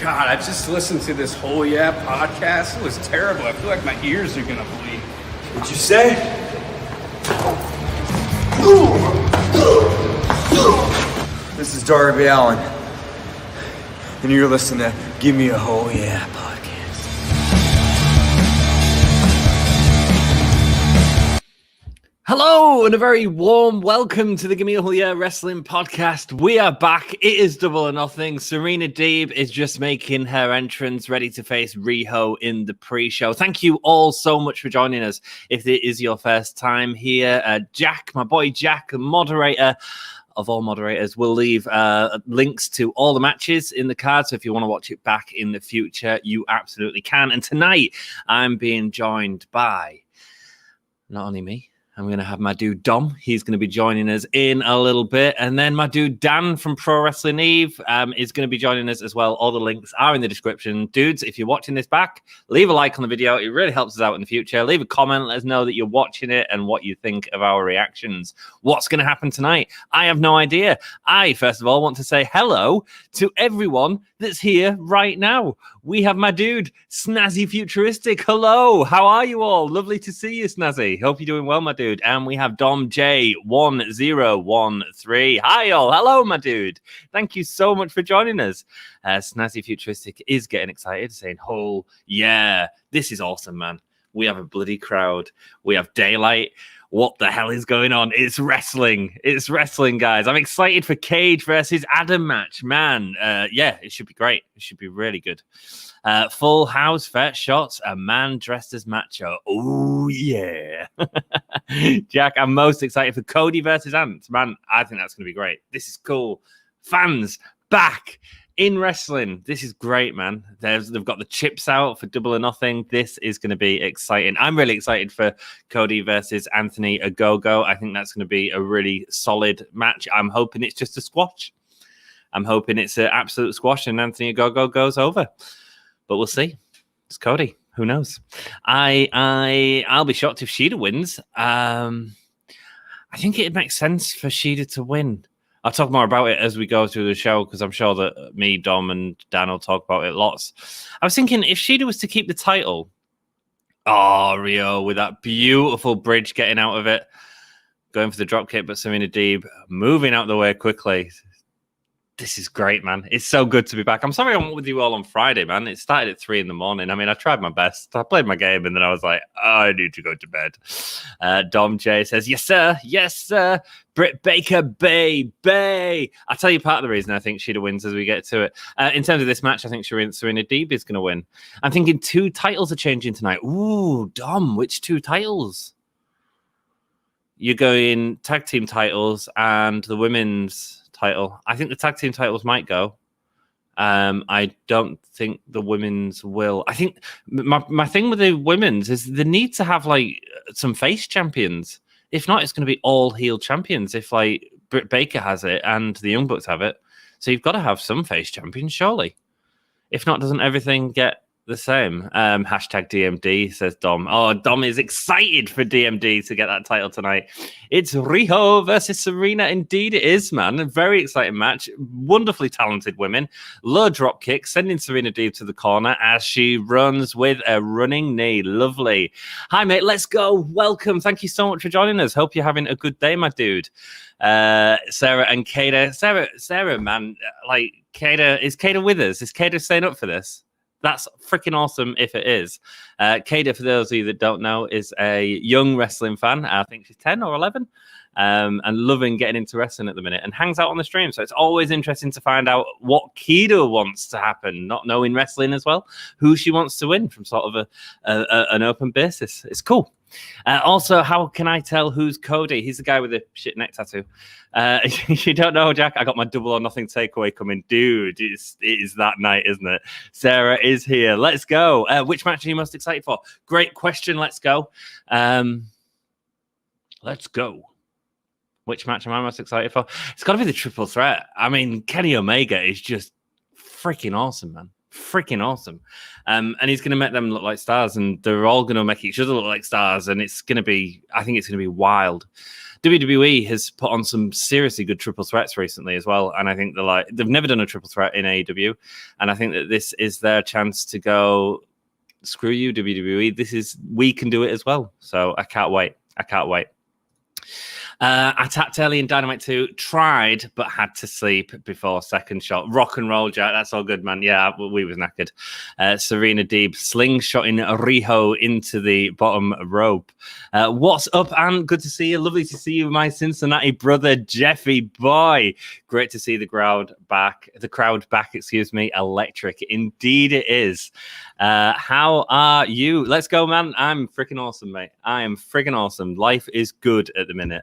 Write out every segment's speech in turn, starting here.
God, I just listened to this whole podcast. It was terrible. I feel like my ears are gonna bleed. What'd you say? This is Darby Allen, and you're listening to Gimme a Whole Yeah podcast. Hello and a very warm welcome to the Gimme a Whole Yeah Wrestling podcast. We are back. It is Double or Nothing. Serena Deeb is just making her entrance, ready to face Riho in the pre-show. Thank you all so much for joining us. If it is your first time here, Jack, my boy Jack, the moderator of all moderators, will leave links to all the matches in the card. So if you want to watch it back in the future, you absolutely can. And tonight, I'm being joined by not only me, I'm going to have my dude Dom. He's going to be joining us in a little bit. And then my dude Dan from Pro Wrestling Eve is going to be joining us as well. All the links are in the description. Dudes, if you're watching this back, leave a like on the video. It really helps us out in the future. Leave a comment. Let us know that you're watching it and what you think of our reactions. What's going to happen tonight? I have no idea. I, first of all, want to say hello to everyone that's here right now. We have my dude, Snazzy Futuristic. Hello, how are you all? Lovely to see you, Snazzy. Hope you're doing well, my dude. And we have Dom J1013. Hi, all. Hello, my dude. Thank you so much for joining us. Snazzy Futuristic is getting excited, saying, oh, yeah, this is awesome, man. We have a bloody crowd. We have daylight. What the hell is going on? It's wrestling. It's wrestling, guys. I'm excited for Cage versus Adam match. Man, yeah, it should be great. It should be really good. Full house, fat shots, a man dressed as Macho. Oh, yeah. Jack, I'm most excited for Cody versus Ant. Man, I think that's going to be great. This is cool. Fans back in wrestling. This is great, man. They've got the chips out for Double or Nothing. This is going to be exciting. I'm really excited for Cody versus Anthony Ogogo. I think that's going to be a really solid match. I'm hoping it's just a squash. I'm hoping it's an absolute squash and Anthony Ogogo goes over. But we'll see. It's Cody. Who knows? I'll be shocked if Shida wins. I think it makes sense for Shida to win. I'll talk more about it as we go through the show because I'm sure that me, Dom, and Dan will talk about it lots. I was thinking if Shida was to keep the title, Rio with that beautiful bridge getting out of it, going for the drop kick, but Serena Deeb moving out the way quickly. This is great, man. It's so good to be back. I'm sorry I went with you all on Friday, man. It started at 3 a.m. I mean, I tried my best. I played my game, and then I was like, I need to go to bed. Dom J says, yes, sir. Yes, sir. Britt Baker, Bay. I'll tell you part of the reason I think Shida wins as we get to it. In terms of this match, I think Serena Deeb is going to win. I'm thinking 2 titles are changing tonight. Ooh, Dom, which 2 titles? You're going tag team titles and the women's title. I think the tag team titles might go. I don't think the women's will. I think my thing with the women's is the need to have like some face champions. If not, it's going to be all heel champions. If like Britt Baker has it and the Young Bucks have it, so you've got to have some face champions, surely. If not, doesn't everything get the same? Hashtag DMD, says Dom. Oh, Dom is excited for DMD to get that title tonight. It's Riho versus Serena. Indeed it is, man. A very exciting match. Wonderfully talented women. Low drop kick, sending Serena Deeb to the corner as she runs with a running knee. Lovely. Hi, mate. Let's go. Welcome. Thank you so much for joining us. Hope you're having a good day, my dude. Sarah and Kada. Sarah, man. Like, Kada, is Kada with us? Is Kada staying up for this? That's freaking awesome if it is. Kada, for those of you that don't know, is a young wrestling fan. I think she's 10 or 11 and loving getting into wrestling at the minute and hangs out on the stream. So it's always interesting to find out what Kido wants to happen, not knowing wrestling as well, who she wants to win from sort of an open basis. It's cool. Also, how can I tell who's Cody? He's the guy with the shit neck tattoo. You don't know, Jack? I got my Double or Nothing takeaway coming. Dude, it is that night, isn't it? Sarah is here. Let's go. Which match are you most excited for? Great question. Let's go. Let's go. Which match am I most excited for? It's got to be the triple threat. I mean, Kenny Omega is just freaking awesome, man. Freaking awesome. And he's going to make them look like stars, and they're all going to make each other look like stars, and it's going to be, I think it's going to be wild. WWE has put on some seriously good triple threats recently as well, and I think they've never done a triple threat in AEW, and I think that this is their chance to go, screw you, WWE. We can do it as well. So I can't wait. I tapped early in Dynamite 2, tried, but had to sleep before second shot. Rock and roll, Jack. That's all good, man. Yeah, we was knackered. Serena Deeb slingshotting Riho into the bottom rope. What's up, Anne? Good to see you. Lovely to see you, my Cincinnati brother, Jeffy boy. Great to see the crowd back. Electric. Indeed it is. How are you? Let's go, man. I'm freaking awesome, mate. I am freaking awesome. Life is good at the minute.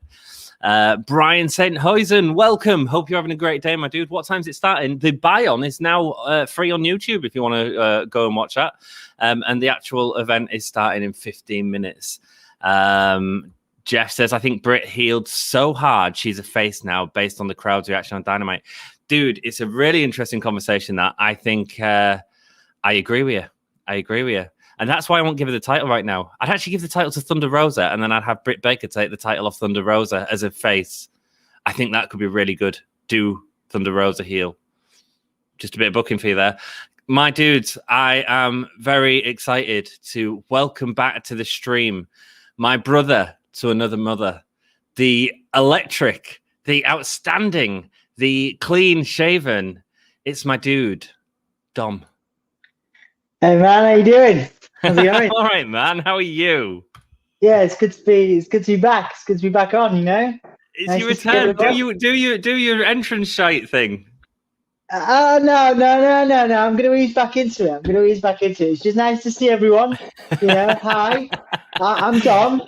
Brian St. Hoysen, welcome. Hope you're having a great day, my dude. What time's it starting? The buy-on is now free on YouTube if you want to go and watch that. And the actual event is starting in 15 minutes. Jeff says, I think Britt healed so hard she's a face now based on the crowd's reaction on Dynamite. Dude, it's a really interesting conversation that I think I agree with you. And that's why I won't give her the title right now. I'd actually give the title to Thunder Rosa, and then I'd have Britt Baker take the title off Thunder Rosa as a face. I think that could be really good. Do Thunder Rosa heel. Just a bit of booking for you there. My dudes, I am very excited to welcome back to the stream my brother to another mother, the electric, the outstanding, the clean-shaven. It's my dude, Dom. Hey man, how you doing? How's it going? All right, man. How are you? Yeah, it's good to be back. It's good to be back on. You know, It's nice your to see return. Do your entrance shite thing. Oh no! I'm gonna ease back into it. It's just nice to see everyone. You know, hi. I'm Dom.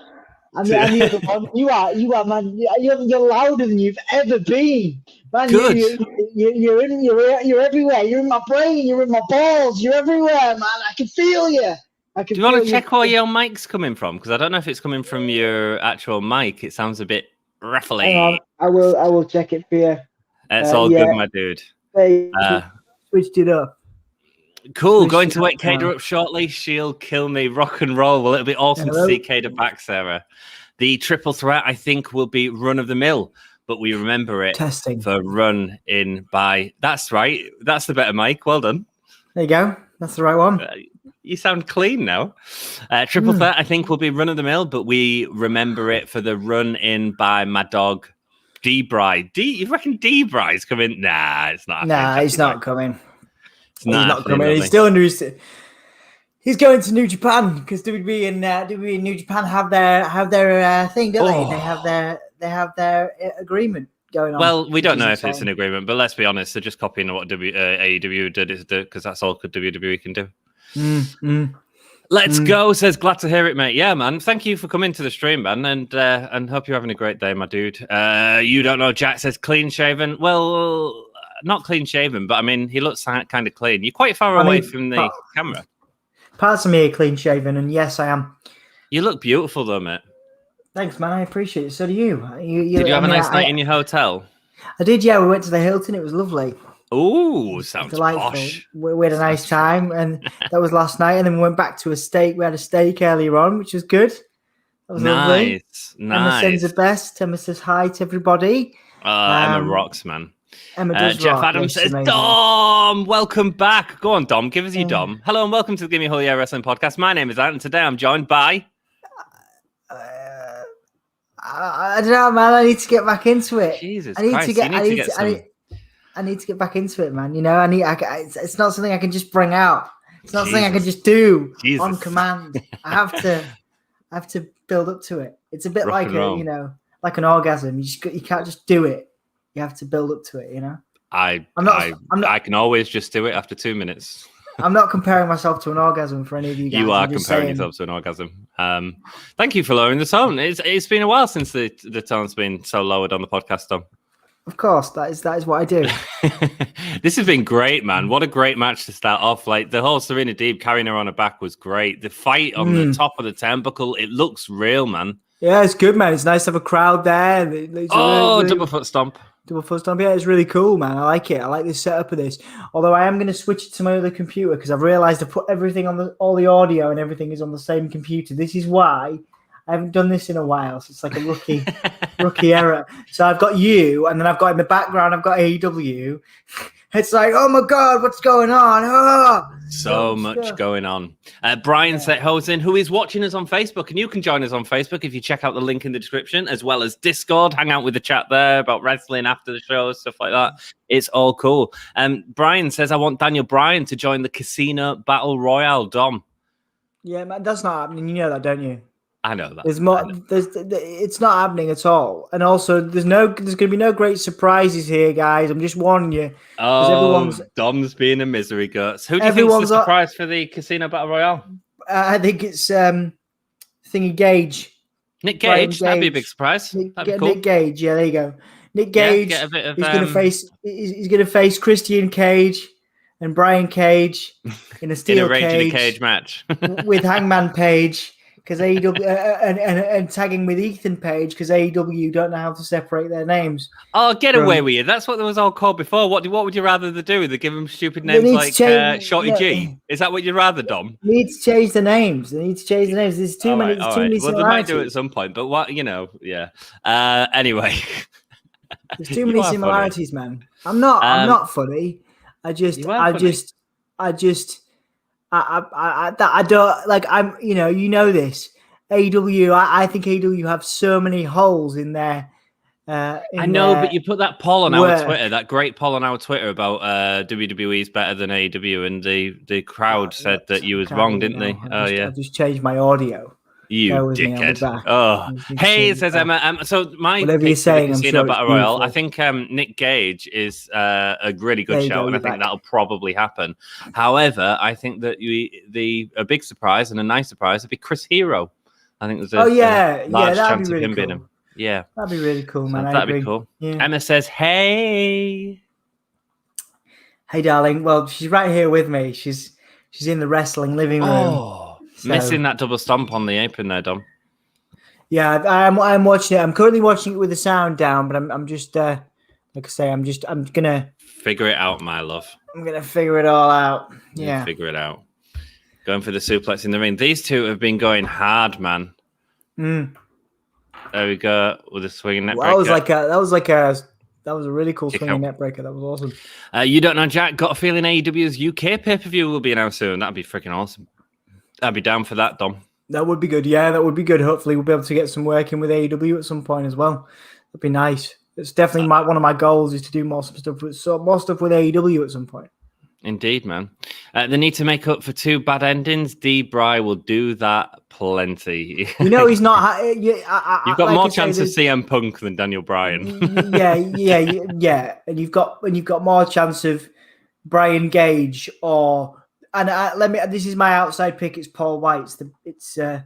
I'm the other one. You are, man. You're louder than you've ever been, man. Good. You're everywhere. You're in my brain. You're in my balls. You're everywhere, man. I can feel you. Do you want to check where your mic's coming from? Because I don't know if it's coming from your actual mic. It sounds a bit ruffly. Hang on. I will check it for you. It's all good, my dude. Switched it up. Cool. Going to wake Kada up shortly. She'll kill me. Rock and roll. Well, it'll be awesome to see Kada back, Sarah. The triple threat, I think, will be run of the mill, but we remember it for run in by. That's right. That's the better mic. Well done. There you go. That's the right one. You sound clean now. Triple threat, I think, will be run of the mill, but we remember it for the run in by my dog, D-Bry. You reckon D-Bry's coming? Nah, it's not. Nah, he's not coming. He's not coming. He's still in He's going to New Japan because WWE and New Japan have their thing, don't they? They have their agreement going on. Well, we don't know if it's an agreement, but let's be honest, they're just copying what AEW did because that's all WWE can do. Let's go, says, glad to hear it, mate. Yeah, man. Thank you for coming to the stream, man, and hope you're having a great day, my dude. You don't know, Jack says clean shaven. Well, not clean shaven, but I mean, he looks kind of clean. You're quite far away from the camera. Parts of me are clean shaven, and yes, I am. You look beautiful, though, mate. Thanks, man. I appreciate it. So do you. Did you have a nice night in your hotel? I did, yeah. We went to the Hilton. It was lovely. Ooh, sounds delightful. Posh. We had a nice time, and that was last night. And then we went back to a steak. We had a steak earlier on, which was good. That was lovely. Emma sends the best. Emma says hi to everybody. Emma rocks, man. Emma does Jeff rock. Adams says, Dom, welcome back. Go on, Dom. Give us your Dom. Hello and welcome to the Gimme Whole Year Wrestling Podcast. My name is Ant, and today I'm joined by... I don't know, man. I need to get back into it. Jesus Christ, I need to get back into it, man. You know, it's not something I can just bring out. It's not something I can just do on command. I have to build up to it. It's a bit like like an orgasm. You can't just do it. You have to build up to it, you know? I can always just do it after 2 minutes. I'm not comparing myself to an orgasm for any of you guys. You are comparing yourself to an orgasm. Thank you for lowering the tone. It's been a while since the tone's been so lowered on the podcast, Tom. Of course, that is what I do. This has been great, man. What a great match to start off. Like the whole Serena Deeb carrying her on her back was great. The fight on the top of the turnbuckle, it looks real, man. Yeah, it's good, man. It's nice to have a crowd there. Double foot stomp. Double foot stomp. Yeah, it's really cool, man. I like it. I like the setup of this. Although I am going to switch it to my other computer because I've realized I put everything on all the audio and everything is on the same computer. This is why I haven't done this in a while, so it's like a rookie error. So I've got you, and then I've got in the background, I've got AEW. It's like, oh my God, what's going on? Oh, so much going on. Brian Sethosen, who is watching us on Facebook, and you can join us on Facebook if you check out the link in the description, as well as Discord. Hang out with the chat there about wrestling after the show, stuff like that. It's all cool. Brian says, I want Daniel Bryan to join the Casino Battle Royale, Dom. Yeah, man, that's not happening. You know that, don't you? I know that. There's more. It's not happening at all. And also, there's going to be no great surprises here, guys. I'm just warning you. Oh, Dom's being a misery guts. Who do you think's the surprise for the Casino Battle Royale? I think it's Thingy Gage. Nick Gage. That'd be a big surprise. That'd be cool. Nick Gage. Yeah, there you go. Nick Gage. Get a bit of, he's going to face Christian Cage and Brian Cage in a steel cage match with Hangman Page. Because AEW and tagging with Ethan Page because AEW don't know how to separate their names. Oh, get away with you! That's what it was all called before. What would you rather they do? They give them stupid names like Shorty G. Is that what you'd rather, Dom? They need to change the names. There's too many. Well, they might do it at some point, but what yeah. Anyway, there's too many similarities, man. I'm not funny. I don't like. You know this. AEW. I think AEW have so many holes in there. I know, but you put that poll on our Twitter. That great poll on our Twitter about WWE's better than AEW, and the crowd said that you was wrong, didn't they? I just changed my audio. You dickhead. Oh, hey, says Emma. So my whatever you're saying, Casino Battle Royale. I think Nick Gage is a really good show, and I think that'll probably happen. However, I think that a big surprise and a nice surprise would be Chris Hero. I think there's a large chance of him being him. Yeah, that'd be really cool, man. That'd be cool. Yeah. Emma says, "Hey, darling." Well, she's right here with me. She's in the wrestling living room. Oh. Missing that double stomp on the apron there, Dom. Yeah, I'm watching it. I'm currently watching it with the sound down, but I'm just like I say, I'm gonna figure it out, my love. I'm gonna figure it all out. Yeah, figure it out. Going for the suplex in the ring. These two have been going hard, man. There we go with a swinging neck breaker. That was a really cool swinging net breaker. That was awesome. You don't know, Jack. Got a feeling AEW's UK pay-per-view will be announced soon. That'd be freaking awesome. I'd be down for that, Dom. That would be good. Yeah, that would be good. Hopefully, we'll be able to get some work in with AEW at some point as well. That'd be nice. It's definitely one of my goals is to do more stuff with AEW at some point. Indeed, man. They need to make up for 2 bad endings. D-Bry will do that plenty. He's not. You've got more chance of CM Punk than Daniel Bryan. yeah. And you've got more chance of Brian Gage or. And this is my outside pick. It's Paul White. It's the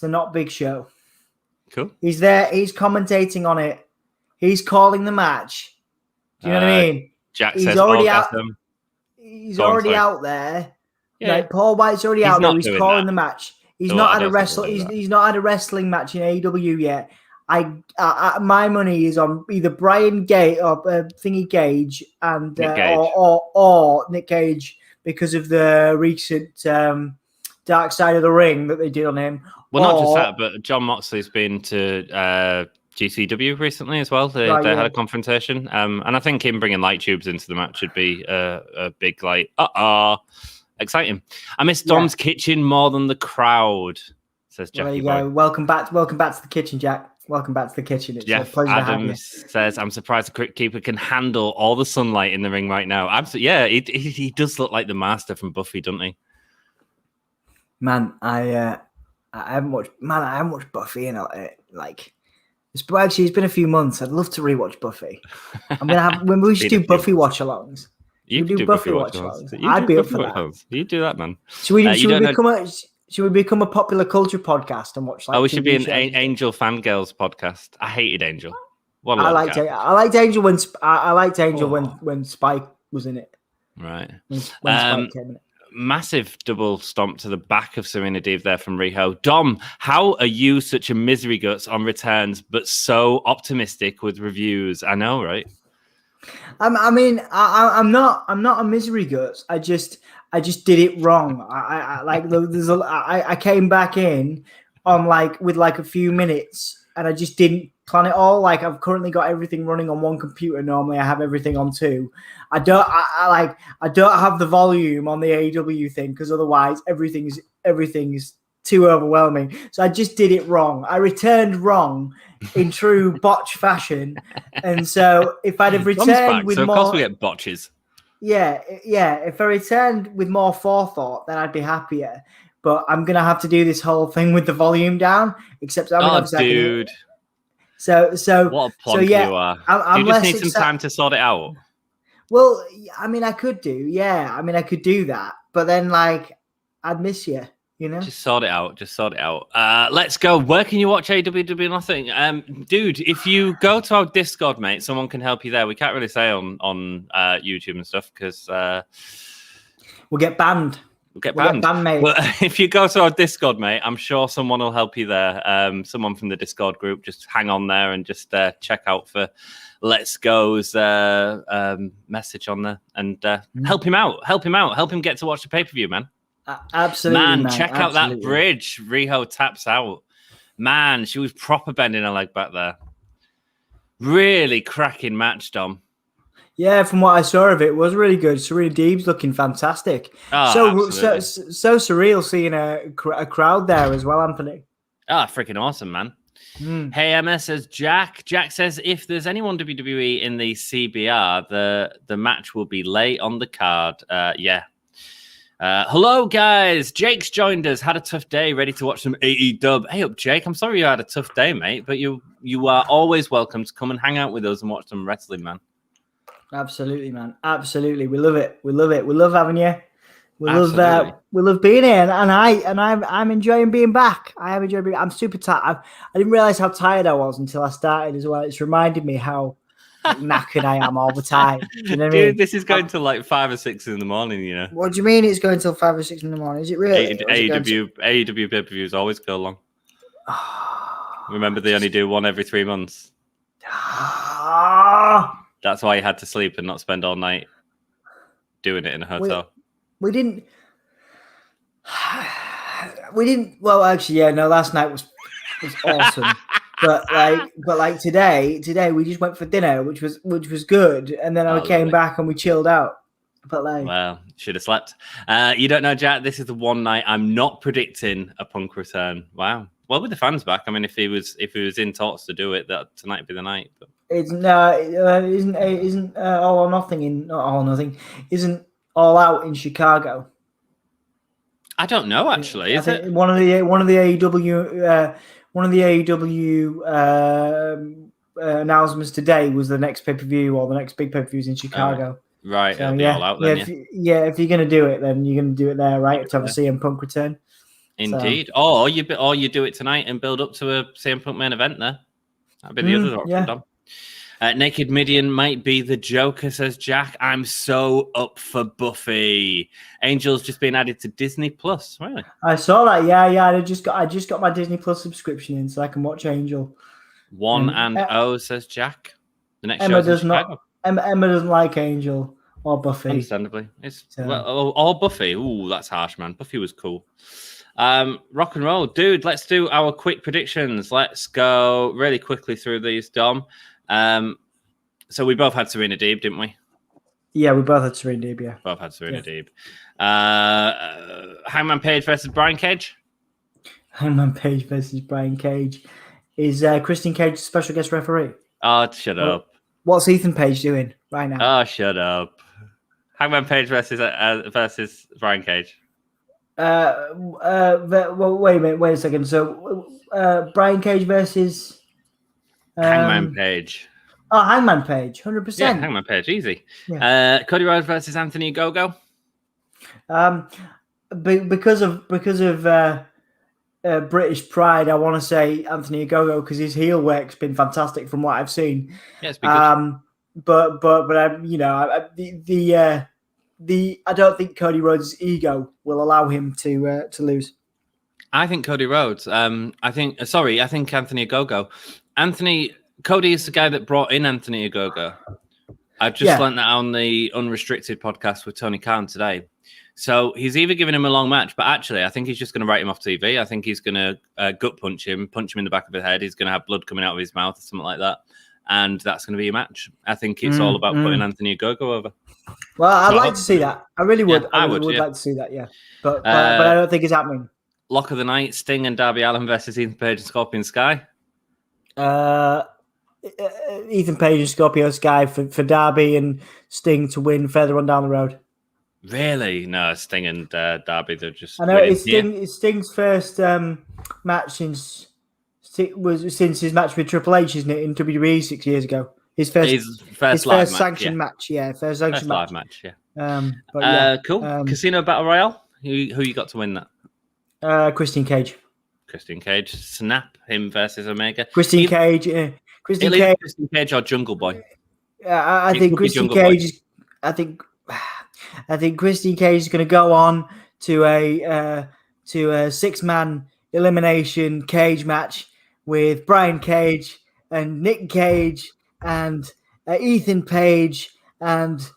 Not Big Show. Cool. He's there. He's commentating on it. He's calling the match. Do you know what I mean? Jack says already out. He's already out there. Yeah. Like Paul White's already out there. He's calling the match. He's not had a wrestling. He's not had a wrestling match in AEW yet. My money is on either Brian Gage or Thingy Gage and or Nick Gage. Because of the recent Dark Side of the Ring that they did on him. Well, not just that, but John Moxley's been to GCW recently as well. They had a confrontation. And I think him bringing light tubes into the match would be a big, exciting. I miss Dom's kitchen more than the crowd, says Jackie. There you go. Welcome back to the kitchen, Jack. Welcome back to the kitchen. It's Jeff Adams says, I'm surprised the Crypt Keeper can handle all the sunlight in the ring right now. Absolutely. Yeah, he does look like the master from Buffy, doesn't he? Man, I haven't watched Buffy in it's been a few months. I'd love to rewatch Buffy. I'm gonna have when we should do Buffy watch-alongs. You do Buffy watch-alongs. I'd be up for that. You do that, man. Should we become a popular culture podcast and watch? We should be an Angel Fangirls podcast. I hated Angel. I liked Angel when Spike was in it. Right. When Spike came in it. Massive double stomp to the back of Serena Deeb there from Riho. Dom, how are you such a misery guts on returns, but so optimistic with reviews? I know, right? I'm not a misery guts. I just did it wrong. I came back in on with a few minutes, and I just didn't plan it all. Like I've currently got everything running on one computer. Normally I have everything on two. I don't have the volume on the AEW thing because otherwise everything is too overwhelming. So I just did it wrong. I returned wrong in true botch fashion. And so if I'd have returned with so more, of course we get botches. Yeah. If I returned with more forethought, then I'd be happier. But I'm gonna have to do this whole thing with the volume down. Except dude. So what a plonk you are. Do you just need some time to sort it out? Well, I mean, I could do. Yeah, I mean, I could do that. But then, I'd miss you. You know, just sort it out. Let's go. Where can you watch AEW Nothing? Dude, if you go to our Discord, mate, someone can help you there. We can't really say on YouTube and stuff because we'll get banned. Mate. But if you go to our Discord, mate, I'm sure someone will help you there. Someone from the Discord group, just hang on there and just check out for Let's Go's message on there and help him out. Help him get to watch the pay-per-view, man. Absolutely, man. Check out that bridge. Riho taps out. Man, she was proper bending her leg back there. Really cracking match, Dom. Yeah, from what I saw of it, was really good. Serena Deeb's looking fantastic. Oh, so surreal seeing a crowd there as well, Anthony. Freaking awesome, man. Hey, MS says Jack. Jack says if there's anyone WWE in the CBR, the match will be late on the card. Yeah. Hello, guys. Jake's joined us. Had a tough day. Ready to watch some AEW. Hey up, Jake. I'm sorry you had a tough day, mate, but you are always welcome to come and hang out with us and watch some wrestling, man. Absolutely, man. Absolutely. We love it. We love having you. We love being here, and I'm enjoying being back. I'm super tired. I didn't realize how tired I was until I started as well. It's reminded me how knackered I am all the time. You know what I mean? This is going till 5 or 6 in the morning. You know. What do you mean? It's going till 5 or 6 in the morning? Is it really? AEW pay-per-views always go long. Remember, they only do one every 3 months. That's why you had to sleep and not spend all night doing it in a hotel. We didn't. Well, actually, yeah. No, last night was awesome. but today we just went for dinner, which was good, and then I came back and we chilled out. But well, should have slept. You don't know, Jack. This is the one night I'm not predicting a Punk return. Wow. Well, with the fans back, I mean, if he was in talks to do it, that tonight would be the night. But isn't All or Nothing not All or Nothing isn't All Out in Chicago? I don't know, actually. Is it one of the AEW announcements today was the next pay-per-view or the next big pay-per-views in Chicago. Right, so, it'll be All Out then. If you're going to do it, then you're going to do it there, right? To have a CM Punk return. Indeed. So. Or you do it tonight and build up to a CM Punk main event there. That'd be the other option, Dom. Naked Midian might be the Joker, says Jack. I'm so up for Buffy. Angel's just been added to Disney Plus. Really? I saw that. Yeah. I just got my Disney Plus subscription in, so I can watch Angel. 1-0, says Jack. The next Emma does not. Emma doesn't like Angel or Buffy. Understandably, or Buffy. Ooh, that's harsh, man. Buffy was cool. Rock and roll, dude. Let's do our quick predictions. Let's go really quickly through these, Dom. So we both had Serena Deeb, didn't we? Yeah, we both had Serena Deeb, yeah. Both had Serena Deeb. Hangman Page versus Brian Cage? Hangman Page versus Brian Cage. Is Christian Cage special guest referee? Oh, shut up. What's Ethan Page doing right now? Oh, shut up. Hangman Page versus Brian Cage. Well, wait a second. So, Brian Cage versus... Hangman Page. Oh, Hangman Page, 100%. Yeah, Hangman Page, easy. Yeah. Cody Rhodes versus Anthony Ogogo. Because of British pride, I want to say Anthony Ogogo because his heel work's been fantastic from what I've seen. Yeah, it's been good. But I don't think Cody Rhodes' ego will allow him to lose. I think Cody Rhodes. I think Anthony Ogogo. Cody is the guy that brought in Anthony Ogogo. I just learned that on the Unrestricted podcast with Tony Khan today. So he's either giving him a long match, but actually, I think he's just going to write him off TV. I think he's going to gut punch him in the back of the head. He's going to have blood coming out of his mouth or something like that. And that's going to be a match. I think it's all about putting Anthony Ogogo over. Well, I'd like to see that. I really would. Yeah, I would like to see that, yeah. But I don't think it's happening. Lock of the night, Sting and Darby Allin versus Ethan Page and Scorpion Sky. Ethan Page and Scorpio Sky for Darby and Sting to win further on down the road. Really? No, Sting and Darby, they're just. I know it's Sting's first match since his match with Triple H, isn't it, in WWE 6 years ago? His first sanctioned match. Yeah, first sanctioned live match. Yeah. Cool. Casino Battle Royale. Who you got to win that? Christian Cage. Snap him versus Omega. Christian Cage or Jungle Boy. I think Christian Cage. I think Christian Cage is going to go on to a 6-man elimination cage match with Brian Cage and Nick Cage and Ethan Page and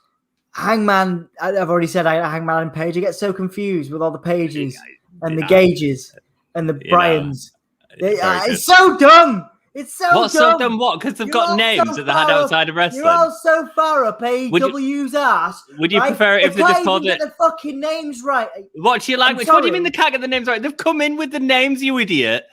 Hangman. I've already said Hangman and Page. I get so confused with all the Pages and the Gages and the Bryans. It's so dumb. It's so What's dumb. so dumb? What? Because they've got names that they had outside of wrestling. You're all so far up AEW's ass. Would you prefer it if they just called it? Get the fucking names right. What's your language? What do you mean they can't get the names right? They've come in with the names, you idiot.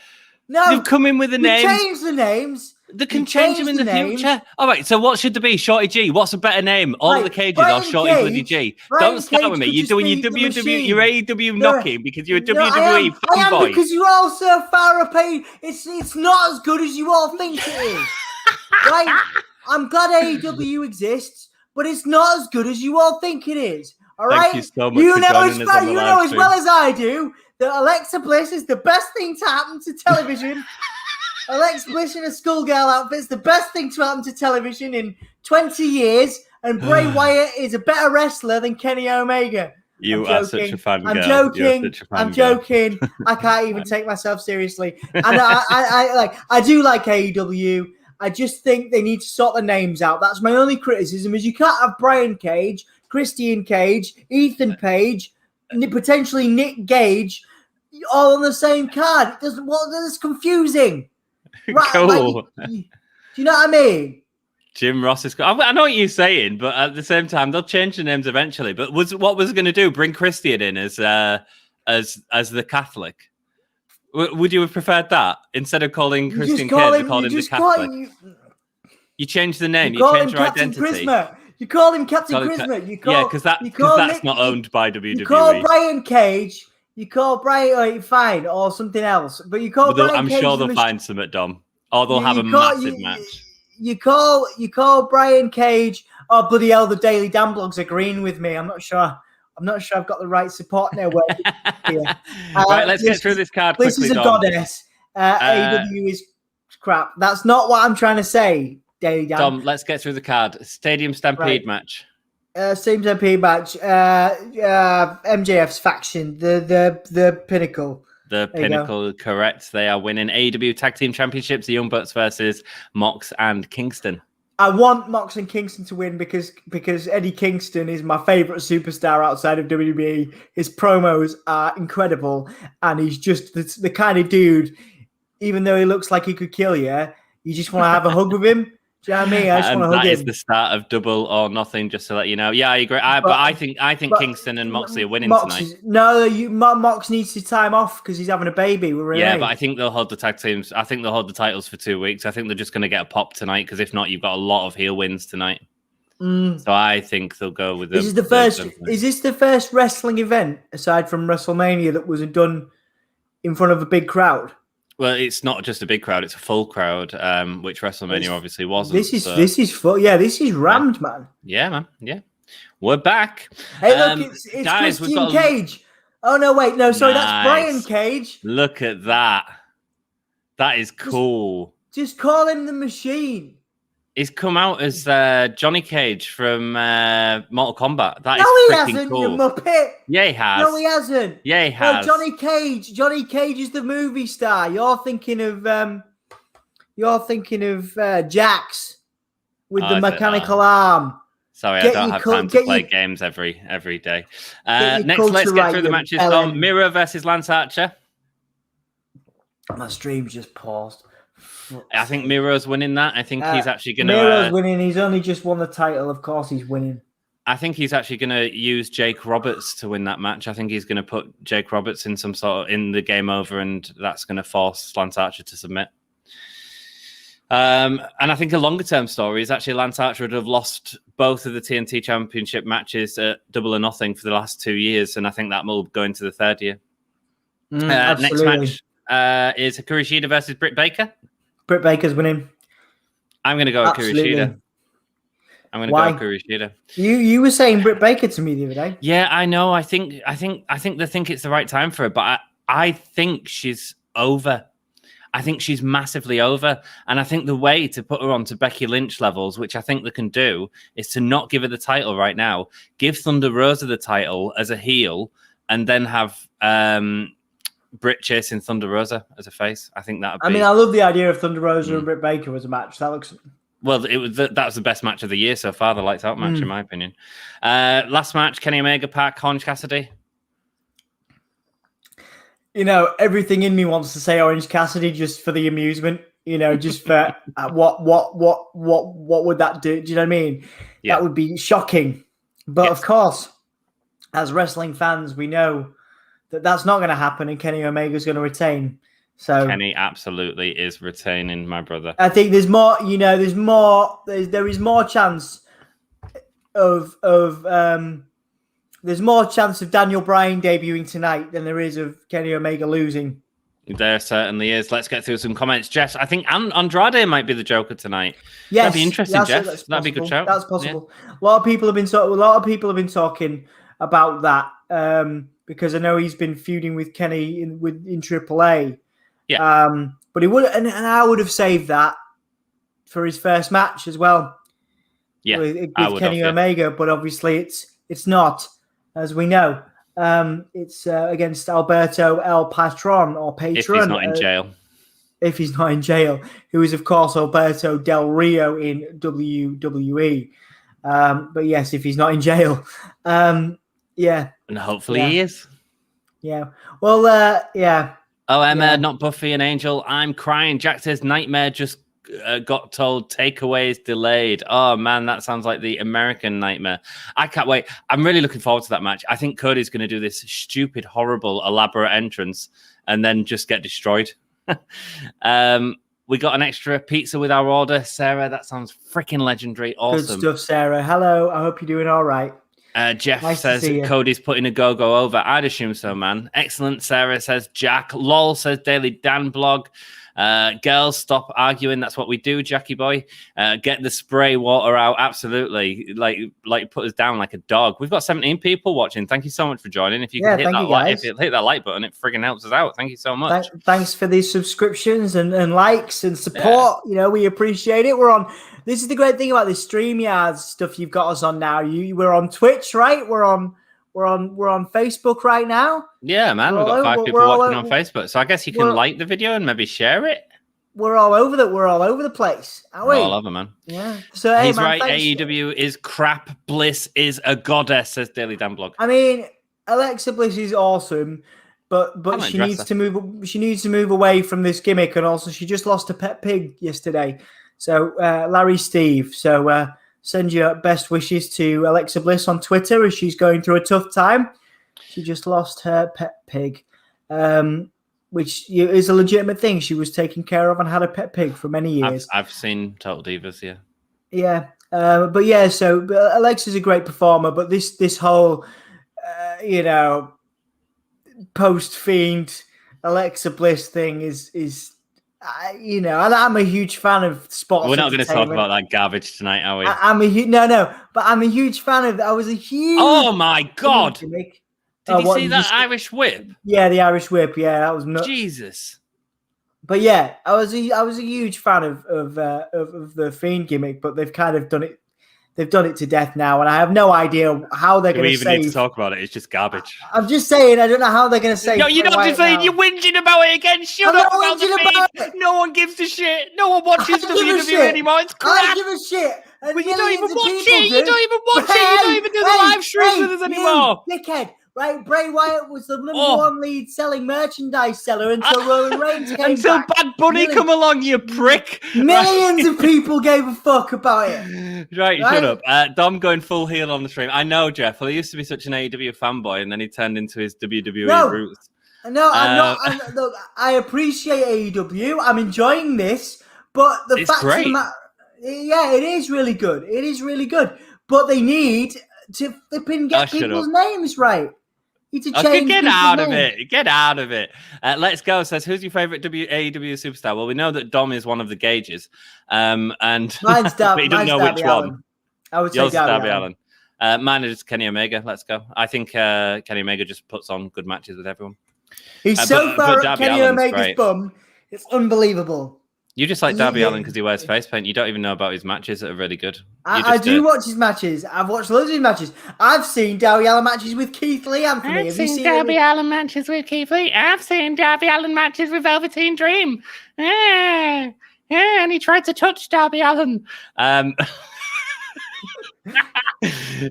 No, they've come in with the names. Change the names. They can change them in the future. All right, so what should there be? Shorty G. What's a better name? All of the Cages or Shorty Bloody G. Don't start with me. You're doing your WWE, your AEW knocking because you're a WWE fanboy. I am because you're all so far up. It's not as good as you all think it is. Right? I'm glad AEW exists, but it's not as good as you all think it is. All right? Thank you so much for joining us on the you know as well as I do that Alexa Bliss is the best thing to happen to television. Alexa Bliss in a schoolgirl outfit's the best thing to happen to television in 20 years, and Bray Wyatt is a better wrestler than Kenny Omega. You are such a fan girl. I'm joking. I can't even take myself seriously. And I do like AEW. I just think they need to sort the names out. That's my only criticism, is you can't have Brian Cage, Christian Cage, Ethan Page, potentially Nick Gage, all on the same card. It's confusing. Right, cool. Do you know what I mean? Jim Ross is. I know what you're saying, but at the same time, they'll change the names eventually. But what was going to do? Bring Christian in as the Catholic? Would you have preferred that instead of calling Christian Cage? Call him the Catholic. You change the name. You change your identity. You call him Captain Charisma. Because that's not owned by WWE. You call Brian Cage. You call Brian fine or something else, but you call Brian Cage. I'm sure they'll find some at Dom, or they'll have a massive match. You call Brian Cage. Oh bloody hell! The Daily Dan blog's agreeing with me. I'm not sure I've got the right support network here. Right, let's get through this card quickly. This is a goddess. AEW is crap. That's not what I'm trying to say, Daily Dan. Dom, let's get through the card. Stadium Stampede match. Same Stampede match. MJF's faction, the Pinnacle. The Pinnacle, correct. They are winning AEW Tag Team Championships. The Young Bucks versus Mox and Kingston. I want Mox and Kingston to win because Eddie Kingston is my favorite superstar outside of WWE. His promos are incredible, and he's just the kind of dude. Even though he looks like he could kill you, you just want to have a hug with him. Do you know what I mean? I just want to hug him. That is the start of Double or Nothing, just to let you know. Yeah, I agree. But I think Kingston and Moxley are winning tonight. Mox needs to time off because he's having a baby. But I think they'll hold the tag teams. I think they'll hold the titles for 2 weeks. I think they're just going to get a pop tonight because if not, you've got a lot of heel wins tonight. So I think they'll go with them. Is this the first wrestling event aside from WrestleMania that was done in front of a big crowd? Well, it's not just a big crowd; it's a full crowd, which WrestleMania obviously wasn't. This is full. Yeah, this is rammed, man. Yeah, man. Yeah, we're back. Hey, look, it's guys, Christian Cage. Oh no, wait, no, sorry, that's Brian Cage. Look at that. That is cool. Just call him the Machine. He's come out as Johnny Cage from Mortal Kombat. That is freaking cool. You Muppet. Yeah, he has. No, he hasn't. Yeah, he has. No, Johnny Cage. Johnny Cage is the movie star. You're thinking of Jax with the mechanical arm. Sorry, I don't have time to play games every day. Next, let's get through the matches. Miro versus Lance Archer. My stream's just paused. I think Miro's winning that. I think he's actually going to... Miro's winning. He's only just won the title. Of course he's winning. I think he's actually going to use Jake Roberts to win that match. I think he's going to put Jake Roberts in some sort of... in the game over, and that's going to force Lance Archer to submit. And I think a longer-term story is actually Lance Archer would have lost both of the TNT Championship matches at Double or Nothing for the last 2 years, and I think that will go into the third year. Next match is Hikaru Shida versus Britt Baker. Britt Baker's winning. I'm going to go Hikaru Shida. I'm going to go Hikaru Shida. You were saying Britt Baker to me the other day. Yeah, I know. I think they think it's the right time for her, but I think she's over. I think she's massively over. And I think the way to put her on to Becky Lynch levels, which I think they can do, is to not give her the title right now. Give Thunder Rosa the title as a heel, and then have Britt chasing Thunder Rosa as a face. I think that would be... I mean, I love the idea of Thunder Rosa and Britt Baker as a match. That looks... Well, that was the best match of the year so far, the lights out match, in my opinion. Last match, Kenny Omega, PAC, Orange Cassidy. You know, everything in me wants to say Orange Cassidy just for the amusement. You know, just for what would that do? Do you know what I mean? Yeah. That would be shocking. But of course, as wrestling fans, we know that that's not going to happen, and Kenny Omega's going to retain. So Kenny absolutely is retaining, my brother. I think there's more. You know, there is more chance of there's more chance of Daniel Bryan debuting tonight than there is of Kenny Omega losing. There certainly is. Let's get through some comments. Jess, I think Andrade might be the Joker tonight. Yes, that'd be interesting, Jeff. That'd be a good shout. That's possible. Yeah. A lot of people have been talking about that because I know he's been feuding with Kenny in AAA. Yeah. But he would, and I would have saved that for his first match as well. Yeah, with Kenny Omega, but obviously it's not, as we know. It's against Alberto El Patron or Patron. If he's not in jail. If he's not in jail, who is, of course, Alberto Del Rio in WWE. But yes, if he's not in jail. Yeah. And hopefully he is. Yeah. Well, yeah. Oh, Emma, not Buffy and Angel. I'm crying. Jack says Nightmare just got told takeaways delayed. Oh, man, that sounds like the American Nightmare. I can't wait. I'm really looking forward to that match. I think Cody's going to do this stupid, horrible, elaborate entrance and then just get destroyed. We got an extra pizza with our order. Sarah, that sounds freaking legendary. Awesome. Good stuff, Sarah. Hello. I hope you're doing all right. Jeff says Cody's putting a go over. I'd assume so, man. Excellent. Sarah says Jack. Lol says Daily Dan blog. Girls, stop arguing. That's what we do, Jackie boy. Get the spray water out. Absolutely. Like put us down like a dog. We've got 17 people watching. Thank you so much for joining. If you can hit that like button, it friggin' helps us out. Thank you so much. Thanks for these subscriptions and likes and support. Yeah. You know, we appreciate it. This is the great thing about this StreamYard stuff you've got us on now. We're on Twitch, right? We're on Facebook right now. Yeah, man. We've got 5 people watching on Facebook. So I guess you can like the video and maybe share it. We're all over the place. Aren't we? We're all over, man. Yeah. So he's right. AEW is crap. Bliss is a goddess, says Daily Dan blog. I mean, Alexa Bliss is awesome, but she needs to move. She needs to move away from this gimmick, and also she just lost a pet pig yesterday. So Larry Steve. So send your best wishes to Alexa Bliss on Twitter as she's going through a tough time. She just lost her pet pig, which is a legitimate thing. She was taken care of and had a pet pig for many years. I've seen Total Divas, yeah. Yeah. So Alexa's a great performer, but this whole, post-Fiend Alexa Bliss thing is and I'm a huge fan of sports. We're not going to talk about that garbage tonight, are we? but I'm a huge fan of. I was a huge. Oh my god! Did you see that Irish whip? Yeah, the Irish whip. Yeah, that was nuts. Jesus. But yeah, I was a huge fan of the Fiend gimmick, but they've kind of done it. They've done it to death now, and I have no idea how they're going to even need to talk about it. It's just garbage. I'm just saying, I don't know how they're going to say. No, you're not just saying. You're whinging about it again. Shut up about the Fiend. No one gives a shit. No one watches WWE anymore. It's crap. I don't give a shit. And Well, you don't even millions of watch people it. You don't even watch it. You don't even do the live streams with us anymore. Dickhead. Right, Bray Wyatt was the number one lead selling merchandise seller until Roman Reigns came until back. Bad Bunny come along, you prick. Millions of people gave a fuck about it. Right, shut up. Dom going full heel on the stream. I know, Jeff. Well, he used to be such an AEW fanboy, and then he turned into his WWE roots. No, I'm not. Look, I appreciate AEW. I'm enjoying this, but the fact of the matter, yeah, it is really good. It is really good, but they need to flipping get people's names right. Get out of it. Get out of it. Let's go. Says, who's your favorite AEW superstar? Well, we know that Dom is one of the gauges. And mine's but he doesn't know which Allen. one. I would say Darby Allin. Mine is Kenny Omega. Let's go. I think Kenny Omega just puts on good matches with everyone. He's so far at Kenny Omega's bum. It's unbelievable. You just like Darby Allin because he wears face paint. You don't even know about his matches that are really good. I do watch his matches. I've watched loads of his matches. I've seen Darby Allin matches with Keith Lee, Anthony. I've seen Darby Allin matches with Keith Lee. I've seen Darby Allin matches with Velveteen Dream. Yeah, and he tried to touch Darby Allin.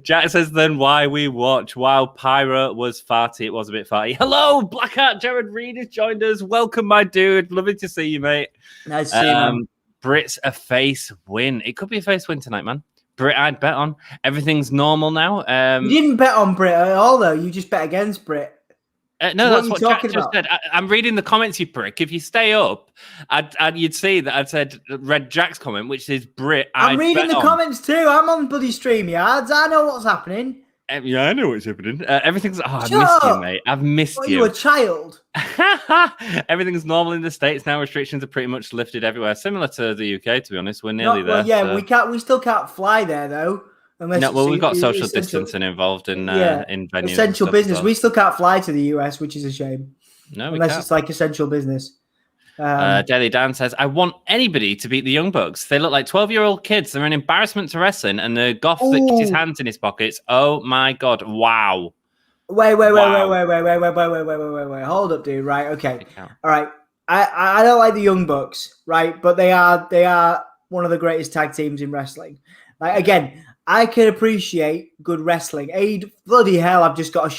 Jack says, then why we watch? While Pyro was farty, it was a bit farty. Hello, Blackheart Jared Reed has joined us. Welcome, my dude. Lovely to see you, mate. Nice to see you, man. Britt's a face win. It could be a face win tonight, man. Britt, I'd bet on. Everything's normal now. You didn't bet on Britt at all, though. You just bet against Britt. No, that's what Jack just said. I'm reading the comments, you prick. If you stay up, you'd see that I'd read Jack's comment, which is Britt. I'm reading the comments too. I'm on bloody StreamYards. I know what's happening. Yeah, I know what's happening. Everything's. I've missed you, mate. I've missed you. You a child. Everything's normal in the States now. Restrictions are pretty much lifted everywhere. Similar to the UK, to be honest. We're nearly there. Yeah, so. We still can't fly there though. We've got social distancing involved in venues. Essential business. We still can't fly to the US, which is a shame. No, unless it's like essential business. Daily Dan says, I want anybody to beat the Young Bucks. They look like 12-year-old kids. They're an embarrassment to wrestling, and the goth that gets his hands in his pockets. Oh my god! Wow. Wait. Hold up, dude. Right. Okay. All right. I don't like the Young Bucks, right? But they are one of the greatest tag teams in wrestling. Like again. I can appreciate good wrestling. Bloody hell, I've just got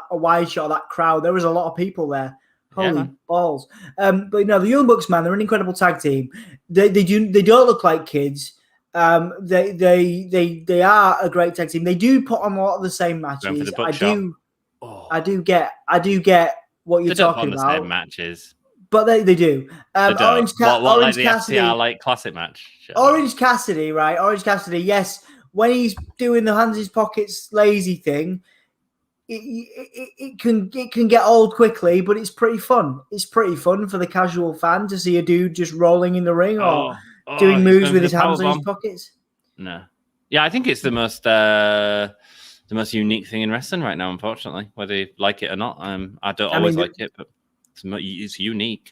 a wide shot of that crowd. There was a lot of people there. Holy balls. But the Young Bucks, man, they're an incredible tag team. They don't look like kids. They are a great tag team. They do put on a lot of the same matches. I do get what you're talking about. The same matches. But they do. Orange Cassidy. Like classic match. Orange Cassidy, right? Orange Cassidy, yes. When he's doing the hands in his pockets lazy thing, it can get old quickly, but it's pretty fun. It's pretty fun for the casual fan to see a dude just rolling in the ring or doing moves with his hands in his pockets. No, yeah, I think it's the most unique thing in wrestling right now. Unfortunately, whether you like it or not, I don't always like it, but it's unique.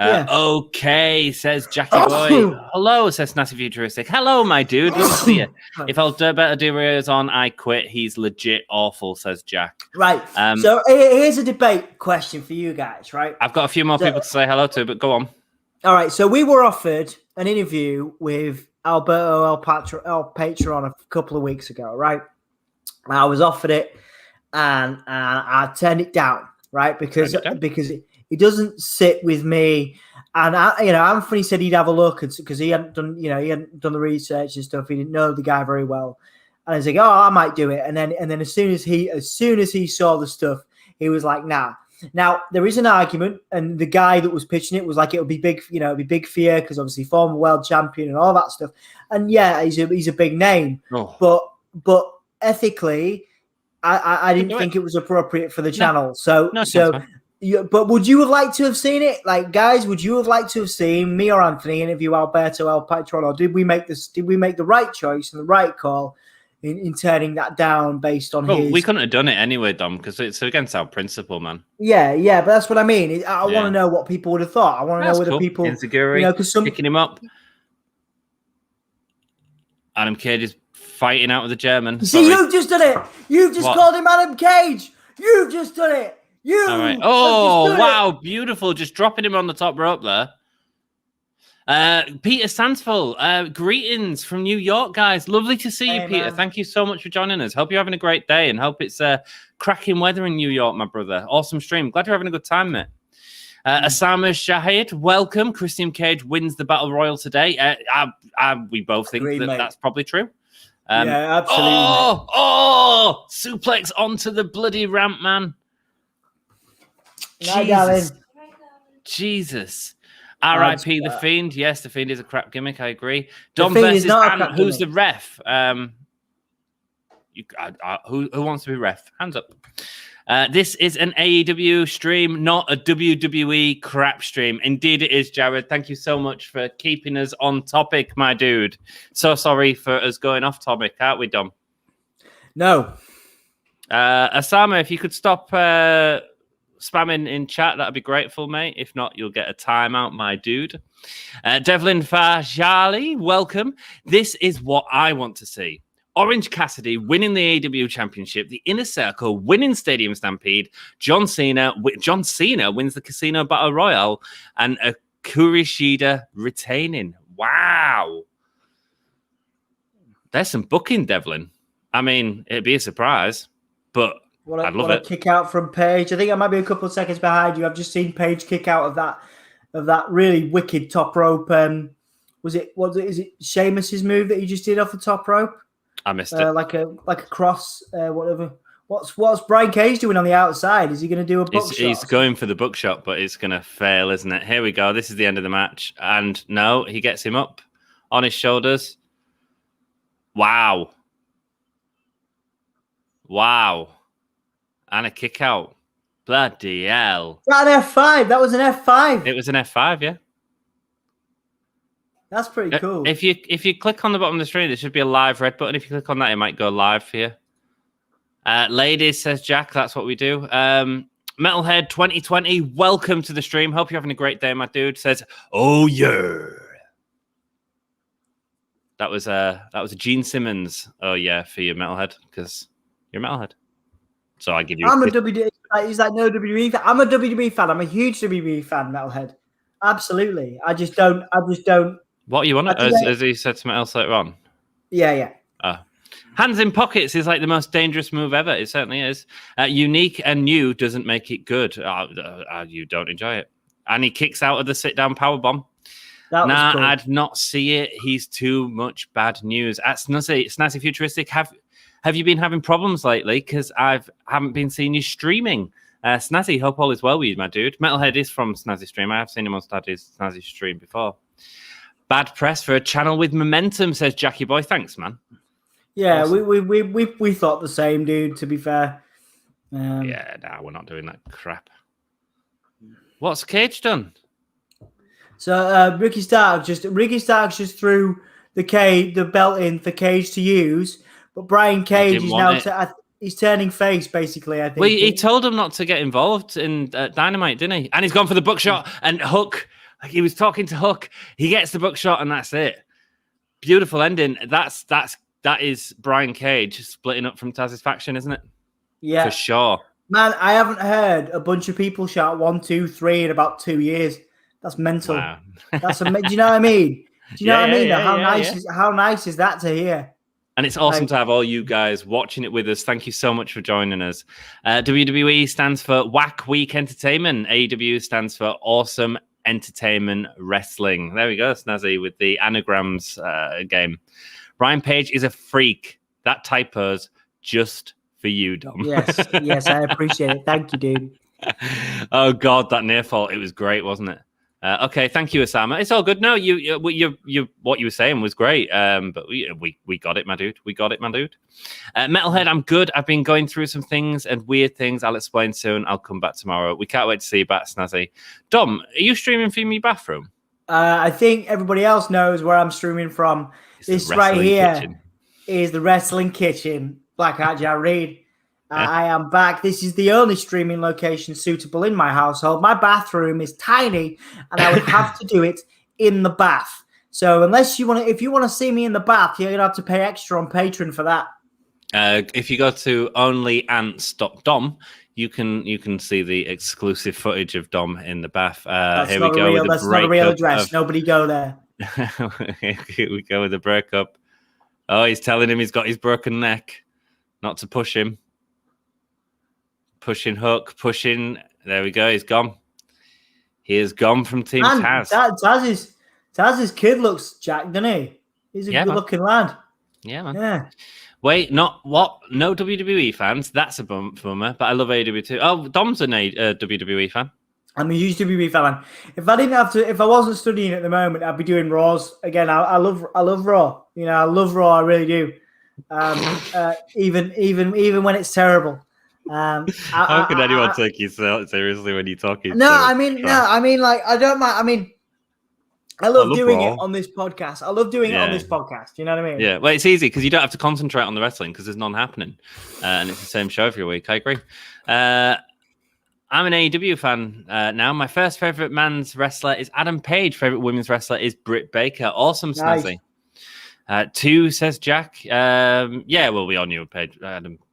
Okay, says Jackie Boy. Hello, says Nasty Futuristic. Hello, my dude. Good to see you. If Alberto Del Rio is on, I quit. He's legit awful, says Jack. Right. So here's a debate question for you guys, right? I've got a few more people to say hello to, but go on. All right. So we were offered an interview with Alberto El Patron a couple of weeks ago, right? I was offered it, and I turned it down, right? Because it doesn't sit with me, and Anthony said he'd have a look because he hadn't done the research and stuff. He didn't know the guy very well, and I was like, "Oh, I might do it." And then as soon as he saw the stuff, he was like, "Nah." Now there is an argument, and the guy that was pitching it was like, "It'll be big, it'll be big for you because obviously former world champion and all that stuff." And yeah, he's a big name, but ethically, I didn't think it was appropriate for the channel. But would you have liked to have seen it? Like, guys, would you have liked to have seen me or Anthony interview Alberto El Patron, or did we make the right choice and the right call in turning that down based on his? We couldn't have done it anyway, Dom, because it's against our principle, man. Yeah, but that's what I mean. I want to know what people would have thought. I want to know whether people because picking him up. Adam Cage is fighting out with the German. See, you've just done it. You've just called him Adam Cage. You've just done it. All right. Oh, wow. Beautiful. Just dropping him on the top rope there. Peter Sansfull, greetings from New York, guys. Lovely to see you, Peter. Man. Thank you so much for joining us. Hope you're having a great day and hope it's cracking weather in New York, my brother. Awesome stream. Glad you're having a good time, mate. Osama Shahid, welcome. Christian Cage wins the Battle Royal today. We both think that's probably true. Yeah, absolutely. Oh, suplex onto the bloody ramp, man. Jesus. R.I.P. The Fiend. Yes, The Fiend is a crap gimmick. I agree. Dom versus Dann. Who's the ref? Who wants to be ref? Hands up. This is an AEW stream, not a WWE crap stream. Indeed it is, Jared. Thank you so much for keeping us on topic, my dude. So sorry for us going off topic, aren't we, Dom? No. Osama, if you could stop spamming in chat, that'd be grateful, mate. If not, you'll get a timeout, my dude. Devlin Fajali, welcome. This is what I want to see. Orange Cassidy winning the AEW Championship, the Inner Circle winning Stadium Stampede, John Cena wins the Casino Battle Royale, and Akuri Shida retaining. Wow. There's some booking, Devlin. I mean, it'd be a surprise, but I'd love it. Kick out from Paige. I think I might be a couple of seconds behind you. I've just seen Paige kick out of that really wicked top rope. Is it Sheamus's move that he just did off the top rope? I missed it. Like a cross, whatever. What's Brian Cage doing on the outside? Is he going to do a buckshot? He's going for the buckshot, but it's going to fail, isn't it? Here we go. This is the end of the match. And no, he gets him up on his shoulders. Wow. And a kick out. Bloody hell. That an F5. That was an F5. It was an F5, yeah. That's pretty cool. If you click on the bottom of the screen, there should be a live red button. If you click on that, it might go live for you. Ladies, says Jack, that's what we do. Metalhead 2020, welcome to the stream. Hope you're having a great day, my dude. Says, oh yeah. That was a Gene Simmons. Oh yeah, for you, Metalhead, because you're Metalhead. So I give you. I'm a WWE. He's like no WWE fan. I'm a WWE fan. I'm a huge WWE fan, Metalhead. Absolutely. I just don't. What you want? As he said something else later on. Yeah. Hands in pockets is like the most dangerous move ever. It certainly is. Unique and new doesn't make it good. You don't enjoy it. And he kicks out of the sit-down powerbomb. Cool. I'd not see it. He's too much bad news. At Snazzy Futuristic, have you been having problems lately? Because I haven't been seeing you streaming. Snazzy, hope all is well with you, my dude. Metalhead is from Snazzy Stream. I have seen him on Snazzy Stream before. Bad press for a channel with momentum, says Jackie Boy. Thanks, man. Yeah, awesome. we thought the same, dude, to be fair. We're not doing that crap. What's Cage done? So Ricky Starks just threw the belt in for Cage to use, but Brian Cage is now he's turning face, basically, I think. Well, he told him not to get involved in Dynamite, didn't he? And he's gone for the buckshot and Hook. Like he was talking to Hook, he gets the buckshot, and that's it. Beautiful ending. That is Brian Cage splitting up from Taz's faction, isn't it? Yeah, for sure. Man, I haven't heard a bunch of people shout 1, 2, 3 in about 2 years. That's mental. Wow. Do you know what I mean? Do you know what I mean? How nice is that to hear? And it's awesome to have all you guys watching it with us. Thank you so much for joining us. WWE stands for Whack Week Entertainment. AEW stands for Awesome Entertainment Wrestling. There we go, Snazzy, with the anagrams game. Brian Page is a freak. That typo's just for you, Dom. Yes, I appreciate it. Thank you, dude. Oh God, that near fall. It was great, wasn't it? Okay, thank you, Osama. It's all good. No, you what you were saying was great. But we got it, my dude. We got it, my dude. Metalhead, I'm good. I've been going through some things and weird things. I'll explain soon. I'll come back tomorrow. We can't wait to see you back, Snazzy. Dom, are you streaming from your bathroom? I think everybody else knows where I'm streaming from. This right here is the Wrestling Kitchen. Blackheart Dann Read. I am back. This is the only streaming location suitable in my household. My bathroom is tiny, and I would have to do it in the bath. So if you want to see me in the bath, you're gonna have to pay extra on Patreon for that. If you go to onlyants.dom, You can see the exclusive footage of Dom in the bath. That's Here not we go. With that's not a real address. Nobody go there. Here we go with the breakup. Oh, he's telling him he's got his broken neck. Not to push him. Pushing hook, pushing. There we go. He's gone. He is gone from Team Taz. Taz's kid looks jacked, doesn't he? He's a good-looking lad. Yeah, man. Yeah. Wait, not what? No WWE fans. That's a bummer. But I love AEW too. Oh, Dom's a WWE fan. I'm a huge WWE fan. If I wasn't studying at the moment, I'd be doing Raws again. I love Raw. You know, I love Raw. I really do. Even when it's terrible. How can anyone take you seriously when you're talking? I mean, like, I don't mind. I mean, I love doing it on this podcast. I love doing it on this podcast. You know what I mean? Yeah. Well, it's easy because you don't have to concentrate on the wrestling because there's none happening, and it's the same show every week. I agree. I'm an AEW fan now. My first favorite man's wrestler is Adam Page. Favorite women's wrestler is Britt Baker. Awesome, Snazzy. Nice. 2 says Jack. Yeah, well, we all knew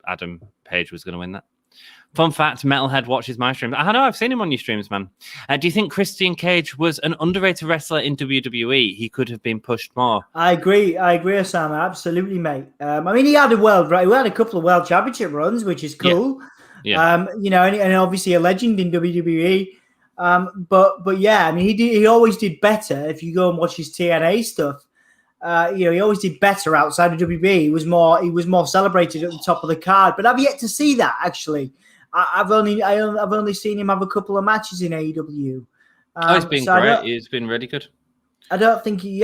Adam Page was going to win that. Fun fact, Metalhead watches my streams. I know, I've seen him on your streams, man. Do you think Christian Cage was an underrated wrestler in WWE? He could have been pushed more. I agree, Osama. Absolutely, mate. I mean, he had a couple of world championship runs, which is cool. Yeah. You know, and obviously a legend in WWE. But yeah, I mean, he always did better. If you go and watch his TNA stuff, you know, he always did better outside of WWE. He was more celebrated at the top of the card. But I've yet to see that actually. I've only seen him have a couple of matches in AEW. He's been great. He's been really good. I don't think he's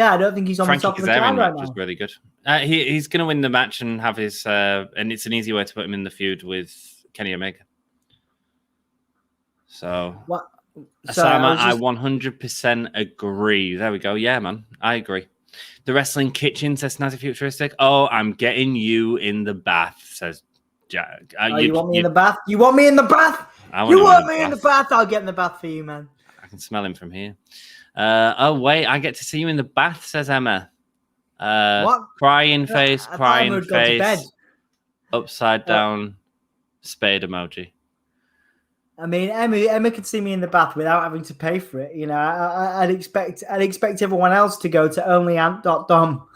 on the top of the card right now. Was really good. He's going to win the match and have his, and it's an easy way to put him in the feud with Kenny Omega. So, Osama, I 100% agree. There we go. Yeah, man, I agree. The Wrestling Kitchen says Snazzy Futuristic. Oh, I'm getting you in the bath, says Jack. You want me in the bath? You want me in the bath? You want me in the bath? I'll get in the bath for you, man. I can smell him from here. Oh, wait, I get to see you in the bath, says Emma. What? Crying face, upside down, spade emoji. I mean, Emma could see me in the bath without having to pay for it. You know, I'd expect everyone else to go to onlyant.dom.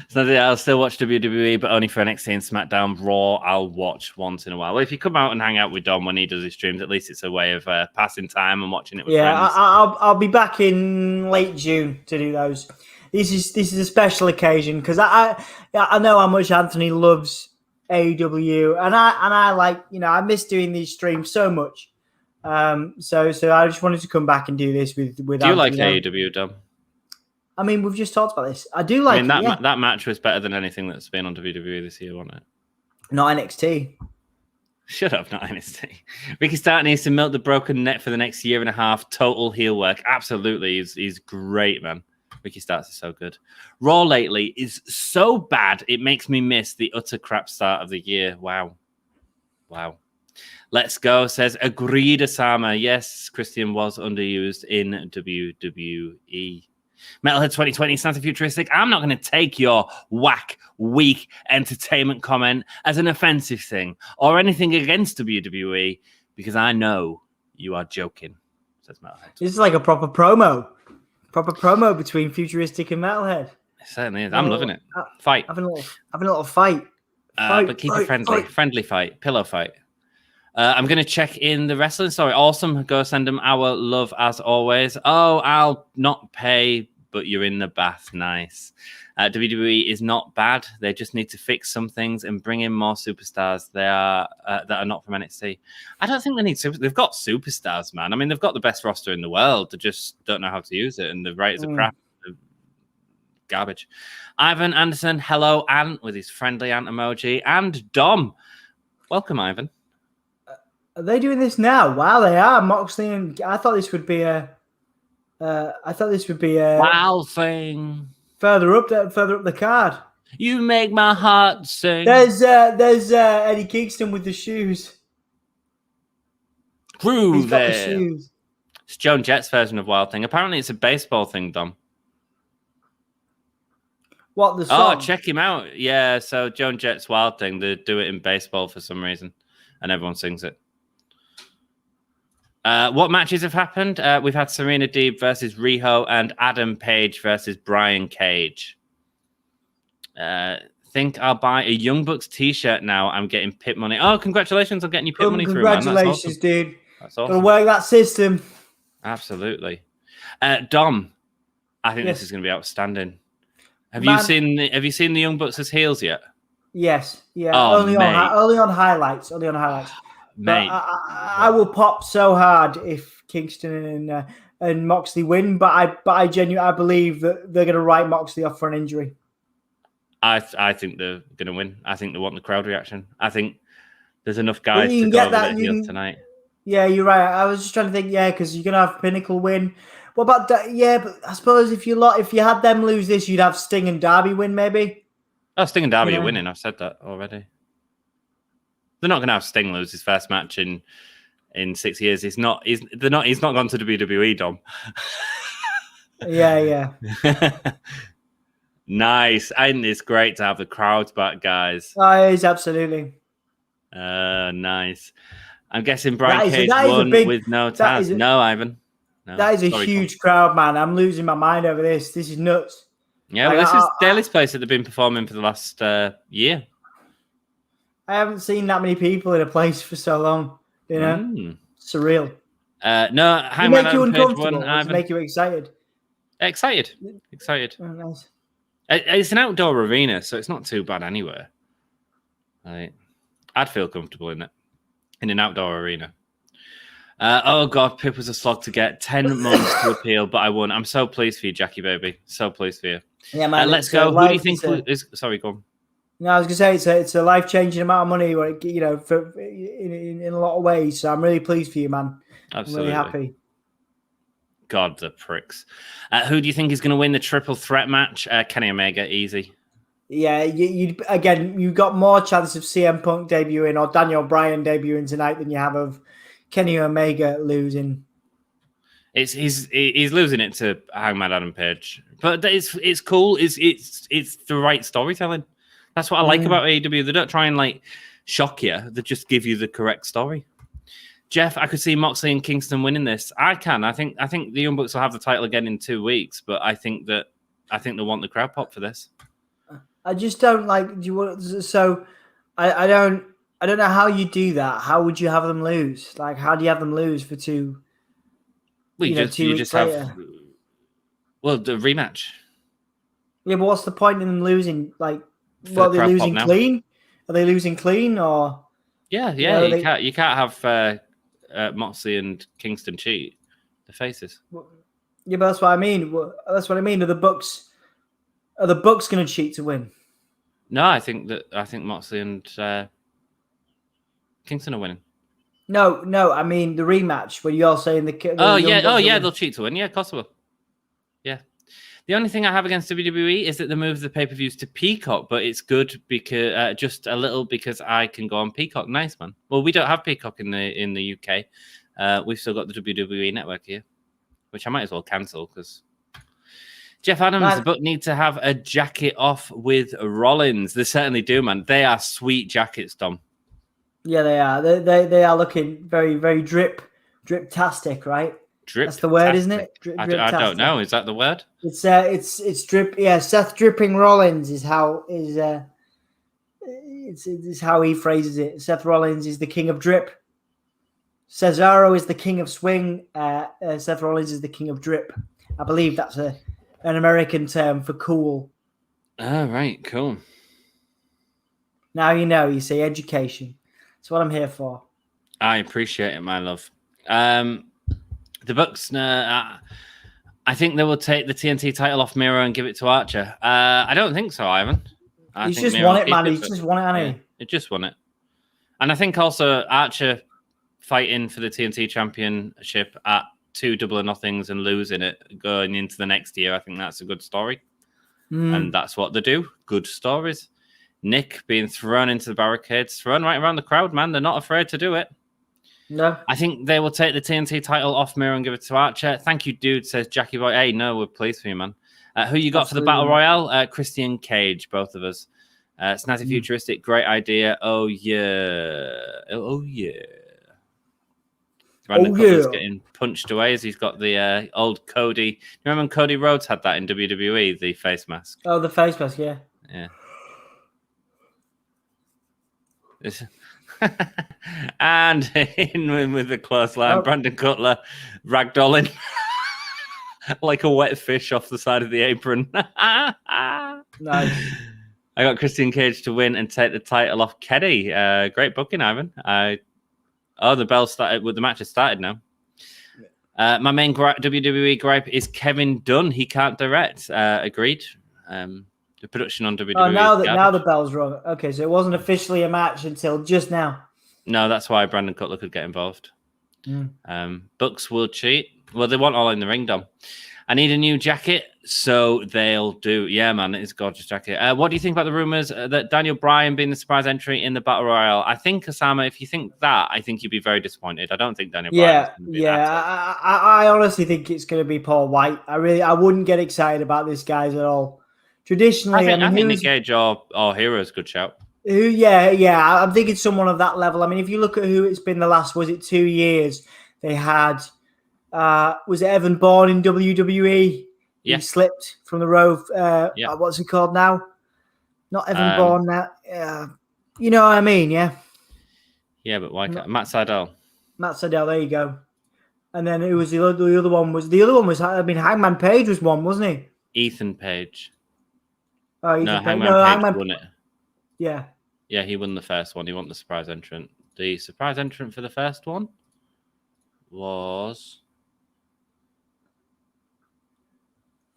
So I'll still watch WWE, but only for NXT and SmackDown. Raw, I'll watch once in a while. Well, if you come out and hang out with Dom when he does his streams, at least it's a way of passing time and watching it with friends. I'll be back in late June to do those. This is a special occasion because I know how much Anthony loves AEW, and I like, you know, I miss doing these streams so much. So I just wanted to come back and do this with. Do you like AEW, Dom? I mean, we've just talked about this. I do like. That match was better than anything that's been on WWE this year, wasn't it? Not NXT. Shut up, not NXT. Ricky Stark needs to milk the broken neck for the next year and a half. Total heel work. Absolutely, he's great, man. Ricky Starks is so good. Raw lately is so bad, it makes me miss the utter crap start of the year. Wow. Let's go, says agreed, Osama. Yes, Christian was underused in WWE. Metalhead 2020 Santa Futuristic. I'm not going to take your whack, weak entertainment comment as an offensive thing or anything against WWE because I know you are joking, says Metalhead. This is like a proper promo. Between Futuristic and Metalhead. It certainly is. I'm loving it. Fight. Having a little fight. But keep it friendly. Friendly fight. Pillow fight. I'm going to check in the wrestling story. Awesome. Go send them our love as always. Oh, I'll not pay, but you're in the bath. Nice. WWE is not bad. They just need to fix some things and bring in more superstars. They are that are not from NXT. I don't think they need super. They've got superstars, man. I mean, they've got the best roster in the world. They just don't know how to use it, and the writers are crap. Garbage. Ivan Anderson, hello, Ant, with his friendly ant emoji, and Dom. Welcome, Ivan. Are they doing this now? Wow, they are. Moxley and I thought this would be a wow thing. Further up the card. You make my heart sing. There's Eddie Kingston with the shoes. Groove there. The shoes. It's Joan Jett's version of Wild Thing. Apparently, it's a baseball thing, Dom. What, the song? Oh, check him out. Yeah, so Joan Jett's Wild Thing. They do it in baseball for some reason. and everyone sings it. What matches have happened? We've had Serena Deeb versus Riho and Adam Page versus Brian Cage. Think I'll buy a Young Bucks t-shirt now. I'm getting pit money. Oh, congratulations on getting your pit money through, man. Congratulations, That's awesome. dude. That's awesome. Gotta work that system. Absolutely. Dom, I think this is going to be outstanding. Have you seen the Young Bucks as heels yet? Yes. Yeah. Oh, only on highlights. Only on highlights. Mate. I will pop so hard if Kingston and Moxley win, but I genuinely believe that they're going to write Moxley off for an injury. I think they're going to win. I think they want the crowd reaction. I think there's enough guys to go over their heels tonight. Yeah, you're right. I was just trying to think, because you're going to have Pinnacle win. What about that? Yeah, but I suppose if you had them lose this, you'd have Sting and Darby win, maybe. Oh, Sting and Darby are winning. I've said that already. They're not going to have Sting lose his first match in 6 years. He's not gone to WWE, Dom. Yeah. Nice. And it's great to have the crowds back, guys. Oh, it is, absolutely. Nice. I'm guessing Brian Cage won with no Taz. No, Ivan. No. That is a huge crowd, man. I'm losing my mind over this. This is nuts. Yeah, well, this is Daly's place that they've been performing for the last year. I haven't seen that many people in a place for so long. You know, surreal. No, Hangman make you uncomfortable. To make you excited. Excited. Oh, nice. It's an outdoor arena, so it's not too bad anywhere. I'd feel comfortable in it, in an outdoor arena. Oh God, Pip was a slog to get. 10 months to appeal, but I won. I'm so pleased for you, Jackie baby. So pleased for you. Yeah, man. Let's go. Who do you think is? Sorry, go on. No, I was gonna say it's a life-changing amount of money, for in a lot of ways. So I'm really pleased for you, man. Absolutely. I'm really happy. God, the pricks. Who do you think is going to win the triple threat match? Kenny Omega, easy. Yeah, you got more chance of CM Punk debuting or Daniel Bryan debuting tonight than you have of Kenny Omega losing. He's losing it to Hangman Adam Page, but it's cool. It's the right storytelling. That's what I like about AEW. They don't try and shock you. They just give you the correct story. Jeff, I could see Moxley and Kingston winning this. I can. I think the Young Bucks will have the title again in 2 weeks, but I think they want the crowd pop for this. I just don't like. Do you want? So I don't know how you do that. How would you have them lose? How do you have them lose for two? Well, you just have. Well, the rematch. Yeah, but what's the point in them losing? Are they losing clean? Are they losing clean or? Yeah. You can't have Moxley and Kingston cheat the faces. Yeah, but that's what I mean. That's what I mean. Are the Bucks going to cheat to win? No, I think Moxley and Kingston are winning. No. I mean the rematch where you're saying they'll cheat to win. Yeah, of course they will. Yeah. The only thing I have against WWE is that they moved the pay-per-views to Peacock, but it's good because just a little because I can go on Peacock. Nice, man. Well, we don't have Peacock in the UK. We've still got the WWE network here, which I might as well cancel because Jeff Adams, the Buck need to have a jacket off with Rollins. They certainly do, man. They are sweet jackets, Dom. Yeah, they are. They are looking very, very drip-tastic, right? That's the word, isn't it? I don't know. Is that the word? It's drip. Yeah, Seth Dripping Rollins is how he phrases it. Seth Rollins is the king of drip. Cesaro is the king of swing. Seth Rollins is the king of drip. I believe that's an American term for cool. Oh, right, cool. Now you know. You see, education. That's what I'm here for. I appreciate it, my love. The Bucks, I think they will take the TNT title off Miro and give it to Archer. I don't think so, Ivan. He's just won it, man. He's just won it, hasn't he? It just won it. And I think also Archer fighting for the TNT Championship at 2 Double or Nothings and losing it going into the next year, I think that's a good story. And that's what they do. Good stories. Nick being thrown into the barricades, thrown right around the crowd, man. They're not afraid to do it. No. I think they will take the TNT title off Miro and give it to Archer. Thank you, dude, says Jackie Boy. Hey, no, we're pleased for you, man. Who you got for the Battle Royale? Christian Cage, both of us. Snazzy Futuristic, great idea. Oh yeah. Brandon Cutler's getting punched away as he's got the old Cody. You remember when Cody Rhodes had that in WWE, the face mask? Oh, the face mask, yeah. Yeah. And in with the close line, Brandon Cutler ragdolling like a wet fish off the side of the apron. Nice. I got Christian Cage to win and take the title off Keddy. Great booking, Ivan. The bell started. Well, the match has started now. My main WWE gripe is Kevin Dunn. He can't direct. Agreed. The production on WWE. Oh, now the bell's rung. Okay, so it wasn't officially a match until just now. No, that's why Brandon Cutler could get involved. Bucks will cheat. Well, they want All in the Ring done. I need a new jacket, so they'll do. Yeah, man, it's a gorgeous jacket. What do you think about the rumors that Daniel Bryan being the surprise entry in the Battle Royale? I think, Osama, if you think that, I think you'd be very disappointed. I don't think Daniel Bryan. I honestly think it's going to be Paul White. I wouldn't get excited about this guys at all. Traditionally, I think Nick Gage or Hero is a good shout. I'm thinking someone of that level. I mean, if you look at who it's been the last, was it 2 years? They had. Was it Evan Bourne in WWE? Yeah. He slipped from the rope. What's he called now? Not Evan Bourne now. You know what I mean, yeah? Yeah, but why can't Matt Sydal? Matt Sydal, there you go. And then it was the other one was Hangman Page was one, wasn't he? Ethan Page. Oh, Hangman Page won it. Yeah. Yeah, he won the first one. He won the surprise entrant. The surprise entrant for the first one was.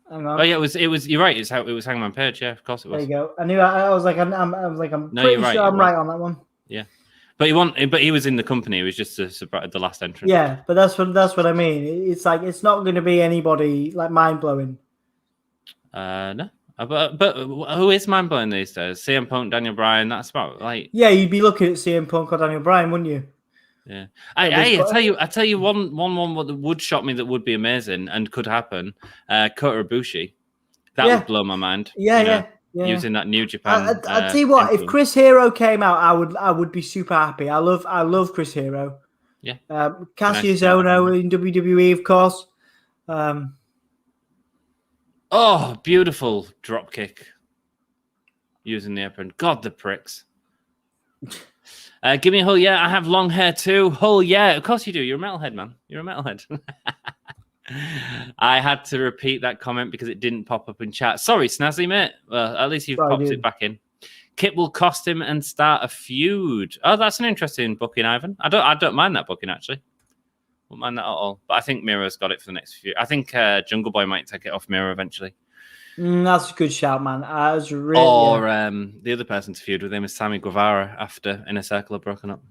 Hang on. Oh yeah, it was. You're right. It was Hangman Page. Yeah, of course it was. There you go. I knew. I was like, I'm pretty sure I'm right on that one. Yeah, but he was in the company. It was just the last entrant. Yeah, but that's what I mean. It's like it's not going to be anybody like mind blowing. No. But who is mind blowing these days? CM Punk, Daniel Bryan. That's about like. Yeah, you'd be looking at CM Punk or Daniel Bryan, wouldn't you? Yeah. I tell you one that would shock me that would be amazing and could happen. Kota Ibushi. That would blow my mind. Yeah. Using that New Japan. I'll tell you what, if Chris Hero came out, I would be super happy. I love Chris Hero. Yeah. Cassius Ohno in WWE, of course. Oh, beautiful drop kick. Using the apron. God, the pricks. Give me a Hull, yeah. I have long hair too. Hull, yeah. Of course you do. You're a metalhead, man. You're a metalhead. I had to repeat that comment because it didn't pop up in chat. Sorry, Snazzy, mate. Well, at least you've popped it back in. Kip will cost him and start a feud. Oh, that's an interesting booking, Ivan. I don't mind that booking, actually. Won't mind that at all. But I think Miro's got it for the next few. I think Jungle Boy might take it off Miro eventually. That's a good shout, man. The other person to feud with him is Sammy Guevara after Inner Circle have broken up.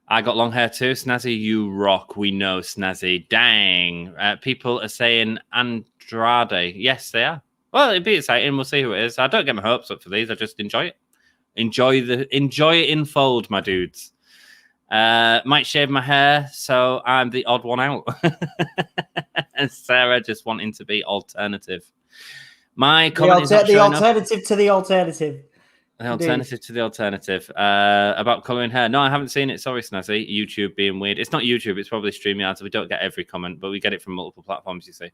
I got long hair too. Snazzy, you rock. We know Snazzy. Dang. People are saying Andrade. Yes, they are. Well, it'd be exciting. We'll see who it is. I don't get my hopes up for these. I just enjoy it. Enjoy it in fold, my dudes. Might shave my hair, so I'm the odd one out. And Sarah just wanting to be alternative. My comment is the alternative to the alternative. The alternative to the alternative. About colouring hair. No, I haven't seen it. Sorry, Snazzy. YouTube being weird. It's not YouTube. It's probably StreamYard, so we don't get every comment, but we get it from multiple platforms, you see.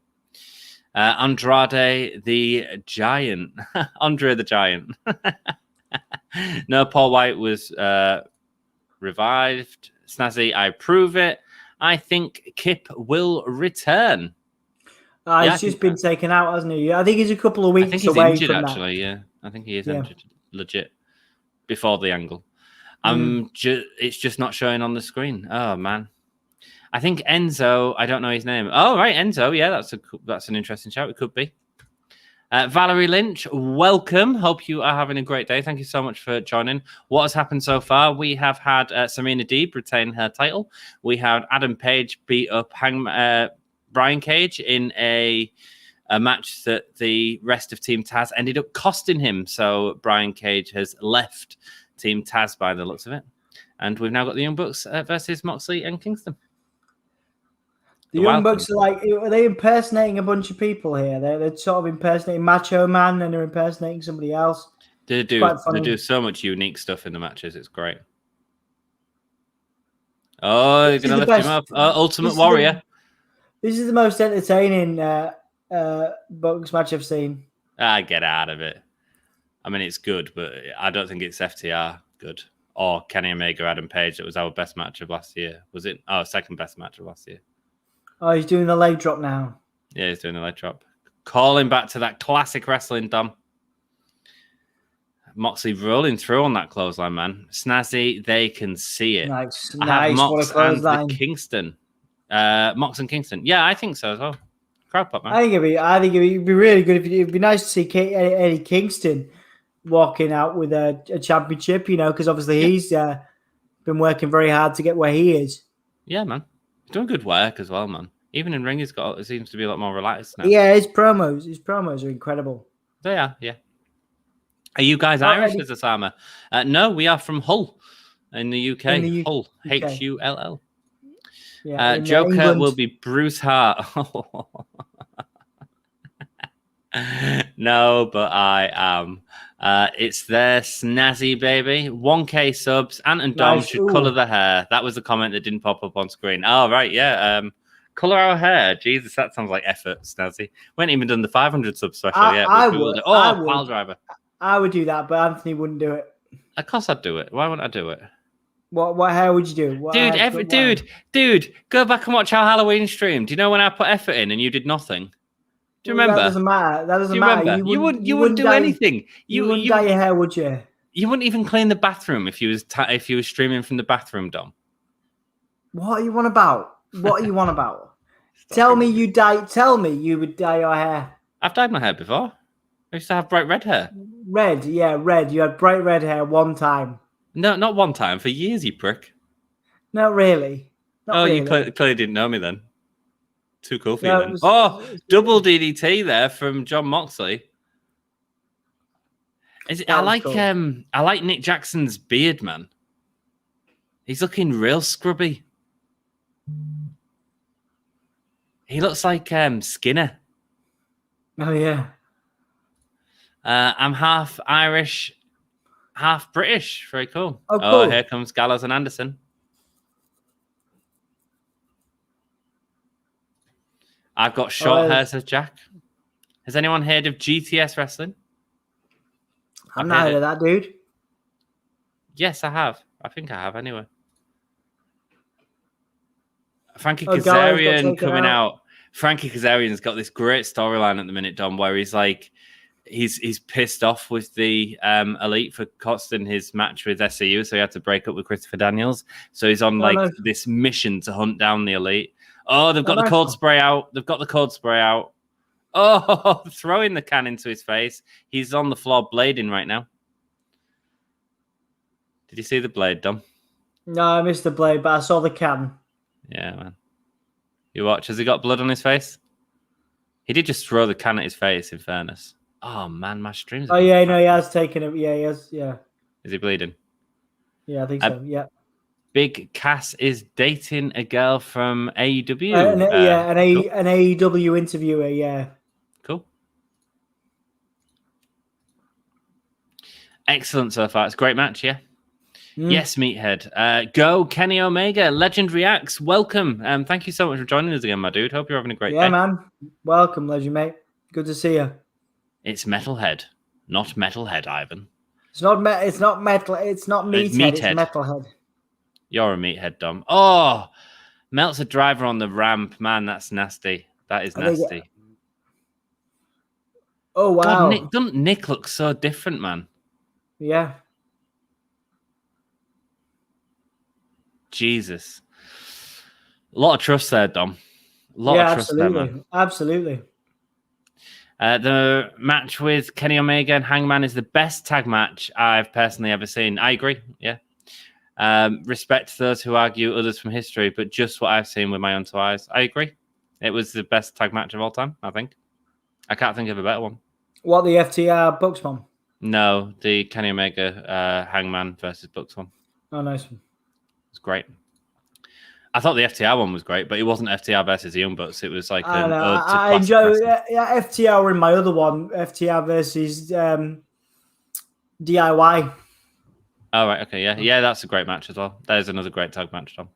Andrade the Giant. Andre the Giant. No, Paul White was revived. Snazzy, I approve it. I think Kip will return. He's just been taken out, hasn't he? I think he's a couple of weeks away. I think he's injured, actually. Yeah, I think he is injured, legit. Before the angle, it's just not showing on the screen. Oh man, I think Enzo. I don't know his name. Oh right, Enzo. Yeah, that's an interesting shout. It could be. Valerie Lynch, welcome. Hope you are having a great day. Thank you so much for joining. What has happened so far? We have had Serena Deeb retain her title. We had Adam Page beat up Brian Cage in a match that the rest of Team Taz ended up costing him. So Brian Cage has left Team Taz by the looks of it. And we've now got the Young Bucks versus Moxley and Kingston. The Young Bucks are they impersonating a bunch of people here? They're sort of impersonating Macho Man and they're impersonating somebody else. They do so much unique stuff in the matches. It's great. Oh, you're going to lift him up. Ultimate Warrior. This is the most entertaining Bucks match I've seen. Get out of it. I mean, it's good, but I don't think it's FTR good. Or Kenny Omega, Adam Page. That was our best match of last year. Was it? Oh, second best match of last year. Oh, he's doing the leg drop now. Yeah, he's doing the leg drop. Calling back to that classic wrestling, Dom. Moxley rolling through on that clothesline, man. Snazzy, they can see it. Nice. I have Mox and the Kingston. Mox and Kingston. Yeah, I think so as well. Crowd pop, man. I think it'd be really good. It'd be nice to see Eddie Kingston walking out with a championship, because obviously he's been working very hard to get where he is. Yeah, man. He's doing good work as well, man. Even in ring, it seems to be a lot more relaxed now. Yeah, his promos are incredible. They are, yeah. Are you guys Irish as a Sama? No, we are from Hull in the UK. Hull, Hull. Yeah, Joker England. Will be Bruce Hart. No, but I am. It's their Snazzy, baby. 1K subs. Ant and Dom should colour the hair. That was the comment that didn't pop up on screen. Oh, right, yeah. Colour our hair. Jesus, that sounds like effort, Snazzy. We ain't even done the 500 sub special yet. I would. Pile driver. I would do that, but Anthony wouldn't do it. Of course I'd do it. Why wouldn't I do it? What hair would you do? Dude, go back and watch our Halloween stream. Do you know when I put effort in and you did nothing? Do you remember? That doesn't matter. You wouldn't do anything. You wouldn't dye your hair, would you? You wouldn't even clean the bathroom if you was streaming from the bathroom, Dom. What are you on about? Tell me you would dye your hair. I've dyed my hair before. I used to have bright red hair. Red. You had bright red hair one time. No, not one time. For years, you prick. Not really. You clearly didn't know me then. Too cool for you then. Double DDT there from John Moxley. I like Nick Jackson's beard, man. He's looking real scrubby. He looks like Skinner. Oh, yeah. I'm half Irish, half British. Very cool. Oh, cool. Oh, here comes Gallows and Anderson. I've got short hair, says Jack. Has anyone heard of GTS Wrestling? I've not heard of that, dude. Yes, I have. I think I have, anyway. Frankie Kazarian coming out. Frankie Kazarian's got this great storyline at the minute, Dom, where he's like, he's pissed off with the Elite for costing his match with SCU, so he had to break up with Christopher Daniels. So he's on this mission to hunt down the Elite. Oh, they've got the cold spray out. Oh, throwing the can into his face. He's on the floor blading right now. Did you see the blade, Dom? No, I missed the blade, but I saw the can. Yeah, man. You watch. Has he got blood on his face? He did just throw the can at his face, in fairness. Oh, man, my stream's... Oh, yeah, no, he has taken it. Yeah, he has, yeah. Is he bleeding? Yeah, I think so, yeah. Big Cass is dating a girl from AEW. An AEW interviewer, yeah. Cool. Excellent so far. It's a great match, yeah? Yes, Meathead. Go, Kenny Omega. Legend Reacts. Welcome. Thank you so much for joining us again, my dude. Hope you're having a great day. Yeah, man. Welcome, Legend, mate. Good to see you. It's Metalhead, not Metalhead, Ivan. It's not metal. It's Meathead. It's Metalhead. You're a meathead, Dom. Oh, melts a driver on the ramp. Man, that's nasty. That is nasty. Oh, wow. God, doesn't Nick look so different, man? Yeah. Jesus. A lot of trust there, Dom. A lot of trust there, man. Absolutely. The match with Kenny Omega and Hangman is the best tag match I've personally ever seen. I agree, yeah. Respect those who argue others from history, but just what I've seen with my own two eyes. I agree. It was the best tag match of all time, I think. I can't think of a better one. What, the FTR Bucks one? No, the Kenny Omega Hangman versus Bucks one. Oh, nice one. It's great. I thought the FTR one was great, but it wasn't FTR versus the Young Bucks. It was like I enjoy FTR in my other one. FTR versus DIY. Oh, right. Okay. Yeah. Yeah. That's a great match as well. There's another great tag match, Tom.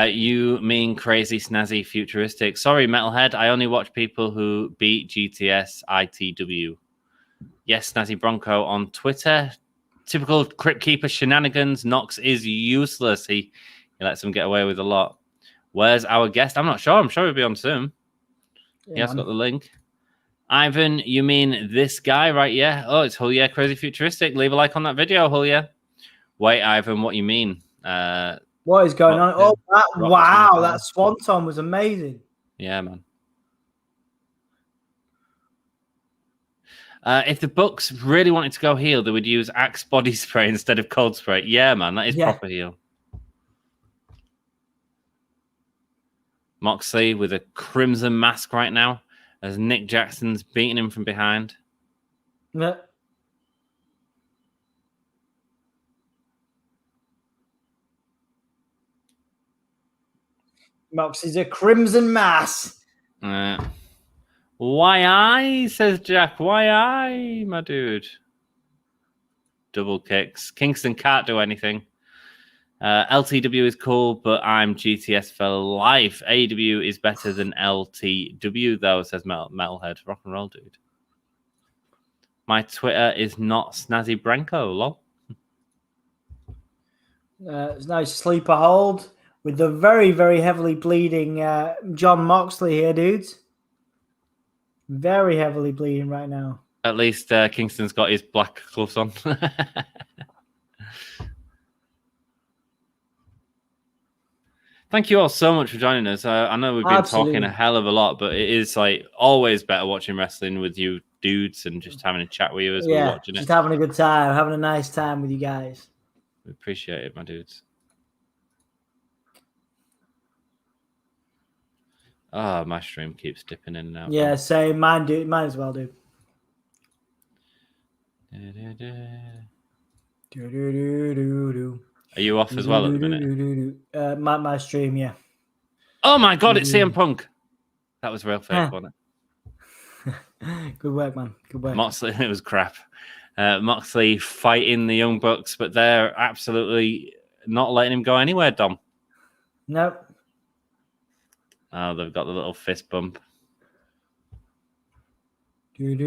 You mean crazy, snazzy, futuristic? Sorry, Metalhead. I only watch people who beat GTS ITW. Yes, Snazzy Bronco on Twitter. Typical Crypt Keeper shenanigans. Nox is useless. He lets him get away with a lot. Where's our guest? I'm not sure. I'm sure he'll be on soon. Yeah, he has got the link. Ivan, you mean this guy, right? Yeah. Oh, it's Hull, yeah. Crazy futuristic. Leave a like on that video, Hull, yeah. Wait, Ivan, what you mean? What is going on? Oh, wow, that swanton was amazing. Yeah, man. If the Bucks really wanted to go heel, they would use Axe body spray instead of cold spray. Yeah, man, that is proper heel. Moxley with a crimson mask right now as Nick Jackson's beating him from behind. Yeah. Moxley's a crimson mass. Why I, says Jack. Why I, my dude? Double kicks. Kingston can't do anything. LTW is cool, but I'm GTS for life. AEW is better than LTW, though, says Metalhead. Rock and roll, dude. My Twitter is not Snazzy Branko, lol. It's nice sleeper hold with the very, very heavily bleeding John Moxley here, dudes. Very heavily bleeding right now. At least Kingston's got his black gloves on. Thank you all so much for joining us. I know we've been talking a hell of a lot, but it is like always better watching wrestling with you dudes and just having a chat with you as we're watching it. Just having a good time, having a nice time with you guys. We appreciate it, my dudes. Oh, my stream keeps dipping in and out. Yeah, same. Mine as well, dude. Are you off as well at the minute? My stream, yeah. Oh my God, it's CM Punk. That was real fake, wasn't it? Good work, man. Good work. Moxley, it was crap. Moxley fighting the Young Bucks, but they're absolutely not letting him go anywhere, Dom. Nope. Oh, they've got the little fist bump. There's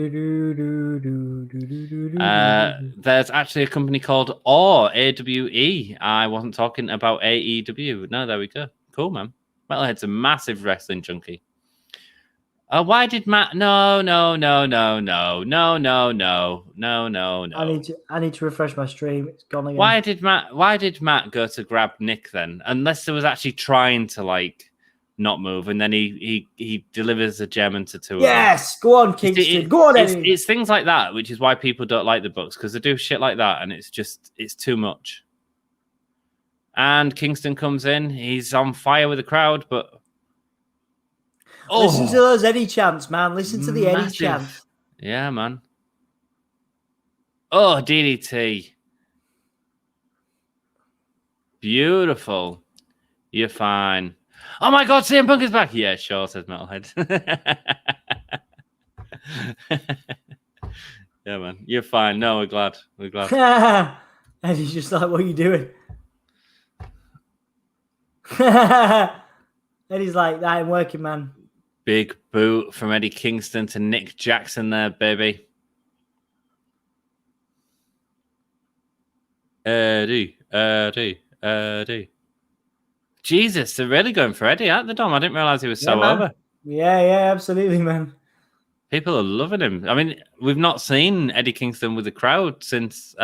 actually a company called AWE. I wasn't talking about AEW. No, there we go. Cool, man. Metalhead's a massive wrestling junkie. Why did Matt? No. I need to refresh my stream. It's gone again. Why did Matt go to grab Nick then? Unless there was actually trying to not move, and then he delivers a gem into two. Yes, go on, Kingston. Go on, it's things like that, which is why people don't like the Bucks, because they do shit like that, and it's too much. And Kingston comes in, he's on fire with the crowd, but listen to those Eddie chants, man. Listen to the Eddie chants. Yeah, man. Oh, DDT. Beautiful. You're fine. Oh my God, CM Punk is back. Yeah, sure, says Metalhead. Yeah, man. You're fine. No, we're glad. And he's just like, what are you doing? And he's like, that ain't working, man. Big boot from Eddie Kingston to Nick Jackson there, baby. Eddie. Jesus, they're really going for Eddie, aren't they, Dom? I didn't realize he was so over. Yeah, absolutely, man. People are loving him. I mean, we've not seen Eddie Kingston with the crowd since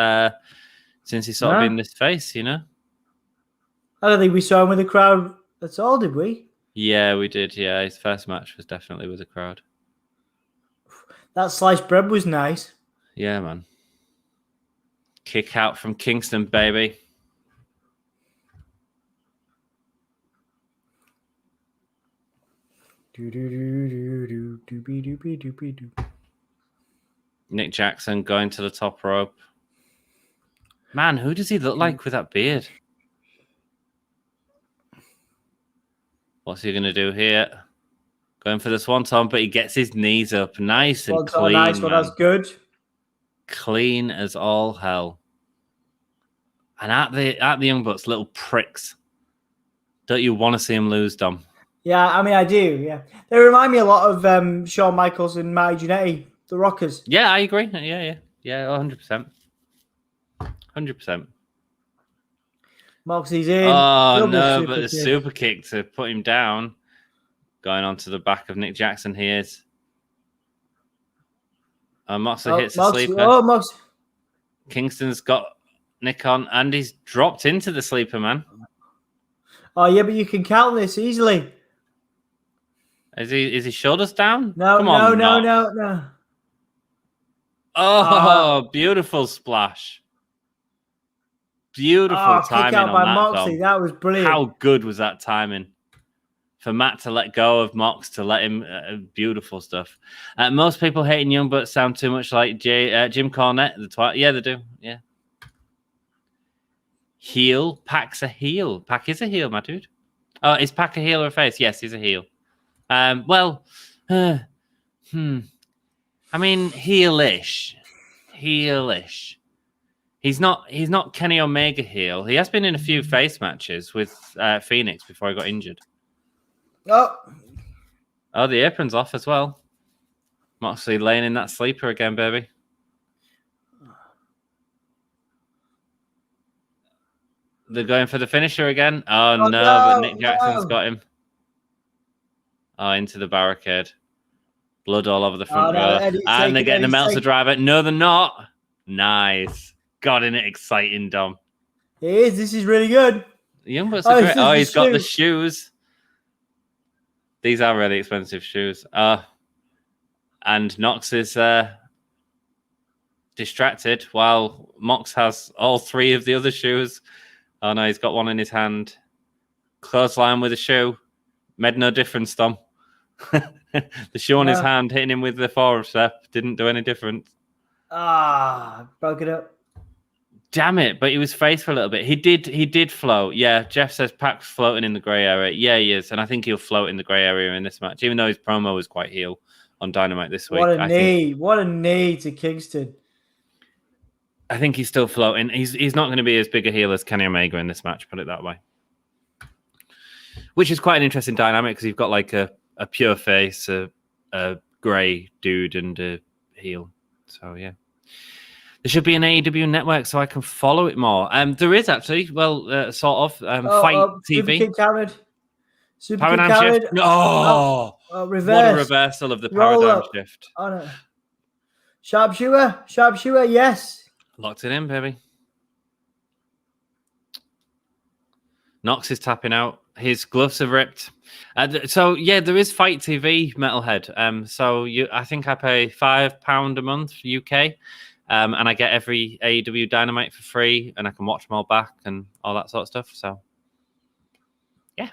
he's sort of been this face, you know? I don't think we saw him with the crowd at all, did we? Yeah, we did. Yeah, his first match was definitely with the crowd. That sliced bread was nice. Yeah, man. Kick out from Kingston, baby. Nick Jackson going to the top rope. Man, who does he look like with that beard? What's he going to do here? Going for the swanton, but he gets his knees up nice and clean. Nice one, that's good. clean as all hell. And at the Young Bucks, little pricks. Don't you want to see him lose, Dom? Yeah, I mean, I do, yeah. They remind me a lot of Shawn Michaels and Marty Jannetty, the Rockers. Yeah, I agree. Yeah, 100%. 100%. Moxley's in. Oh, no, but the super kick to put him down. Going on to the back of Nick Jackson, he is. Moxley hits the sleeper. Oh, Moxley. Kingston's got Nick on, and he's dropped into the sleeper, man. Oh, yeah, but you can count this easily. Is his shoulders down? No, no. Oh, beautiful splash. Beautiful timing kick out on by that, Moxley. Dom. That was brilliant. How good was that timing? For Matt to let go of Mox, to let him... beautiful stuff. Most people hating Young Bucks sound too much like Jim Cornette. The twat. Yeah, they do. Yeah. Heel. PAC's a heel. PAC is a heel, my dude. Oh, is PAC a heel or a face? Yes, he's a heel. I mean, heelish. He's not Kenny Omega heel. He has been in a few face matches with Phoenix before he got injured. Oh, the apron's off as well. Moxley laying in that sleeper again, baby. They're going for the finisher again. Oh no, but Nick Jackson's got him. Oh, into the barricade. Blood all over the front row. And they're getting the Meltzer driver. No, they're not. Nice. God, isn't it exciting, Dom? It is. This is really good. The Young Bucks are great. Oh, he's got the shoes. These are really expensive shoes. And Nox is distracted while Mox has all three of the other shoes. Oh, no, he's got one in his hand. Clothesline with a shoe. Made no difference, Dom. The shoe on his hand hitting him with the forward step didn't do any difference. Broke it up. Damn it, but he was faced for a little bit. He did float. Yeah, Jeff says PAC's floating in the grey area. Yeah, he is. And I think he'll float in the grey area in this match, even though his promo was quite heel on Dynamite this week. What a knee to Kingston. I think he's still floating. He's not going to be as big a heel as Kenny Omega in this match, put it that way. Which is quite an interesting dynamic because you've got like a pure face, a grey dude, and a heel. So, yeah. There should be an AEW network so I can follow it more. There is actually, sort of. Fight TV. Super Kick counted. Paradigm Shift. No! Reverse. What a reversal of the Paradigm Shift. Oh, no. Sharpshooter, yes. Locked it in, baby. Nox is tapping out. His gloves are ripped. So, yeah, there is Fight TV, Metalhead. I think I pay £5 a month, UK. And I get every AEW Dynamite for free, and I can watch them all back and all that sort of stuff. So, yeah.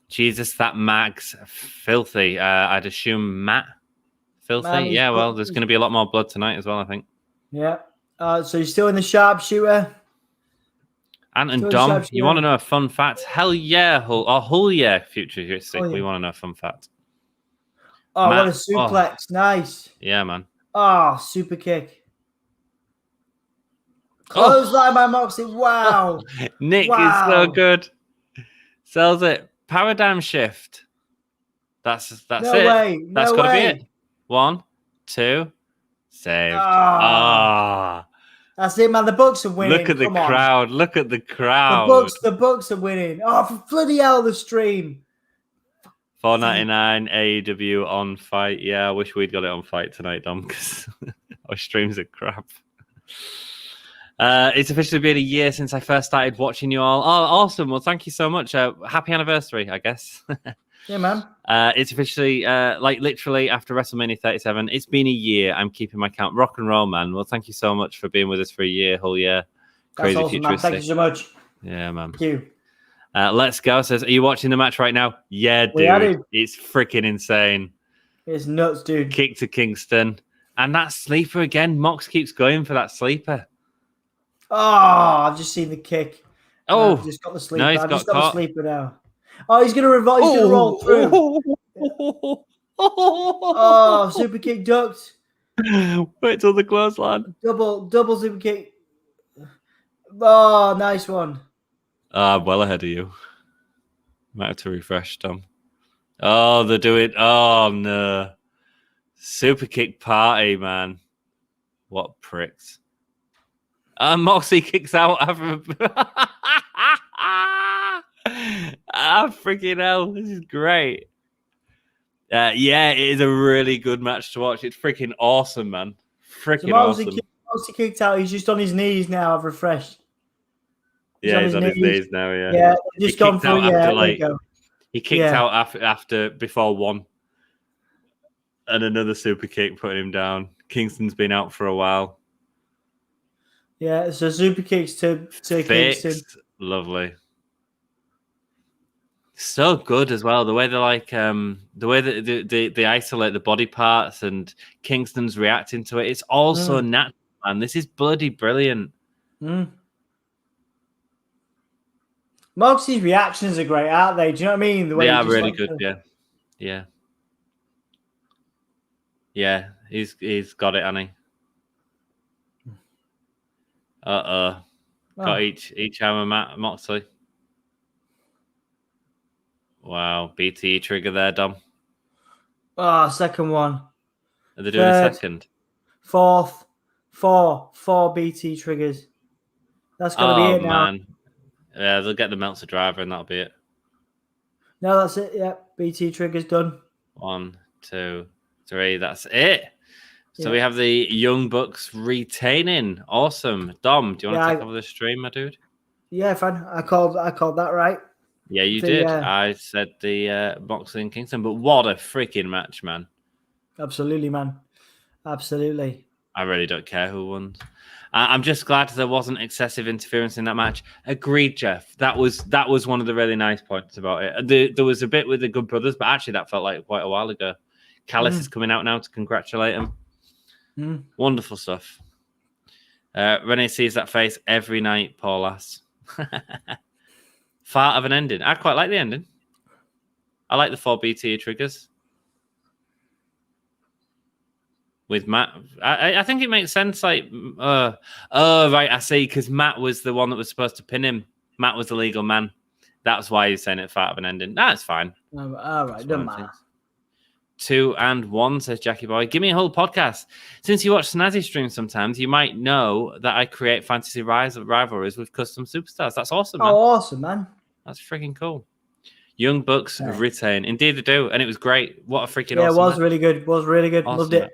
Jesus, that Mag's filthy. I'd assume Matt filthy. Man, yeah, well, there's going to be a lot more blood tonight as well, I think. Yeah. So you're still in the sharpshooter? Ant and Dom, you want to know a fun fact? Hell yeah, Hull yeah, futuristic. We want to know a fun fact. Oh, Matt, what a suplex. Oh. Nice. Yeah, man. Oh, super kick. Clothesline by Moxley. Wow. Nick is so good. Sells it. Paradigm Shift. That's it. That's got to be it. 1, 2, saved. That's it, man. The Bucks are winning. Look at the crowd. Look at the crowd. The Bucks are winning. Oh, for bloody hell, the stream. $4.99 AEW on Fight. Yeah, I wish we'd got it on Fight tonight, Dom, because our streams are crap. It's officially been a year since I first started watching you all. Oh, awesome. Well, thank you so much. Happy anniversary, I guess. Yeah, man. It's officially, literally after WrestleMania 37. It's been a year. I'm keeping my count. Rock and roll, man. Well, thank you so much for being with us for a year, whole year. Crazy That's awesome, man. Thank you so much. Yeah, man. Thank you. Let's go. Says, are you watching the match right now? Yeah, dude. It's freaking insane. It's nuts, dude. Kick to Kingston. And that sleeper again. Mox keeps going for that sleeper. Oh, I've just seen the kick. Oh, I've just got the sleeper. No, I've just got the sleeper now. Oh, he's going to revolt. He's going to roll through. Oh, super kick ducked. Wait till the clothesline. Double super kick. Oh, nice one. I'm well ahead of you. Might have to refresh, Tom. Oh, they're doing... Oh, no. Super kick party, man. What pricks. Moxley kicks out after... freaking hell. This is great. Yeah, it is a really good match to watch. It's freaking awesome, man. Freaking awesome. Moxley kicked out. He's just on his knees now. I've refreshed. He's on his knees now, yeah. Yeah, just gone through. Yeah, he kicked out after before one. And another super kick putting him down. Kingston's been out for a while. Yeah, so super kicks to Kingston. Lovely. So good as well. The way they're like, the way that they isolate the body parts and Kingston's reacting to it. It's also natural, man. This is bloody brilliant. Moxley's reactions are great, aren't they? Do you know what I mean? The way they are really good. Yeah. He's got it, hasn't he? Got each arm of Moxley. Wow, BT trigger there, Dom. Oh, second one. Are they doing a second? Fourth. Four BT triggers. That's got to be it now. Man. Yeah, they'll get the Meltzer driver and that'll be it. No, that's it. Yeah, BT trigger's done. 1, 2, 3. That's it. So we have the Young Bucks retaining. Awesome. Dom, do you want to take over the stream, my dude? Yeah, fine. I called that right. Yeah, you did. I said the Moxley and Kingston, but what a freaking match, man. Absolutely, man. Absolutely. I really don't care who won. I'm just glad there wasn't excessive interference in that match. Agreed, Jeff. That was one of the really nice points about it. There was a bit with the Good Brothers, but actually that felt like quite a while ago. Callis is coming out now to congratulate him. Wonderful stuff. Renee sees that face every night, poor lass. Fart of an ending. I quite like the ending. I like the 4 BT triggers. With Matt. I think it makes sense. Like, right, I see. Because Matt was the one that was supposed to pin him. Matt was the legal man. That's why he's saying it fart of an ending. That's fine. All right, doesn't matter. 2 and 1, says Jackie Boy. Give me a whole podcast. Since you watch Snazzy streams sometimes, you might know that I create fantasy rivalries with custom superstars. That's awesome, man. Oh, awesome, man. That's freaking cool. Young Bucks retain. Indeed they do. And it was great. What a freaking awesome it was match. Really good. It was really good. Awesome, loved it. Man.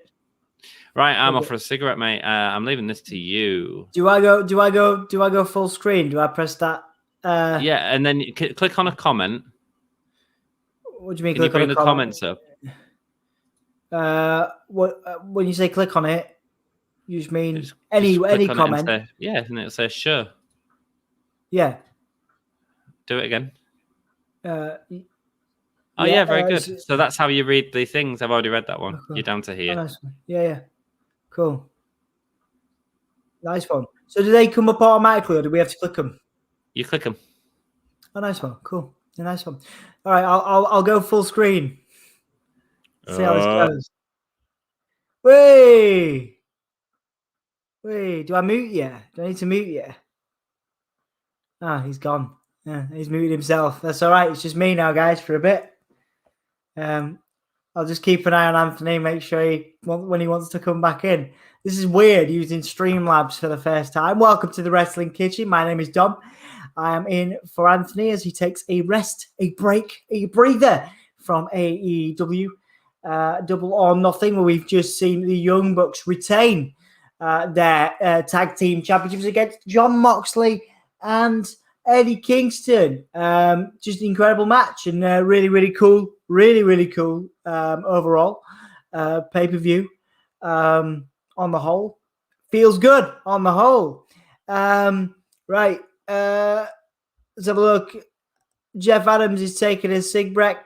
Right, I'm off for a cigarette, mate. I'm leaving this to you. Do I go full screen? Do I press that? Yeah, and then click on a comment. What do you mean? Can you bring the comments up? When you say click on it, you just mean any comment? And it says sure. Yeah. Do it again. Very good. So that's how you read the things. I've already read that one. You're down to here. Oh, nice. Yeah. Cool. Nice one. So do they come up automatically, or do we have to click them? You click them. Oh, nice one. Cool. A nice one. All right, I'll go full screen. See how this goes. Wait. Do I mute you? Do I need to mute you? He's gone. Yeah, he's muted himself. That's all right. It's just me now, guys, for a bit. I'll just keep an eye on Anthony, make sure when he wants to come back in. This is weird, using Streamlabs for the first time. Welcome to the Wrestling Kitchen. My name is Dom. I am in for Anthony as he takes a rest, a break, a breather from AEW Double or Nothing, where we've just seen the Young Bucks retain their tag team championships against Jon Moxley and Eddie Kingston. Just an incredible match and really, really cool. Really cool overall. Pay-per-view on the whole. Feels good on the whole. Right. Let's have a look. Jeff Adams is taking a sig break.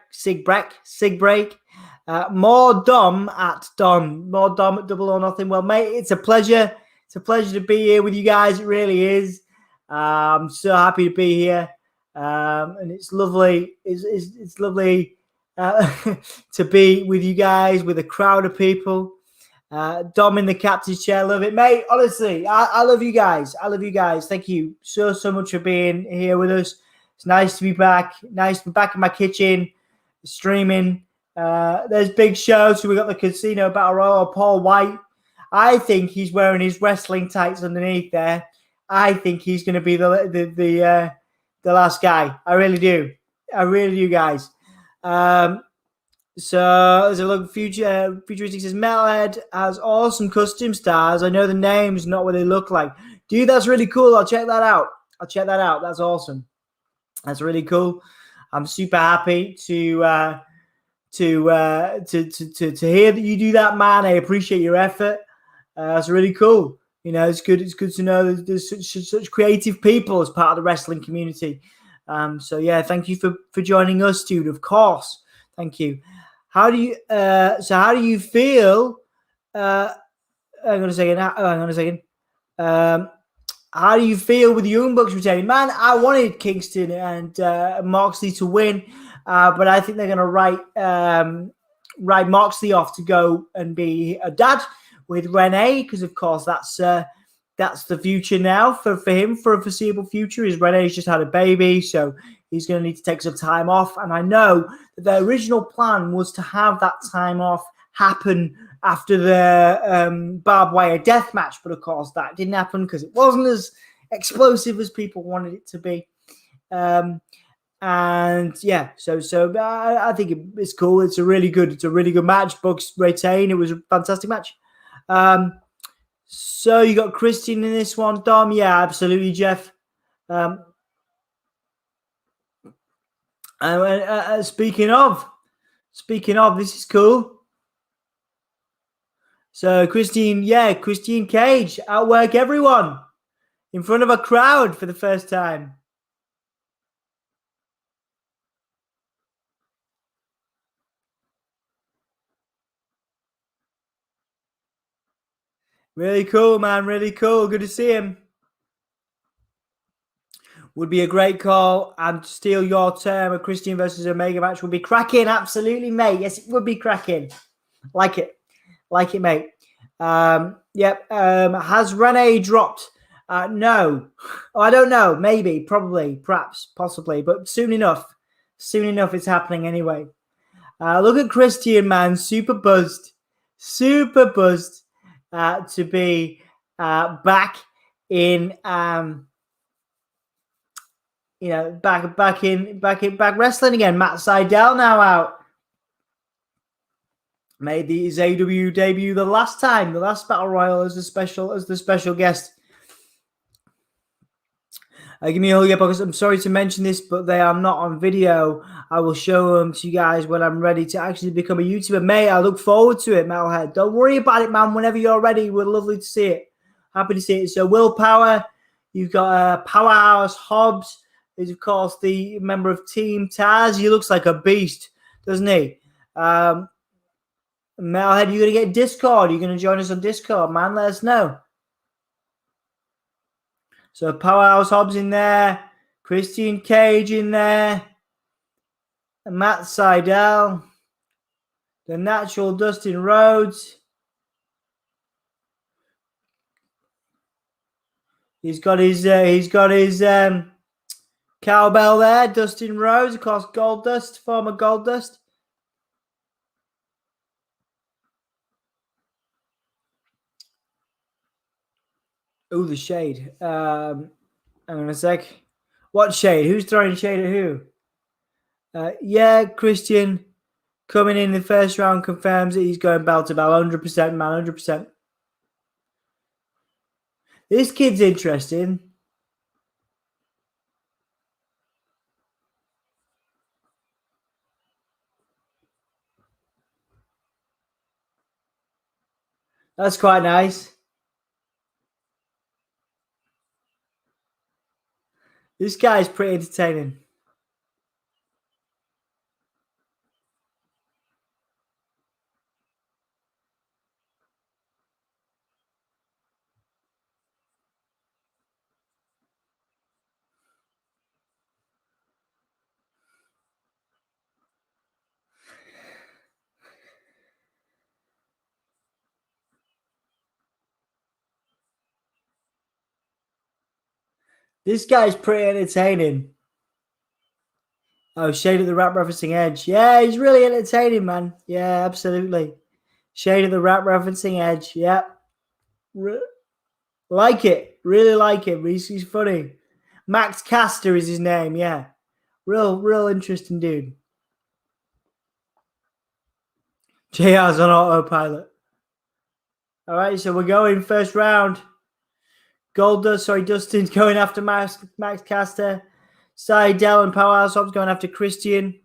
More Dom at Double or Nothing. Well, mate, it's a pleasure. It's a pleasure to be here with you guys. It really is. I'm so happy to be here. And it's lovely. It's lovely to be with you guys, with a crowd of people. Dom in the captain's chair, love it, mate. Honestly, I love you guys. I love you guys. Thank you so much for being here with us. It's nice to be back. Nice to be back in my kitchen, streaming. There's Big Show. So we got the Casino Battle Royal. Paul White. I think he's wearing his wrestling tights underneath there. I think he's going to be the last guy. I really do. I really do, guys. So there's a look. Futuristic says Metalhead has awesome custom stars. I know the names, not what they look like. Dude, that's really cool. I'll check that out. That's awesome. That's really cool. I'm super happy to hear that you do that, man. I appreciate your effort. It's really cool. You know, it's good. It's good to know there's such creative people as part of the wrestling community. So yeah, thank you for joining us, dude. Of course, thank you. How do you feel? Hang on a second. How do you feel with the Young Bucks retaining? Man, I wanted Kingston and Moxley to win, but I think they're going to write Moxley off to go and be a dad with Renee, because of course that's the future now for him for a foreseeable future. Is Renee's just had a baby, so he's going to need to take some time off. And I know that the original plan was to have that time off happen after the barbed wire death match, but of course that didn't happen because it wasn't as explosive as people wanted it to be. And yeah, so I think it's cool. It's a really good match. Bucks retain. It was a fantastic match. So you got Christian in this one, Dom? Yeah, absolutely, Jeff. Speaking of, this is cool. So Christine Cage outwork everyone in front of a crowd for the first time. Really cool, man. Really cool. Good to see him. Would be a great call. And to steal your term, a Christian versus Omega match would be cracking. Absolutely, mate. Yes, it would be cracking. Like it, mate. Has Renee dropped? No. Oh, I don't know. Maybe, probably, perhaps, possibly. But soon enough. It's happening anyway. Look at Christian, man. Super buzzed. To be back in back wrestling again. Matt Sydal now out. Made his AEW debut the last Battle Royal as the special guest. Give me a hug, because I'm sorry to mention this, but they are not on video. I will show them to you guys when I'm ready to actually become a YouTuber. Mate, I look forward to it, Metalhead. Don't worry about it, man. Whenever you're ready, we're lovely to see it. Happy to see it. So Willpower, you've got Powerhouse. Hobbs is, of course, the member of Team Taz. He looks like a beast, doesn't he? Metalhead, you're going to get Discord. You're going to join us on Discord, man. Let us know. So Powerhouse Hobbs in there, Christian Cage in there, and Matt Sydal, the natural Dustin Rhodes. He's got his cowbell there, Dustin Rhodes, of course, Goldust, former Goldust. Oh, the shade. Hang on a sec. What shade? Who's throwing shade at who? Yeah, Christian coming in the first round confirms that he's going bell to bell. 100%, man, 100%. This kid's interesting. That's quite nice. This guy's pretty entertaining. This guy's pretty entertaining. Oh, Shade of the Rap referencing Edge. Yeah, he's really entertaining, man. Yeah, absolutely. Shade of the Rap referencing Edge. Yeah. Like it. Really like him. He's funny. Max Caster is his name. Yeah. Real interesting dude. JR's on autopilot. All right, so we're going first round. Dustin's going after Max Caster. Sydal and Powerhouse Hobbs going after Christian.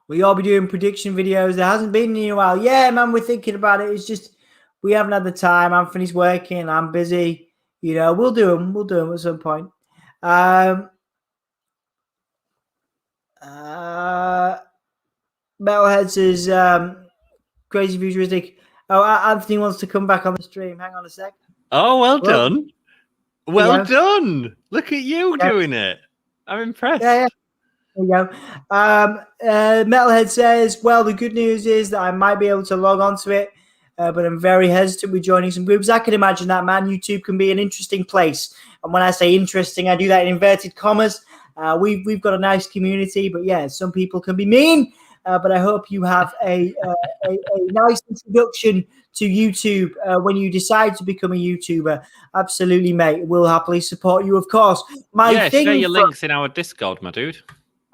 We all be doing prediction videos. There hasn't been in a while. Yeah, man, we're thinking about it. It's just we haven't had the time. Anthony's working. I'm busy. You know, we'll do them. We'll do them at some point. Metalhead says crazy futuristic. Oh, Anthony wants to come back on the stream. Hang on a sec. Oh, well done. Well done. Look at you doing it. I'm impressed. Yeah. There you go. Metalhead says, well, the good news is that I might be able to log on to it, but I'm very hesitant with joining some groups. I can imagine that, man. YouTube can be an interesting place. And when I say interesting, I do that in inverted commas. We've got a nice community, but yeah, some people can be mean. But I hope you have a nice introduction to YouTube when you decide to become a YouTuber. Absolutely, mate. We'll happily support you, of course. Share your links in our Discord, my dude.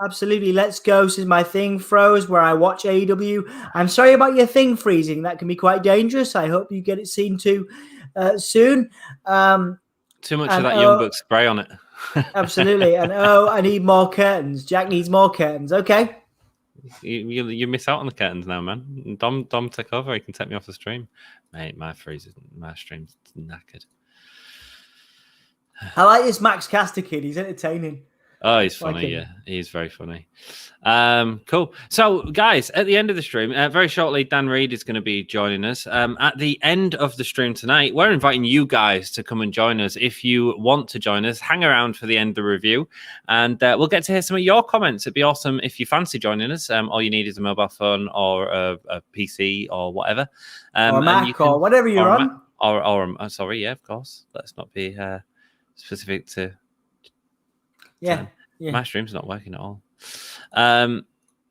Absolutely. Let's go. Since my thing froze where I watch AEW. I'm sorry about your thing freezing. That can be quite dangerous. I hope you get it seen to soon. Too much of that Young Buck spray on it. Absolutely. And I need more curtains. Jack needs more curtains. Okay. You miss out on the curtains now, man. Dom take over. He can take me off the stream, mate. My stream's knackered. I like this Max Caster kid. He's entertaining. Oh, he's funny. Yeah, he's very funny. Cool. So, guys, at the end of the stream, very shortly, Dann Read is going to be joining us. At the end of the stream tonight, we're inviting you guys to come and join us. If you want to join us, hang around for the end of the review, and we'll get to hear some of your comments. It'd be awesome if you fancy joining us. All you need is a mobile phone or a PC or whatever. Or a Mac or whatever you're on. Sorry, yeah, of course. Let's not be specific to... Yeah. My stream's not working at all. So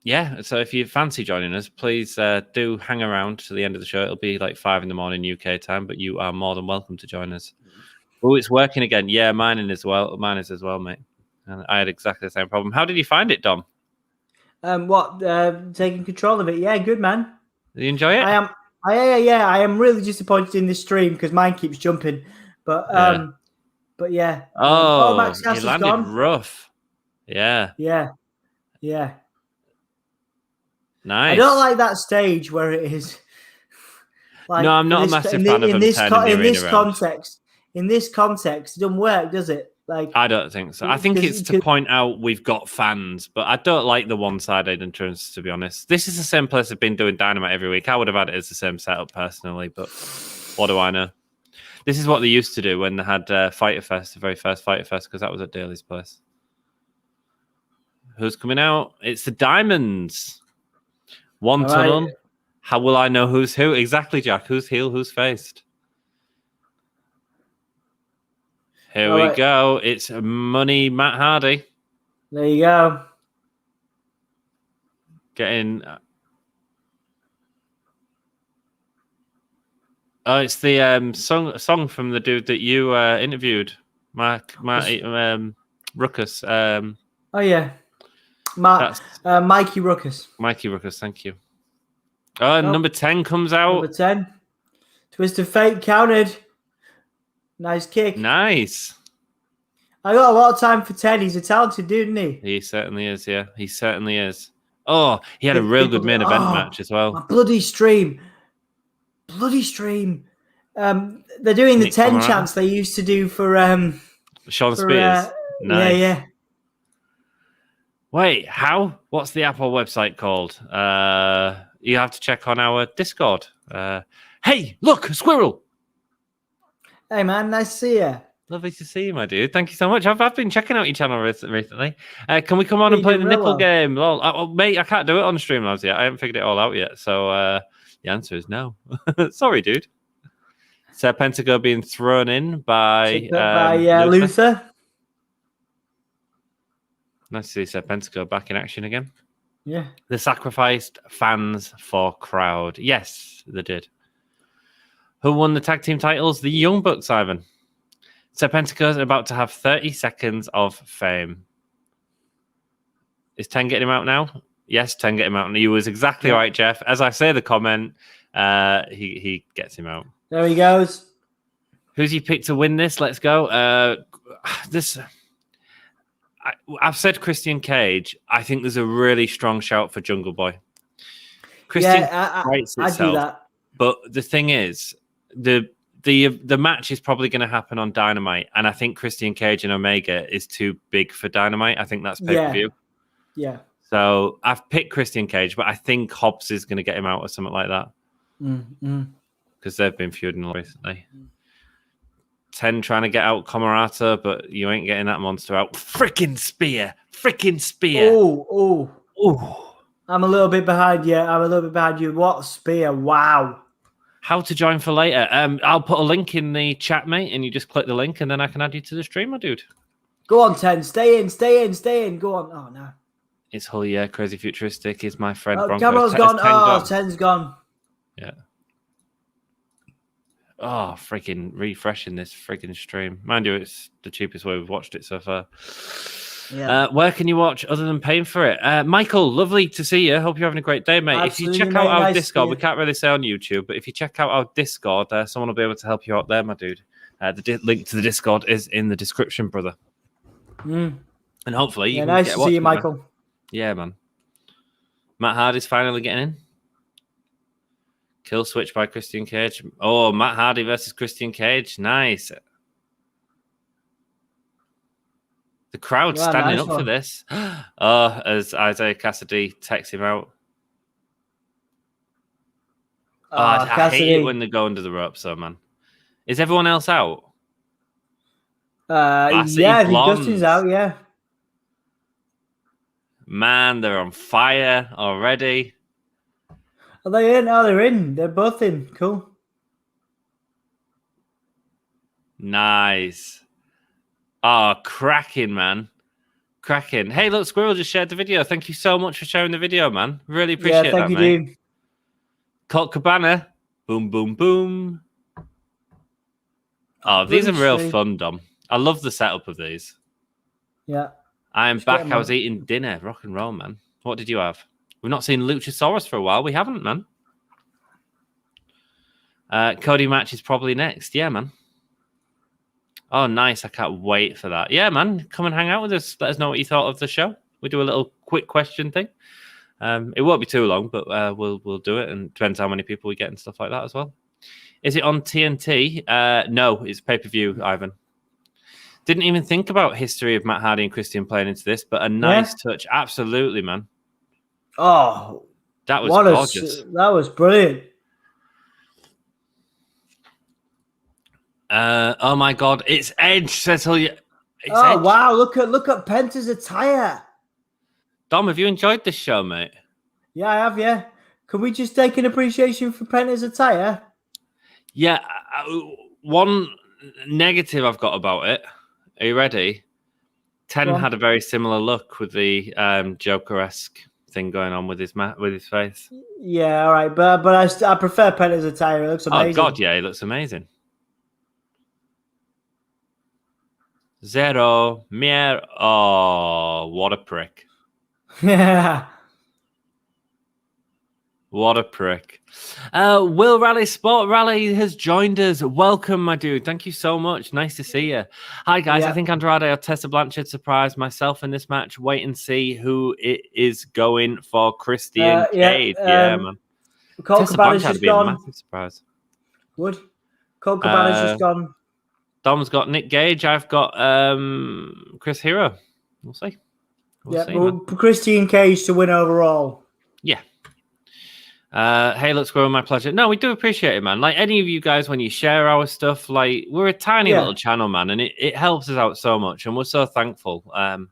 if you fancy joining us, please do hang around to the end of the show. It'll be like 5 a.m. UK time, but you are more than welcome to join us. Oh, it's working again. Yeah, mine is as well, mate. And I had exactly the same problem. How did you find it, Dom? Taking control of it. Yeah, good, man. Did you enjoy it? I am really disappointed in this stream because mine keeps jumping. But yeah. Max Caster's landed gone. Rough. Yeah. Nice. I don't like that stage where it is. Like, no, I'm not a massive fan of them in this context. In this context, it doesn't work, does it? Like, I don't think so. I think it's to point out we've got fans, but I don't like the one-sided entrance, to be honest. This is the same place I've been doing Dynamite every week. I would have had it as the same setup personally, but what do I know? This is what they used to do when they had Fighter Fest, the very first Fighter Fest, because that was at Daly's place. Who's coming out? It's the Diamonds. One All tunnel. Right. How will I know who's who? Exactly, Jack. Who's heel, who's faced? Here we go. It's Money Matt Hardy. There you go. Getting... Oh, it's the song from the dude that you interviewed, Marq Ruckus. Oh yeah, Mikey Ruckus. Mikey Ruckus, thank you. Oh, number 10 comes out. Number 10, Twist of Fate counted. Nice kick. Nice. I got a lot of time for 10. He's a talented dude, isn't he? He certainly is. Yeah, he certainly is. Oh, he had a real good main event match as well. My bloody stream. They're doing the 10 chants they used to do for Sean Spears. Nice. Yeah. Wait, how? What's the Apple website called? You have to check on our Discord. Hey, look, a squirrel. Hey man, nice to see you. Lovely to see you, my dude. Thank you so much. I've been checking out your channel recently. Can we come on and play the nipple game? Well, mate, I can't do it on Streamlabs yet. I haven't figured it all out yet. So the answer is no. Sorry, dude. Serpentico being thrown in by Luther. Nice to see Serpentico back in action again. Yeah. They sacrificed fans for crowd. Yes, they did. Who won the tag team titles? The Young Bucks, Ivan. Serpentico is about to have 30 seconds of fame. Is 10 getting him out now? Yes, 10 getting him out. And he was exactly right, Jeff. As I say the comment, he gets him out. There he goes. Who's he picked to win this? Let's go. I've said Christian Cage. I think there's a really strong shout for Jungle Boy. Christian writes itself. I do that. But the thing is, the match is probably going to happen on Dynamite, and I think Christian Cage and Omega is too big for Dynamite. I think that's pay-per-view. Yeah. So I've picked Christian Cage, but I think Hobbs is going to get him out or something like that. Because they've been feuding recently. 10 trying to get out Comoroto, but you ain't getting that monster out. Freaking spear. Oh. I'm a little bit behind you. What spear? Wow. How to join for later. I'll put a link in the chat, mate, and you just click the link and then I can add you to the stream, my dude. Go on, 10. Stay in. Go on. Oh, no. It's whole year. Crazy Futuristic is my friend. Cameron's gone. 10's gone. Yeah. Oh, freaking refreshing this freaking stream. Mind you, it's the cheapest way we've watched it so far. Yeah. Where can you watch other than paying for it? Michael, lovely to see you. Hope you're having a great day, mate. Absolutely, if you check out our Discord, we can't really say on YouTube, but if you check out our Discord, someone will be able to help you out there, my dude. The link to the Discord is in the description, brother. And hopefully you can nice to see you, Michael. Man. Yeah, man. Matt Hardy's finally getting in. Kill switch by Christian Cage. Oh, Matt Hardy versus Christian Cage. Nice. The crowd standing up for this. Oh, as Isiah Cassidy takes him out. I hate it when they go under the ropes, though, man. Is everyone else out? I think Dustin's out, yeah. Man, they're on fire already. Are they in? Oh, they're in. They're both in. Cool. Nice. Oh, cracking, man. Cracking. Hey, look, Squirrel just shared the video. Thank you so much for sharing the video, man. Really appreciate that, mate. Dude. Colt Cabana. Boom, boom, boom. Oh, these are real fun, Dom. I love the setup of these. Yeah. I am back. I was eating dinner. Rock and roll, man. What did you have? We've not seen Luchasaurus for a while. We haven't, man. Cody match is probably next. Yeah, man. Oh, nice. I can't wait for that. Yeah, man. Come and hang out with us. Let us know what you thought of the show. We do a little quick question thing. It won't be too long, but we'll do it. And it depends how many people we get and stuff like that as well. Is it on TNT? No, it's pay-per-view, Ivan. Didn't even think about history of Matt Hardy and Christian playing into this, but a nice touch. Absolutely, man. Oh, that was gorgeous. That was brilliant. Oh my God, it's Edge, says Edge. Wow, look at Penta's attire. Dom, have you enjoyed this show, mate? Yeah, I have, yeah. Can we just take an appreciation for Penta's attire? Yeah, one negative I've got about it. Are you ready? 10 had a very similar look with the Joker-esque thing going on with his face. Yeah, all right, but I prefer Penta's attire. It looks amazing. Oh God, yeah, it looks amazing. Zero Mir. Oh, what a prick! Yeah, what a prick. Will Rally Sport Rally has joined us. Welcome, my dude. Thank you so much. Nice to see you. Hi, guys. Yeah. I think Andrade or Tessa Blanchard surprised myself in this match. Wait and see who it is going for Christian Cage. Yeah, man. Colt Cabana's just gone. Massive surprise. Would Colt Cabana's just gone. Dom's got Nick Gage. I've got Chris Hero. We'll see. Christian Cage to win overall. Yeah. Hey, let's go. My pleasure. No, we do appreciate it, man. Like any of you guys, when you share our stuff, like we're a tiny little channel, man, and it helps us out so much, and we're so thankful. And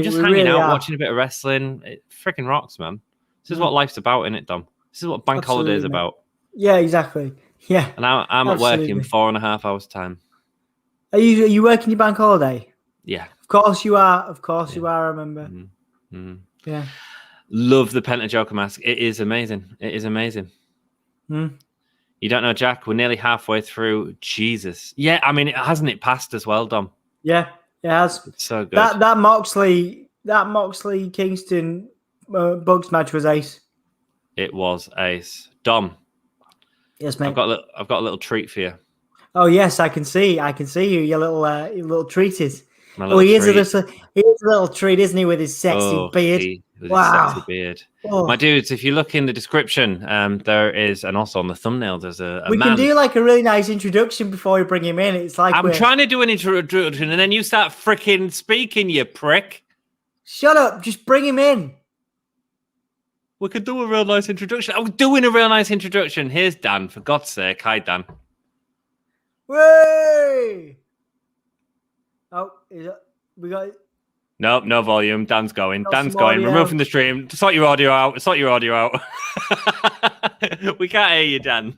just hanging out, watching a bit of wrestling, it freaking rocks, man. This is what life's about, isn't it, Dom? This is what bank holiday is about. Yeah, exactly. Yeah. And I'm at work in 4.5 hours' time. Are you working your bank holiday? Yeah. Of course you are. Of course you are. I remember. Mm-hmm. Yeah. Love the Penta Joker mask. It is amazing. It is amazing. You don't know, Jack? We're nearly halfway through. Jesus. Yeah, I mean, hasn't it passed as well, Dom? Yeah, it has. It's so good. That Moxley Kingston Bugs match was ace. It was ace. Dom. Yes, mate. I've got a little treat for you. Oh yes, I can see you. Your little treaties. He is a little treat, isn't he, with his sexy beard? His sexy beard. My dudes, if you look in the description, there is, and also on the thumbnail, there's a we man. Can do like a really nice introduction before we bring him in. It's like I'm trying to do an introduction, and then you start freaking speaking, you prick. Shut up! Just bring him in. We could do a real nice introduction. I'm doing a real nice introduction. Here's Dan, for God's sake. Hi, Dan. Way! Oh, we got it. Nope, no volume. Dan's going. Dan's going. Audio. Remove from the stream. Sort your audio out. We can't hear you, Dan.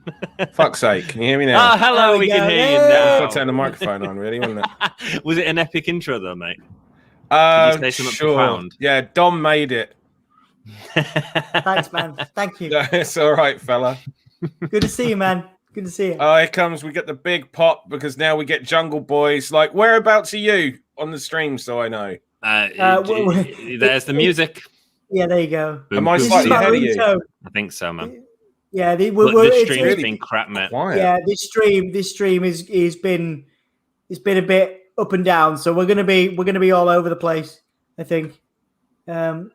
Fuck's sake. Can you hear me now? Oh, hello. We can hear you now. I've got to turn the microphone on, really, wasn't it? Was it an epic intro, though, mate? Did you say something profound? Yeah, Dom made it. Thanks, man. Thank you. It's all right, fella. Good to see you, man. Good to see you. Oh, here comes. We get the big pop because now we get Jungle Boys. Like, whereabouts are you on the stream, so I know? There's the music. Yeah, there you go. Am I slightly ahead of you? I think so, man. Yeah, the stream's been crap, mate. Yeah, this stream is been a bit up and down, so we're gonna be all over the place, I think. So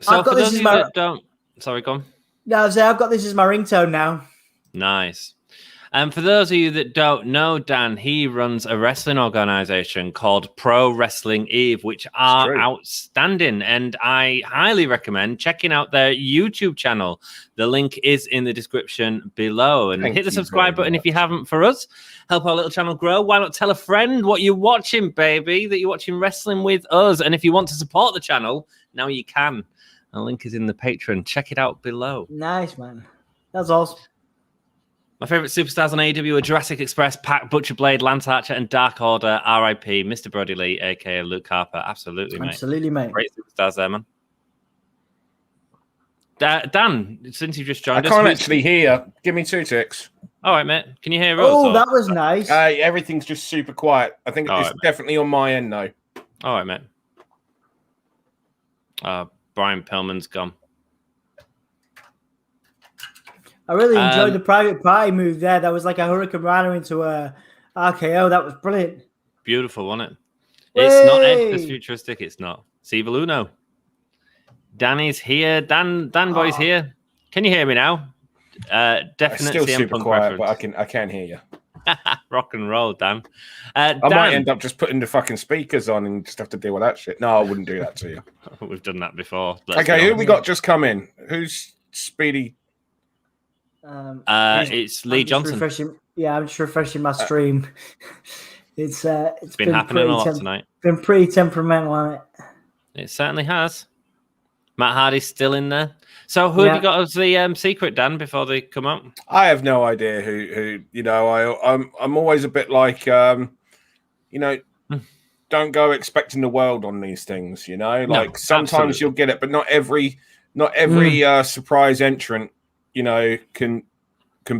for those of you that don't, sorry, go on. No, I've got this as my ringtone now. Nice. And for those of you that don't know Dan, he runs a wrestling organization called Pro Wrestling Eve, which are outstanding. And I highly recommend checking out their YouTube channel. The link is in the description below. And hit the subscribe button if you haven't for us. Help our little channel grow. Why not tell a friend what you're watching, baby, that you're watching wrestling with us. And if you want to support the channel, now you can. The link is in the Patreon. Check it out below. Nice, man. That's awesome. My favourite superstars on AEW are Jurassic Express, PAC, Butcher Blade, Lance Archer, and Dark Order, RIP, Mr. Brody Lee, a.k.a. Luke Harper. Absolutely, mate. Absolutely, mate. Great superstars there, man. Dan, since you've just joined us... I can't actually hear. Give me 2 ticks. All right, mate. Can you hear us? That was nice. Everything's just super quiet. I think it's definitely on my end, though. All right, mate. Brian Pillman's gone. I really enjoyed the private party move there. That was like a Hurricane Rana into a RKO. That was brilliant. Beautiful, wasn't it? It's not Edgar's futuristic. It's not. It's Evil Uno. Danny's here. Dan boy's here. Can you hear me now? Definitely. It's still super quiet, but I can hear you. Rock and roll, Dan. I might end up just putting the fucking speakers on and just have to deal with that shit. No, I wouldn't do that to you. We've done that before. Okay, who we got just come in? Who's Speedy? It's Lee Johnson. I'm just refreshing my stream. It's been happening a lot tonight. Been pretty temperamental on it. It certainly has. Matt Hardy's still in there. So who have you got as the secret, Dan, before they come up? I have no idea who. You know, I'm always a bit like, don't go expecting the world on these things. You know, like sometimes you'll get it, but not every surprise entrant, can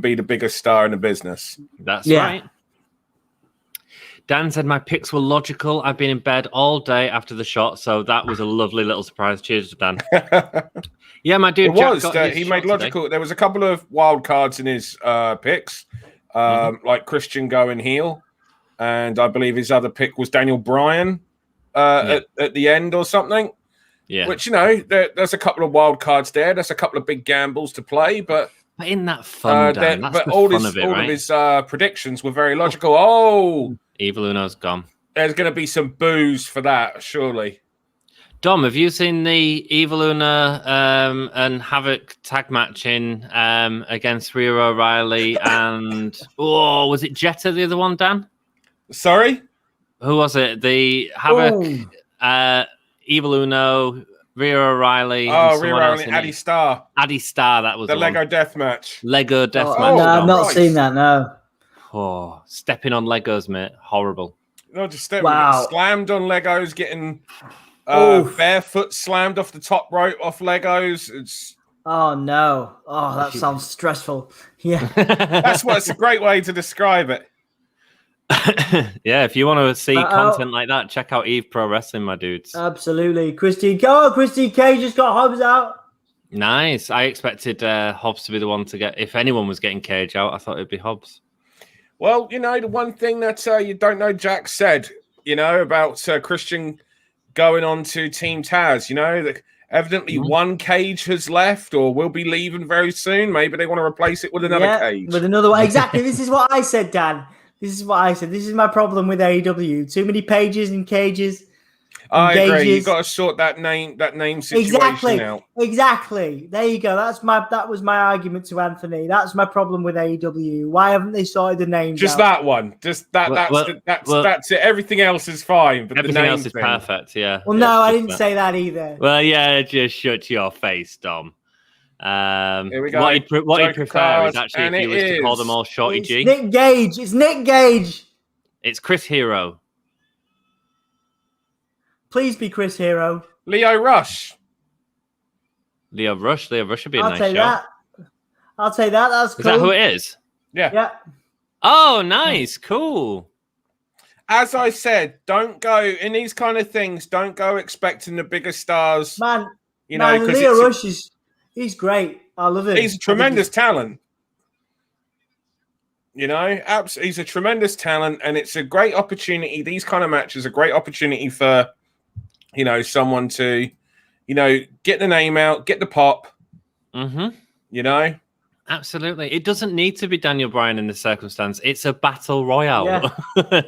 be the biggest star in the business. That's right. Dan said my picks were logical. I've been in bed all day after the shot, so that was a lovely little surprise. Cheers, Dan. Yeah, my dude. He made logical. Today. There was a couple of wild cards in his picks, like Christian going heel, and I believe his other pick was Daniel Bryan at the end or something. Yeah, which there's a couple of wild cards there. There's a couple of big gambles to play, but isn't that fun, Dan? That's the all fun of it, all right? of his predictions were very logical. Oh, Evil Uno's gone. There's going to be some boos for that, surely. Dom, have you seen the Evil Uno and Havoc tag matching against Rhea O'Reilly and was it Jetta the other one, Dan? Sorry, who was it? The Havoc, Evil Uno, Rhea O'Reilly. Oh, Rhea O'Reilly, Addy Starr. Addy Starr, that was the Lego death match. Lego death match. No, I've not seen that, no. Oh, stepping on Legos, mate. Horrible. No, just slammed on Legos, getting barefoot slammed off the top rope off Legos. It's Oh no! Oh, that sounds stressful. Yeah, it's a great way to describe it. Yeah, if you want to see content like that, check out Eve Pro Wrestling, my dudes. Absolutely, Christy K just got Hobbs out. Nice. I expected Hobbs to be the one to get. If anyone was getting Cage out, I thought it'd be Hobbs. Well, the one thing that you don't know Jack said, about Christian going on to Team Taz, that evidently one cage has left or will be leaving very soon. Maybe they want to replace it with another cage. With another one. Exactly. This is what I said, Dan. This is what I said. This is my problem with AEW. Too many pages and cages. I agree. You've got to sort that name situation out. Exactly. There you go. That was my argument to Anthony. That's my problem with AEW. Why haven't they sorted the names Just out? that one. Just that's it. Everything else is fine. But everything else is perfect, yeah. Well, no, I didn't say that either. Well, yeah, just shut your face, Dom. Here we go. What you'd prefer is actually if you was to call them all Shorty G. Nick Gage. It's Nick Gage. It's Chris Hero. Please be Chris Hero. Leo Rush. Leo Rush would be a nice show. I'll take that. That's cool. Is that who it is? Yeah. Oh, nice. Cool. As I said, don't go in these kind of things. Don't go expecting the bigger stars. Man, Leo Rush he's great. I love him. He's a tremendous talent. Absolutely, he's a tremendous talent, and it's a great opportunity. These kind of matches are a great opportunity for someone to, get the name out, get the pop. Mm-hmm. Absolutely. It doesn't need to be Daniel Bryan in this circumstance. It's a battle royale.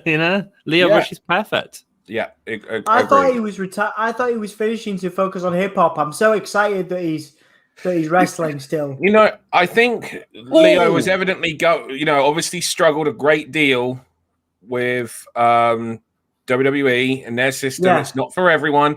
Yeah. Leo Rush is perfect. Yeah. I thought he was I thought he was finishing to focus on hip hop. I'm so excited that he's wrestling still. I think Leo was evidently obviously struggled a great deal with WWE and their system. Yeah. It's not for everyone.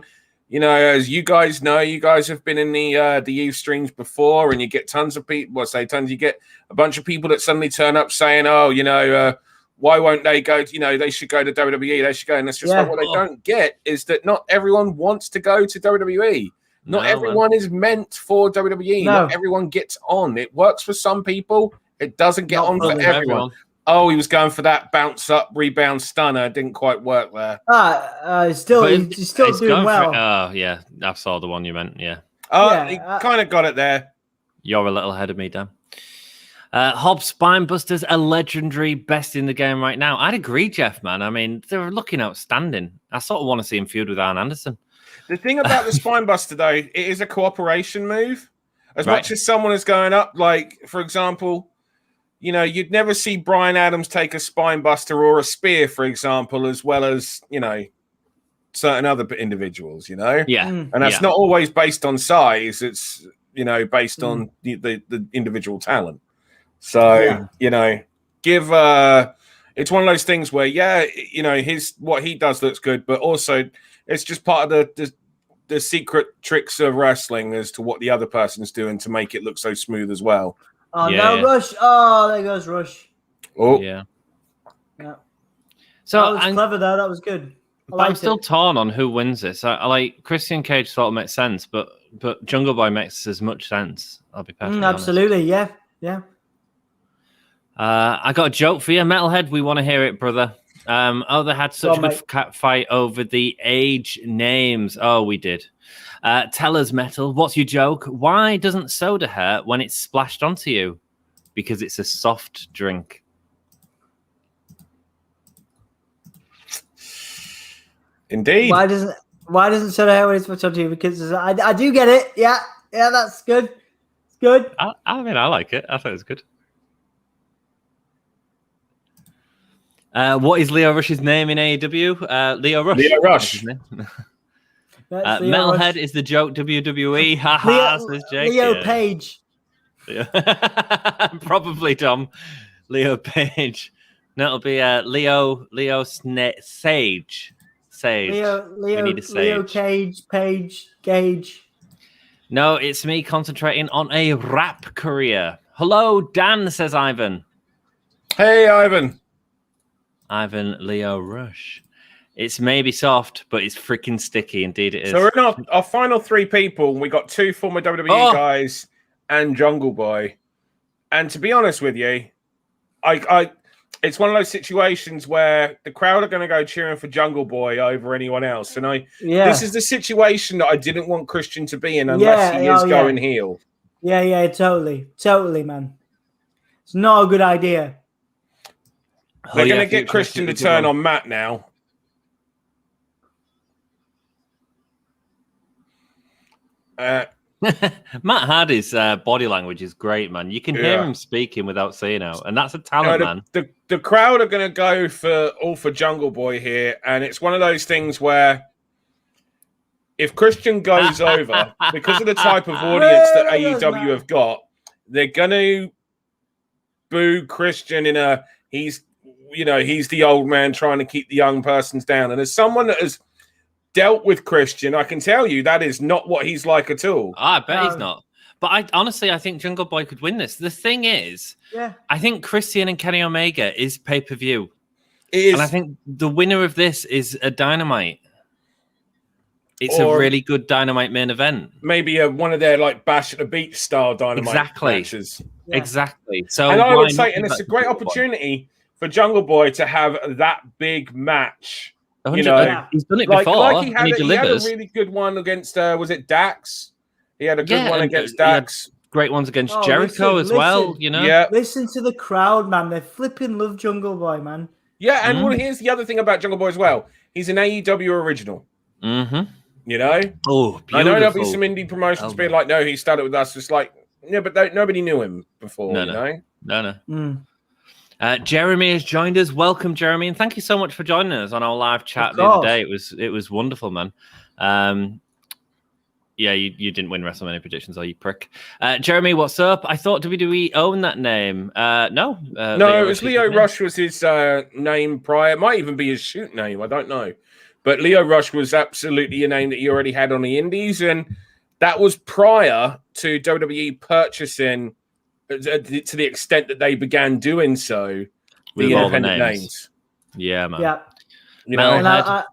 As you guys know, you guys have been in the Eve streams before, and you get tons of people. You get a bunch of people that suddenly turn up saying, why won't they go? They should go to WWE. They should go. And that's just what they don't get is that not everyone wants to go to WWE. Not everyone is meant for WWE. No. Not everyone gets on. It works for some people. It doesn't get on for everyone. Oh, he was going for that bounce up, rebound stunner. It didn't quite work there. He's still doing well. Oh, yeah. I saw the one you meant, yeah. He kind of got it there. You're a little ahead of me, Dan. Hobbs Spinebuster's a legendary best in the game right now. I'd agree, Jeff, man. I mean, they're looking outstanding. I sort of want to see him feud with Arn Anderson. The thing about the Spinebuster, though, it is a cooperation move. As much as someone is going up, like, for example... you'd never see Bryan Adams take a Spinebuster or a spear, for example, as well as, certain other individuals, Yeah. And that's not always based on size. It's, based on the individual talent. So, give it's one of those things where, what he does looks good, but also it's just part of the secret tricks of wrestling as to what the other person's doing to make it look so smooth as well. Oh, Rush. Oh, there goes Rush. Oh. Yeah. So that was clever, though. That was good. But I'm still torn on who wins this. I like Christian Cage sort of makes sense, but Jungle Boy makes as much sense. I'll be perfectly honest. Absolutely, yeah. I got a joke for you, Metalhead. We want to hear it, brother. They had such a good fight over the age names. Oh, we did. Tell us, Metal, what's your joke? Why doesn't soda hurt when it's splashed onto you? Because it's a soft drink. Indeed. Why doesn't soda hurt when it's splashed onto you? Because I do get it. Yeah, that's good. It's good. I mean, I like it. I thought it was good. What is Leo Rush's name in AEW? Leo Rush. Leo Rush. Metalhead Rush. Is the joke WWE. Haha, says Jake. Leo Page. Probably, Tom. Leo Page. No, it'll be Leo Sage. Sage. We need a Sage. Leo Gage. No, it's me concentrating on a rap career. Hello, Dan, says Ivan. Hey, Ivan. Ivan Leo Rush. It's maybe soft, but it's freaking sticky. Indeed it is. So we're in our final 3 people. We got 2 former WWE guys and Jungle Boy. And to be honest with you, it's one of those situations where the crowd are going to go cheering for Jungle Boy over anyone else. And this is the situation that I didn't want Christian to be in unless he is going heel. Yeah, totally, man. It's not a good idea. They're going to get Christian to turn on Matt now. Matt Hardy's body language is great, man. You can hear him speaking without saying out, and that's a talent, man. The crowd are going to go for Jungle Boy here, and it's one of those things where if Christian goes over, because of the type of audience that AEW have got, they're going to boo Christian he's the old man trying to keep the young persons down. And as someone that has dealt with Christian, I can tell you that is not what he's like at all. I bet he's not. But I think Jungle Boy could win this. The thing is, I think Christian and Kenny Omega is pay-per-view. It is. And I think the winner of this is a Dynamite. It's a really good Dynamite main event. Maybe one of their like Bash at the Beach style Dynamite matches. Yeah. Exactly. So, and I would say, and it's a great opportunity for Jungle Boy to have that big match. He's done it before. He had a really good one against, was it Dax? He had a good one against Dax. Great ones against Jericho as well, Yeah. Listen to the crowd, man. They flipping love Jungle Boy, man. Yeah, and well, here's the other thing about Jungle Boy as well. He's an AEW original. Mm-hmm. You know? Oh, beautiful. I know there'll be some indie promotions being like, no, he started with us. It's like, but nobody knew him before, No. Jeremy has joined us. Welcome, Jeremy, and thank you so much for joining us on our live chat the other day. It was wonderful, man. You didn't win WrestleMania predictions, you prick. Jeremy, what's up? I thought WWE owned that name. No, it was Leo Rush was his name prior. It might even be his shoot name. I don't know, but Leo Rush was absolutely a name that he already had on the Indies, and that was prior to WWE purchasing. To the extent that they began doing so, the independent names. Yeah, man. Yeah. And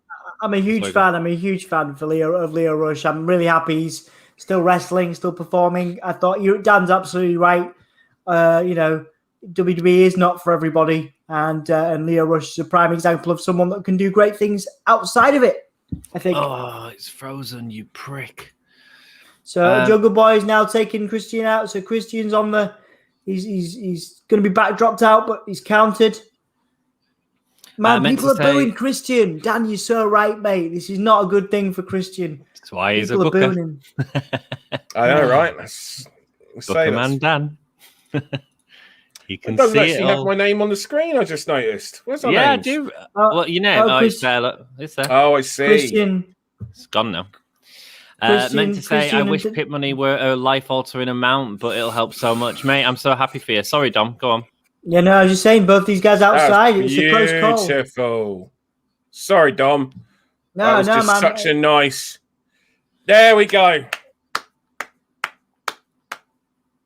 I'm a huge fan. I'm a huge fan of Leo Rush. I'm really happy he's still wrestling, still performing. I thought Dan's absolutely right. WWE is not for everybody, and Leo Rush is a prime example of someone that can do great things outside of it, I think. Oh, it's frozen, you prick. So Jungle Boy is now taking Christian out. So Christian's on the... He's going to be dropped out, but he's counted. Man, people are booing Christian. Dan, you're so right, mate. This is not a good thing for Christian. That's why he's a booker. I know, right? Booker man, Dan. He can it doesn't see actually have my name on the screen. I just noticed. Where's our names? I do. Your name? It's there. Look, it's there. Oh, I see. Christian. It's gone now. Meant to say, I wish pit money were a life-altering amount, but it'll help so much. Mate, I'm so happy for you. Sorry, Dom. Go on. Yeah, no, I was just saying, both these guys outside. It's a close call. Beautiful. Sorry, Dom. No, man. Such a nice... There we go.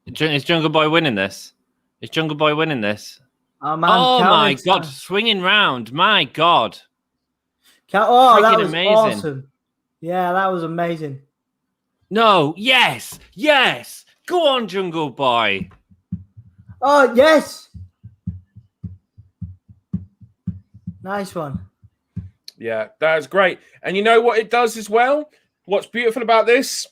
Is Jungle Boy winning this? Is Jungle Boy winning this? Oh, man. Oh, my God. Swinging round. My God. That was amazing. Awesome. Yeah, that was amazing. No, yes. Go on, Jungle Boy. Oh, yes. Nice one. Yeah, that was great. And you know what it does as well? What's beautiful about this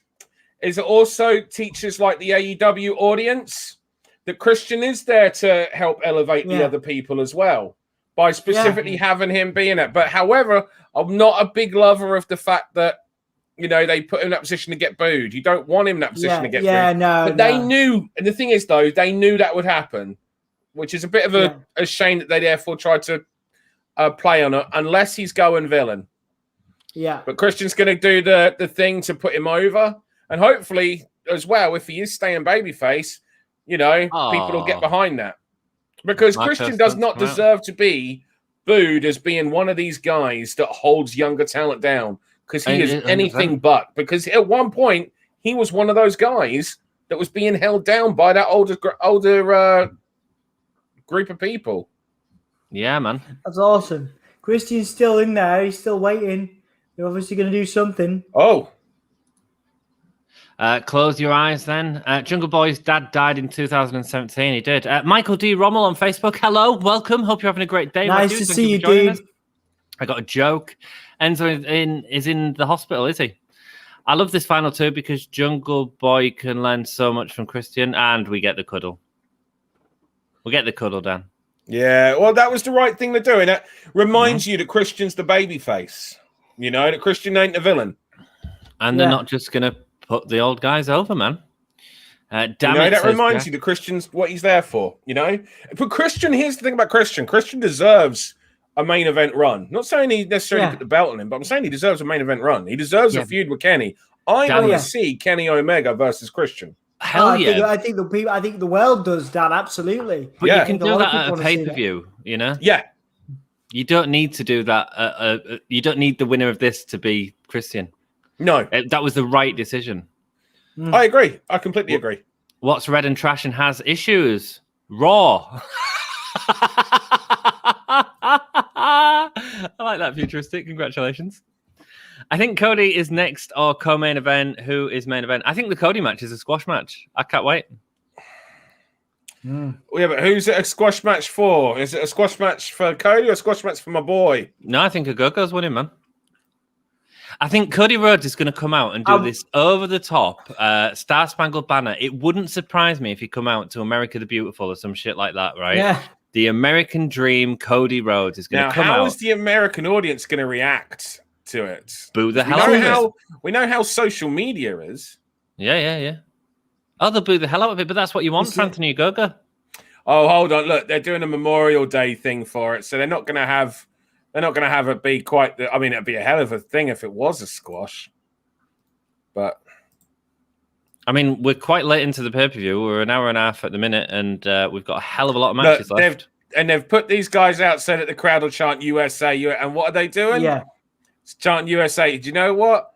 is it also teaches like the AEW audience that Christian is there to help elevate the other people as well by specifically having him being it. But however, I'm not a big lover of the fact that, they put him in that position to get booed. You don't want him in that position to get booed. But they knew, and the thing is, though, they knew that would happen, which is a bit of a shame that they therefore tried to play on it, unless he's going villain. Yeah. But Christian's going to do the thing to put him over, and hopefully, as well, if he is staying babyface, people will get behind that. Because Christian does not deserve to be booed as being one of these guys that holds younger talent down because he is anything but. Because at one point, he was one of those guys that was being held down by that older group of people. Yeah, man. That's awesome. Christian's still in there. He's still waiting. They're obviously going to do something. Oh. Close your eyes then. Jungle Boy's dad died in 2017. He did. Michael D. Rommel on Facebook. Hello, welcome. Hope you're having a great day. Nice to see you, dude. I got a joke. Enzo is in the hospital, is he? I love this final two because Jungle Boy can learn so much from Christian, and we get the cuddle. We get the cuddle, Dan. Yeah, well, that was the right thing to do, and it reminds you that Christian's the babyface. You know, that Christian ain't the villain. And they're not just going to put the old guys over, man. That reminds you that Christian's what he's there for, you know? But Christian, here's the thing about Christian. Christian deserves a main event run. Not saying he necessarily put the belt on him, but I'm saying he deserves a main event run. He deserves a feud with Kenny. I want to see Kenny Omega versus Christian. Hell yeah! I think the world does, Dan. Absolutely. But you can do that at a pay-per-view, you know? Yeah. You don't need to do that. You don't need the winner of this to be Christian. No. That was the right decision. I agree. I completely agree. What's red and trash and has issues? Raw. I like that futuristic. Congratulations. I think Cody is next or co-main event. Who is main event? I think the Cody match is a squash match. I can't wait. Yeah, but who's it a squash match for? Is it a squash match for Cody or a squash match for my boy? No, I think Ogogo's winning, man. I think Cody Rhodes is going to come out and do this over-the-top Star Spangled Banner. It wouldn't surprise me if he come out to America the Beautiful or some shit like that, right? Yeah. The American Dream, Cody Rhodes, is going to come out. How is the American audience going to react to it? Boo the hell out of it. We know how social media is. Yeah. Oh, they'll boo the hell out of it, but that's what you want for Anthony Ogogo. Oh, hold on. Look, they're doing a Memorial Day thing for it, so they're not going to have it be quite the... I mean, it'd be a hell of a thing if it was a squash. But... I mean, we're quite late into the pay-per-view. We're an hour and a half at the minute, and we've got a hell of a lot of matches left. They've put these guys out so that the crowd will chant USA. And what are they doing? Yeah. It's chanting USA. Do you know what?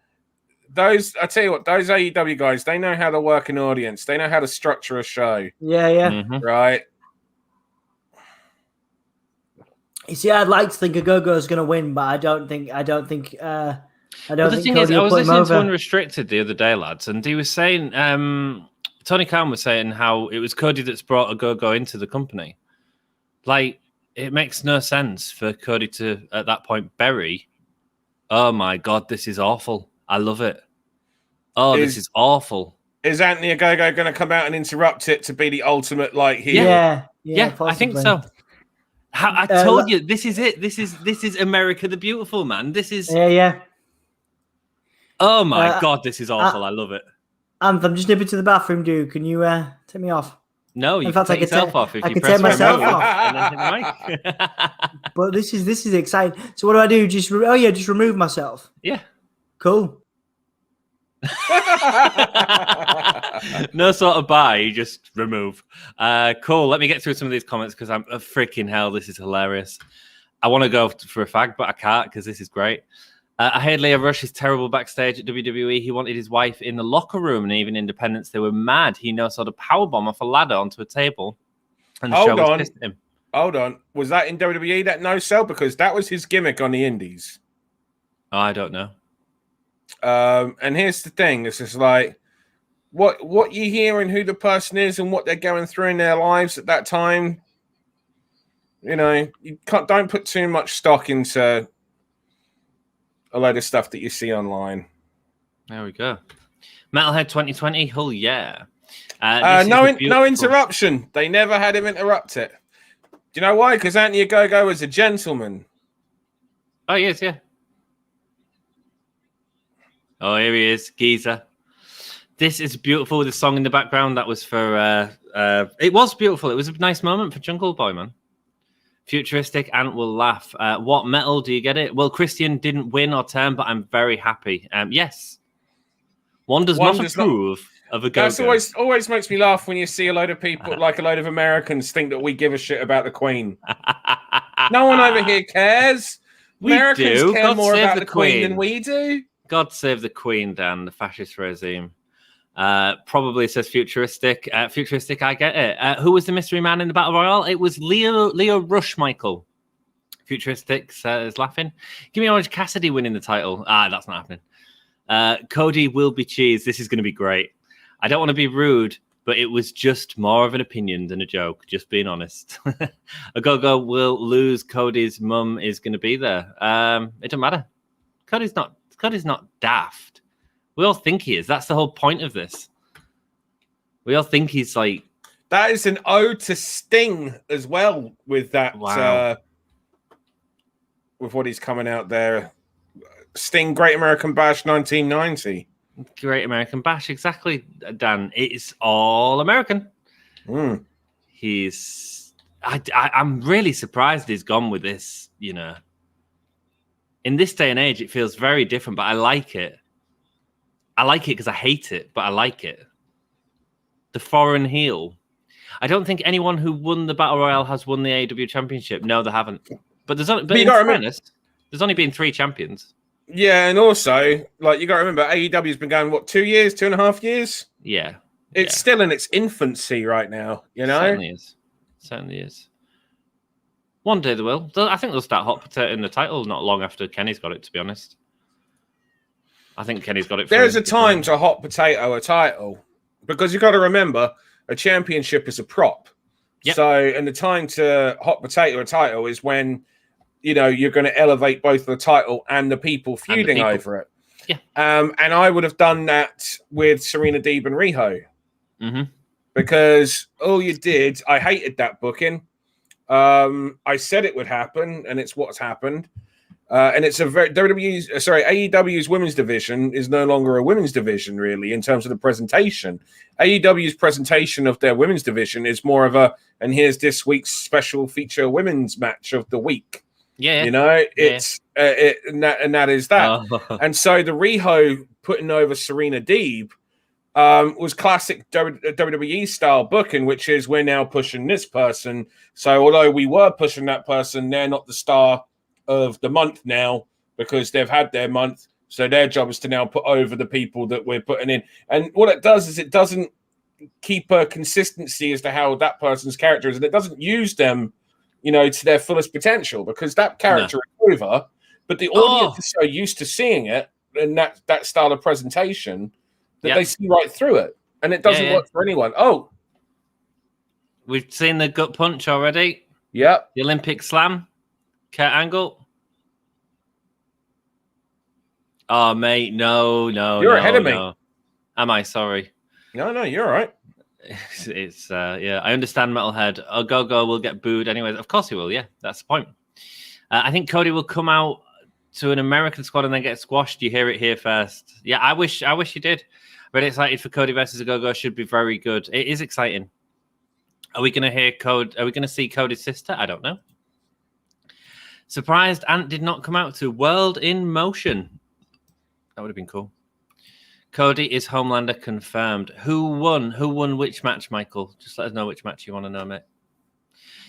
I tell you what, those AEW guys, they know how to work an audience. They know how to structure a show. Yeah. Mm-hmm. Right? You see, I'd like to think Ogogo is going to win, but I don't think. The thing is, I was listening to Unrestricted the other day, lads, and he was saying, Tony Khan was saying how it was Cody that's brought Ogogo into the company. Like, it makes no sense for Cody to, at that point, bury. Oh my God, this is awful. I love it. Oh, this is awful. Is Anthony Ogogo going to come out and interrupt it to be the ultimate heel? Yeah, I think so. I told you, this is it. This is America the Beautiful, man. This is... Yeah. Oh, my God, this is awful. I love it. I'm just nipping to the bathroom, dude. Can you take me off? No, you can take yourself off if I you can press take myself off. And then But this is exciting. So what do I do? Just remove myself. Yeah. Cool. No sort of buy, you just remove. Cool. Let me get through some of these comments because I'm freaking hell. This is hilarious. I want to go for a fag, but I can't because this is great. I heard Leo Rush is terrible backstage at WWE. He wanted his wife in the locker room, and even Independence, they were mad. He no-sort of powerbomb off a ladder onto a table, and the show was pissed at him. Hold on. Was that in WWE, that no-sell? Because that was his gimmick on the Indies. Oh, I don't know. And here's the thing. It's just like, what you hear and who the person is and what they're going through in their lives at that time, you know, don't put too much stock into a load of stuff that you see online. There we go. Metalhead 2020. Oh yeah. No interruption. They never had him interrupt it. Do you know why? Because Anthony Ogogo was a gentleman. Oh yes, yeah. Oh, here he is, Geezer. This is beautiful with the song in the background. That was for. It was beautiful. It was a nice moment for Jungle Boy, man. Futuristic and will laugh. What metal do you get it? Well, Christian didn't win or turn, but I'm very happy. Yes. One does not approve of a go. That's always makes me laugh when you see a load of people, like a load of Americans, think that we give a shit about the Queen. No one over here cares. Americans do. care God more save about the the Queen Queen. than we do. God save the Queen, Dan, the fascist regime. Probably says futuristic. Futuristic, I get it. Who was the mystery man in the Battle Royale? It was Leo Rush, Michael. Futuristic is laughing. Give me Orange Cassidy winning the title. That's not happening. Cody will be cheese. This is going to be great. I don't want to be rude, but it was just more of an opinion than a joke, just being honest. Go will lose. Cody's mum is going to be there. It doesn't matter. Cody's not daft. We all think he is. That's the whole point of this. We all think he's like... That is an ode to Sting as well with that... Wow. With what he's coming out there. Sting Great American Bash 1990. Great American Bash, exactly, Dan. It's all American. I'm really surprised he's gone with this, you know. In this day and age, it feels very different, but I like it. I like it because I hate it, but I like it. The foreign heel. I don't think anyone who won the Battle Royale has won the AEW Championship. No, they haven't. But in fairness, there's only been 3 champions. Yeah, and also, like, you got to remember, AEW's been going, 2 years, 2.5 years? Yeah. It's still in its infancy right now, you know? Certainly is. One day they will. I think they'll start hot potatoing the title not long after Kenny's got it, to be honest. I think Kenny's got it. There's a time to hot potato a title, because you got to remember, a championship is a prop. Yep. So, and the time to hot potato a title is when, you know, you're going to elevate both the title and the people feuding over it. Yeah. And I would have done that with Serena Deeb and Riho. Mm-hmm. Because all you did, I hated that booking. I said it would happen, and it's what's happened. And it's a very AEW's women's division is no longer a women's division, really, in terms of the presentation. AEW's presentation of their women's division is more of and here's this week's special feature women's match of the week. Yeah, you know, it's and that is that. Oh. And so the Riho putting over Serena Deeb was classic WWE style booking, which is we're now pushing this person. So although we were pushing that person, they're not the star of the month now because they've had their month. So their job is to now put over the people that we're putting in. And what it does is it doesn't keep a consistency as to how that person's character is, and it doesn't use them, you know, to their fullest potential, because that character is over, but the audience is so used to seeing it and that style of presentation that they see right through it, and it doesn't work for anyone. We've seen the gut punch already. Yep. The Olympic slam. Kurt Angle. Oh, mate, no. You're ahead of me. Am I? Sorry. No, you're all right. It's I understand Metalhead. Go will get booed anyways. Of course he will. Yeah, that's the point. I think Cody will come out to an American squad and then get squashed. You hear it here first. Yeah, I wish you did. Really excited for Cody versus Go. Should be very good. It is exciting. Are we going to hear Cody? Are we going to see Cody's sister? I don't know. Surprised Ant did not come out to World in Motion. That would have been cool. Cody is Homelander confirmed. Who won? Who won which match, Michael? Just let us know which match you want to know, mate.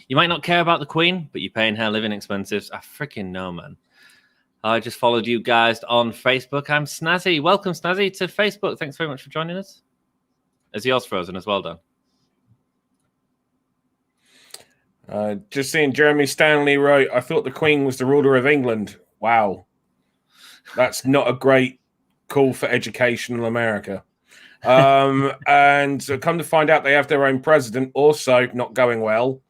You might not care about the Queen, but you're paying her living expenses. I freaking know, man. I just followed you guys on Facebook. I'm Snazzy. Welcome, Snazzy, to Facebook. Thanks very much for joining us. Is yours frozen as well, Dan? Just seeing Jeremy Stanley wrote, I thought the Queen was the ruler of England. Wow. That's not a great call for educational America. And come to find out they have their own president, also not going well.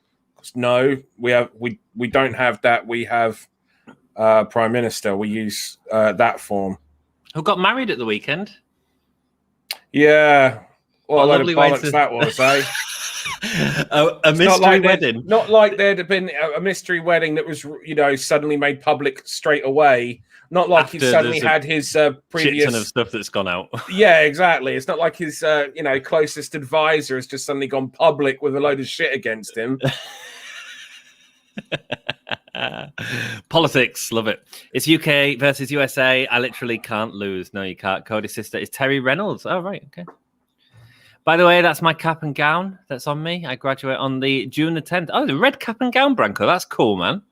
No, we don't have that. We have prime minister. We use that form. Who got married at the weekend? Yeah. Well, a load of bollocks that was, eh? A mystery wedding. Not like there'd have been a mystery wedding that was, you know, suddenly made public straight away. Not like he suddenly had his previous ton of stuff that's gone out. Yeah, exactly. It's not like his closest advisor has just suddenly gone public with a load of shit against him. Politics, love it. It's UK versus USA. I literally can't lose. No, you can't. Cody's sister is Terry Reynolds. Oh, right, okay. By the way, that's my cap and gown that's on me. I graduate on the June the 10th. Oh, the red cap and gown, Branko. That's cool, man.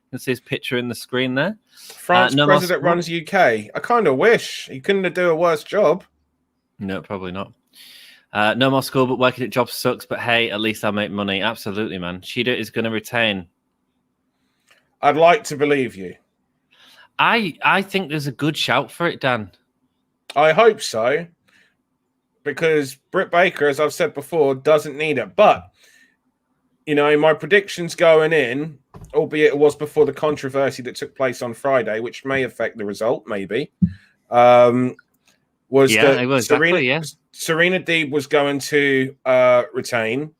You can see his picture in the screen there. France president runs UK. I kind of wish he couldn't do a worse job. No, probably not. No more school, but working at jobs sucks. But hey, at least I'll make money. Absolutely, man. Shida is going to retain. I'd like to believe you. I think there's a good shout for it, Dan. I hope so. Because Britt Baker, as I've said before, doesn't need it. But, you know, my predictions going in, albeit it was before the controversy that took place on Friday, which may affect the result, maybe, was that Serena Deeb was going to retain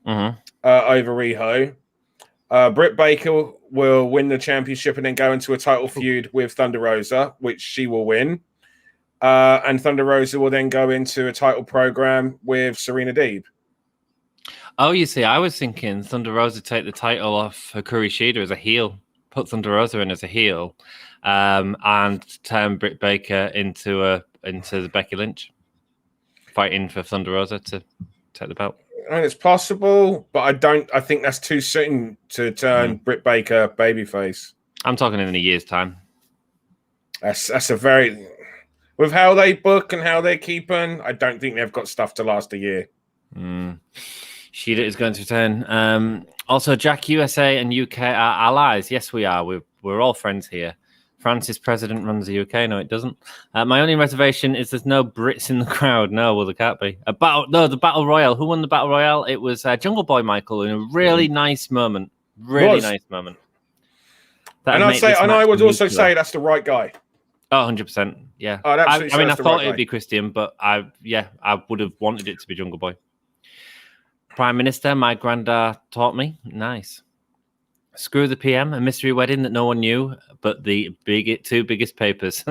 over Riho. Britt Baker will win the championship and then go into a title feud with Thunder Rosa, which she will win. And Thunder Rosa will then go into a title program with Serena Deeb. Oh, you see, I was thinking Thunder Rosa take the title off Hikaru Shida as a heel, put Thunder Rosa in as a heel, and turn Britt Baker into the Becky Lynch, fighting for Thunder Rosa to take the belt. And it's possible, but I think that's too soon to turn Britt Baker babyface. I'm talking in a year's time. That's a very... With how they book and how they're keeping, I don't think they've got stuff to last a year. Shida is going to return. Also, Jack, USA and UK are allies. Yes, we are. We're all friends here. France's president runs the UK. No, it doesn't. My only reservation is there's no Brits in the crowd. No, well, there can't be. The Battle Royale. Who won the Battle Royale? It was Jungle Boy Michael in a really nice moment. Really nice moment. And I would also say that's the right guy. Oh, 100%. Yeah. I thought it'd be Christian, but I would have wanted it to be Jungle Boy. Prime Minister, my granddad taught me. Nice. Screw the PM, a mystery wedding that no one knew, but the two biggest papers.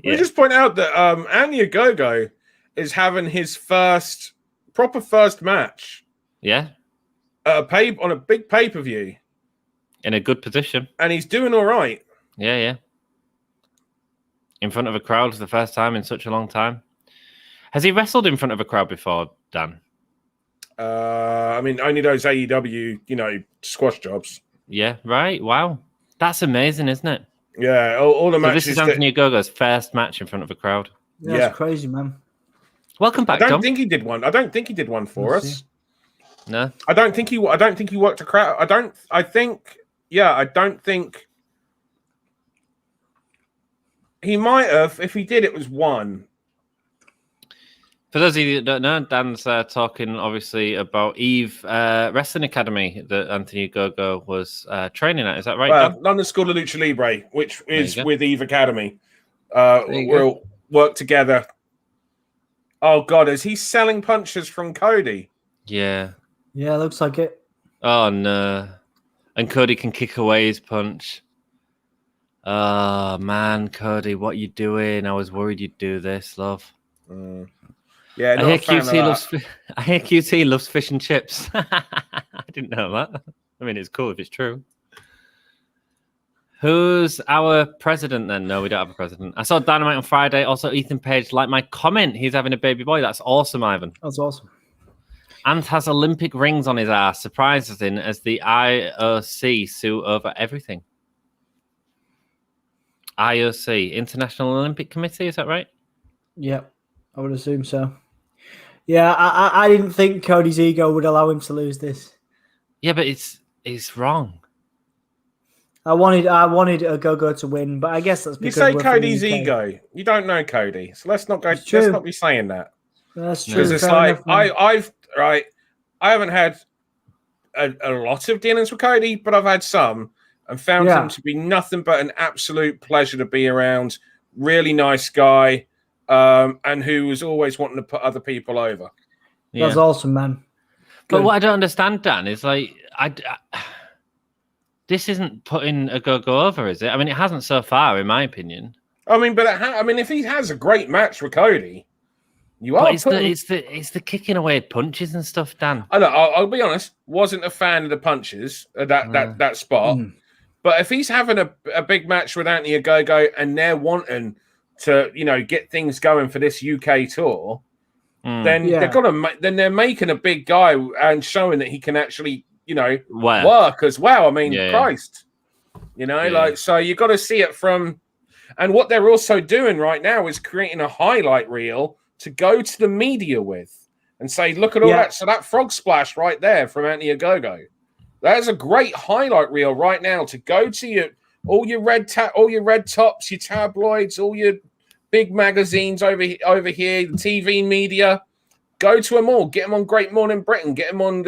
We just point out that Andy Ogogo is having his proper first match. Yeah. On a big pay-per-view. In a good position. And he's doing all right. Yeah. In front of a crowd for the first time in such a long time. Has he wrestled in front of a crowd before, Dan? Only those AEW, squash jobs. Yeah, right. Wow. That's amazing, isn't it? Yeah, all the matches. This is Anthony Ogogo's first match in front of a crowd. Yeah, that's crazy, man. Welcome back, I don't think he did one for us. No. I don't think he worked a crowd. I don't think he might have. If he did, it was one. For those of you that don't know, Dan's talking obviously about Eve Wrestling Academy that Anthony Ogogo was training at. Is that right, Dan? London School of Lucha Libre, which is with Eve Academy. We'll work together. Oh, God, is he selling punches from Cody? Yeah. Yeah, looks like it. Oh, no. And Cody can kick away his punch. Oh, man, Cody, what are you doing? I was worried you'd do this, love. Yeah, I hear QT loves fish and chips. I didn't know that. I mean, it's cool if it's true. Who's our president then? No, we don't have a president. I saw Dynamite on Friday. Also, Ethan Page liked my comment. He's having a baby boy. That's awesome, Ivan. That's awesome. Ant has Olympic rings on his ass. Surprises in as the IOC sue over everything. IOC, International Olympic Committee, is that right? Yeah, I would assume so. Yeah, I didn't think Cody's ego would allow him to lose this. Yeah, but it's wrong. I wanted Ogogo to win, but I guess that's because you say Cody's ego. You don't know Cody, so let's not be saying that. That's true. Because it's like I haven't had a lot of dealings with Cody, but I've had some. And found him to be nothing but an absolute pleasure to be around. Really nice guy, and who was always wanting to put other people over. Yeah. That's awesome, man. But what I don't understand, Dan, is like this isn't putting Ogogo over, is it? I mean, it hasn't so far, in my opinion. I mean, but if he has a great match with Cody, it's the kicking away punches and stuff, Dan. I know. I'll be honest. Wasn't a fan of the punches that spot. But if he's having a big match with Anthony Ogogo and they're wanting to, get things going for this UK tour, then they're making a big guy and showing that he can actually, work as well. I mean, Christ. You know, like, so you got to see it from, and what they're also doing right now is creating a highlight reel to go to the media with and say, look at all that. So that frog splash right there from Anthony Ogogo, that is a great highlight reel right now to go to all your red tops, your tabloids, all your big magazines over here, the TV media. Go to them all. Get them on Great Morning Britain. Get them on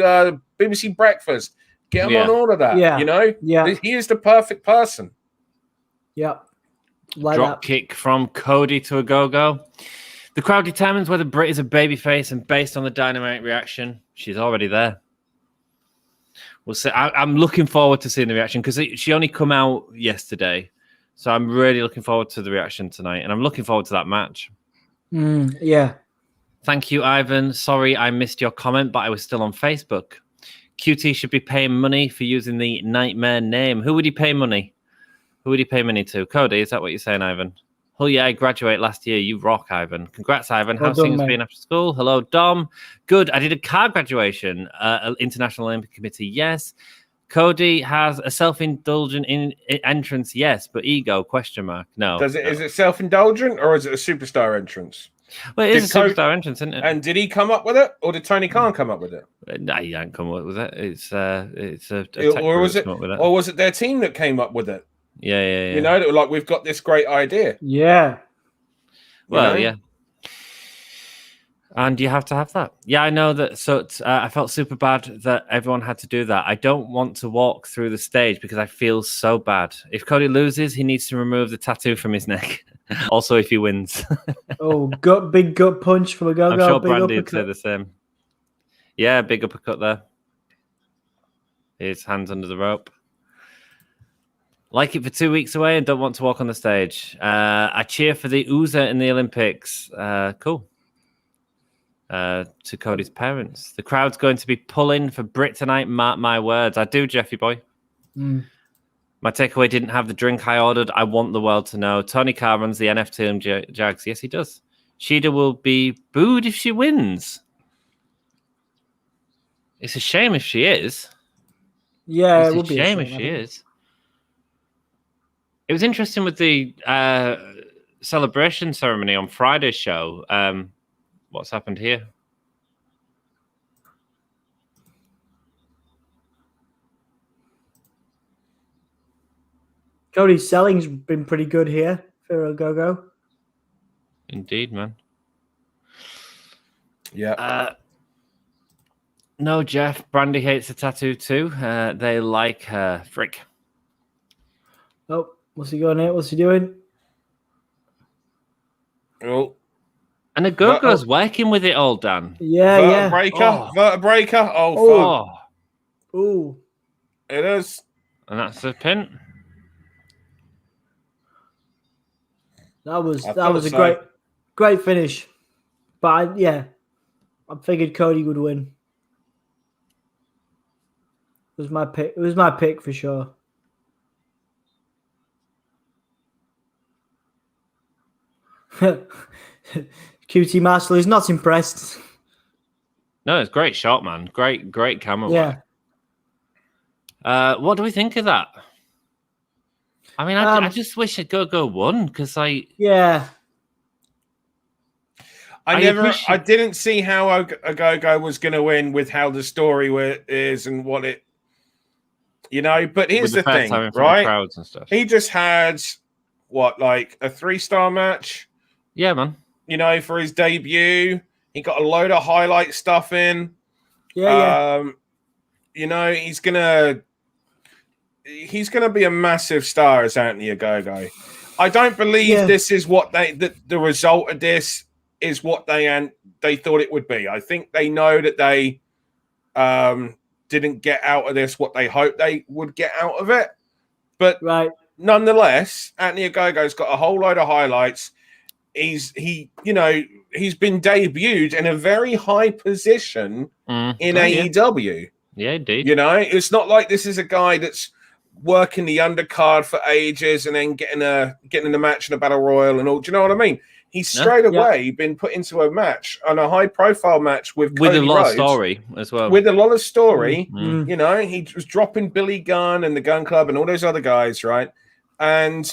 BBC Breakfast. Get him on all of that. You know, he is the perfect person. Yep. Drop kick from Cody to Ogogo. The crowd determines whether Britt is a babyface, and based on the Dynamite reaction, she's already there. We'll see. I'm looking forward to seeing the reaction because she only come out yesterday, so I'm really looking forward to the reaction tonight, and I'm looking forward to that match. Yeah. Thank you, Ivan. Sorry I missed your comment, but I was still on Facebook. QT should be paying money for using the Nightmare name. Who would he pay money? Who would he pay money to? Cody, is that what you're saying, Ivan? Oh, yeah, I graduated last year. You rock, Ivan. Congrats, Ivan. How's things been after school? Hello, Dom. Good. I did a car graduation. International Olympic Committee, yes. Cody has a self-indulgent entrance, yes, but ego, question mark. No. Is it self-indulgent or is it a superstar entrance? Well, it is a superstar entrance, isn't it? And did he come up with it, or did Tony Khan come up with it? No, he didn't come up with it. It's a or was it their team that came up with it? Yeah. You know, like, we've got this great idea. Yeah. Well, yeah. And you have to have that. Yeah, I know that. So I felt super bad that everyone had to do that. I don't want to walk through the stage because I feel so bad. If Cody loses, he needs to remove the tattoo from his neck. Also, if he wins. Big gut punch from Ogogo. I'm sure Brandy would say the same. Yeah, big uppercut there. His hands under the rope. Like it for 2 weeks away and don't want to walk on the stage. I cheer for the Uza in the Olympics. Cool. To Cody's parents. The crowd's going to be pulling for Britt tonight. Mark my words. I do, Jeffy boy. My takeaway didn't have the drink I ordered. I want the world to know. Tony Khan runs the NFT and Jags. Yes, he does. Shida will be booed if she wins. It's a shame if she is. Yeah, it would be a shame if she is. It was interesting with the celebration ceremony on Friday's show. What's happened here? Cody's selling's been pretty good here for Ogogo. Indeed, man. Yeah. No, Jeff. Brandy hates the tattoo too. They like her. Frick. Oh, what's he going here? What's he doing? Oh. And Ogogo's working with it all, Dan. Yeah, Vertebraker. Oh, fuck. Ooh. It is. And that's the pin. That was a great finish. But I figured Cody would win. It was my pick. It was my pick for sure. QT Marshall is not impressed. No, it's a great shot, man. Great camera work. What do we think of that? I mean, I just wish Ogogo won because I didn't see how Ogogo was going to win with how the story is and what it, you know. But here's the thing, right? Crowds and stuff. He just had like a 3-star match. Yeah, man. You know, for his debut, he got a load of highlight stuff in. Yeah. You know, he's gonna be a massive star as Anthony Ogogo. I don't believe this is what the result of this is what they thought it would be. I think they know that they didn't get out of this what they hoped they would get out of it. But nonetheless, Anthony Ogogo's got a whole load of highlights. He's been debuted in a very high position in AEW. Yeah, indeed. You know, it's not like this is a guy that's working the undercard for ages and then getting in the match in a battle royal and all. Do you know what I mean? He's straight away been put into a match, on a high-profile match with a lot Rhodes, of story as well. With a lot of story, Mm-hmm. you know, he was dropping Billy Gunn and the Gun Club and all those other guys, right? And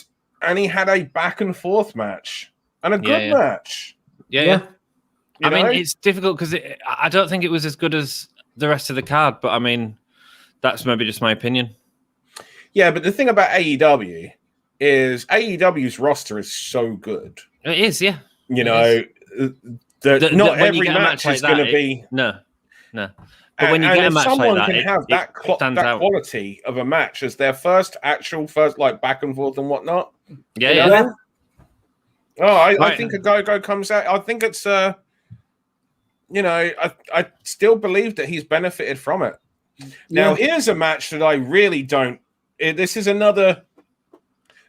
he had a back-and-forth match and a good match. Yeah. I mean, it's difficult because I don't think it was as good as the rest of the card, but I mean, that's maybe just my opinion. Yeah, but the thing about AEW is AEW's roster is so good. It is, yeah. You know, not every match is going to be... No. But when you get a match like that... someone can have that quality of a match as their first like, back and forth and whatnot. Yeah. Oh, I think a go-go comes out. I think it's... you know, I still believe that he's benefited from it. Now, here's a match that I really don't... This is another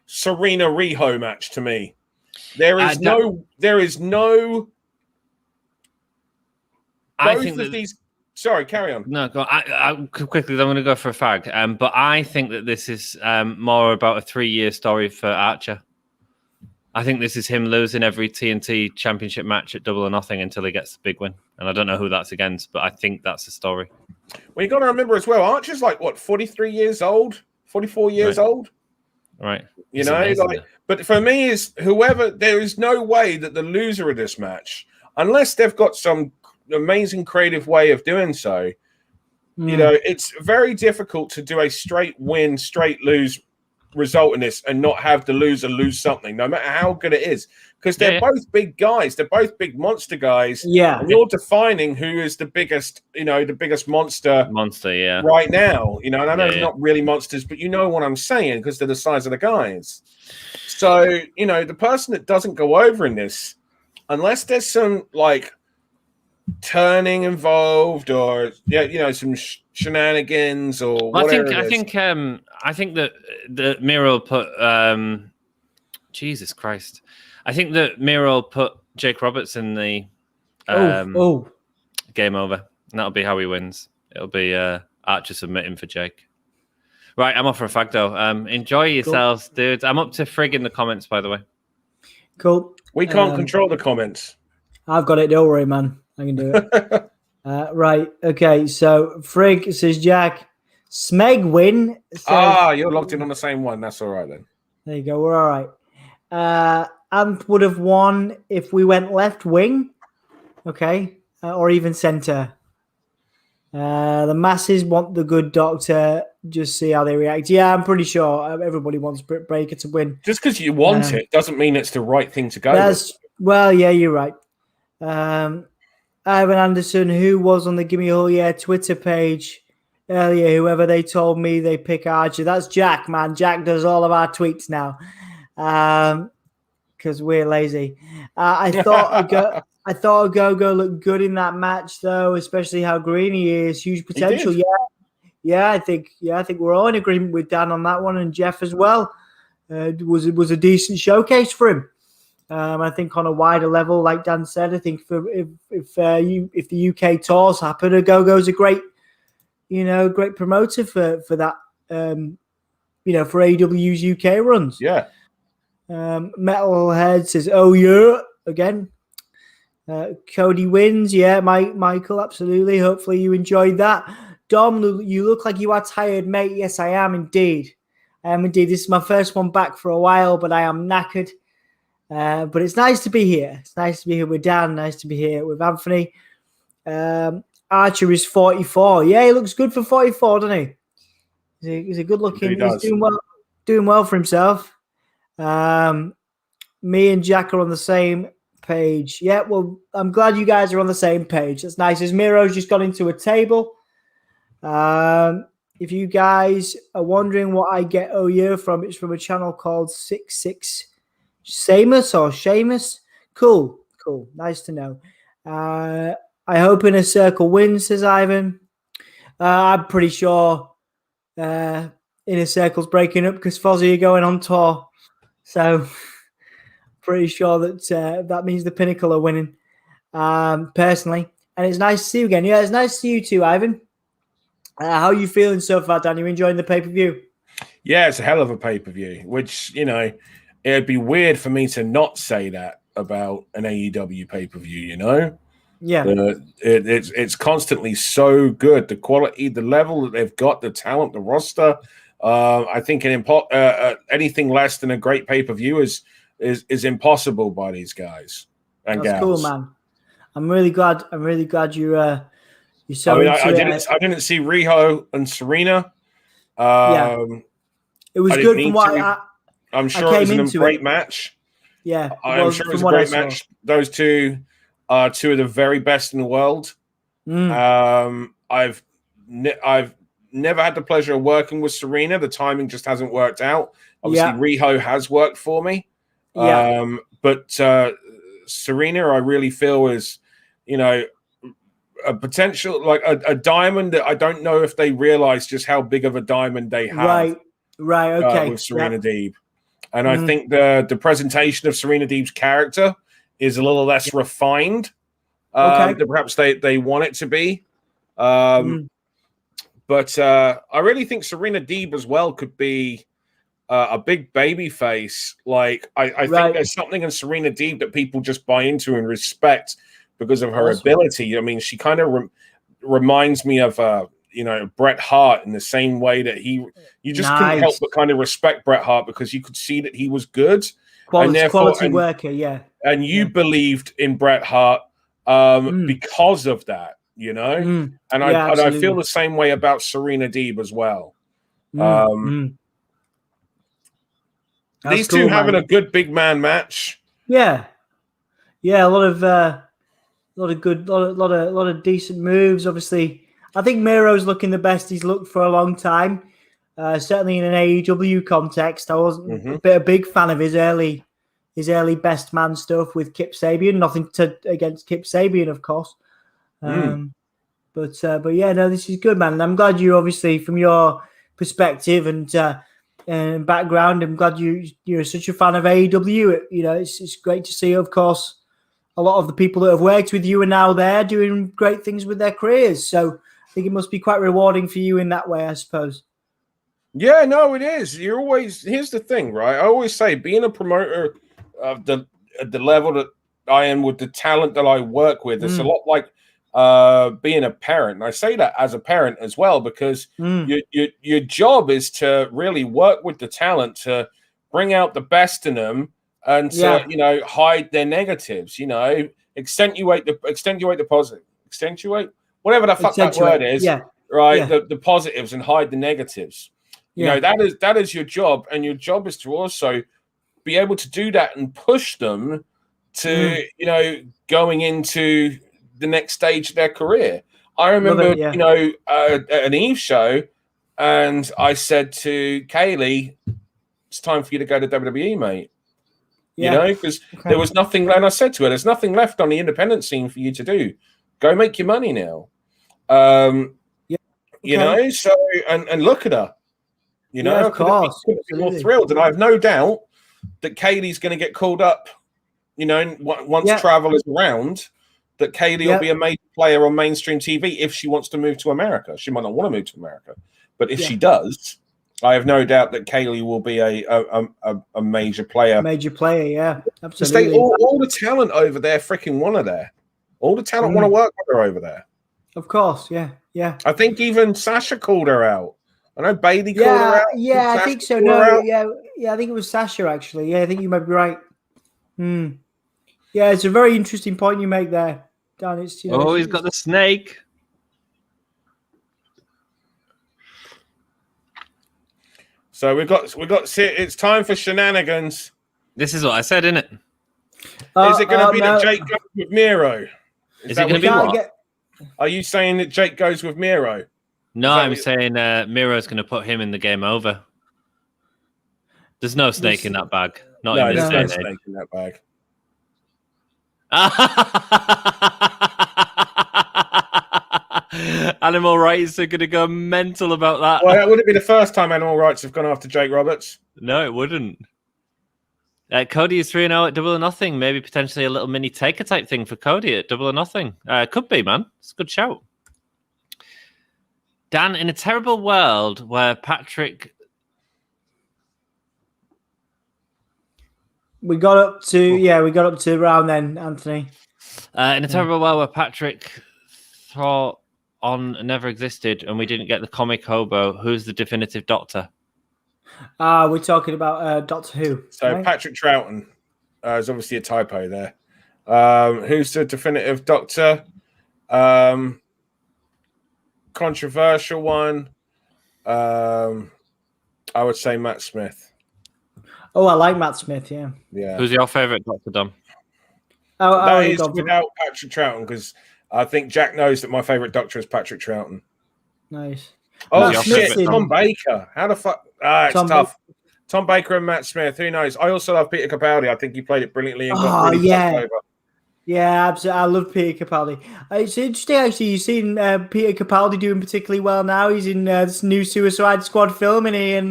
Serena Riho match to me. There is no. I think that these. Sorry, carry on. No, go on. I quickly. I'm going to go for a fag. But I think that this is more about a 3-year story for Archer. I think this is him losing every TNT Championship match at Double or Nothing until he gets the big win. And I don't know who that's against, but I think that's the story. Well, you got to remember as well, Archer's like, what, 43 years old? 44 years old? Right. You know, like, but for me, is whoever, there is no way that the loser of this match, unless they've got some amazing creative way of doing so, you know, it's very difficult to do a straight win, straight lose result in this and not have the loser lose something, no matter how good it is, because they're both big guys, they're both big monster guys, and you're defining who is the biggest, you know, the biggest monster right now, you know, and I know they're not really monsters, but you know what I'm saying, because they're the size of the guys. So, you know, the person that doesn't go over in this, unless there's some like turning involved or you know, some shenanigans or whatever. I think that the Miro put Jesus Christ. I think that Miro put Jake Roberts in the game over. And that'll be how he wins. It'll be Archer submitting for Jake. Right, I'm off for a fag though. Enjoy yourselves, dudes. I'm up to frig in the comments, by the way. Cool. We can't control the comments. I've got it. Don't worry, man. I can do it. Right. Okay. So Frig says Jack. Smeg win. Says, you're locked in on the same one. That's all right then. There you go. We're all right. Ant would have won if we went left wing. Okay. Or even center. The masses want the good doctor. Just see how they react. Yeah, I'm pretty sure everybody wants Britt Baker to win. Just because you want it doesn't mean it's the right thing to go with. Well, yeah, you're right. Ivan Anderson, who was on the Gimme All Yeah Twitter page earlier, whoever they told me they pick Archer. That's Jack, man. Jack does all of our tweets now because we're lazy. I thought a Go-Go looked good in that match, though, especially how green he is. Huge potential. I think we're all in agreement with Dan on that one, and Jeff as well. It was a decent showcase for him. I think on a wider level, like Dan said, I think if the UK tours happen, a Go-Go's a great promoter for that, for AEW's UK runs. Yeah. Metalhead says, "Oh yeah," again. Cody wins. Yeah, Michael, absolutely. Hopefully you enjoyed that. Dom, you look like you are tired, mate. Yes, I am indeed. This is my first one back for a while, but I am knackered. But it's nice to be here. It's nice to be here with Dan. Nice to be here with Anthony. Archer is 44. Yeah, he looks good for 44, doesn't he? He's a good looking. He's doing well for himself. Me and Jack are on the same page. Yeah, well, I'm glad you guys are on the same page. That's nice. As Miro's just got into a table. If you guys are wondering what I get from, it's from a channel called 66 Seamus. Cool. Nice to know. I hope Inner Circle wins, says Ivan. I'm pretty sure Inner Circle's breaking up because Fozzy are going on tour. So pretty sure that that means the Pinnacle are winning, personally. And it's nice to see you again. Yeah, it's nice to see you too, Ivan. How are you feeling so far, Dan? You enjoying the pay-per-view? Yeah, it's a hell of a pay-per-view, which, it'd be weird for me to not say that. about an AEW pay-per-view, you know? Yeah. It's constantly so good. The quality, the level that they've got, the talent, the roster. I think anything less than a great pay-per-view is impossible by these guys and That's gals. cool, man. I'm really glad you're so I mean, into I didn't see Riho and Serena. It was good from what I'm sure it was a great match. Yeah, I'm sure it was a great match. Those two are two of the very best in the world. I've never had the pleasure of working with Serena. The timing just hasn't worked out. Obviously, Riho has worked for me. But Serena, I really feel is, you know, a potential, like a diamond that I don't know if they realize just how big of a diamond they have. Right. Okay. With Serena Deeb. And I think the presentation of Serena Deeb's character is a little less refined than perhaps they want it to be. But I really think Serena Deeb as well could be a big baby face. Like, I think there's something in Serena Deeb that people just buy into and respect because of her ability. I mean, she kind of reminds me of, Bret Hart in the same way that you just couldn't help but kind of respect Bret Hart because you could see that he was good. Quality worker, yeah. And you believed in Bret Hart because of that, you know? And I feel the same way about Serena Deeb as well. These two having a good big man match. Yeah. A lot of decent moves. Obviously, I think Miro's looking the best he's looked for a long time. Certainly in an AEW context, I wasn't a big fan of his early best man stuff with Kip Sabian. Nothing against Kip Sabian, of course. But yeah, no, this is good, man. And I'm glad you, obviously, from your perspective and background, I'm glad you're such a fan of AEW. You know, it's great to see, of course, a lot of the people that have worked with you are now there doing great things with their careers. So I think it must be quite rewarding for you in that way, I suppose. Yeah, no, it is. Here's the thing, right? I always say being a promoter of the level that I am with the talent that I work with, it's a lot like being a parent. And I say that as a parent as well, because your job is to really work with the talent to bring out the best in them and to, hide their negatives, accentuate the positive, whatever the fuck that word is, right? The positives and hide the negatives. You know, that is your job, and your job is to also be able to do that and push them to, going into the next stage of their career. I remember, at an Eve show, and I said to Kaylee, "It's time for you to go to WWE, mate." Because there was nothing, and I said to her, "There's nothing left on the independent scene for you to do. Go make your money now." You know, so and look at her. Of course, I couldn't be more thrilled, and I have no doubt that Kaylee's going to get called up. Once travel is around, that Kaylee will be a major player on mainstream TV if she wants to move to America. She might not want to move to America, but if she does, I have no doubt that Kaylee will be a major player. Major player, yeah, absolutely. All the talent over there freaking want her there. All the talent want to work with her over there. Of course, yeah. I think even Sasha called her out. I know Bailey called her out. Yeah, I think so. No, I think it was Sasha, actually. Yeah, I think you might be right. Yeah, it's a very interesting point you make there, Dan. He's got the snake. So we've got. It's time for shenanigans. This is what I said, isn't it? Is it going to be that Jake goes with Miro? Is it going to be what? Are you saying that Jake goes with Miro? No, I'm saying Miro's going to put him in the game over. There's no snake in that bag. There's no snake in that bag. Animal rights are going to go mental about that. Well, that wouldn't be the first time animal rights have gone after Jake Roberts. No, it wouldn't. Cody is 3-0 at Double or Nothing. Maybe potentially a little mini taker type thing for Cody at Double or Nothing. Could be, man. It's a good shout. Dan, in a terrible world where Patrick... We got up to round then, Anthony. In a terrible world where Patrick thought on never existed and we didn't get the comic hobo, who's the definitive Doctor? We're talking about Doctor Who. So right? Patrick Troughton is obviously a typo there. Who's the definitive Doctor? Controversial one. I would say Matt Smith. Oh, I like Matt Smith. Yeah. Who's your favourite Doctor, Dom? That is without Patrick Troughton, because I think Jack knows that my favourite Doctor is Patrick Troughton. Nice. Oh shit, Tom Baker. How the fuck? It's tough. Tom Baker and Matt Smith. Who knows? I also love Peter Capaldi. I think he played it brilliantly. And got really fucked over. Yeah, absolutely. I love Peter Capaldi. It's interesting, actually. You've seen Peter Capaldi doing particularly well now. He's in this new Suicide Squad film, and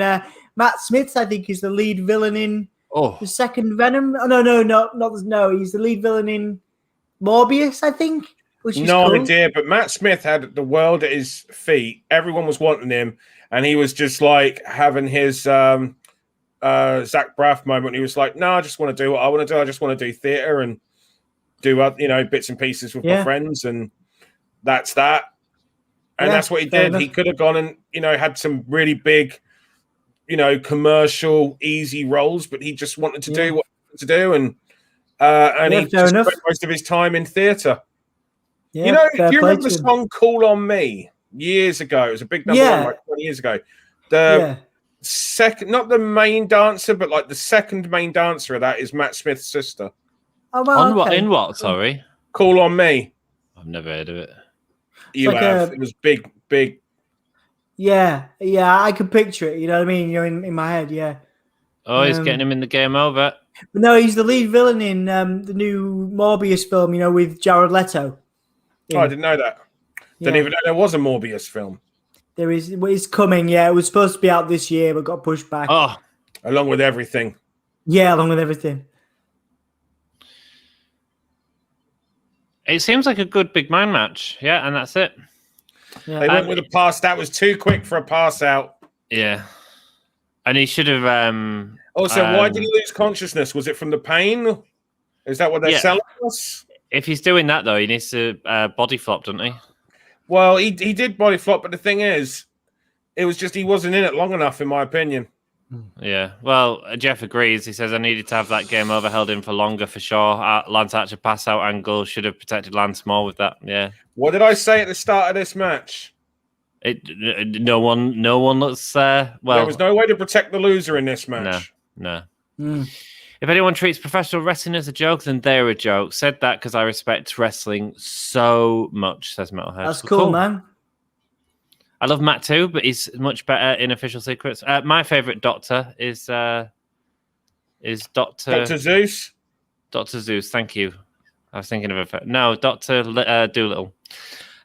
Matt Smith, I think, is the lead villain in the second Venom. Oh, no. He's the lead villain in Morbius, I think. Which is no cool. idea, but Matt Smith had the world at his feet. Everyone was wanting him, and he was just like having his Zach Braff moment. He was like, "No, I just want to do what I want to do. I just want to do theater and do bits and pieces with my friends, and that's that." And that's what he did. He could have gone and had some really big, commercial easy roles, but he just wanted to do what he wanted to do, and he just spent most of his time in theater. Yeah, do you remember the song "Call on Me" years ago? It was a big number one, like 20 years ago. The second, not the main dancer, but like the second main dancer of that is Matt Smith's sister. Oh, well, what? In what? Sorry, "Call on Me." I've never heard of it. You have. It was big. Yeah, I can picture it. You know what I mean? You're in my head. Yeah. Oh, he's getting him in the game over. But no, he's the lead villain in the new Morbius film. with Jared Leto. Oh, I didn't know that. Didn't even know there was a Morbius film. There is. It's coming. Yeah, it was supposed to be out this year, but got pushed back. Oh, along with everything. Yeah, along with everything. It seems like a good big man match. Yeah, and that's it. Yeah. They went with a pass. That was too quick for a pass out. Yeah. And he should have... Also, why did he lose consciousness? Was it from the pain? Is that what they're selling us? If he's doing that, though, he needs to body flop, doesn't he? Well, he did body flop, but the thing is, it was just he wasn't in it long enough, in my opinion. Yeah. Well, Jeff agrees. He says, I needed to have that game over held in for longer, for sure. Lance Archer pass-out angle should have protected Lance more with that. Yeah. What did I say at the start of this match? No one looks... there was no way to protect the loser in this match. No. If anyone treats professional wrestling as a joke, then they're a joke. Said that because I respect wrestling so much, says Metalhead. That's cool, man. I love Matt too, but he's much better in Official Secrets. My favourite Doctor is Dr. Zeus. Dr. Zeus, thank you. I was thinking of it. No, Dr. Doolittle.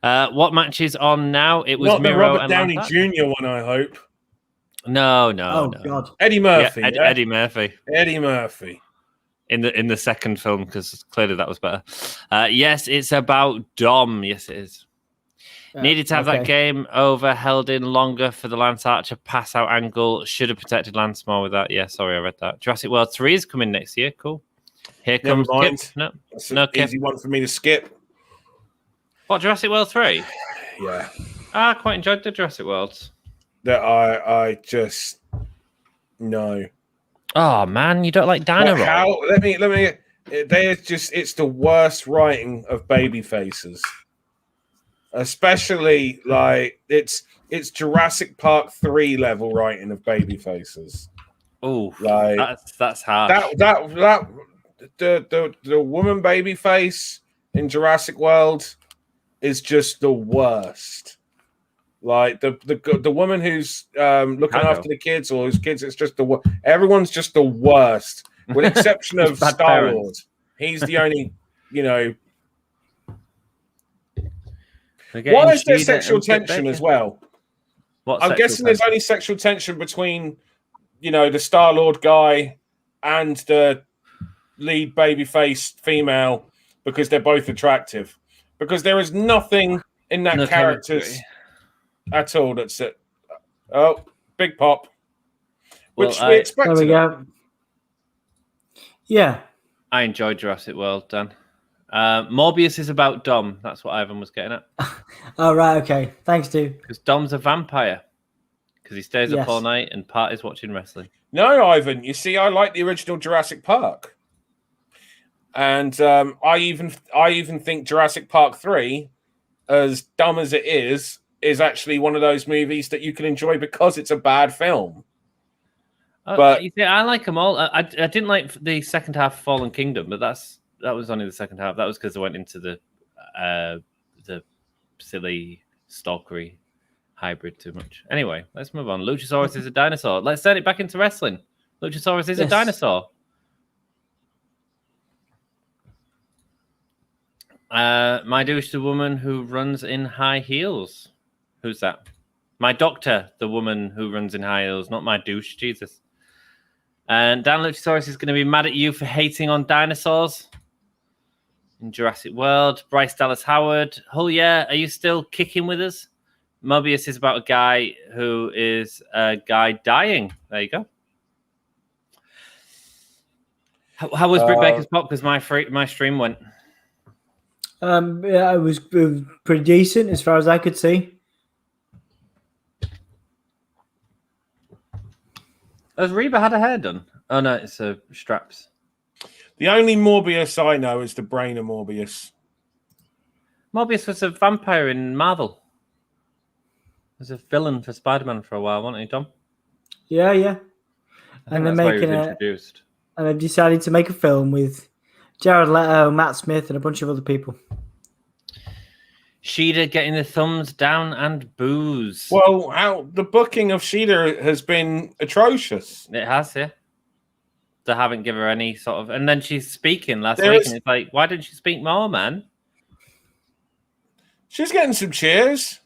What match is on now? It was not Miro the Robert and Downey Lance. Jr. one, I hope. No. Oh God, Eddie Murphy. Yeah, Eddie Murphy. Eddie Murphy. In the second film, because clearly that was better. Yes, it's about Dom. Yes, it is. Needed to have that game over, held in longer for the Lance Archer pass out angle. Should have protected Lance more with that. Yeah, sorry, I read that. Jurassic World 3 is coming next year. Cool. Here comes Kip. No, that's an easy one for me to skip. What, Jurassic World 3? Yeah. I quite enjoyed the Jurassic Worlds. That I just no. Oh man, you don't like Dino? How? Let me. It's the worst writing of baby faces, especially like it's Jurassic Park 3 level writing of baby faces. Oh, like that's hard. The woman baby face in Jurassic World is just the worst. Like the woman who's looking after the kids or whose kids, it's just everyone's just the worst, with the exception of Star-Lord. He's the only, Why is there sexual tension as well? I'm guessing there's only sexual tension between, the Star-Lord guy and the lead babyface female because they're both attractive. Because there is nothing in that character's at all that's it. Oh, big pop. Which we expect. There we go. Yeah. I enjoyed Jurassic World, Dan. Morbius is about Dom. That's what Ivan was getting at. Oh, right. Okay. Thanks, dude. Because Dom's a vampire. Because he stays up all night and parties watching wrestling. No, Ivan. You see, I like the original Jurassic Park. And I even think Jurassic Park 3, as dumb as it is actually one of those movies that you can enjoy because it's a bad film. But you see, I like them all. I didn't like the second half of Fallen Kingdom, but that was only the second half. That was because I went into the silly stalkery hybrid too much. Anyway, let's move on. Luchasaurus is a dinosaur. Let's turn it back into wrestling. Luchasaurus is a dinosaur. My douche, the woman who runs in high heels. Who's that? My doctor, the woman who runs in high heels, not my douche. Jesus. And Dan Luchasaurus is going to be mad at you for hating on dinosaurs in Jurassic World. Bryce Dallas Howard. Oh, yeah. Are you still kicking with us? Mobius is about a guy who is a guy dying. There you go. How was Britt Baker's pop? Because my stream went. Yeah, it was pretty decent as far as I could see. Has Reba had her hair done? Oh, no, it's straps. The only Morbius I know is the brain of Morbius. Morbius was a vampire in Marvel. He was a villain for Spider-Man for a while, wasn't he, Tom? Yeah. And they're making introduced. And they've decided to make a film with Jared Leto, Matt Smith, and a bunch of other people. Shida getting the thumbs down and boos. Well, the booking of Shida has been atrocious. It has, yeah. They haven't given her any sort of... And then she's speaking last week, and it's like, why didn't she speak more, man? She's getting some cheers.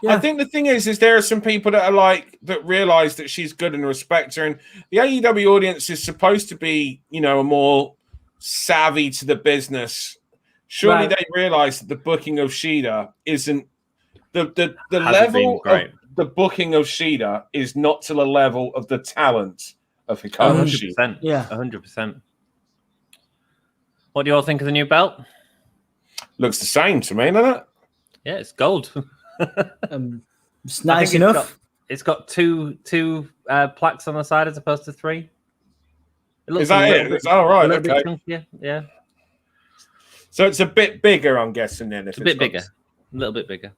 Yeah. I think the thing is there are some people that realise that she's good and respect her. And the AEW audience is supposed to be, a more savvy to the business. Surely they realise that the booking of Shida isn't the level of the booking of Shida is not to the level of the talent of Hikaru. 100%. Yeah, 100%. What do you all think of the new belt? Looks the same to me, doesn't it? Yeah, it's gold. It's nice enough. It's got two plaques on the side as opposed to 3. Is that it? Right. Okay. Yeah. So it's a bit bigger, I'm guessing. Then it's a bit bigger, a little bit bigger.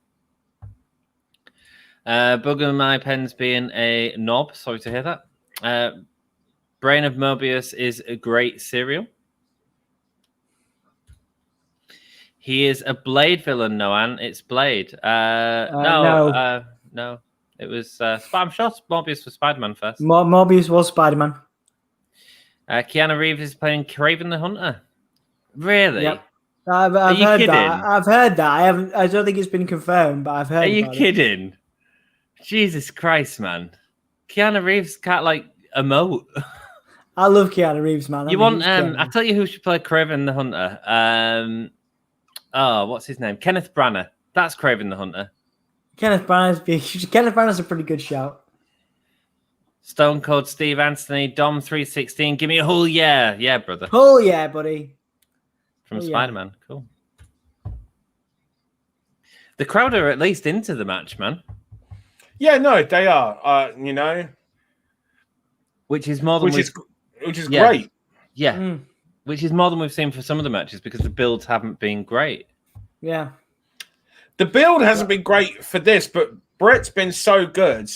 Bugger my pens being a knob. Sorry to hear that. Brain of Mobius is a great cereal. He is a Blade villain, Noan. It's Blade. No. It was. I'm sure Morbius was Spider-Man first. Morbius was Spider-Man. Keanu Reeves is playing Kraven the Hunter. Really? Yep. I've heard that. I've heard that. I don't think it's been confirmed, but I've heard. Are you kidding? Jesus Christ, man! Keanu Reeves can't emote. I love Keanu Reeves, man. I tell you who should play Kraven the Hunter. What's his name? Kenneth Branagh. That's Kraven the Hunter. Kenneth Branagh's a pretty good shout. Stone Cold Steve Anthony, Dom 316. Give me a whole yeah, brother. Oh yeah, buddy. From Spider-Man. Cool. The crowd are at least into the match, man. Yeah, no, they are. Which is more than which is great. Yeah. Which is more than we've seen for some of the matches because the builds haven't been great. Yeah. The build hasn't been great for this, but Britt's been so good.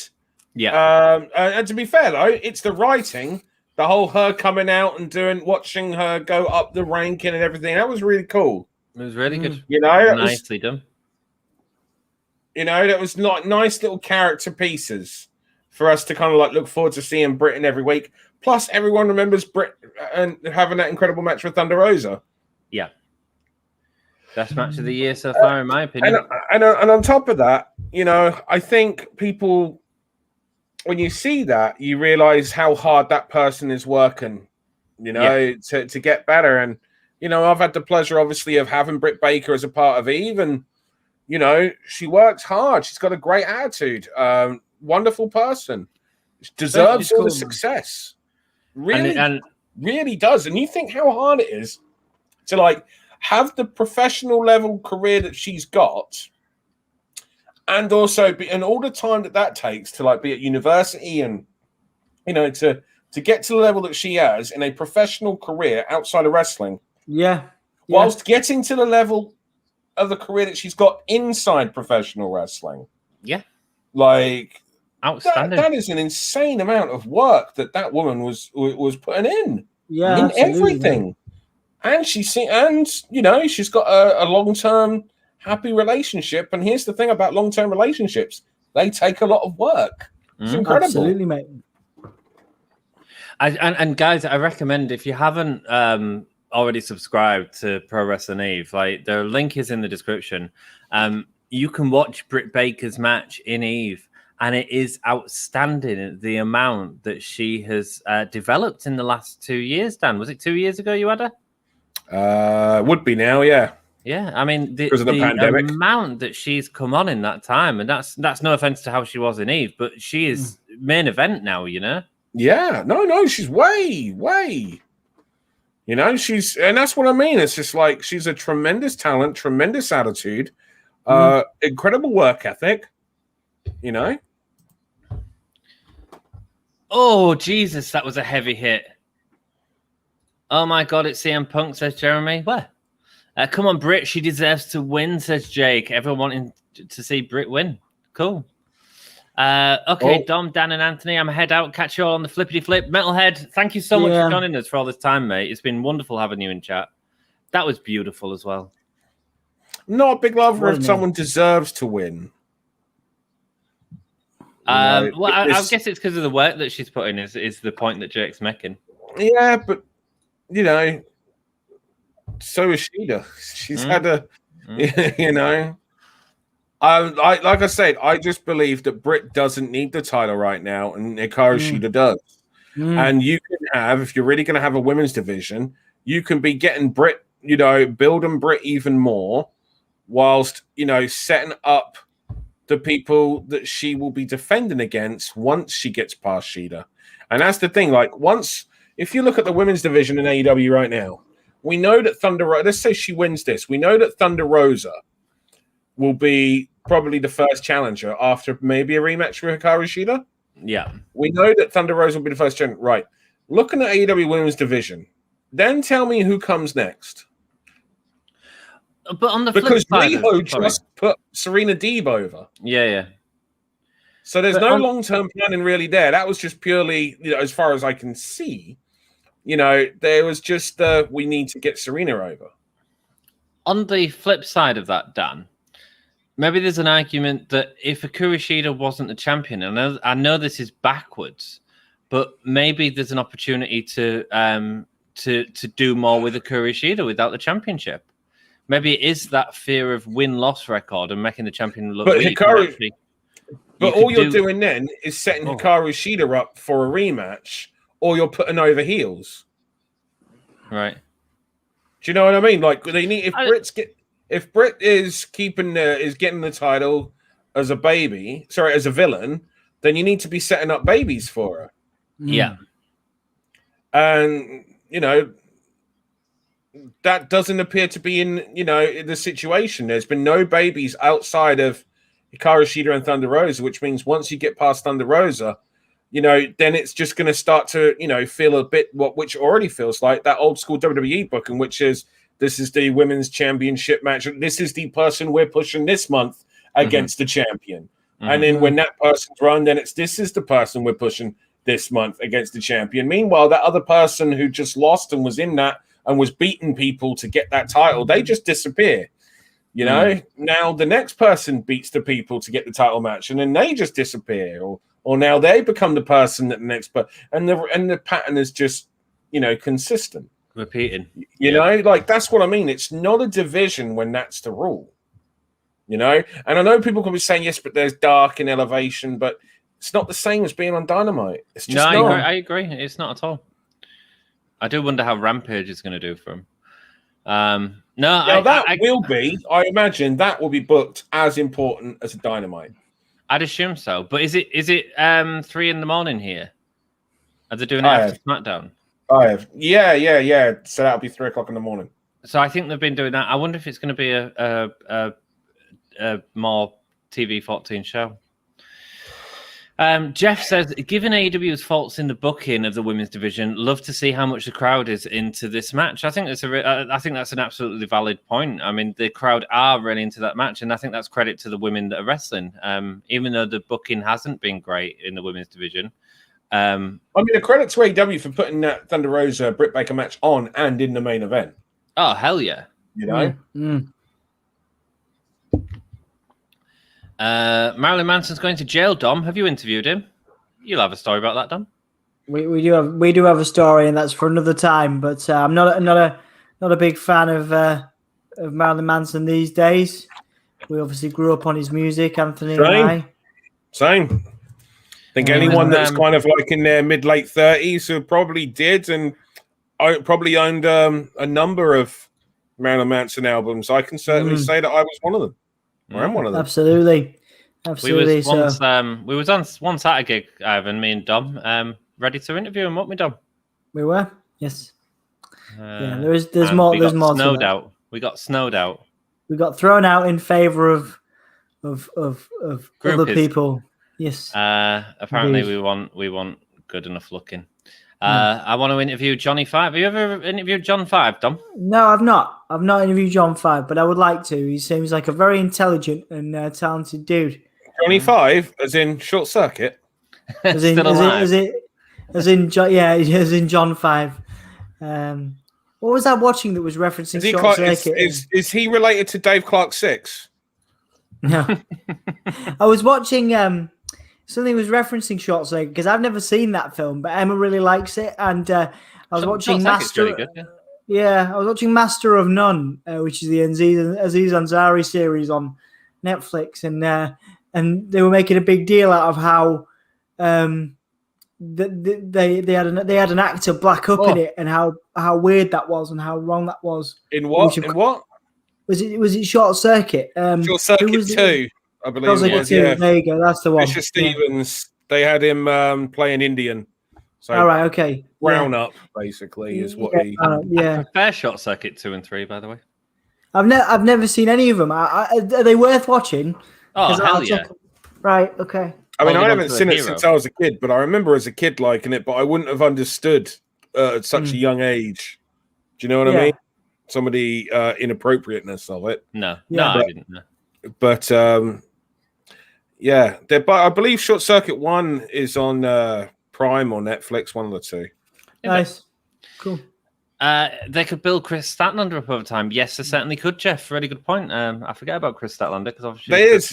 Yeah. And to be fair, though, it's the writing. The whole her coming out and watching her go up the ranking and everything. That was really cool. It was really good. Nicely done. That was nice little character pieces for us to kind of look forward to seeing Britt in every week. Plus, everyone remembers Britt and having that incredible match with Thunder Rosa. Yeah. Best match of the year so far, in my opinion. And on top of that, I think people, when you see that, you realize how hard that person is working, to get better. And, I've had the pleasure, obviously, of having Britt Baker as a part of Eve. And, she works hard. She's got a great attitude. Wonderful person. She deserves all the success. Really? And really does. And you think how hard it is to like have the professional level career that she's got, and also and all the time that takes to like be at university and to get to the level that she has in a professional career outside of wrestling. Yeah. Whilst getting to the level of the career that she's got inside professional wrestling. Yeah. Like outstanding. That is an insane amount of work that woman was putting in. Yeah. In everything. And she's got a long-term happy relationship. And here's the thing about long-term relationships. They take a lot of work. It's incredible. Absolutely, mate. And guys, I recommend if you haven't already subscribed to Pro Wrestling Eve, like the link is in the description. You can watch Britt Baker's match in Eve, and it is outstanding the amount that she has developed in the last 2 years. Dan, was it 2 years ago you had her? Would be now, yeah. Yeah, I mean the pandemic. amount that she's come on in that time, and that's no offense to how she was in Eve, but she is main event now, Yeah, no, she's way. And that's what I mean. It's just like she's a tremendous talent, tremendous attitude, incredible work ethic, Oh, Jesus, that was a heavy hit. Oh, my God, it's CM Punk, says Jeremy. Where? Come on, Britt, she deserves to win, says Jake. Everyone wanting to see Britt win. Cool. Okay, Dom, Dan, and Anthony, I'm head out. Catch you all on the flippity flip. Metalhead, thank you so much for joining us for all this time, mate. It's been wonderful having you in chat. That was beautiful as well. Not a big lover if someone deserves to win. I guess it's because of the work that she's put in, is the point that Jake's making. Yeah, but, so is Shida. She's had a, like I said, I just believe that Britt doesn't need the title right now, and Hikaru Shida does. And you can have, if you're really going to have a women's division, you can be getting Britt, building Britt even more, whilst setting up the people that she will be defending against once she gets past Shida. And that's the thing. Like if you look at the women's division in AEW right now, we know that let's say she wins this. We know that Thunder Rosa will be probably the first challenger after maybe a rematch with Hikaru Shida. Yeah. We know that Thunder Rosa will be the first challenger. Right. Looking at AEW women's division, then tell me who comes next. But on the because flip side, Riho just put Serena Deeb over. Yeah. So there's no long-term planning really there. That was just purely, as far as I can see, there was just we need to get Serena over. On the flip side of that, Dan, maybe there's an argument that if Hikaru Shida wasn't the champion, and I know this is backwards, but maybe there's an opportunity to do more with Hikaru Shida without the championship. Maybe it is that fear of win-loss record and making the champion look weak. But all you're doing then is setting Hikaru Shida up for a rematch, or you're putting over heels. Right. Do you know what I mean? Like they need if Britt is getting the title as a villain, then you need to be setting up babies for her. Yeah. And that doesn't appear to be in the situation. There's been no babies outside of Hikaru Shida and Thunder Rosa, which means once you get past Thunder Rosa, then it's just going to start to feel a bit which already feels like that old school WWE booking, which is this is the women's championship match. This is the person we're pushing this month against the champion. And then when that person's run, then this is the person we're pushing this month against the champion. Meanwhile, that other person who just lost and was in that and was beating people to get that title, they just disappear. Now the next person beats the people to get the title match, and then they just disappear, or now they become the person that the next and the pattern is just consistent, repeating. Like that's what I mean. It's not a division when that's the rule. And I know people can be saying yes, but there's dark and elevation, but it's not the same as being on Dynamite. It's just I agree. It's not at all. I do wonder how Rampage is going to do for him. I imagine that will be booked as important as a Dynamite. I'd assume so. But is it 3 a.m. here? Are they doing it after SmackDown? I have. Yeah. So that'll be 3 o'clock in the morning. So I think they've been doing that. I wonder if it's going to be a more TV 14 show. Jeff says, given AEW's faults in the booking of the women's division, love to see how much the crowd is into this match. I think that's an absolutely valid point. I mean, the crowd are really into that match, and I think that's credit to the women that are wrestling. Even though the booking hasn't been great in the women's division. I mean, a credit to AEW for putting that Thunder Rosa Britt Baker match on and in the main event. Oh, hell yeah. You know? Marilyn Manson's going to jail, Dom. Have you interviewed him? You'll have a story about that, Dom. We do have a story, and that's for another time. But I'm not a big fan of Marilyn Manson these days. We obviously grew up on his music, Anthony and I. Same. I think anyone that's kind of like in their mid-late 30s who probably did, and I probably owned a number of Marilyn Manson albums. I can certainly say that I was one of them. I'm one of them. Absolutely. We was on once at a gig, Ivan, me and Dom, ready to interview him, weren't we, Dom? We were, yes. There's more. There's more. Snowed out. We got snowed out. We got thrown out in favor of other people. Yes. Apparently, we want good enough looking. I want to interview Johnny Five. Have you ever interviewed John Five, Dom? No, I've not. I've not interviewed John Five, but I would like to. He seems like a very intelligent and talented dude. Johnny Five, as in Short Circuit? As in John Five. What was I watching that was referencing Short Circuit? Is he related to Dave Clark 6? No. I was watching... something was referencing Short Circuit because I've never seen that film, but Emma really likes it. And I was watching Master. Really good, I was watching Master of None, which is the Aziz Ansari series on Netflix, and they were making a big deal out of how they had an actor black up in it, and how weird that was, and how wrong that was. In what? In what? Was it Short Circuit? Short Circuit 2. I believe it was, yeah. There you go. That's the one. Fisher Stevens. They had him playing Indian. So all right, okay. Brown up basically is what he. I prefer Short Circuit 2 and 3, by the way. I've never seen any of them. Are they worth watching? Oh hell yeah! Right. Okay. I mean, I haven't seen it since I was a kid, but I remember as a kid liking it. But I wouldn't have understood at such a young age. Do you know what I mean? Some of the inappropriateness of it. No, I didn't. No. But I believe Short Circuit 1 is on Prime or Netflix, one of the two. Nice. Cool. They could build Chris Statlander up over time. Yes, they certainly could, Jeff. Really good point. I forget about Chris Statlander because obviously there is.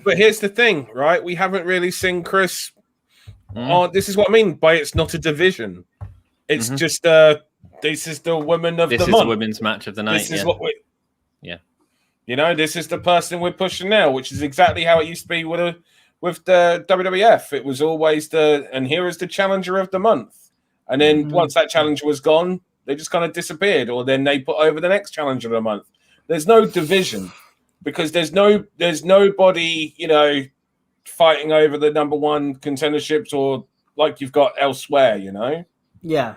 But here's the thing, right? We haven't really seen Chris. This is what I mean by it's not a division. It's just this is the woman of the month. This is the women's match of the night. This is what we. Yeah. You know, this is the person we're pushing now, which is exactly how it used to be with the WWF. It was always and here is the challenger of the month. And then once that challenger was gone, they just kind of disappeared, or then they put over the next challenger of the month. There's no division because there's nobody, fighting over the number one contenderships or like you've got elsewhere, Yeah.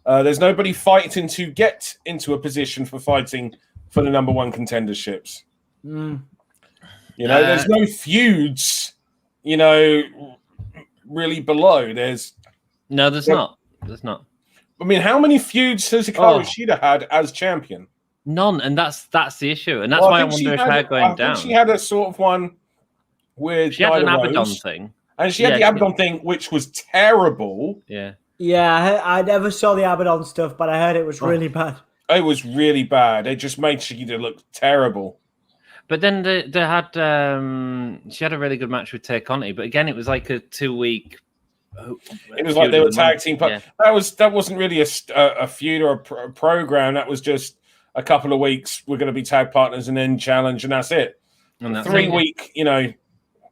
There's nobody fighting to get into a position for fighting for the number one contenderships. There's no feuds, really below. There's not. There's not. I mean, how many feuds has Hikaru Shida had as champion? None, and that's the issue, and that's why I wonder if they're going down. She had a sort of one with she had an Abaddon thing, and she had the Abaddon thing, which was terrible. Yeah, I never saw the Abaddon stuff, but I heard it was really bad. It was really bad. It just made Shida look terrible. But then they had she had a really good match with Tay Conti, but again, it was like a 2-week. It was like they were tag team. Yeah. That wasn't really a feud or a program. That was just a couple of weeks. We're going to be tag partners and then challenge, and that's it. And that's 3-week,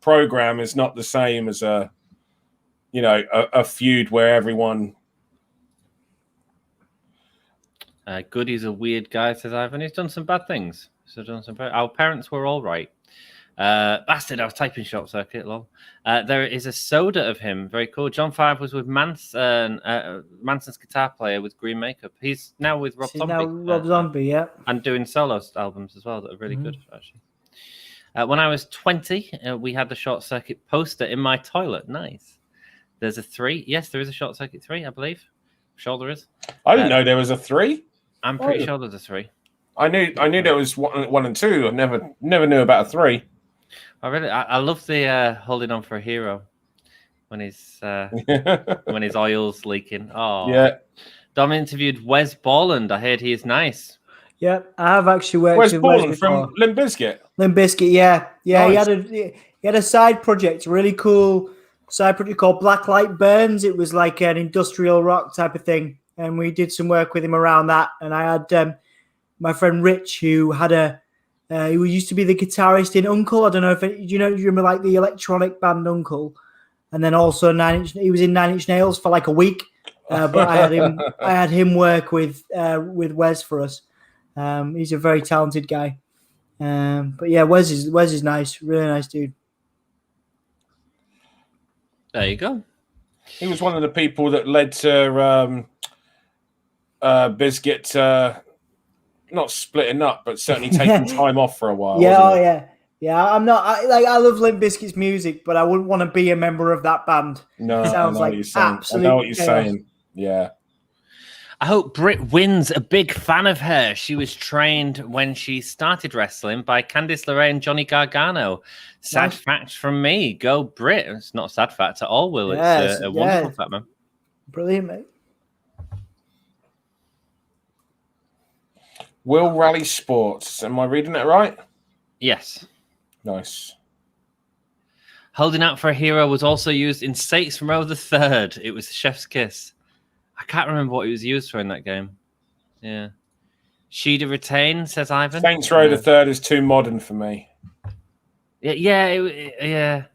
program is not the same as a feud where everyone. Goody's a weird guy, says Ivan. He's done some bad things. Our parents were all right. Bastard, I was typing short circuit, lol. There is a soda of him. Very cool. John 5 was with Manson, Manson's guitar player with green makeup. He's now with Rob Zombie. Now Rob Zombie, yeah. And doing solo albums as well that are really good, actually. When I was 20, we had the short circuit poster in my toilet. Nice. There's a 3. Yes, there is a short circuit 3, I believe. Sure there is. I didn't know there was a 3. I'm pretty sure there's a 3. I knew there was 1 and 2. I never knew about a 3. I love the holding on for a hero when his when his oil's leaking. Oh yeah. Dom interviewed Wes Borland. I heard he is nice. Yeah, I have actually worked Wes with Borland from Limp Bizkit. Limp Bizkit, yeah. Nice. He had a side project, really cool side project called Blacklight Burns. It was like an industrial rock type of thing, and we did some work with him around that. And I had my friend Rich, who had he used to be the guitarist in Uncle. I don't know if you remember like the electronic band Uncle, and then also he was in 9 Inch Nails for like a week. But I had him work with Wes for us. He's a very talented guy. But yeah, Wes is nice, really nice dude. There you go. He was one of the people that led to Bizkit not splitting up, but certainly taking time off for a while. Yeah, I'm not. I love Limp Bizkit's music, but I wouldn't want to be a member of that band. No, it sounds like absolute. I know what you're saying. Yeah. I hope Britt wins. A big fan of her. She was trained when she started wrestling by Candice LeRae and Johnny Gargano. Sad fact from me. Go Britt. It's not a sad fact at all, Will. It's a wonderful fact, man. Brilliant, mate. Will Rally Sports. Am I reading that right? Yes. Nice. Holding out for a hero was also used in Saints Row the Third. It was Chef's Kiss. I can't remember what it was used for in that game. Yeah. Shida retain, says Ivan. Saints Row the Third is too modern for me. Yeah.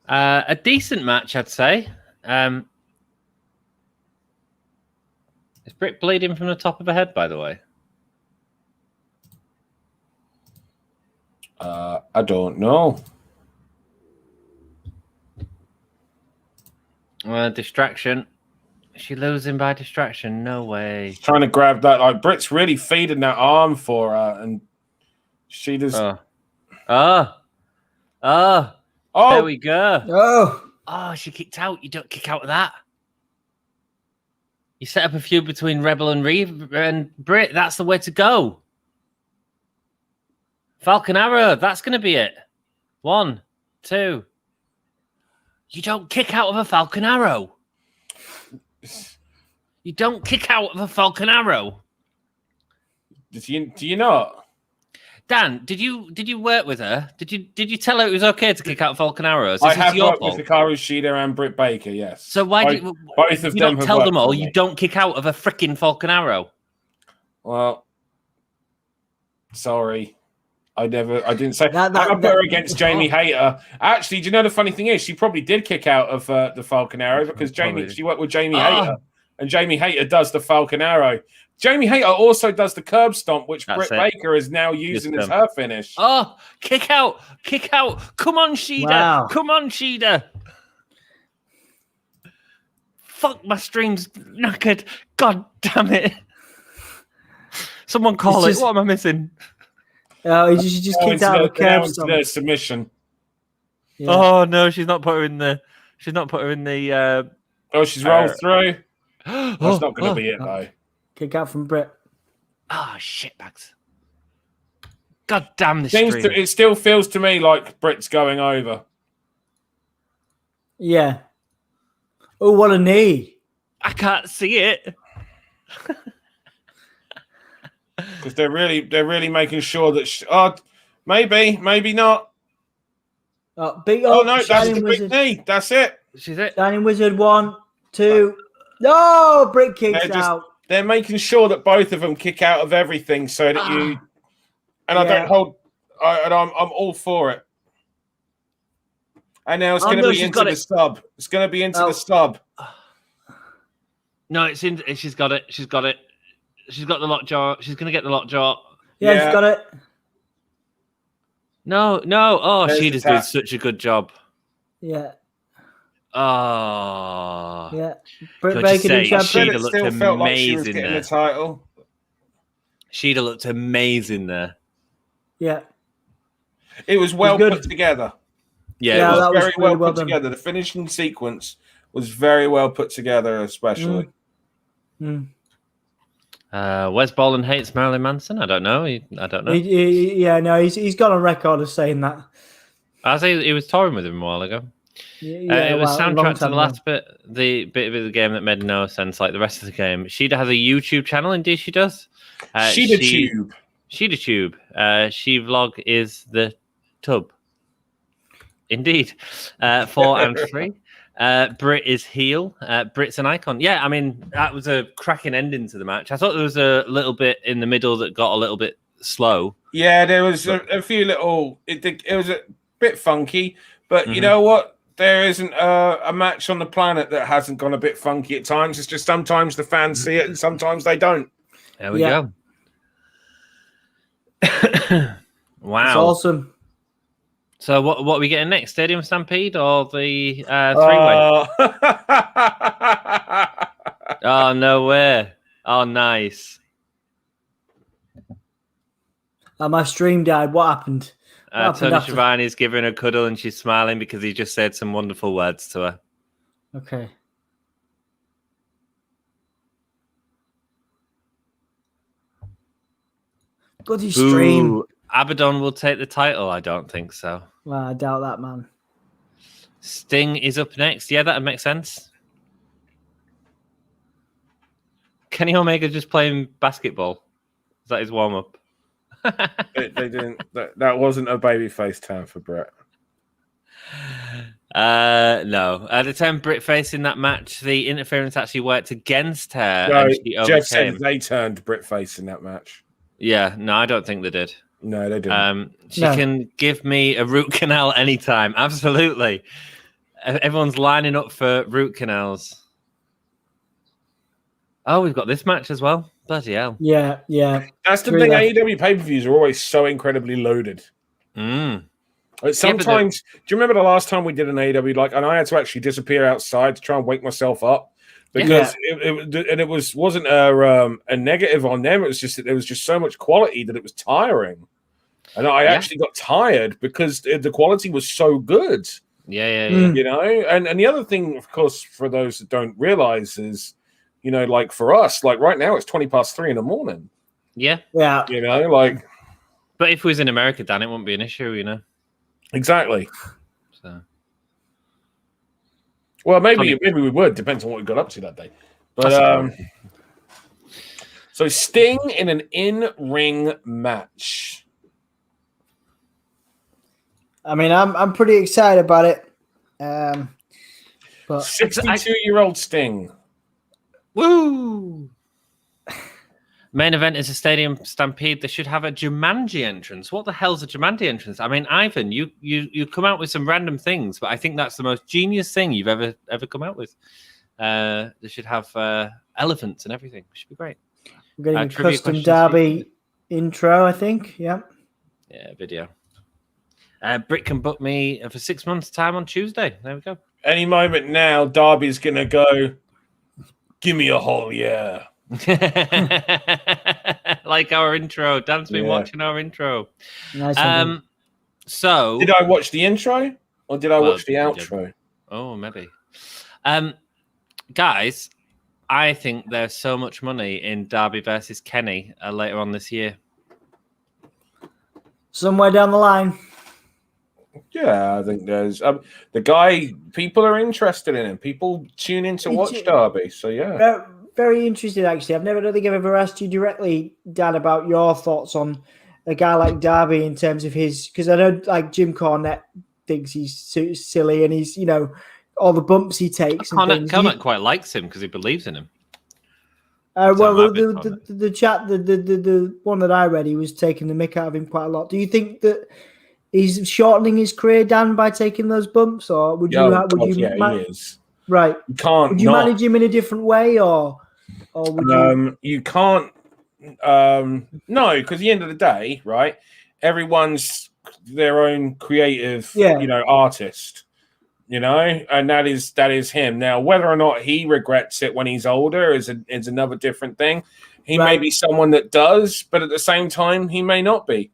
A decent match, I'd say. Is Britt bleeding from the top of her head, by the way? I don't know. Distraction. Is she losing by distraction? No way. She's trying to grab that. Like Britt's really feeding that arm for her, and she does. There we go. Oh, she kicked out. You don't kick out of that. You set up a feud between Rebel and Reeve and Britt. That's the way to go. Falcon Arrow. That's going to be it. 1, 2. You don't kick out of a Falcon Arrow. You don't kick out of a Falcon Arrow. Do you not? Dan, did you work with her? Did you tell her it was okay to kick out Falcon Arrows? I have worked with Hikaru, Shida, and Britt Baker. Yes. So why both of them tell them all? You don't kick out of a freaking Falcon Arrow. Well, sorry. I didn't say I put her against Jamie Hayter. Actually, do you know the funny thing is she probably did kick out of the Falcon Arrow because she worked with Jamie Hayter, and Jamie Hayter does the Falcon Arrow. Jamie Hayter also does the curb stomp, which Britt Baker is now using as her finish. Oh, kick out. Come on, Shida. Wow. Come on, Shida. Fuck, my stream's knackered. God damn it. Someone call it. What am I missing? Oh, he just kicked out of the curb stomp. The submission. Yeah. Oh no, she's not put her in the. She's she's rolled through. That's not going to be it though. Kick out from Britt. Oh shit bags. God damn this. It still feels to me like Britt's going over. Yeah. Oh, what a knee! I can't see it. Because they're really making sure that maybe not. No, that's the big knee. That's it. She's it. Shining Wizard 1, 2. No, Britt kicks out. They're making sure that both of them kick out of everything, so that you. And I don't hold. And I'm all for it. And now it's going to be into the sub. It's going to be into the sub. No, it's in. She's got it. She's got it. She's got the lockjaw. She's going to get the lockjaw. Yeah, she's got it. No. Oh, There's Shida's doing such a good job. Yeah. Oh. Yeah. Can I just say, Shida It looked still felt like she was amazing getting there. the title. Shida looked amazing there. Yeah. It was well put together. Yeah, it was that was very really well well put done. together. The finishing sequence was very well put together, especially. Wes Bolin hates Marilyn Manson. I don't know. I don't know. He's got on record of saying that. I say he was touring with him a while ago. It was soundtrack to the last bit, the bit of the game that made no sense, like the rest of the game. Shida has a YouTube channel. Indeed, she does. Shida Tube. She vlog is the tub. Indeed. 4 and 3. Britt is heel. Britt's an icon. Yeah, I mean, that was a cracking ending to the match. I thought there was a little bit in the middle that got a little bit slow. Yeah, there was a few little... It was a bit funky, but you know what? There isn't a match on the planet that hasn't gone a bit funky at times. It's just sometimes the fans see it and sometimes they don't. There we go. Wow. It's awesome. So what are we getting next? Stadium Stampede or the three-way? Oh, no way. Oh, nice. My stream died. What happened? Tony Schiavone's giving her a cuddle and she's smiling because he just said some wonderful words to her. Okay. Bloody stream. Ooh, Abaddon will take the title. I don't think so. Well, I doubt that, man. Sting is up next. Yeah, that would make sense. Kenny Omega just playing basketball. Is that his warm-up? They didn't. That wasn't a babyface turn for Britt. No. At the time Britt facing that match, the interference actually worked against her. No, and she Jeff overcame. said they turned Britt face in that match. Yeah, no, I don't think they did. No, they didn't. She can give me a root canal anytime. Absolutely. Everyone's lining up for root canals. Oh, we've got this match as well. Bloody hell. Yeah. That's the thing. AEW pay-per-views are always so incredibly loaded. Sometimes, do you remember the last time we did an AEW? And I had to actually disappear outside to try and wake myself up because it wasn't a negative on them. It was just that there was just so much quality that it was tiring, and I actually got tired because the quality was so good. Yeah. You know, and the other thing, of course, for those that don't realize is, you know, like for us, like right now it's 3:20 in the morning. Yeah. You know, like. But if we was in America, Dan, it wouldn't be an issue, you know. Exactly. So. Well, maybe we would. Depends on what we got up to that day. But so Sting in an in-ring match. I mean, I'm pretty excited about it. But 62-year-old Sting. Woo! Main event is a Stadium Stampede. They should have a Jumanji entrance. What the hell's a Jumanji entrance? I mean, Ivan, you come out with some random things, but I think that's the most genius thing you've ever come out with. They should have elephants and everything. It should be great. We're getting a custom derby intro, I think. Yeah. Yeah, video. Britt can book me for 6 months' time on Tuesday. There we go. Any moment now, Darby's going to go, give me a hole, yeah. Like our intro. Dan's been watching our intro. Nice so did I watch the intro or did I watch the outro? Oh, maybe. Guys, I think there's so much money in Darby versus Kenny later on this year. Somewhere down the line. Yeah, I think there's the guy. People are interested in him. People tune in to watch Darby. So yeah. Very interested, actually. I don't think I've ever asked you directly, Dan, about your thoughts on a guy like Darby in terms of his, because I know like Jim Cornette thinks he's silly and he's, you know, all the bumps he takes. Cornette quite likes him because he believes in him. Well, the chat, the one that I read, he was taking the mick out of him quite a lot. Do you think that he's shortening his career, Dan, by taking those bumps, or would you? He is. Right. You can't. Would you manage him in a different way, or would you? You can't No, because at the end of the day, right? Everyone's their own creative, artist. And that is him. Now, whether or not he regrets it when he's older is another different thing. He may be someone that does, but at the same time, he may not be.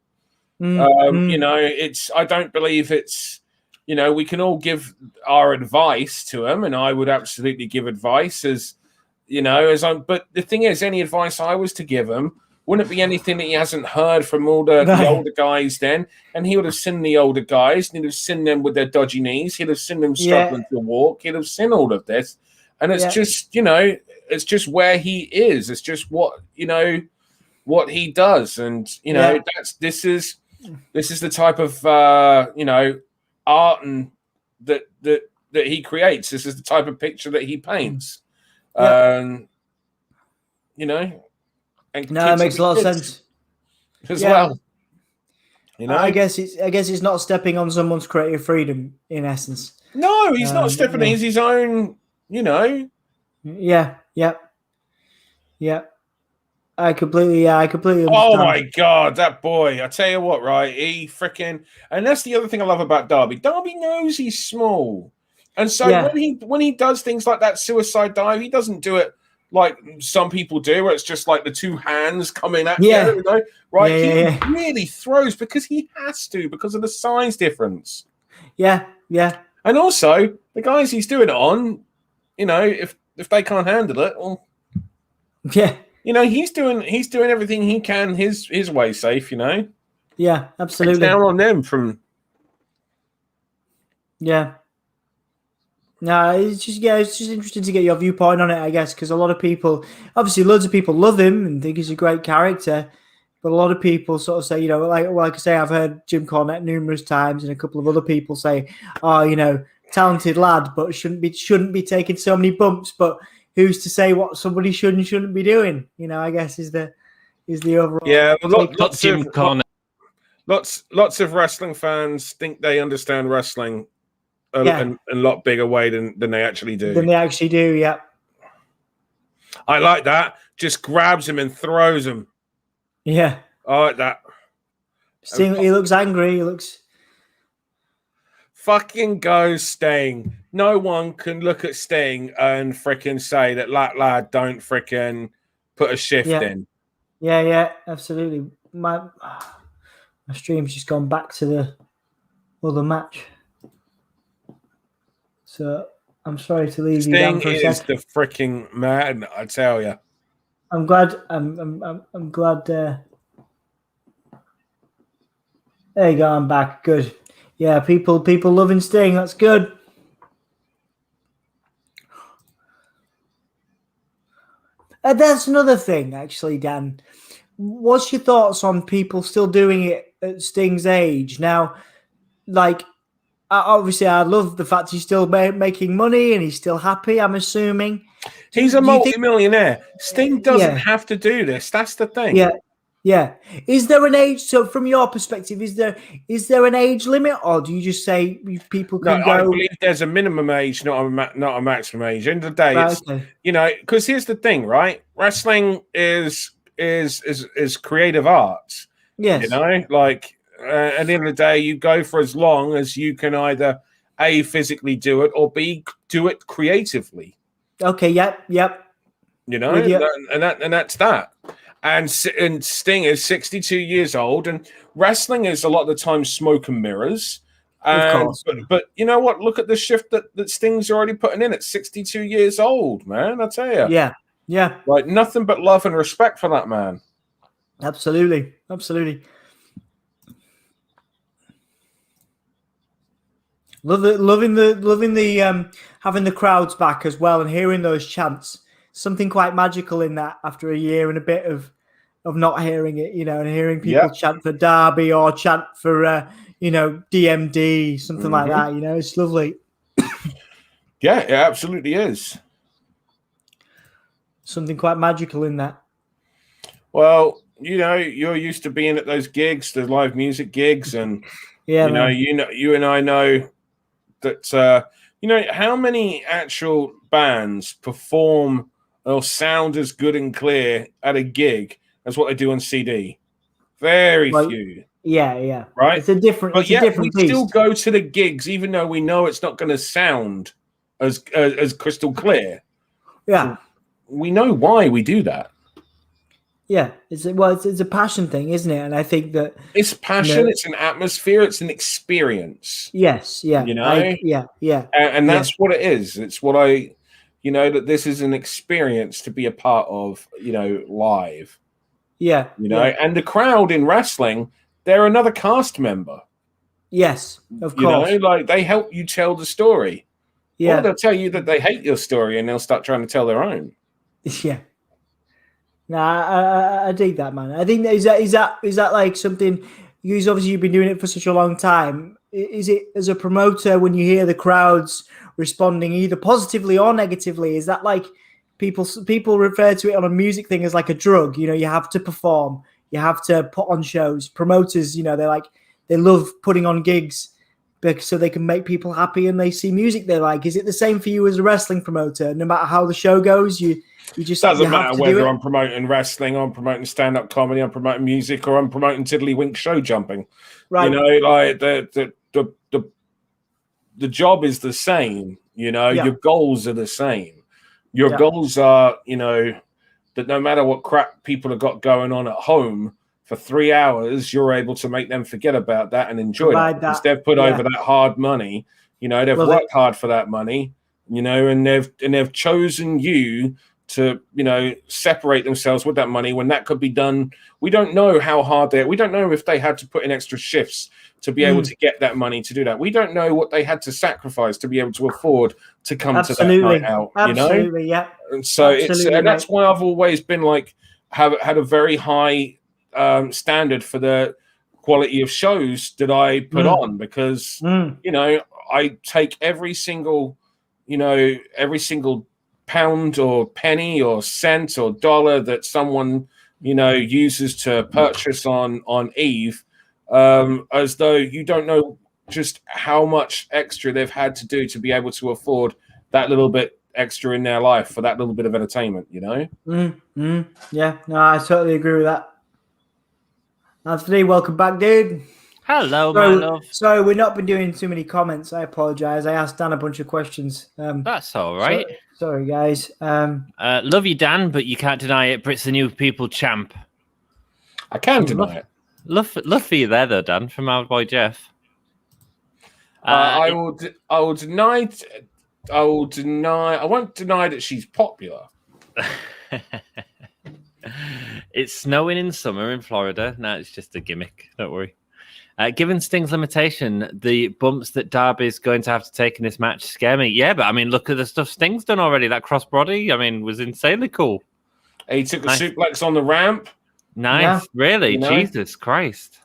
I don't believe it's, we can all give our advice to him, and I would absolutely give advice but the thing is, any advice I was to give him wouldn't it be anything that he hasn't heard from all the older guys then, and he would have seen the older guys, and he'd have seen them with their dodgy knees, he'd have seen them struggling to walk, he'd have seen all of this, and it's just, it's just where he is, it's just what he does, and this is the type of art and that he creates. This is the type of picture that he paints. And it makes a lot of sense as well. I guess it's not stepping on someone's creative freedom in essence. No, he's not stepping. He's his own. Yeah. I completely understand. Oh my god, that boy! I tell you what, right? He freaking, and that's the other thing I love about Darby. Darby knows he's small, and so when he does things like that suicide dive, he doesn't do it like some people do, where it's just like the two hands coming at you, right? He really throws because he has to, because of the size difference. Yeah. And also the guys he's doing it on, if they can't handle it, well, he's doing everything he can his way safe, Yeah, absolutely. It's down on them from. Yeah. No, it's just interesting to get your viewpoint on it, I guess, because a lot of people, obviously, loads of people love him and think he's a great character, but a lot of people sort of say, like I say, I've heard Jim Cornette numerous times, and a couple of other people say, talented lad, but shouldn't be taking so many bumps. But who's to say what somebody should and shouldn't be doing? I guess is the overall. Yeah, lots of wrestling fans think they understand wrestling. In a lot bigger way than they actually do. Yeah. I like that. Just grabs him and throws him. Yeah. I like that. He looks angry. He looks... Fucking go, Sting. No one can look at Sting and freaking say that lad don't freaking put a shift in. Yeah, absolutely. My stream's just gone back to the other match. So I'm sorry to leave you down for a second. Sting is the freaking man, I tell you. I'm glad. I'm glad. There you go. I'm back. Good. Yeah, people loving Sting. That's good. That's another thing, actually, Dan. What's your thoughts on people still doing it at Sting's age now? Like. Obviously, I love the fact he's still making money and he's still happy, I'm assuming. He's a multi-millionaire. Sting doesn't have to do this. That's the thing. Yeah. Is there an age? So, from your perspective, is there an age limit, or do you just say people can go? I believe there's a minimum age, not a maximum age. End of the day, it's because here's the thing, right? Wrestling is creative arts. Yes. At the end of the day, you go for as long as you can either A, physically do it, or B, do it creatively. Okay, yep. And that's that. And Sting is 62 years old, and wrestling is a lot of the time smoke and mirrors. Of course. But you know what? Look at the shift that Sting's already putting in at 62 years old, man. I tell you. Yeah. Like, nothing but love and respect for that man. Absolutely. Loving the having the crowds back as well and hearing those chants. Something quite magical in that after a year and a bit of not hearing it, and hearing people chant for Darby or chant for DMD, something like that. It's lovely. Yeah, it absolutely is. Something quite magical in that. Well, you're used to being at those gigs, those live music gigs, and you and I know that how many actual bands perform or sound as good and clear at a gig as what they do on CD. Very few. Yeah. Right? It's a different. But yet we still go to the gigs, even though we know it's not going to sound as crystal clear. Yeah. We know why we do that. Yeah, it's a passion thing, isn't it? And I think that it's passion, it's an atmosphere, it's an experience. Yes, yeah, you know, and that's what it is. It's what that this is an experience to be a part of, live. Yeah, and the crowd in wrestling, they're another cast member. Yes, of course. They help you tell the story. Yeah, or they'll tell you that they hate your story and they'll start trying to tell their own. Yeah. No, I dig that, man. I think is that like something? Because obviously you've been doing it for such a long time. Is it, as a promoter, when you hear the crowds responding either positively or negatively, is that like people refer to it on a music thing as like a drug? You have to perform, you have to put on shows. Promoters, they love putting on gigs so they can make people happy and they see music they like. Is it the same for you as a wrestling promoter? No matter how the show goes, you just doesn't matter whether I'm promoting wrestling, I'm promoting stand-up comedy, I'm promoting music, or I'm promoting tiddlywink show jumping. Right. The job is the same. Your goals are the same. Your goals are, that no matter what crap people have got going on at home, for 3 hours, you're able to make them forget about that and enjoy that. Because they've put over that hard money. They've worked hard for that money. And they've chosen you to separate themselves with that money when that could be done. We don't know how hard we don't know if they had to put in extra shifts to be able to get that money to do that. We don't know what they had to sacrifice to be able to afford to come to that night out. Absolutely, yeah. And so and that's why I've always been had a very high standard for the quality of shows that I put on, because I take every single pound or penny or cent or dollar that someone uses to purchase on Eve, as though you don't know just how much extra they've had to do to be able to afford that little bit extra in their life for that little bit of entertainment. Yeah, no, I totally agree with that. Anthony, welcome back, dude. Hello, my love. Sorry, we've not been doing too many comments. I apologize. I asked Dan a bunch of questions. That's all right. Sorry, guys. Love you, Dan, but you can't deny it. Britt's the new people champ. I can deny it. Love for you there, though, Dan, from our boy Jeff. I won't deny that she's popular. It's snowing in summer in Florida. No, it's just a gimmick. Don't worry. Given Sting's limitation, the bumps that Darby's going to have to take in this match scare me. Yeah, but I mean, look at the stuff Sting's done already. That crossbody, was insanely cool. He took a suplex on the ramp. Nice, yeah. Really? Jesus Christ.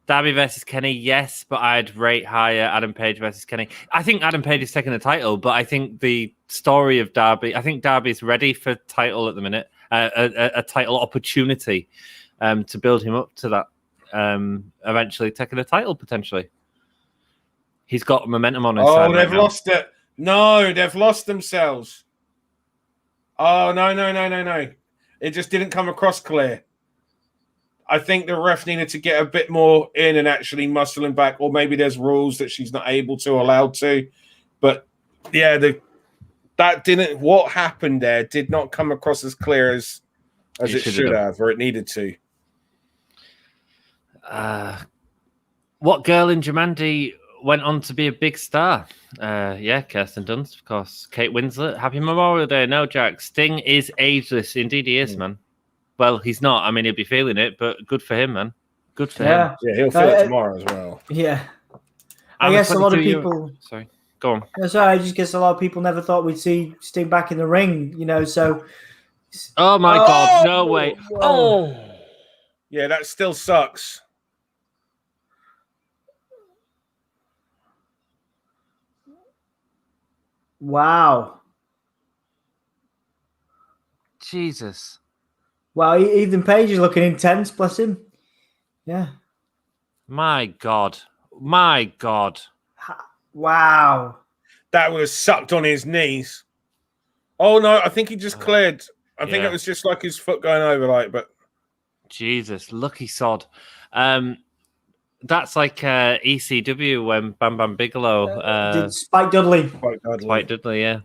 Darby versus Kenny, yes, but I'd rate higher Adam Page versus Kenny. I think Adam Page is taking the title, but I think the story of Darby, I think Darby's ready for title at the minute, a title opportunity to build him up to that. Eventually taking a title potentially. He's got momentum on his side. Oh, they've lost it. No, they've lost themselves. Oh, no. It just didn't come across clear. I think the ref needed to get a bit more in and actually muscle him back, or maybe there's rules that she's not able to, allowed to. But yeah, what happened there did not come across as clear as it should have, or it needed to. What girl in Jumanji went on to be a big star? Kirsten Dunst, of course. Kate Winslet. Happy Memorial Day. No, Jack. Sting is ageless. Indeed he is, man. Well, he's not. I mean, he'll be feeling it, but good for him, man. Good for him. Yeah, he'll feel it tomorrow as well. Yeah. I guess a lot of people... Sorry, go on. No, sorry, I just guess a lot of people never thought we'd see Sting back in the ring, so... Oh, my God. No way. Whoa. Oh! Yeah, that still sucks. Wow. Jesus. Wow, Ethan Page is looking intense, bless him. Yeah. My God. Wow. That was sucked on his knees. Oh, no, I think he just cleared. I think it was just like his foot going over, but... Jesus, lucky sod. That's like ECW when Bam Bam Bigelow did Spike Dudley. Spike Dudley, yeah.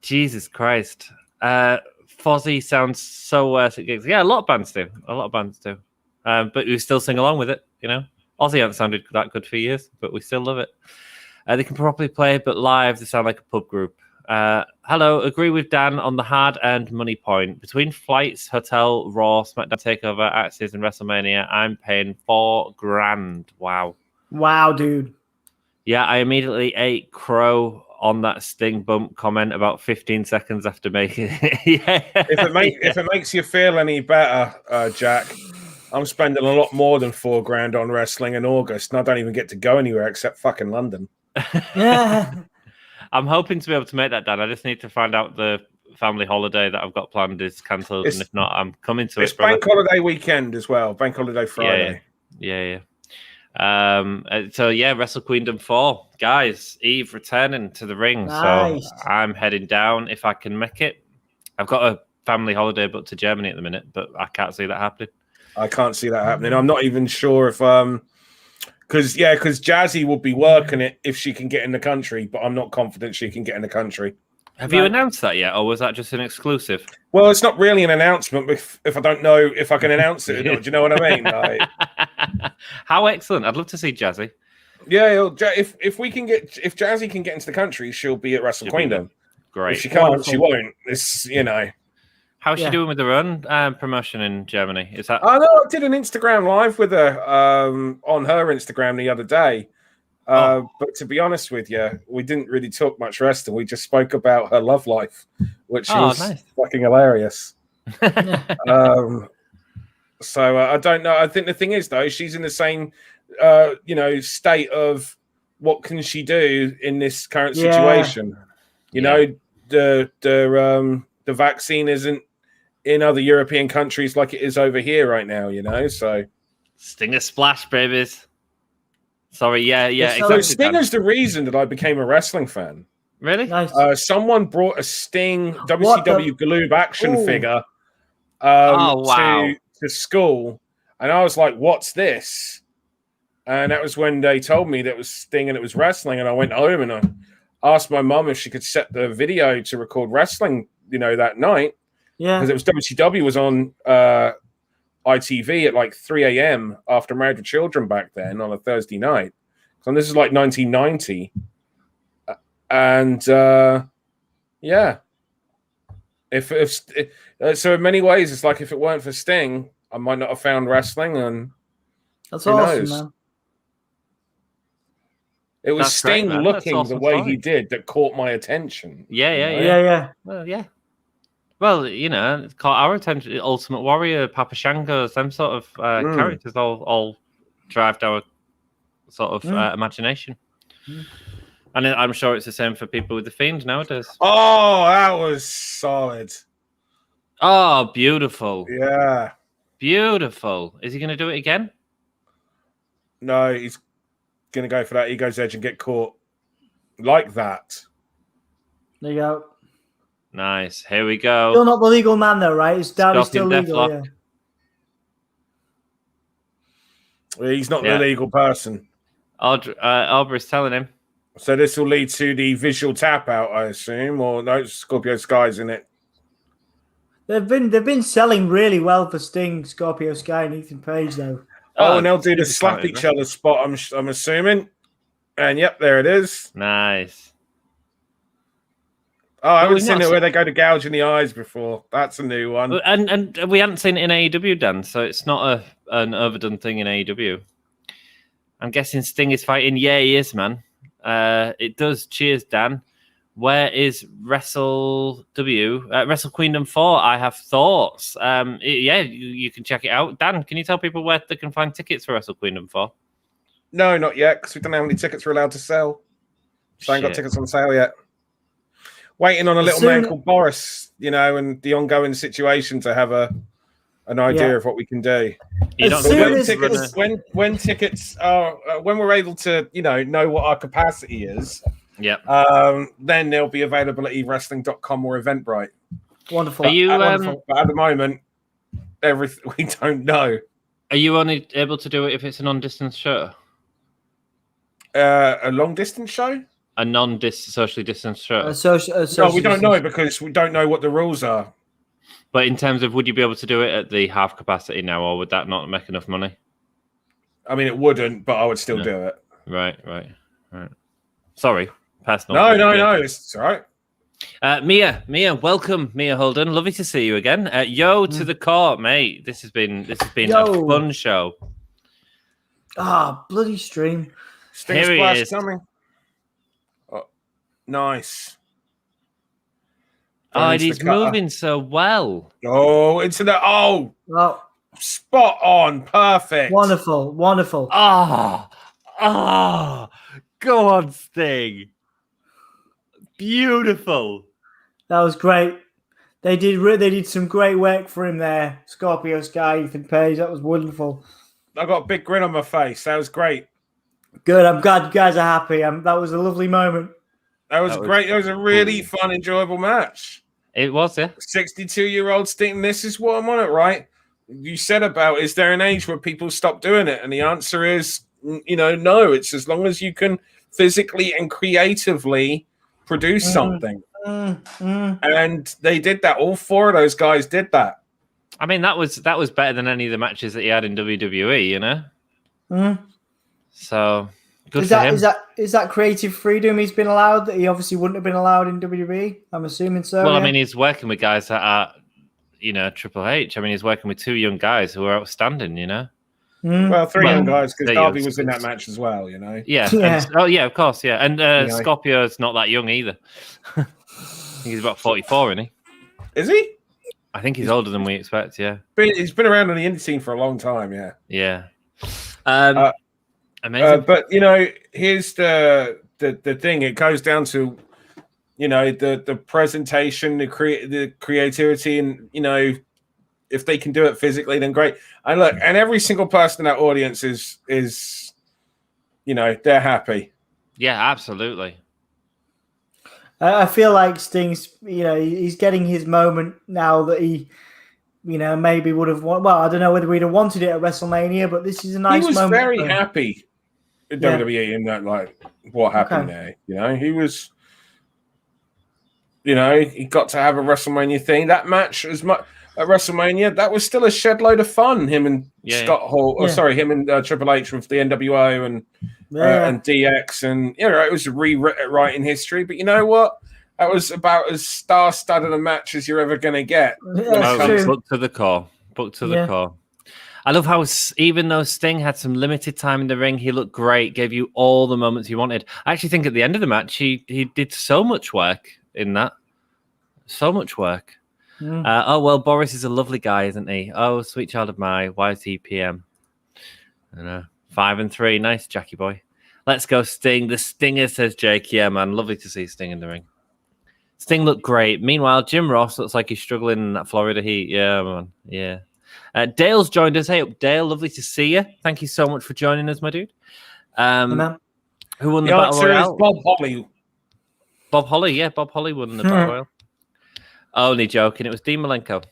Jesus Christ. Fozzy sounds so worth at gigs. Yeah, a lot of bands do. But we still sing along with it, you know. Ozzy hasn't sounded that good for years, but we still love it. They can properly play, but live they sound like a pub group. Hello, agree with Dan on the hard-earned money point. Between flights, hotel, Raw, SmackDown TakeOver, Axis, and WrestleMania, I'm paying $4,000. Wow, dude. Yeah, I immediately ate crow on that Sting bump comment about 15 seconds after making it. If it makes you feel any better, Jack, I'm spending a lot more than $4,000 on wrestling in August, and I don't even get to go anywhere except fucking London. Yeah. I'm hoping to be able to make that, Dan. I just need to find out the family holiday that I've got planned is cancelled, and if not, I'm coming to it. It's bank holiday weekend as well. Bank holiday Friday. Yeah. So Wrestle Queendom 4, guys. Eve returning to the ring, nice. So I'm heading down if I can make it. I've got a family holiday booked to Germany at the minute, but I can't see that happening. I can't see that happening. I'm not even sure if because Jazzy will be working it if she can get in the country, but I'm not confident she can get in the country. Have you announced that yet, or was that just an exclusive? Well, it's not really an announcement if I don't know if I can announce it. Do you know what I mean? Like, how excellent! I'd love to see Jazzy. Yeah, if Jazzy can get into the country, she'll be at Wrestle Queendom. Great. If she can't, she won't. It's How's she doing with her own promotion in Germany? Is that? I know. I did an Instagram live with her on her Instagram the other day. But to be honest with you, we didn't really talk much wrestling. We just spoke about her love life, which was fucking hilarious. So I don't know. I think the thing is, though, she's in the same, state of what can she do in this current situation? You know, the vaccine isn't in other European countries like it is over here right now. You know, so Stinger splash, babies. Sorry, yeah. So Stinger's the reason that I became a wrestling fan. Really? Nice. Someone brought a Sting WCW Galoob action figure to school, and I was like, "What's this?" And that was when they told me that it was Sting and it was wrestling. And I went home and I asked my mum if she could set the video to record wrestling, that night. Yeah, because it was WCW was on ITV at like 3 a.m. after Married with Children back then on a Thursday night. So this is like 1990. And so in many ways, it's like if it weren't for Sting, I might not have found wrestling. And that's who awesome, knows? man. It was That's Sting great, looking awesome the way story. he did that caught my attention. Yeah. Well, yeah. Well, it's caught our attention. Ultimate Warrior, Papa Shango, some sort of characters all drive our sort of imagination. And I'm sure it's the same for people with The Fiend nowadays. Oh, that was solid. Oh, beautiful. Yeah. Beautiful. Is he going to do it again? No, he's going to go for that Ego's Edge and get caught like that. There you go. Nice. Here we go. Still not the legal man, though, right? His dad is still legal. Deathlock. Yeah. He's not the legal person. Aubrey's telling him. So this will lead to the visual tap out, I assume, or no? Scorpio Sky's in it. They've been selling really well for Sting, Scorpio Sky, and Ethan Page, though. Oh, and they'll do the slap each other spot. I'm assuming. And yep, there it is. Nice. Oh, I haven't seen it where they go to gouge in the eyes before. That's a new one. And we haven't seen it in AEW, Dan, so it's not an overdone thing in AEW. I'm guessing Sting is fighting. Yeah, he is, man. It does. Cheers, Dan. Where is Wrestle Queendom 4? I have thoughts. You can check it out. Dan, can you tell people where they can find tickets for Wrestle Queendom 4? No, not yet, because we don't know how many tickets we're allowed to sell. So I ain't got tickets on sale yet. Waiting on a little man called Boris, and the ongoing situation to have an idea of what we can do. When tickets are when we're able to know what our capacity is, then they'll be available at evewrestling.com or Eventbrite. Wonderful. Are you wonderful. But at the moment, everything. We don't know. Are you only able to do it if it's a non-distance show? A long distance show? A socially distanced show? No, we don't know because we don't know what the rules are. But in terms of, would you be able to do it at the half capacity now, or would that not make enough money? I mean, it wouldn't, but I would still do it. Right. Sorry, personal. No, it's all right. Mia, welcome, Mia Holden. Lovely to see you again. To the court, mate. This has been a fun show. Bloody stream. Sting Splash coming. Oh, nice. Oh, he's moving so well. Oh, into the spot on, perfect. Wonderful. Go on, Sting. Beautiful. That was great. They did some great work for him there. Scorpio Sky, Ethan Page. That was wonderful. I got a big grin on my face. That was great. Good. I'm glad you guys are happy. That was a lovely moment. That was great. It was a really fun, enjoyable match. It was, yeah. 62-year-old Sting. This is what I'm on it, right? You said about, is there an age where people stop doing it? And the answer is, no. It's as long as you can physically and creatively produce something. And they did that. All four of those guys did that. I mean, that was better than any of the matches that he had in WWE, So good for him. Is that creative freedom he's been allowed that he obviously wouldn't have been allowed in WWE? I'm assuming so. Well, I mean, he's working with guys that are, Triple H. I mean, he's working with two young guys who are outstanding, Well, three young guys, because Darby was in that match as well, Yeah. Yeah. And, of course, yeah. And Scorpio's not that young either. I think he's about 44, isn't he? Is he? I think he's older than we expect, yeah. He's been around on the indie scene for a long time, yeah. Yeah. Amazing. But, here's the thing. It goes down to, the presentation, the creativity, and, if they can do it physically, then great. And look, and every single person in that audience is they're happy. Yeah, absolutely. I feel like Sting's, he's getting his moment now that he, maybe would have won. Well, I don't know whether he'd have wanted it at WrestleMania, but this is a nice moment. He was very happy in WWE in that, what happened there. He was, he got to have a WrestleMania thing. That match was much. At WrestleMania, that was still a shed load of fun. Him and Scott Hall, him and Triple H with the NWO and DX, and it was rewriting history. But you know what? That was about as star-studded a match as you're ever going to get. Book to the core. I love how even though Sting had some limited time in the ring, he looked great, gave you all the moments you wanted. I actually think at the end of the match, he did so much work in that. So much work. Boris is a lovely guy, isn't he? Oh, sweet child of mine. Why is he PM? 5-3. Nice, Jackie boy. Let's go, Sting. The Stinger, says Jake. Yeah, man. Lovely to see Sting in the ring. Sting looked great. Meanwhile, Jim Ross looks like he's struggling in that Florida heat. Yeah, man. Yeah. Dale's joined us. Hey up, Dale. Lovely to see you. Thank you so much for joining us, my dude. Who won the Battle Royale? Bob Holly. Bob Holly, yeah. Bob Holly won the Battle Royale. Only joking. It was Dean Malenko.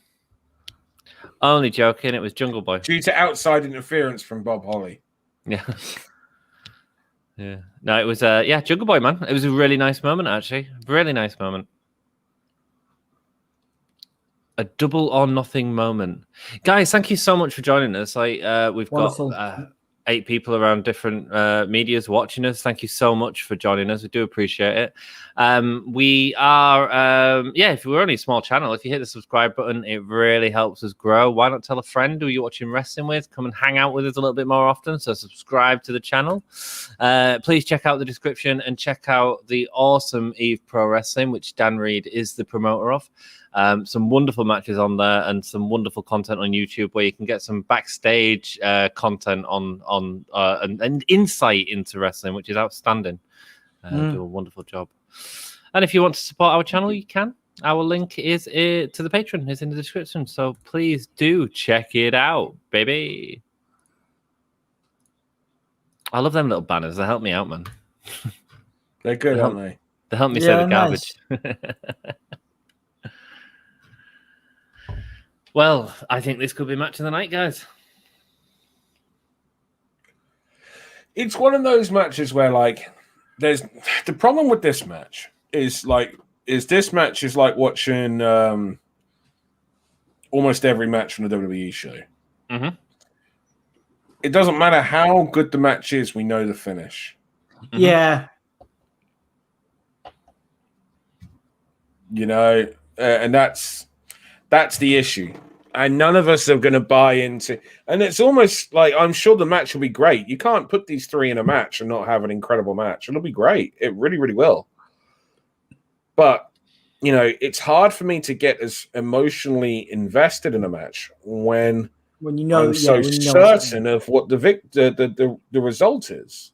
Only joking. It was Jungle Boy. Due to outside interference from Bob Holly. Yeah. Yeah. No, it was Jungle Boy, man. It was a really nice moment, actually. Really nice moment. A double or nothing moment. Guys, thank you so much for joining us. We've got 8 people around different medias watching us. Thank you so much for joining us. We do appreciate it. We are, if we're only a small channel, if you hit the subscribe button, it really helps us grow. Why not tell a friend who you're watching wrestling with? Come and hang out with us a little bit more often. So subscribe to the channel. Please check out the description and check out the awesome Eve Pro Wrestling, which Dann Read is the promoter of. Some wonderful matches on there and some wonderful content on YouTube where you can get some backstage content and insight into wrestling, which is outstanding. Do a wonderful job. And if you want to support our channel, you can. Our link is to the Patreon is in the description, so please do check it out, baby. I love them little banners. They help me out, man. They're good, aren't they? They help me say the garbage. Well, I think this could be match of the night, guys. It's one of those matches where, like, there's the problem with this match is this match is like watching almost every match from the WWE show. Mm-hmm. It doesn't matter how good the match is, we know the finish. Mm-hmm. Yeah. You know, and that's the issue. And none of us are going to buy into. And it's almost like I'm sure the match will be great. You can't put these three in a match and not have an incredible match. It'll be great. It really, really will. But, you know, it's hard for me to get as emotionally invested in a match when you know, I'm so certain of what the result is.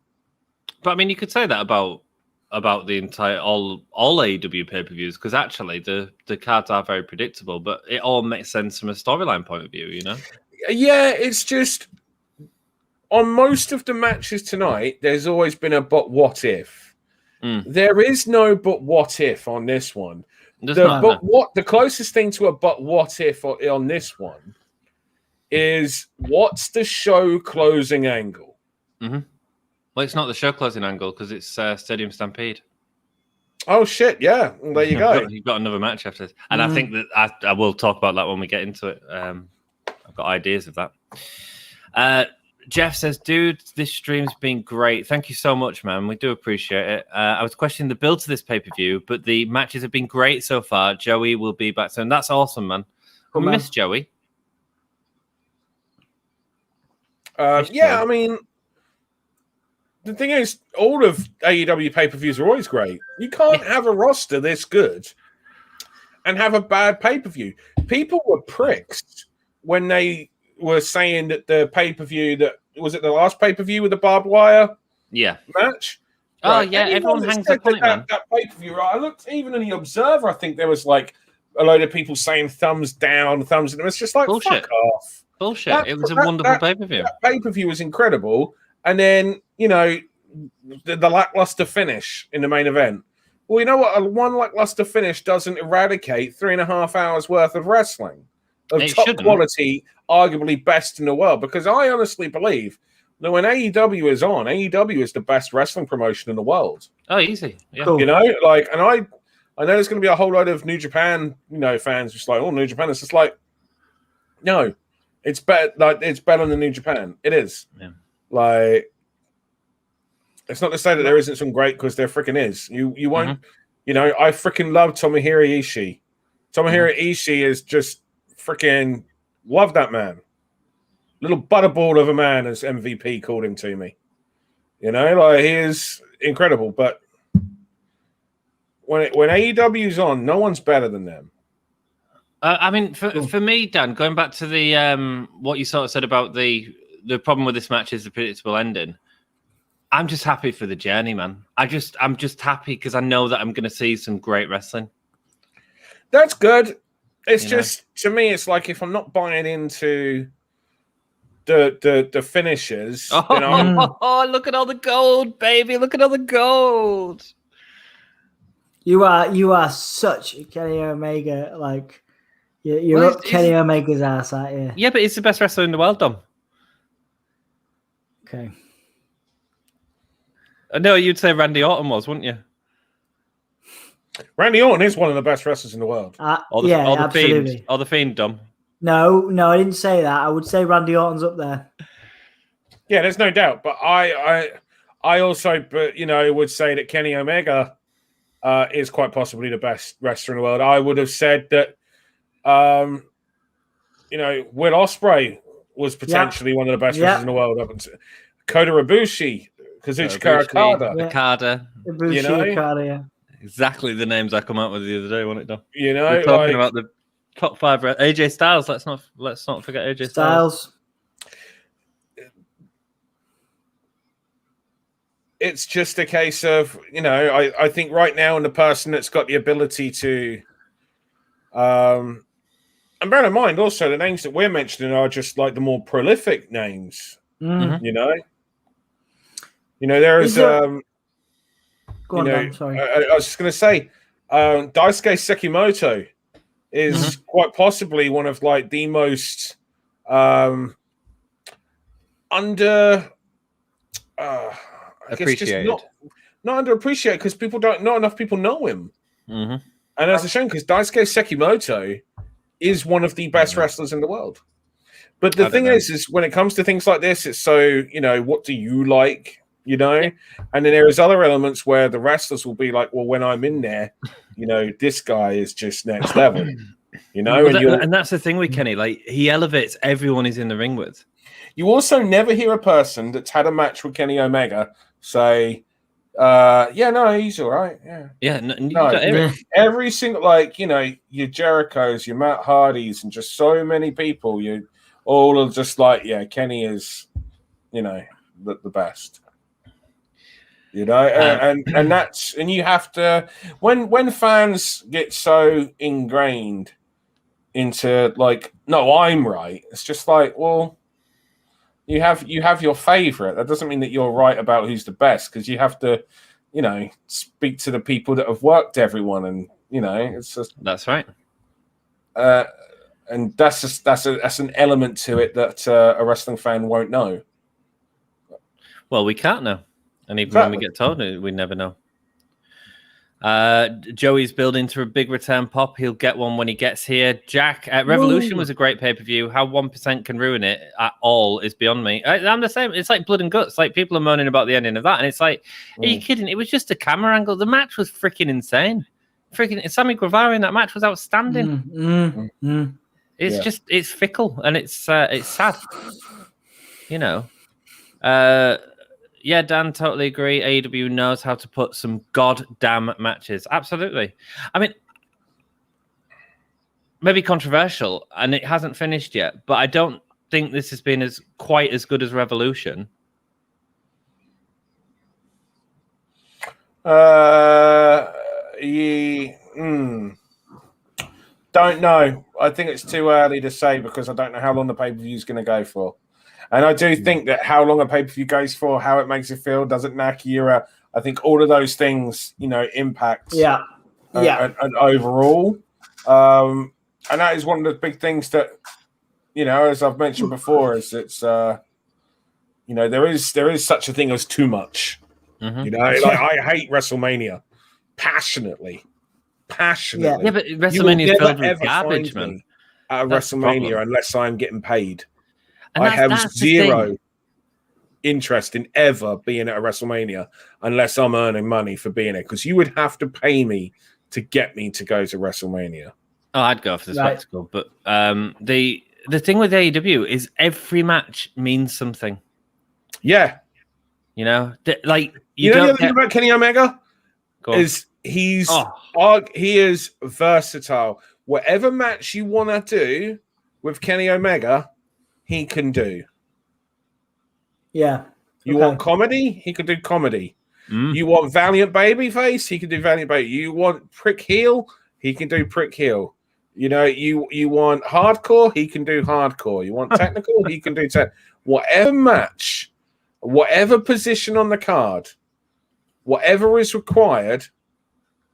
But I mean, you could say that about the entire all AEW pay-per-views, because actually the cards are very predictable, but it all makes sense from a storyline point of view, you know? Yeah, it's just on most of the matches tonight, there's always been a but what if. There is no but what if on this one. The closest thing to a but what if on this one is what's the show closing angle? Mm-hmm. Well, it's not the show closing angle because it's Stadium Stampede. Oh, shit, yeah. Well, there you go. You've got another match after this. And I think that I will talk about that when we get into it. I've got ideas of that. Jeff says, dude, this stream's been great. Thank you so much, man. We do appreciate it. I was questioning the build to this pay-per-view, but the matches have been great so far. Joey will be back soon. That's awesome, man. We miss Joey. I mean... The thing is, all of AEW pay-per-views are always great. You can't have a roster this good and have a bad pay-per-view. People were pricks when they were saying that the pay-per-view was it the last pay-per-view with the barbed wire match? Oh, right. Yeah, everyone hangs up on it, man. That pay-per-view, right? I looked even in the Observer, I think there was like a load of people saying thumbs down, thumbs in. It's just like, bullshit. Fuck off. Bullshit. It was a wonderful pay-per-view. That pay-per-view was incredible. And then, you know, the lackluster finish in the main event. Well, you know what? One lackluster finish doesn't eradicate 3.5 hours worth of wrestling of top quality, arguably best in the world. Because I honestly believe that when AEW is on, AEW is the best wrestling promotion in the world. Oh, easy. Yeah. Cool. You know, like, and I know there's going to be a whole load of New Japan, you know, fans just like, oh, New Japan. It's just like, no, it's better. Like, it's better than New Japan. It is. Yeah. Like, it's not to say that there isn't some great, because there freaking is. You won't, you know, I freaking love Tomohiro Ishii. Tomohiro Ishii is just freaking love that man. Little butterball of a man, as MVP called him to me. You know, like, he is incredible. But when AEW's on, no one's better than them. I mean, for me, Dan, going back to the what you sort of said about the problem with this match is the predictable ending. I'm just happy for the journey, man. I'm just happy because I know that I'm going to see some great wrestling. That's good. It's just, to me, it's like if I'm not buying into the finishers. Oh, look at all the gold, baby! Look at all the gold. You are such a Kenny Omega, like you're up Kenny Omega's ass, aren't you? Yeah, but he's the best wrestler in the world, Dom. Okay. No, you'd say Randy Orton was, wouldn't you? Randy Orton is one of the best wrestlers in the world. Absolutely. Or the Fiend, Dom. No, I didn't say that. I would say Randy Orton's up there. Yeah, there's no doubt. But I also, you know, would say that Kenny Omega is quite possibly the best wrestler in the world. I would have said that, you know, Will Ospreay was potentially one of the best wrestlers in the world. Up until Kota Ibushi, Kazuchika Okada. You know? Okada, yeah. Exactly the names I come up with the other day, wasn't it, Dom? You know, we're talking about the top 5. AJ Styles. Let's not forget AJ Styles. It's just a case of, you know, I think right now, and the person that's got the ability to, and bear in mind also the names that we're mentioning are just like the more prolific names. You know, there is Go on, Dan, sorry. I was just going to say, Daisuke Sekimoto is quite possibly one of like the most under appreciated. Not underappreciated because not enough people know him. And that's a shame because Daisuke Sekimoto is one of the best wrestlers in the world. But the thing is when it comes to things like this, it's so, what do you like? And then there is other elements where the wrestlers will be like, well, when I'm in there, this guy is just next level, and that's the thing with Kenny, like he elevates everyone he's in the ring with. You also never hear a person that's had a match with Kenny Omega say, he's all right. Every single, your Jerichos, your Matt Hardys, and just so many people, you all are just like, Kenny is, the best. And that's, and you have to, when fans get so ingrained into like, no, I'm right. It's just like, well, you have your favorite. That doesn't mean that you're right about who's the best, because you have to, speak to the people that have worked everyone, and it's just that's right. And that's an element to it that a wrestling fan won't know. Well, we can't know. And even when we get told, we never know. Joey's building to a big return pop. He'll get one when he gets here. Jack, Revolution was a great pay-per-view. How 1% can ruin it at all is beyond me. I'm the same. It's like blood and guts. Like, people are moaning about the ending of that. And it's like, are you kidding? It was just a camera angle. The match was freaking insane. Sammy Guevara in that match was outstanding. It's just, it's fickle. And it's sad. Yeah, Dan, totally agree. AEW knows how to put some goddamn matches. Absolutely. I mean, maybe controversial, and it hasn't finished yet, but I don't think this has been quite as good as Revolution. Don't know. I think it's too early to say because I don't know how long the pay-per-view is going to go for. And I do think that how long a pay-per-view goes for, how it makes you feel, does it knack you? I think all of those things, impact. And overall. And that is one of the big things that, as I've mentioned before, is it's, there is such a thing as too much. I hate WrestleMania passionately. Yeah, but WrestleMania is filled with garbage, man. At WrestleMania, unless I'm getting paid. I have zero interest in ever being at a WrestleMania unless I'm earning money for being there, because you would have to pay me to get me to go to WrestleMania. Oh, I'd go for the spectacle. But the thing with AEW is every match means something. Yeah. You know the thing about Kenny Omega is he is versatile. Whatever match you want to do with Kenny Omega, he can do. Yeah. You want comedy? He can do comedy. You want valiant babyface? He can do valiant baby. You want prick heel? He can do prick heel. You want hardcore? He can do hardcore. You want technical? He can do whatever match, whatever position on the card, whatever is required,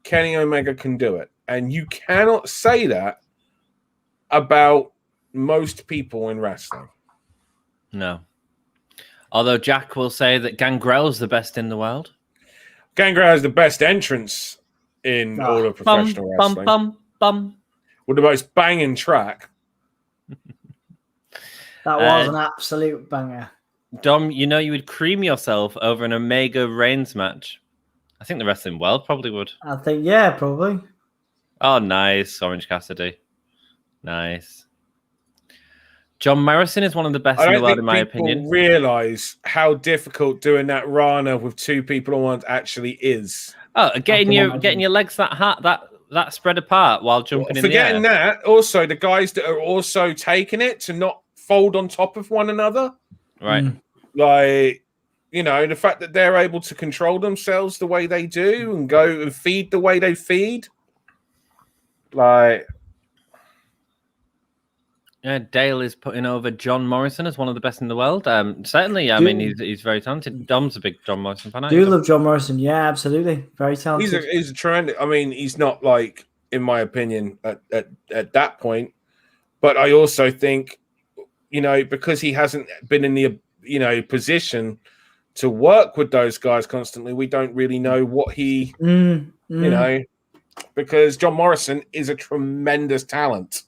Kenny Omega can do it. And you cannot say that about most people in wrestling. No. Although Jack will say that Gangrel's the best in the world. Gangrel is the best entrance in all of professional wrestling. With the most banging track. That was an absolute banger. Dom, you would cream yourself over an Omega Reigns match. I think the wrestling world probably would. I think, yeah, probably. Oh, nice. Orange Cassidy. Nice. John Morrison is one of the best in the world, in my opinion. I don't think people realise how difficult doing that Rana with two people on one actually is. Oh, getting your legs that spread apart while jumping in the air. Forgetting that, also the guys that are also taking it to not fold on top of one another. Right. Like, the fact that they're able to control themselves the way they do and go and feed the way they feed. Like... Yeah, Dale is putting over John Morrison as one of the best in the world. Certainly, I mean, he's very talented. Dom's a big John Morrison fan. Do love John Morrison? Yeah, absolutely, very talented. He's a trend. I mean, he's not like in my opinion, at that point. But I also think, because he hasn't been in the position to work with those guys constantly, we don't really know what he, because John Morrison is a tremendous talent,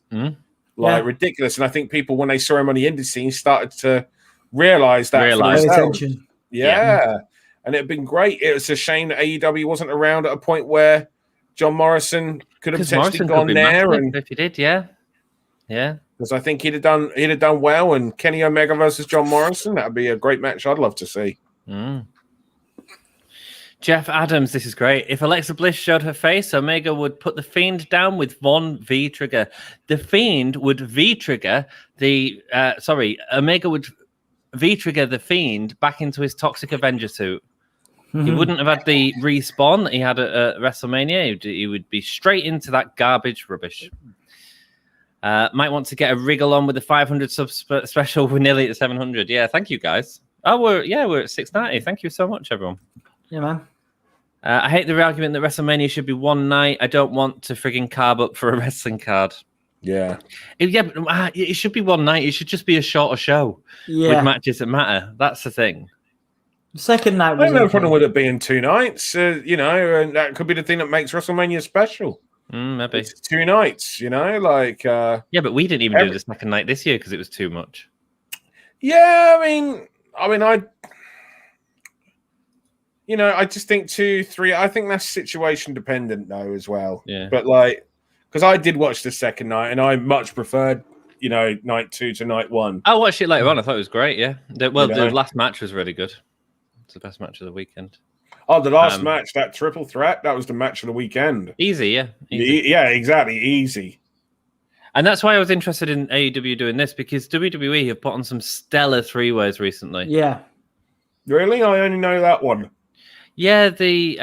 ridiculous. And I think people, when they saw him on the indie scene, started to realize that. Attention. Yeah. And it'd been great. It was a shame that AEW wasn't around at a point where John Morrison could have potentially gone there. And if he did, yeah. Because I think he'd have done well. And Kenny Omega versus John Morrison, that'd be a great match. I'd love to see. Jeff Adams, this is great. If Alexa Bliss showed her face, Omega would put the Fiend down with Von V-Trigger. The Fiend would V-Trigger Omega would V-Trigger the Fiend back into his Toxic Avenger suit. He wouldn't have had the respawn that he had at WrestleMania. He would be straight into that garbage rubbish. Might want to get a wriggle on with the 500 sub special. We're nearly at 700. Yeah, thank you guys. Oh, we're at 690. Thank you so much, everyone. Yeah, man. I hate the argument that WrestleMania should be one night. I don't want to frigging carb up for a wrestling card. Yeah. It should be one night. It should just be a shorter show with matches that matter. That's the thing. Second night. I have no problem with it being 2 nights, and that could be the thing that makes WrestleMania special. Maybe it's 2 nights, yeah, but we didn't even do the second night this year because it was too much. Yeah, I just think 2, 3. I think that's situation dependent though as well. Yeah, but because I did watch the second night and I much preferred night 2 to night 1. I watched it later on. I thought it was great. Yeah, the last match was really good. It's the best match of the weekend. Oh, the last match, that triple threat, that was the match of the weekend. Easy. Yeah, exactly. Easy. And that's why I was interested in AEW doing this, because WWE have put on some stellar 3-ways recently. Yeah. Really? I only know that one. Yeah, the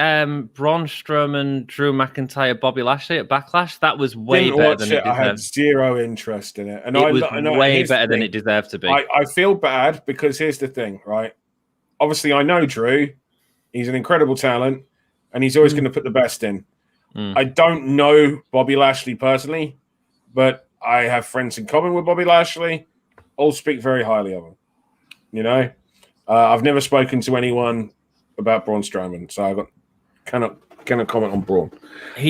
Braun Strowman, Drew McIntyre, Bobby Lashley at Backlash, that was way better than it deserved. I had zero interest in it. And it was way better than it deserved to be. I feel bad because here's the thing, right? Obviously, I know Drew. He's an incredible talent, and he's always going to put the best in. I don't know Bobby Lashley personally, but I have friends in common with Bobby Lashley. All speak very highly of him. I've never spoken to anyone about Braun Strowman, so I cannot comment on Braun.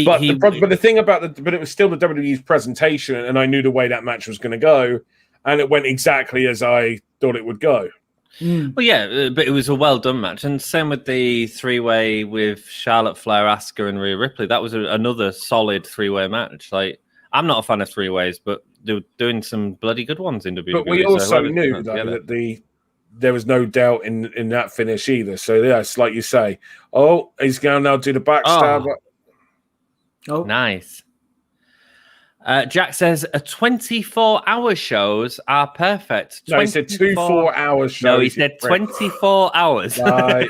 But the thing about it was still the WWE's presentation, and I knew the way that match was going to go, and it went exactly as I thought it would go. Well, yeah, but it was a well-done match. And same with the 3-way with Charlotte Flair, Asuka, and Rhea Ripley. That was another solid 3-way match. I'm not a fan of 3-ways, but they were doing some bloody good ones in WWE. But we also knew that there was no doubt in that finish either. So, yes, like you say, he's going to now do the backstab. Oh, nice. Jack says 24-hour shows are perfect. No, he said 2 4-hour shows. No, he said 24 hours. Right.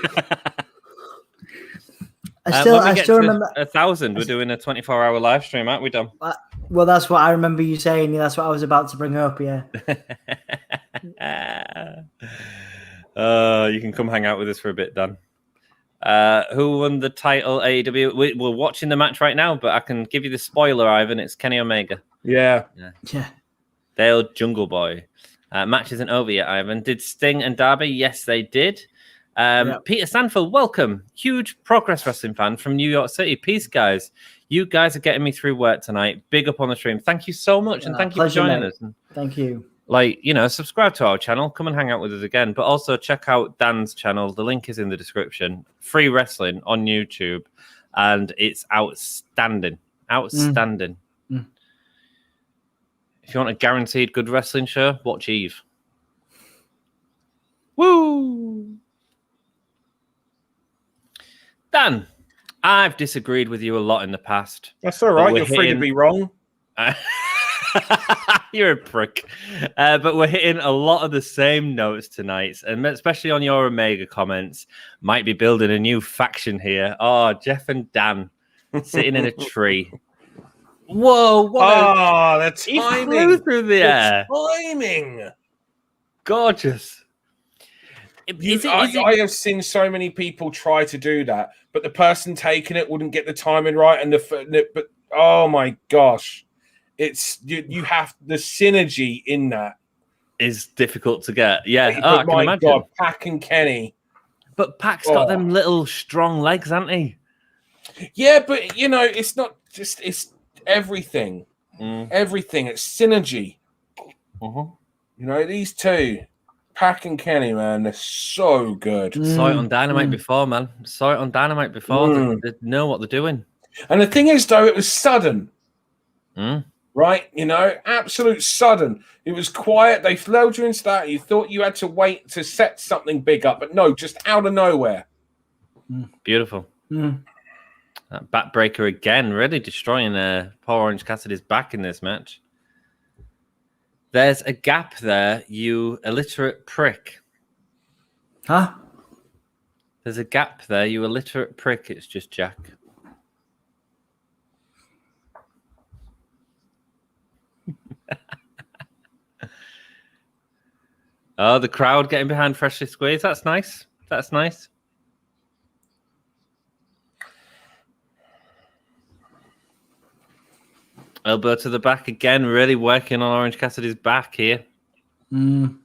I still remember 1,000. We're doing a 24-hour live stream, aren't we, Dom? Well, that's what I remember you saying. That's what I was about to bring up. Yeah. You can come hang out with us for a bit, Dan. Who won the title? AEW. We're watching the match right now, but I can give you the spoiler, Ivan. It's Kenny Omega. Yeah. Dale Jungle Boy. Match isn't over yet, Ivan. Did Sting and Darby? Yes, they did. Peter Stanfield, welcome. Huge Progress Wrestling fan from New York City. Peace, guys. You guys are getting me through work tonight. Big up on the stream. Thank you so much, and thank you for joining us. Thank you. Subscribe to our channel. Come and hang out with us again. But also check out Dan's channel. The link is in the description. Free wrestling on YouTube. And it's outstanding. Outstanding. If you want a guaranteed good wrestling show, watch Eve. Woo! Dan, I've disagreed with you a lot in the past. That's all right. You're free to be wrong. You're a prick. But we're hitting a lot of the same notes tonight, and especially on your Omega comments. Might be building a new faction here. Oh, Jeff and Dan sitting in a tree. Whoa! That's timing. He flew through the air. Timing. Gorgeous. I have seen so many people try to do that, but the person taking it wouldn't get the timing right, but oh my gosh, it's you have the synergy in that is difficult to get. Yeah, but I can imagine. God, PAC and Kenny. But PAC's got them little strong legs, hasn't he? Yeah, but you know, it's not just it's everything. Everything. It's synergy. You know, these two, PAC and Kenny, man, they're so good. Saw it on Dynamite before, man. Saw it on Dynamite before. They know what they're doing. And the thing is, though, it was sudden. Right? You know, absolute sudden. It was quiet. They flowed you into that. You thought you had to wait to set something big up, but no, just out of nowhere. Beautiful. That backbreaker again, really destroying Poor Orange Cassidy's back in this match. There's a gap there, you illiterate prick. Huh? There's a gap there, you illiterate prick. It's just Jack. Oh, the crowd getting behind Freshly Squeezed. That's nice. That's nice. Elbow to the back again, really working on Orange Cassidy's back here. Don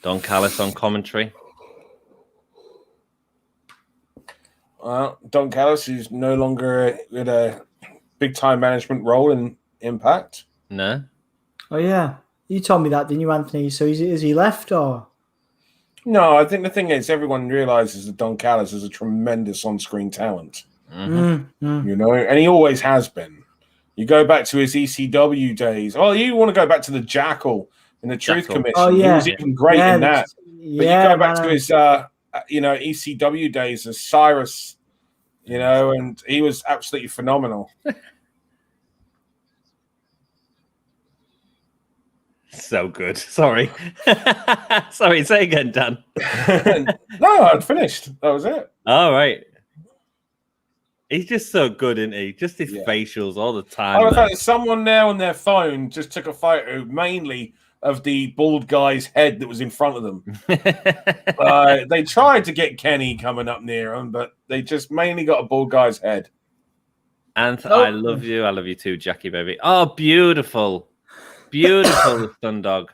Callis on commentary. Don Callis is no longer in a big-time management role in Impact. No. Oh, yeah. You told me that, didn't you, Anthony? So is he left, or...? No, I think the thing is, everyone realizes that Don Callis is a tremendous on-screen talent. You know, and he always has been. You go back to his ECW days. Oh, you want to go back to the Jackal in the Truth Commission. Oh, yeah. He was even great in that. But you go back to his, ECW days as Cyrus, you know, and he was absolutely phenomenal. So good. Sorry. Sorry, say again, Dan. No, I'd finished. That was it. All right. He's just so good, isn't he? Just his facials all the time. Oh, fact, someone there on their phone just took a photo mainly of the bald guy's head that was in front of them. They tried to get Kenny coming up near him, but they just mainly got a bald guy's head. And I love you. I love you too, Jackie, baby. Oh, beautiful. Beautiful stun dog.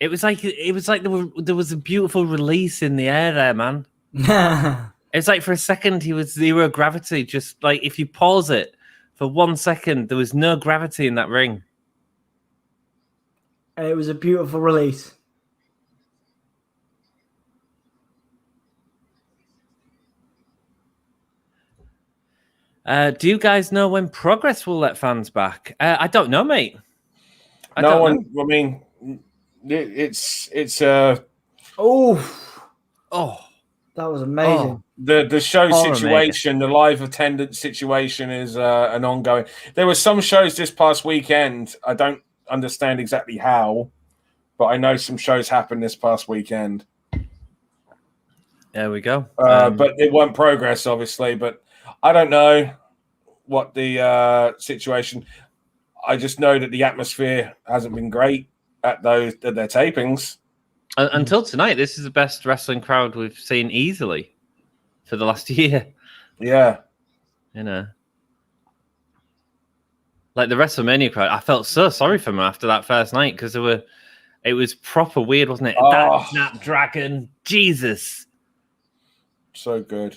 It was like there was a beautiful release in the air there, man. It's like for a second he was zero gravity. Just like if you pause it for 1 second, there was no gravity in that ring. And it was a beautiful release. Do you guys know when Progress will let fans back? I don't know, mate. I mean, it's that was amazing. The show situation, the live attendance situation is an ongoing. There were some shows this past weekend. I don't understand exactly how, but I know some shows happened this past weekend. There we go. But it won't Progress, obviously. But I don't know what the situation. I just know that the atmosphere hasn't been great at their tapings. Until tonight, this is the best wrestling crowd we've seen easily for the last year. Yeah. You know. Like the WrestleMania crowd, I felt so sorry for them after that first night because it was proper weird, wasn't it? Oh. That Snapdragon, Jesus. So good.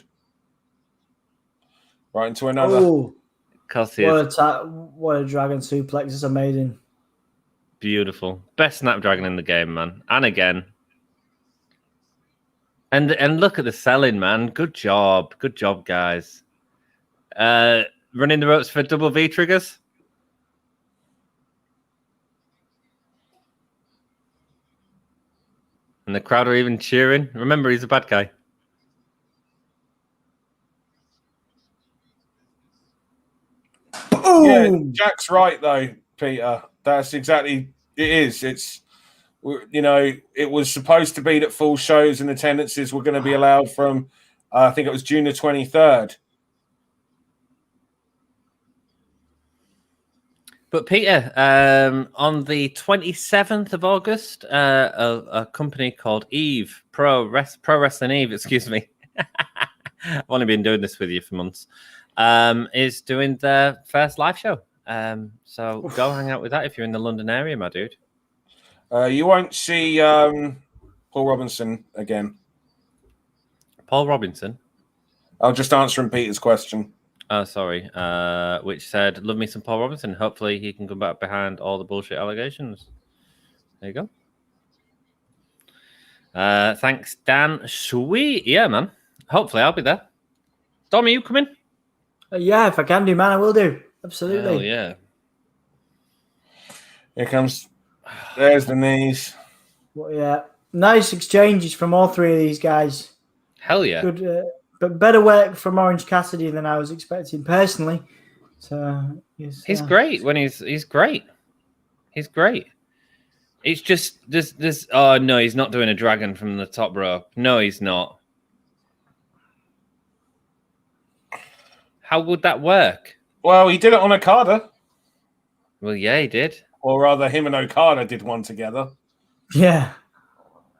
Right into another. Oh. What a dragon suplex. It's amazing. Beautiful. Best Snapdragon in the game, man. And again. And look at the selling, man. Good job. Good job, guys. Running the ropes for double V triggers. And the crowd are even cheering. Remember, he's a bad guy. Yeah, Jack's right though, Peter. That's exactly it is. It's it was supposed to be that full shows and attendances were going to be allowed from I think it was June the 23rd. But Peter, on the 27th of August, a company called Eve Pro Wrestling Eve, excuse me, I've only been doing this with you for months. Is doing their first live show. So go hang out with that if you're in the London area, my dude. You won't see Paul Robinson again. Paul Robinson? I'll just answering Peter's question. Oh, sorry. Which said, love me some Paul Robinson. Hopefully he can come back behind all the bullshit allegations. There you go. Thanks, Dan. Sweet. Yeah, man. Hopefully I'll be there. Dom, are you coming? Yeah, if I can do, man, I will do. Absolutely. Hell yeah. Here comes. There's the knees. Well, yeah. Nice exchanges from all three of these guys. Hell yeah. Good, but better work from Orange Cassidy than I was expecting personally. So he's great when he's great. He's great. It's just this. Oh no, he's not doing a dragon from the top rope. No, he's not. How would that work? Well, he did it on Okada. Well, yeah, he did. Or rather, him and Okada did one together. Yeah.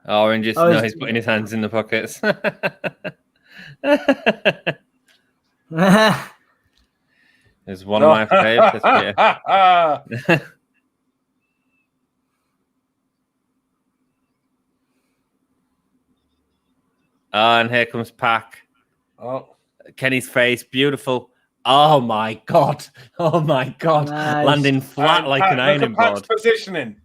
Orange just he's putting his hands in the pockets. There's one of my favorites. And here comes PAC. Oh, Kenny's face, beautiful. Oh my god! Oh my god! Nice. Landing flat like an ironing board. Positioning.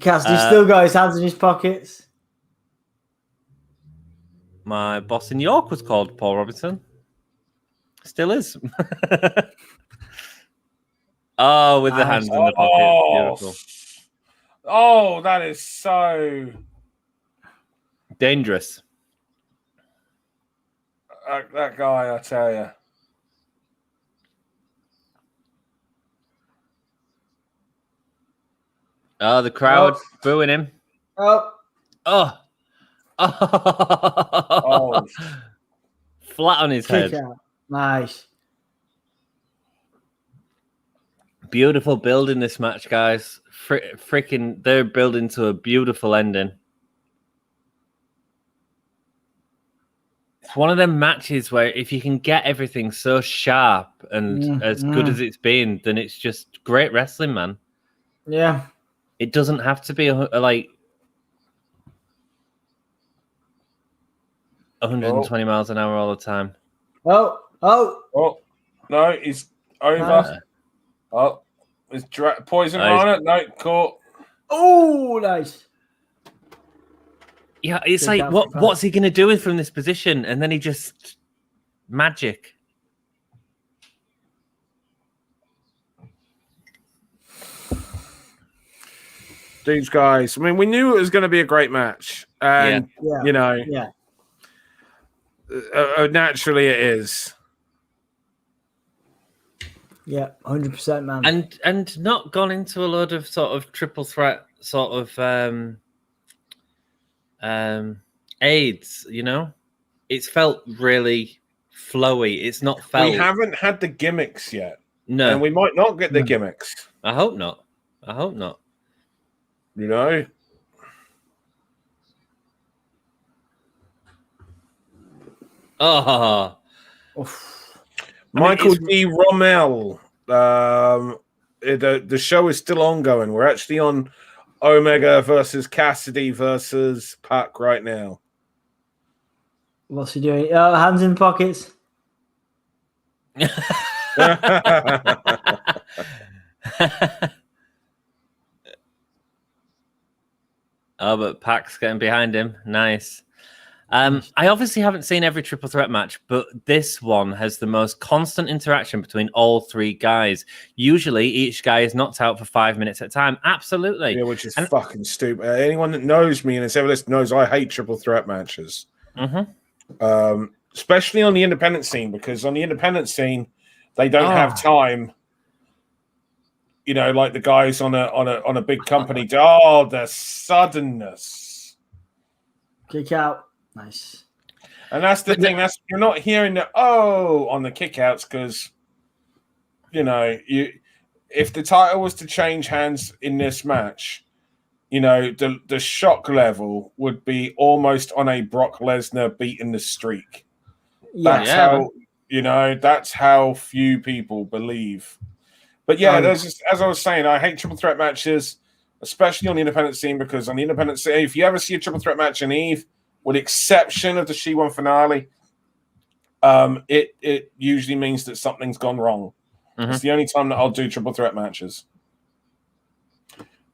Cassidy still got his hands in his pockets. My boss in York was called Paul Robinson. Still is. Oh, with the hands in the pockets. Beautiful. Oh, that is so dangerous. That guy, I tell you. Oh, the crowd booing him. Oh. Flat on his head. Out. Nice. Beautiful building this match, guys. Freaking, they're building to a beautiful ending. It's one of them matches where if you can get everything so sharp and as good as it's been, then it's just great wrestling, man. Yeah. It doesn't have to be like 120 miles an hour all the time. Oh, no, he's over. Nice. Oh, is poison on it? No, caught. Oh, nice. Yeah, it's like, what's he going to do from this position? And then he just... Magic. These guys, I mean, we knew it was going to be a great match. And, you know, naturally it is. Yeah, 100%, man. And not gone into a load of sort of triple threat sort of aids, you know? It's felt really flowy. It's not felt... We haven't had the gimmicks yet. No. And we might not get the gimmicks. I hope not. I hope not. You know? Oh. Michael D. Rommel. The show is still ongoing. We're actually on Omega versus Cassidy versus PAC right now. What's he doing? Hands in pockets. Oh, but PAC's getting behind him. Nice. I obviously haven't seen every triple threat match, but this one has the most constant interaction between all three guys. Usually, each guy is knocked out for 5 minutes at a time. Absolutely. Yeah, which is fucking stupid. Anyone that knows me and has ever listened knows I hate triple threat matches. Mm-hmm. Especially on the independent scene, because on the independent scene, they don't have time. You know, like the guys on a big company. Oh, the suddenness. Kick out. Nice. And that's the thing. That's you're not hearing the on the kickouts because if the title was to change hands in this match, you know, the shock level would be almost on a Brock Lesnar beating the streak. That's how, you know, that's how few people believe. But yeah, there's just, as I was saying, I hate triple threat matches, especially on the independent scene, because on the independent scene, if you ever see a triple threat match in Eve, with the exception of the She-1 finale, it usually means that something's gone wrong. It's the only time that I'll do triple threat matches.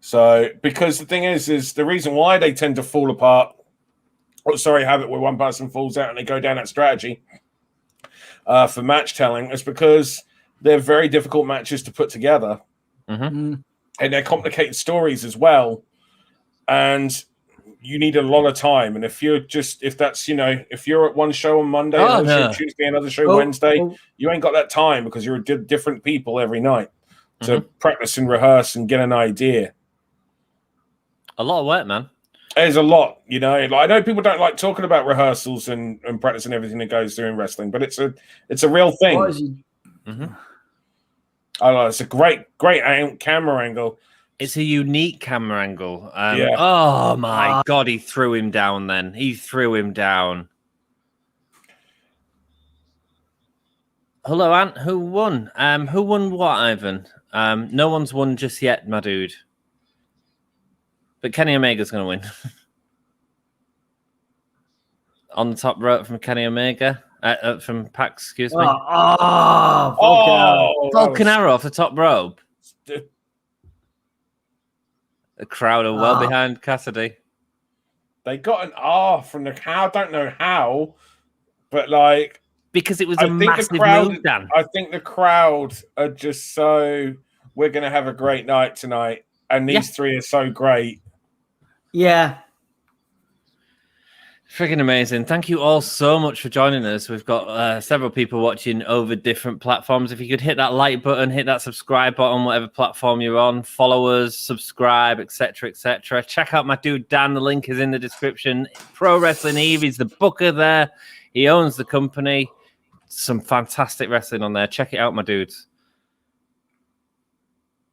So, because the thing is the reason why they tend to fall apart, have it where one person falls out and they go down that strategy for match telling, is because they're very difficult matches to put together. And they're complicated stories as well. And you need a lot of time. And if you're if you're at one show on Monday, another show Tuesday, another show Wednesday, you ain't got that time because you're different people every night to practice and rehearse and get an idea. A lot of work, man. There's a lot, you know. Like, I know people don't like talking about rehearsals and practice and everything that goes through in wrestling, but it's a real thing. I don't know, it's a great camera angle. It's a unique camera angle. Oh my God, he threw him down then. He threw him down. Hello, Ant. Who won? Who won what, Ivan? No one's won just yet, my dude. But Kenny Omega's going to win. On the top rope from Kenny Omega. From PAC, excuse me. Falcon Arrow off the top rope. The crowd are well behind Cassidy. They got an R from the crowd. I don't know how, but like... Because it was a massive move, Dan. I think the crowd are just so... We're going to have a great night tonight. And these three are so great. Yeah. Freaking amazing. Thank you all so much for joining us. We've got several people watching over different platforms. If you could hit that like button, hit that subscribe button, whatever platform you're on, follow us, subscribe, etc., etc. Check out my dude Dan. The link is in the description. Pro Wrestling Eve, he's the booker there. He owns the company. Some fantastic wrestling on there. Check it out, my dudes.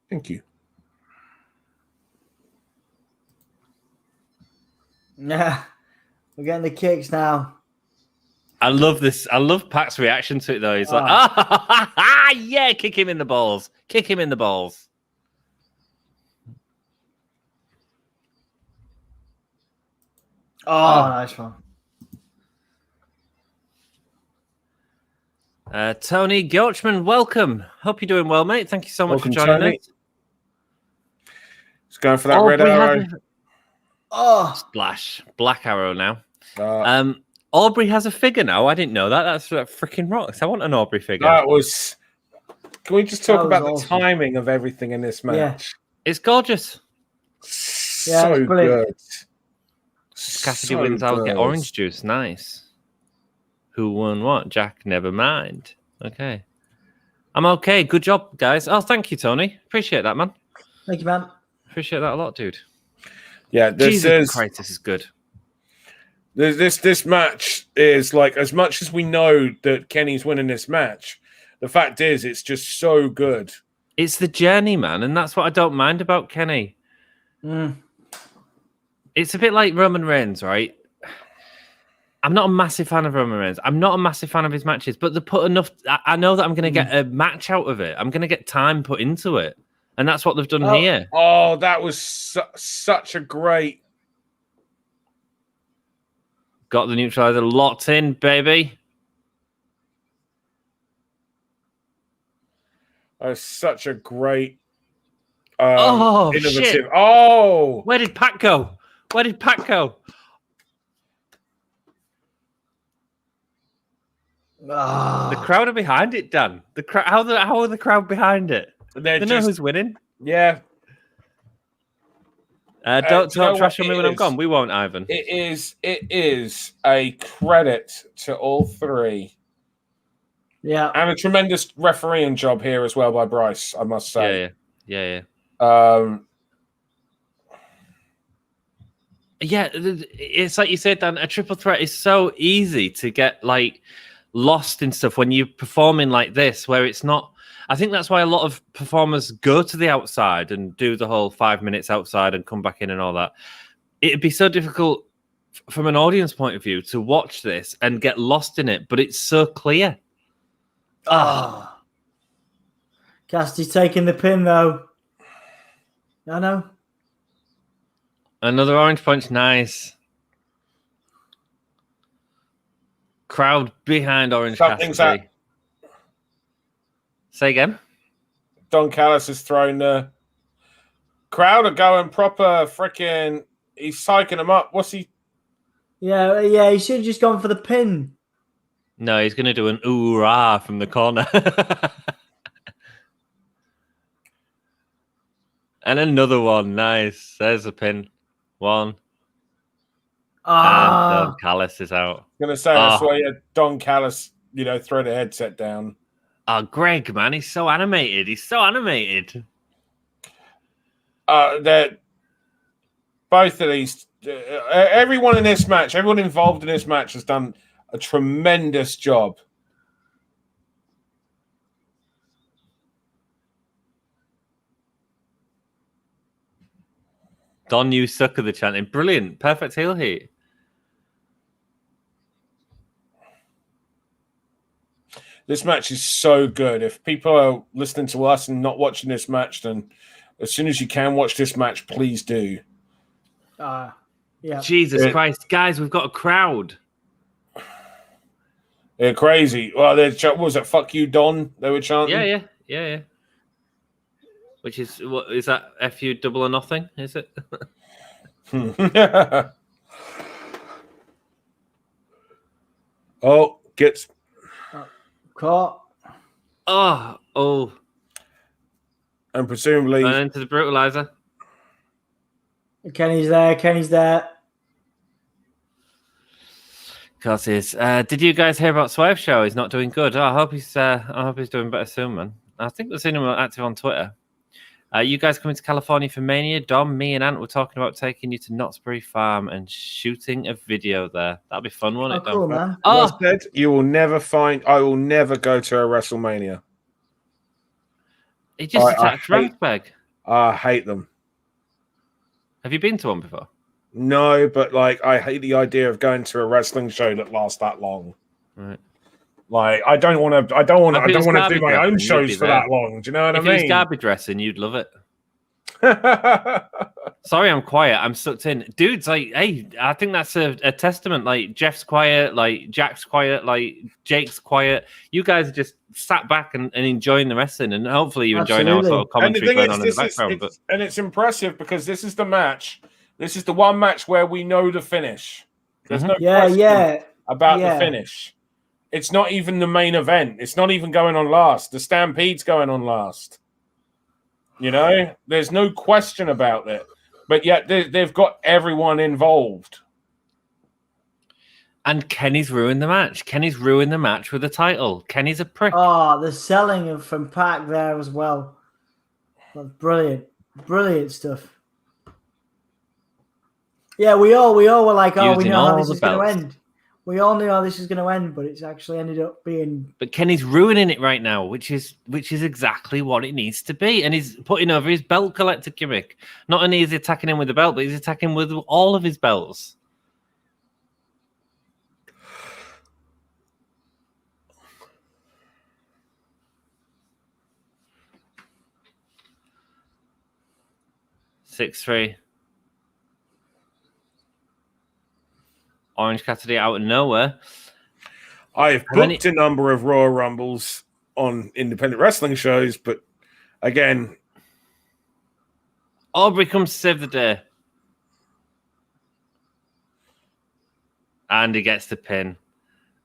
Thank you. Yeah, we're getting the kicks now. I love this. I love PAC's reaction to it, though. He's like, yeah, kick him in the balls. Kick him in the balls. Nice one. Tony Gilchman, welcome. Hope you're doing well, mate. Thank you so much for joining us. Just going for that red arrow. Splash. Black arrow now. Aubrey has a figure now. I didn't know that. That's freaking rocks. I want an Aubrey figure. Can we just talk about the timing of everything in this match? Yeah. It's gorgeous. So good. Cassidy wins. I'll get orange juice. Nice. Who won what? Jack, never mind. Okay. I'm okay. Good job, guys. Oh, thank you, Tony. Appreciate that, man. Thank you, man. Appreciate that a lot, dude. Yeah, Jesus Christ, this is good. This match is like, as much as we know that Kenny's winning this match, the fact is it's just so good. It's the journey, man, and that's what I don't mind about Kenny. It's a bit like Roman Reigns, right? I'm not a massive fan of Roman Reigns. I'm not a massive fan of his matches, but they put enough... I know that I'm going to get a match out of it. I'm going to get time put into it. And that's what they've done here. Oh, that was such a great... Got the neutralizer locked in, baby. That was such a great... innovative... Shit. Oh! Where did PAC go? Where did PAC go? The crowd are behind it, Dan. How are the crowd behind it? They know who's winning. Yeah. Don't talk trash on me when I'm gone. We won't, Ivan. It is a credit to all three. Yeah. And a tremendous refereeing job here as well by Bryce, I must say. Yeah. Yeah, it's like you said, Dan, a triple threat is so easy to get like lost in stuff when you're performing like this, where it's not. I think that's why a lot of performers go to the outside and do the whole 5 minutes outside and come back in and all that. It'd be so difficult from an audience point of view to watch this and get lost in it, but it's so clear. Cassidy's taking the pin, though. No. Another orange punch, nice. Crowd behind Orange Cassidy. Say again? Don Callis has thrown the crowd are going proper freaking. He's psyching them up. What's he? Yeah, he should have just gone for the pin. No, he's going to do an ooh-rah from the corner. And another one. Nice. There's a pin. One. And Callis is out. I'm going to say that's why Don Callis, throw the headset down. Oh, Greg, man, he's so animated. That both of these, everyone in this match, everyone involved in this match has done a tremendous job. Don, you suck at the chanting. Brilliant. Perfect heel heat. This match is so good. If people are listening to us and not watching this match, then as soon as you can watch this match, please do. Yeah. Jesus Christ. Guys, we've got a crowd. They're crazy. Well, what was it? Fuck you, Don, they were chanting? Yeah. Which is, what is that? FU double or nothing, is it? Gets... Caught. Oh. And presumably... And into the brutalizer. Kenny's there. Causes. Did you guys hear about Swerve Show? He's not doing good. I hope he's doing better soon, man. I think we've seen him active on Twitter. You guys coming to California for Mania? Dom, me and Ant were talking about taking you to Knott's Berry Farm and shooting a video there. That'd be fun, wouldn't it, Dom? Cool, man. I will never go to a WrestleMania. He just attacked Rathbeg. I hate them. Have you been to one before? No, but I hate the idea of going to a wrestling show that lasts that long. Right. I don't want to do my own shows for that long. Do you know what I mean? If it was garbage dressing, you'd love it. Sorry, I'm quiet. I'm sucked in. Dudes, hey, I think that's a testament. Jeff's quiet, Jack's quiet, Jake's quiet. You guys are just sat back and enjoying the wrestling, and hopefully you're enjoying our sort of commentary going on in the background. And it's impressive because this is the match. This is the one match where we know the finish. There's no question about the finish. It's not even the main event. It's not even going on last. The Stampede's going on last. There's no question about it. But yet they've got everyone involved. And Kenny's ruined the match. Kenny's ruined the match with the title. Kenny's a prick. Oh, the selling from PAC there as well. Brilliant. Brilliant stuff. Yeah, we all were like, we know how this is going to end. We all knew how this was going to end, but it's actually ended up being... But Kenny's ruining it right now, which is exactly what it needs to be. And he's putting over his belt collector gimmick. Not only is he attacking him with the belt, but he's attacking with all of his belts. Six-3. Orange Cassidy out of nowhere. I've booked a number of Royal Rumbles on independent wrestling shows, but again... Aubrey comes to save the day. And he gets the pin.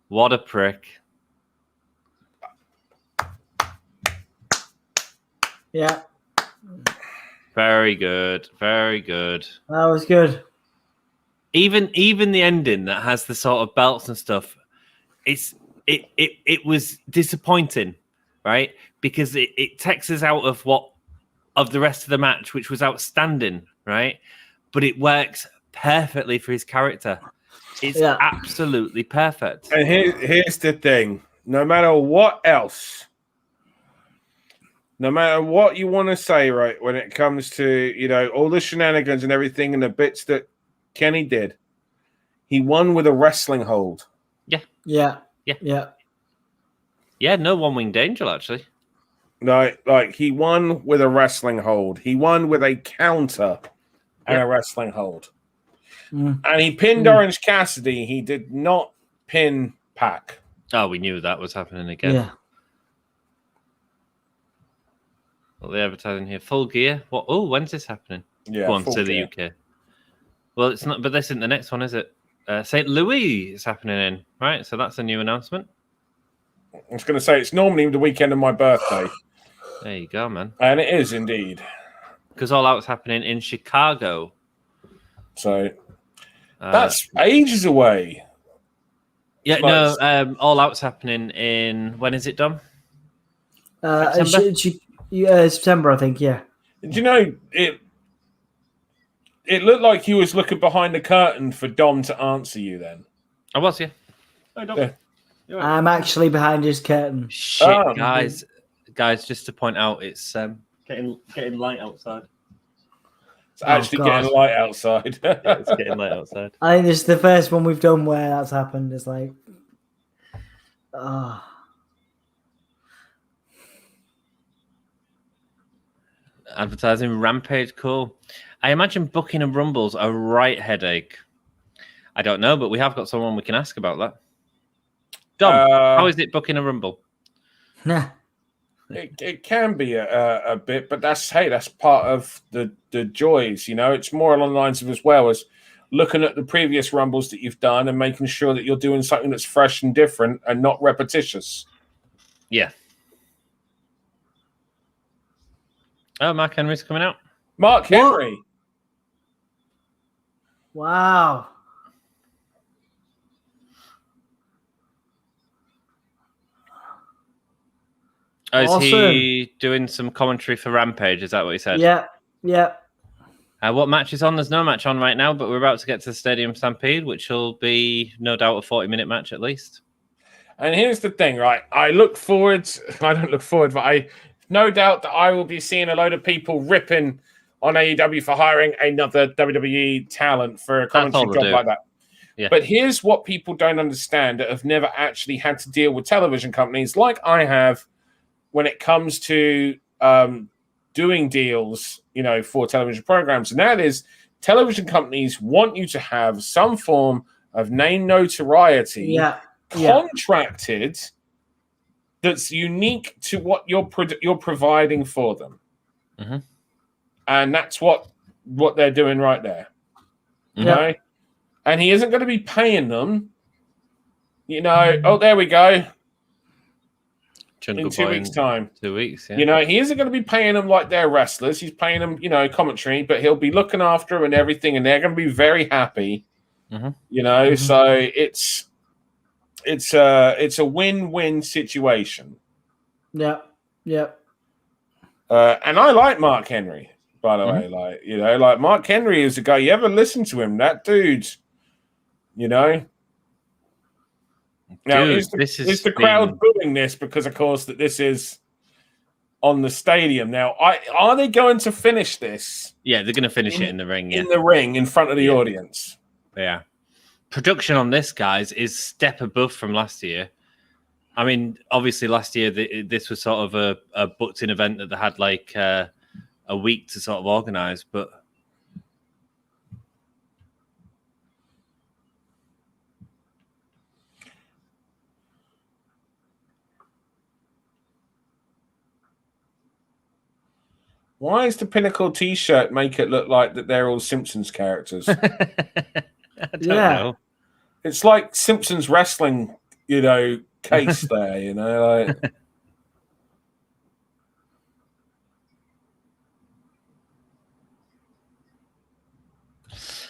What a prick. Yeah. Very good. Very good. That was good. Even the ending that has the sort of belts and stuff, it was disappointing, right? Because it takes us out of the rest of the match, which was outstanding, right? But it works perfectly for his character. It's absolutely perfect. And here's the thing: no matter what else, no matter what you want to say, right, when it comes to, all the shenanigans and everything and the bits that Kenny did, he won with a wrestling hold. Yeah. Yeah, no one-winged angel, actually. No, like he won with a wrestling hold. He won with a counter and a wrestling hold. And he pinned Orange Cassidy. He did not pin PAC. Oh, we knew that was happening again. Yeah. Well, the advertising here, Full Gear. What? Oh, when's this happening? Yeah, go on to the UK. Well, it's not, but this isn't the next one, is it? St. Louis is happening in, right? So that's a new announcement. I was going to say it's normally the weekend of my birthday. There you go, man. And it is indeed. Because All Out's happening in Chicago. So that's ages away. Yeah, no, All Out's happening in, when is it done? September, I think, yeah. Do you know, it looked like he was looking behind the curtain for Dom to answer you then. I was, yeah. I don't. Yeah. I'm actually behind his curtain. Shit, guys. Guys, just to point out, it's getting light outside. It's actually getting light outside. Yeah, it's getting light outside. I think this is the first one we've done where that's happened. It's like, Advertising Rampage, cool. I imagine booking and rumbles a right headache. I don't know, but we have got someone we can ask about that. Dom, how is it booking a rumble? nah. It can be a bit, but that's part of the joys, It's more along the lines of as well as looking at the previous rumbles that you've done and making sure that you're doing something that's fresh and different and not repetitious. Yeah. Oh, Mark Henry's coming out. Mark Henry. Wow. Oh, is awesome. he doing some commentary for Rampage? Is that what he said? Yeah. What match is on? There's no match on right now, but we're about to get to the Stadium Stampede, which will be no doubt a 40-minute match at least. And here's the thing, right? I don't look forward, but I no doubt that I will be seeing a load of people ripping on AEW for hiring another WWE talent for a commentary job like that. Yeah. But here's what people don't understand that have never actually had to deal with television companies like I have when it comes to doing deals, for television programs. And that is television companies want you to have some form of name notoriety contracted that's unique to what you're providing for them. Mm-hmm. And that's what they're doing right there. Okay? And he isn't going to be paying them, oh, there we go. Jungle in 2 weeks' time. 2 weeks, yeah. He isn't going to be paying them like they're wrestlers. He's paying them, commentary, but he'll be looking after them and everything, and they're going to be very happy. Mm-hmm. So it's a win-win situation. Yeah. And I like Mark Henry, by the way. Like Mark Henry is a guy. You ever listen to him? That dude, Now, is the crowd booing this because, of course, that this is on the stadium? Now, are they going to finish this? Yeah, they're going to finish it in the ring. Yeah, in the ring in front of the audience. Yeah. Production on this, guys, is step above from last year. I mean, obviously, last year this was sort of a booked-in event that they had like a week to sort of organize, but. Why is the Pinnacle T-shirt make it look like that they're all Simpsons characters? I don't know. It's like Simpsons wrestling, case there, like.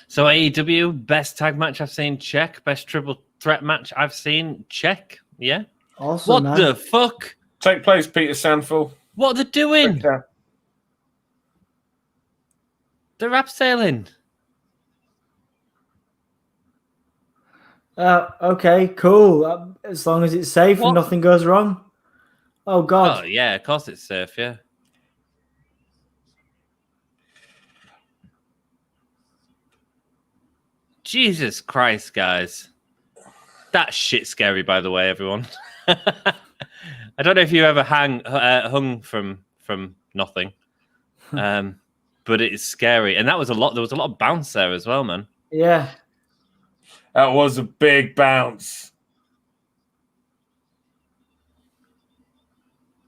So AEW, best tag match I've seen, check. Best triple threat match I've seen, check. Yeah. Awesome, what the fuck? Take place, Peter Sanford. What are they doing? Okay. They're abseiling. Okay, cool. As long as it's safe and nothing goes wrong. Oh, God. Oh, yeah, of course it's safe, yeah. Jesus Christ, guys. That shit's scary, by the way, everyone. I don't know if you ever hung from nothing. But it's scary. And that was a lot. There was a lot of bounce there as well, man. Yeah. That was a big bounce.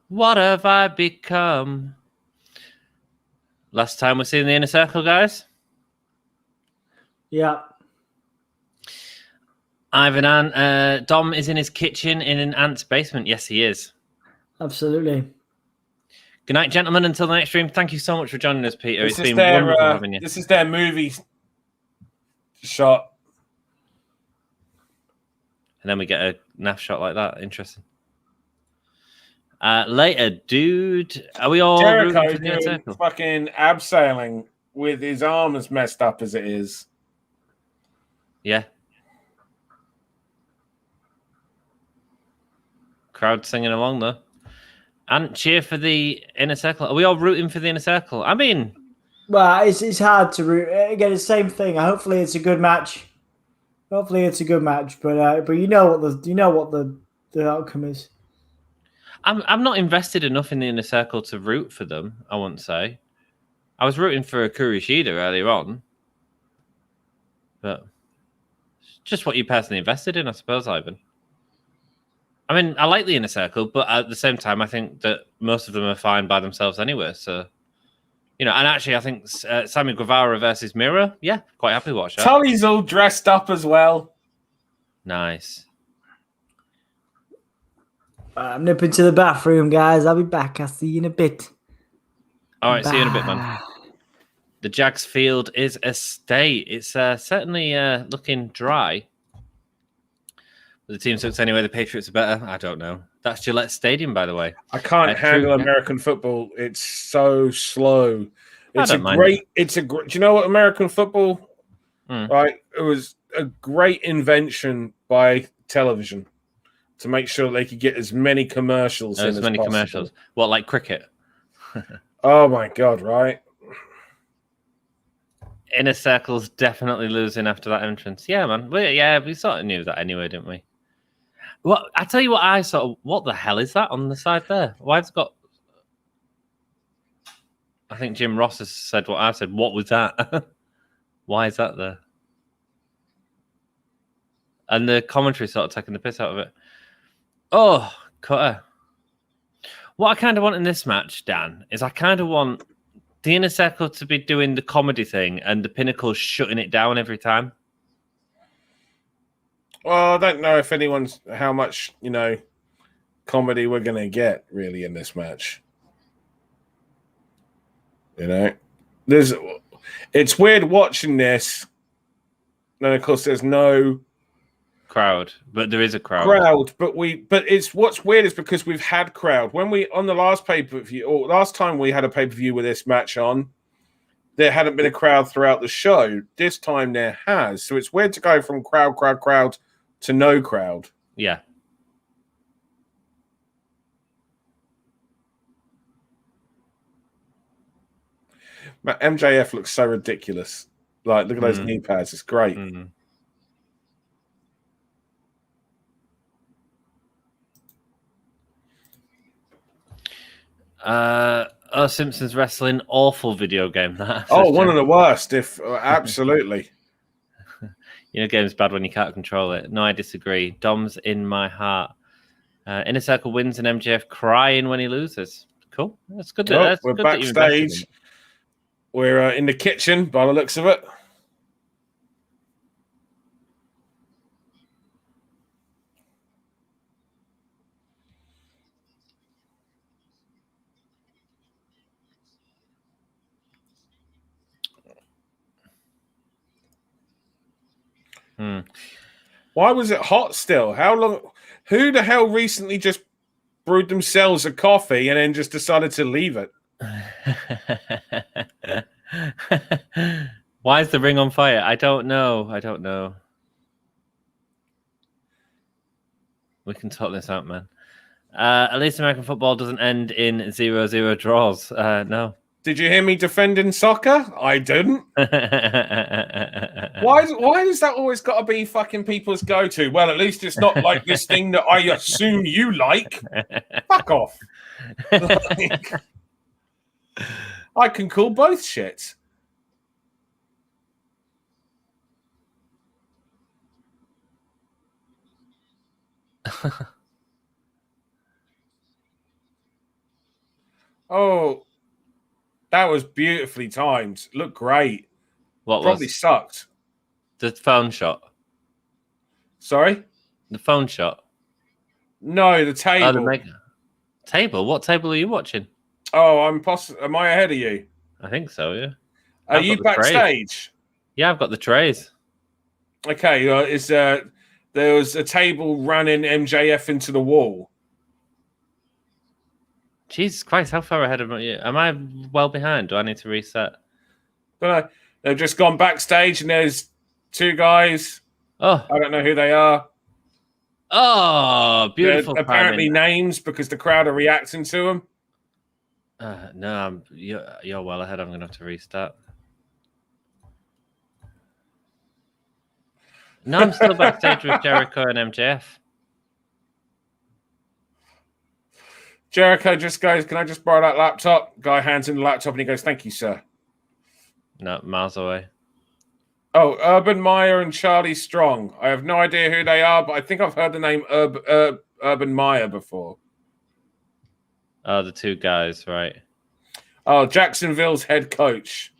What have I become? Last time we're seeing the Inner Circle, guys? Yeah. Ivan Dom is in his kitchen in an ant's basement. Yes, he is. Absolutely. Good night, gentlemen. Until the next stream. Thank you so much for joining us, Peter. It's been their, wonderful having you. This is their movie shot. And then we get a naff shot like that. Interesting. Later, dude. Are we all Jericho doing fucking abseiling with his arm as messed up as it is. Yeah. Crowd singing along, though. And cheer for the Inner Circle. Are we all rooting for the Inner Circle? I mean... Well, it's hard to root. Again, it's the same thing. Hopefully it's a good match. But you know what the outcome is. I'm not invested enough in the Inner Circle to root for them, I wouldn't say. I was rooting for Hikaru Shida earlier on. But it's just what you personally invested in, I suppose, Ivan. I mean, I like the Inner Circle, but at the same time, I think that most of them are fine by themselves anyway. So, and actually, I think Sammy Guevara versus Miro, yeah, quite happy to watch that. Tully's all dressed up as well. Nice. I'm nipping to the bathroom, guys. I'll be back. I'll see you in a bit. All right, see you in a bit, man. The Jags field is a state. It's certainly looking dry. The team sucks anyway. The Patriots are better. I don't know. That's Gillette Stadium, by the way. I can't handle American football. It's so slow. Do you know what American football? Right, it was a great invention by television to make sure they could get as many commercials in as many possible. Commercials. What, like cricket? Oh my god! Right. Inner Circle's definitely losing after that entrance. Yeah, man. We sort of knew that anyway, didn't we? Well, I tell you what, what the hell is that on the side there? Why has it got... I think Jim Ross has said what I said. What was that? Why is that there? And the commentary sort of taking the piss out of it. Oh, cutter. What I kind of want in this match, Dan, is I kind of want the Inner Circle to be doing the comedy thing and the Pinnacle shutting it down every time. Well, I don't know if how much, comedy we're going to get really in this match. It's weird watching this. And of course, there's no crowd, but there is a crowd. But it's what's weird is because we've had crowd when on the last pay-per-view or last time we had a pay-per-view with this match on, there hadn't been a crowd throughout the show. This time there has, so it's weird to go from crowd to no crowd. Yeah. MJF looks so ridiculous. Like, look at those knee pads. It's great. Simpsons Wrestling, awful video game. That. One of the worst. Absolutely. Game's bad when you can't control it. No, I disagree. Dom's in my heart. Inner Circle wins and MJF crying when he loses. Cool. That's good. We're backstage. We're in the kitchen by the looks of it. Why was it hot still? How long? Who the hell recently just brewed themselves a coffee and then just decided to leave it? Why is the ring on fire? I don't know. We can talk this out, man. At least American football doesn't end in 0-0 draws. No. Did you hear me defending soccer? I didn't. Why does that always got to be fucking people's go-to? Well, at least it's not like this thing that I assume you like. Fuck off. Like, I can call both shit. Oh, that was beautifully timed. Looked great. What Probably was sucked. the phone shot? Sorry? The phone shot. No, the table. Oh, the table. What table are you watching? Oh, am I ahead of you? I think so. Yeah. Are you backstage? Yeah, I've got the trays. Okay. There was a table running MJF into the wall. Jesus Christ, how far ahead am I? Am I well behind? Do I need to reset? But they've just gone backstage and there's two guys. Oh, I don't know who they are. Oh, beautiful. They're apparently names because the crowd are reacting to them. No, you're well ahead. I'm going to have to restart. No, I'm still backstage with Jericho and MJF. Jericho just goes, "Can I just borrow that laptop?" Guy hands him the laptop and he goes, "Thank you, sir." No, miles away. Oh, Urban Meyer and Charlie Strong. I have no idea who they are, but I think I've heard the name Urban Meyer before. Oh, the two guys, right. Oh, Jacksonville's head coach.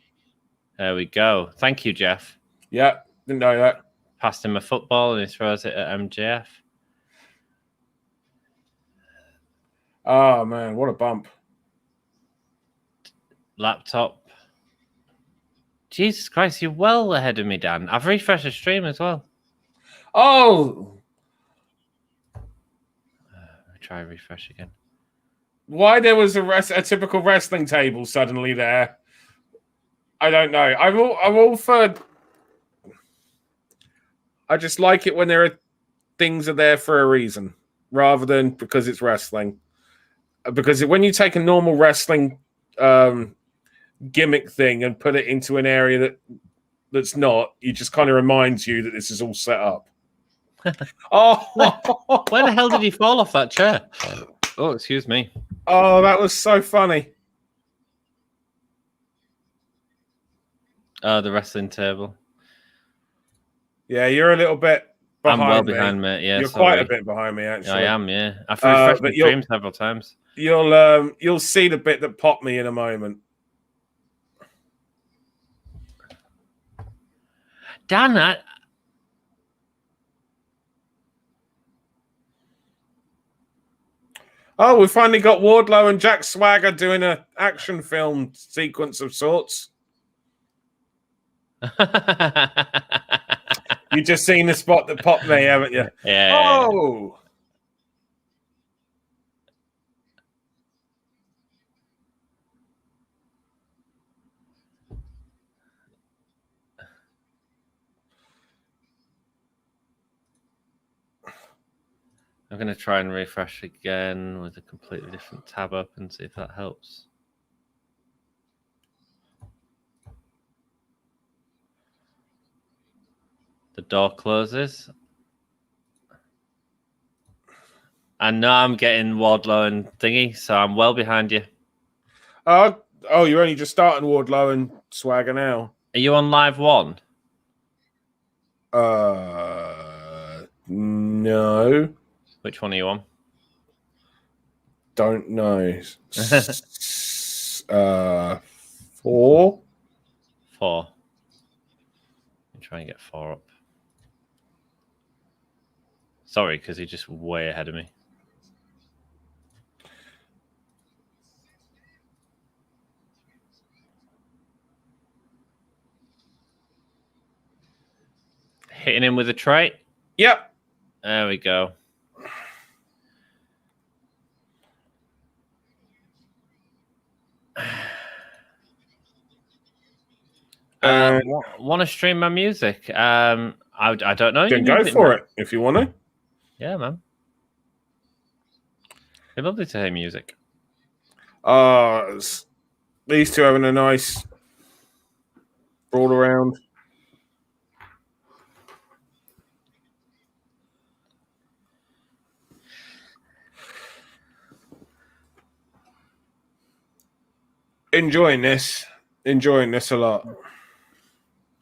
There we go. Thank you, Jeff. Yeah, didn't know that. Passed him a football and he throws it at MJF. Oh, man, what a bump. Laptop. Jesus Christ, you're well ahead of me, Dan. I've refreshed the stream as well. Oh! Try refresh again. Why there was a typical wrestling table suddenly there? I don't know. I'm all for... I just like it when things are there for a reason, rather than because it's wrestling. Because when you take a normal wrestling gimmick thing and put it into an area that's not, it just kind of reminds you that this is all set up. Oh, where the hell did he fall off that chair? Oh, excuse me. Oh, that was so funny. Oh, the wrestling table. Yeah, you're a little bit behind me. I'm well behind me. Yeah, you're quite a bit behind me, actually. I am. Yeah, I've refreshed the stream several times. You'll see the bit that popped me in a moment. Dan, Oh, we finally got Wardlow and Jack Swagger doing an action film sequence of sorts. You just seen the spot that popped me, haven't you? Yeah. Oh. I'm going to try and refresh again with a completely different tab up and see if that helps. The door closes. And now I'm getting Wardlow and thingy, so I'm well behind you. Oh, you're only just starting Wardlow and Swagger now. Are you on live one? No. Which one are you on? Don't know. 4. 4. Let me try and get 4 up. Sorry, because he's just way ahead of me. Hitting him with a tray. Yep. There we go. Want to stream my music? I don't know. You can go for it if you want to. Yeah, man. It's lovely to hear music. It's These two having a nice brawl around. Enjoying this a lot.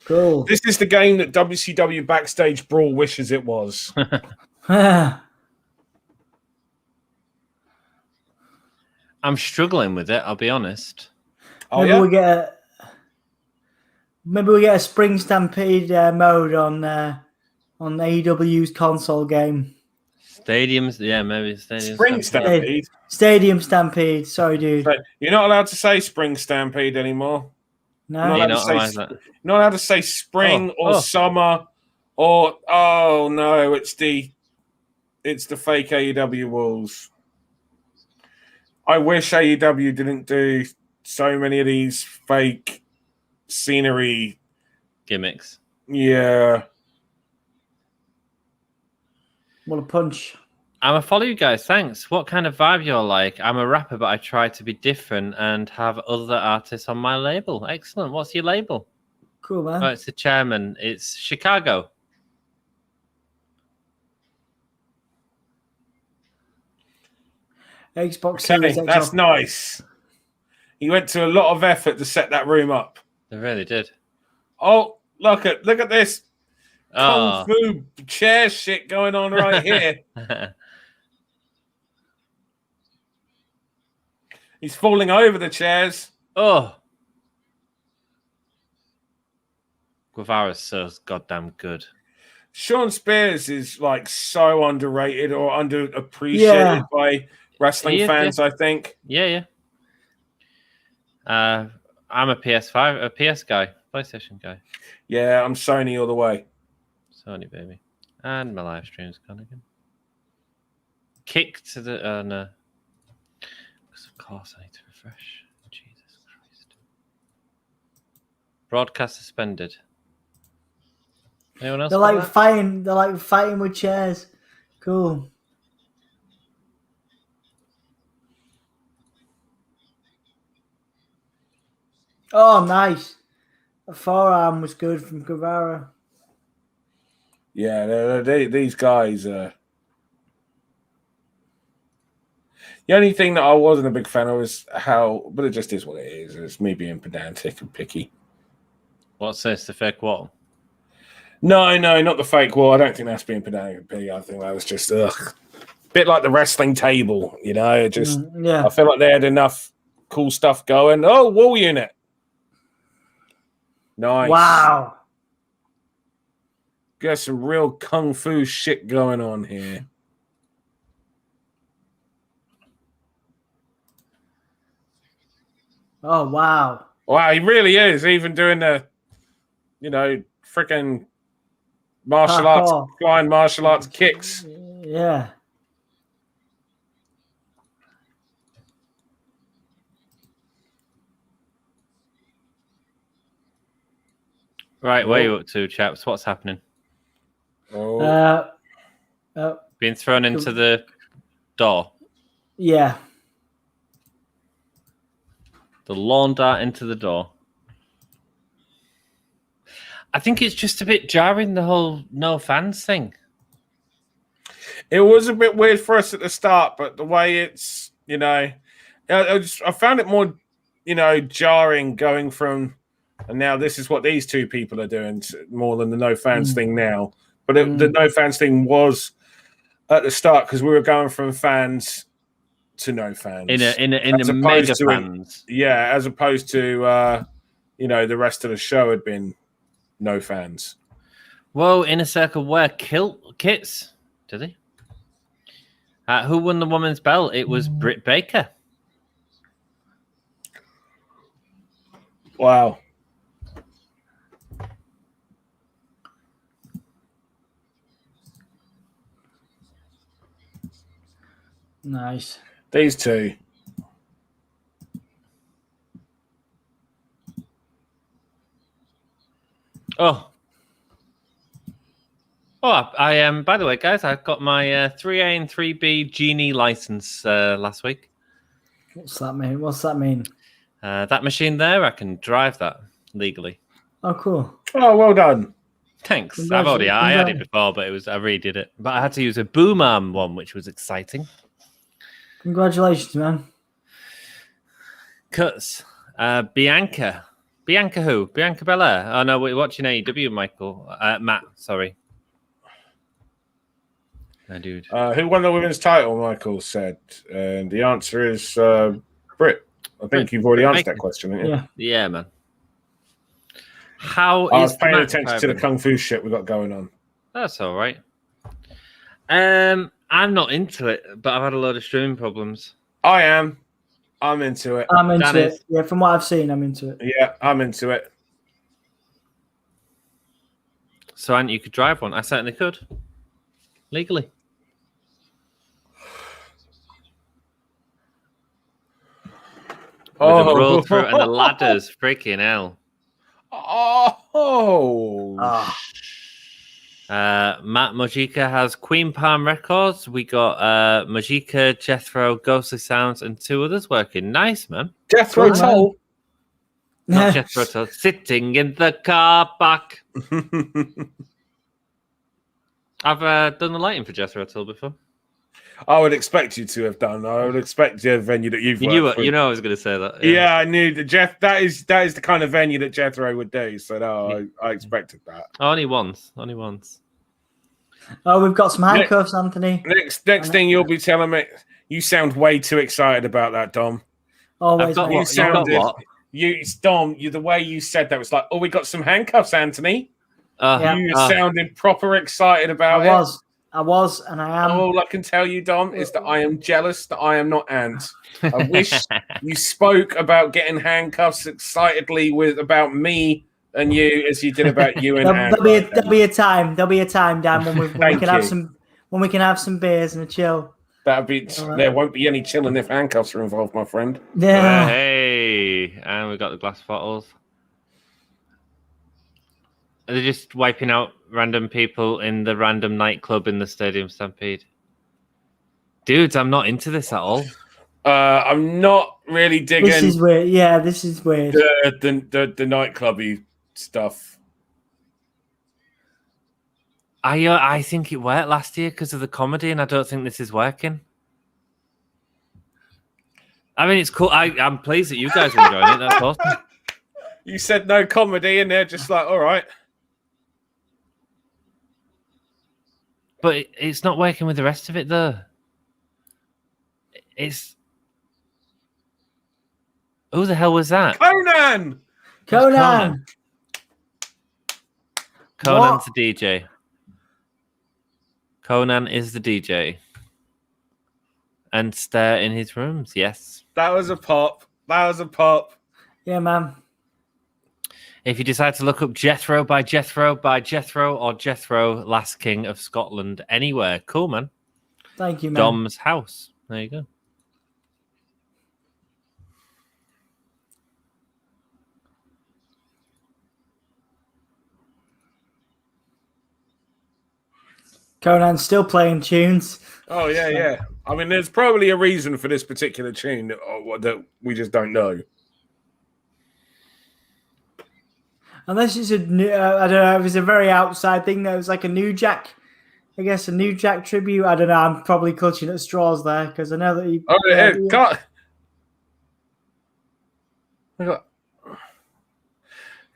Cool. This is the game that WCW Backstage Brawl wishes it was. I'm struggling with it, I'll be honest. Maybe we get a Spring Stampede mode on AEW's console game. Stadiums, maybe Stadium Spring Stampede. Stadium Stampede. Sorry, dude. But you're not allowed to say Spring Stampede anymore. No, you're not allowed to say spring or summer or no, it's the fake AEW rules. I wish AEW didn't do so many of these fake scenery gimmicks. Yeah. What a punch. I'm a follow you guys. Thanks. What kind of vibe you're like? I'm a rapper, but I try to be different and have other artists on my label. Excellent. What's your label? Cool, man. Oh, it's the chairman. It's Chicago. Xbox Series X. That's nice. He went to a lot of effort to set that room up. They really did. Oh, look at this kung fu chair shit going on right here. He's falling over the chairs. Oh. Guevara's so goddamn good. Sean Spears is like so underrated or underappreciated by wrestling fans, I think. Yeah. I'm a PS5, a PS guy, PlayStation guy. Yeah, I'm Sony all the way. Sony, baby. And my live stream's gone again. Kick to the... no. Because of course I need to refresh. Jesus Christ. Broadcast suspended. Anyone else? They're like fighting with chairs. Cool. Oh, nice. The forearm was good from Guevara. Yeah, these guys. The only thing that I wasn't a big fan of was how, but it just is what it is. It's me being pedantic and picky. What's this? The fake wall? No, not the fake wall. I don't think that's being pedantic and picky. I think that was just a bit like the wrestling table. You know, just I feel like they had enough cool stuff going. Oh, wall unit. Nice. Wow. Got some real kung fu shit going on here. Oh, wow. Wow, he really is. Even doing the, freaking martial arts, flying martial arts kicks. Yeah. Right, where are you up to, chaps? What's happening? Being thrown into the door. Yeah. The lawn dart into the door. I think it's just a bit jarring, the whole no fans thing. It was a bit weird for us at the start, but the way it's, I found it more, jarring going from, and now this is what these two people are doing more than the no fans thing now. But the no fans thing was at the start because we were going from fans to no fans. In a mega fans. As opposed to, the rest of the show had been no fans. Whoa, Inner Circle wear kits, did he? Who won the women's belt? It was Britt Baker. Wow. Nice. These two. Oh, I am. By the way, guys, I got my 3A and 3B Genie license last week. What's that mean? That machine there, I can drive that legally. Oh, cool. Oh, well done. Thanks. I had it before, but I redid it. But I had to use a boom arm one, which was exciting. Congratulations, man. Cuts. Bianca who? Bianca Belair. Oh no, we're watching AEW, Michael. Matt, sorry. No, dude. Who won the women's title, Michael said. And the answer is Britt. I think you've already answered that question, haven't you? Yeah, man. I was paying attention to the kung fu shit we got going on. That's all right. I'm not into it, but I've had a load of streaming problems. I am. I'm into it. I'm into it. Yeah, from what I've seen, I'm into it. Yeah, I'm into it. So, Ant, you could drive one. I certainly could. Legally. With the roll through and the ladders. Freaking hell. Matt Mojica has Queen Palm Records. We got Mojica, Jethro, Ghostly Sounds, and 2 others working. Nice, man. Jethro Tull. Not Jethro Tull. Sitting in the car park. I've done the lighting for Jethro Tull before. I would expect you to have done. I would expect the venue that you've worked with. You know I was going to say that. Yeah, I knew that that is the kind of venue that Jethro would do. So no, I expected that. Only once. Oh, we've got some handcuffs, Anthony. Next thing you'll be telling me, you sound way too excited about that, Dom. Always. Dom, the way you said that was like, oh, we got some handcuffs, Anthony. You sounded proper excited about it. I was, and I am. All I can tell you, Dom, is that I am jealous that I am not Ant. I wish you spoke about getting handcuffs excitedly about me and you as you did about you and Ant. There'll be a time, Dan, when we can have some beers and a chill. There won't be any chilling if handcuffs are involved, my friend. Yeah. Hey, and we got the glass bottles. Are they just wiping out random people in the random nightclub in the Stadium Stampede? Dudes, I'm not into this at all. I'm not really digging. This is weird. Yeah, this is weird. The nightclubby stuff. I think it worked last year because of the comedy, and I don't think this is working. I mean, it's cool. I'm pleased that you guys are enjoying it. That's awesome. You said no comedy, and they're just like, all right. But it's not working with the rest of it, though. Who the hell was that? Conan! Conan's the DJ. Conan is the DJ. And stare in his rooms, yes. That was a pop. Yeah, man. If you decide to look up Jethro by Jethro or Jethro, Last King of Scotland, anywhere. Cool, man. Thank you, man. Dom's house. There you go. Conan's still playing tunes. Oh, yeah. I mean, there's probably a reason for this particular tune that we just don't know. Unless it's a new, I don't know, it was a very outside thing. That was like a New Jack, I guess, a New Jack tribute. I don't know. I'm probably clutching at straws there because I know that he. Oh, yeah, God.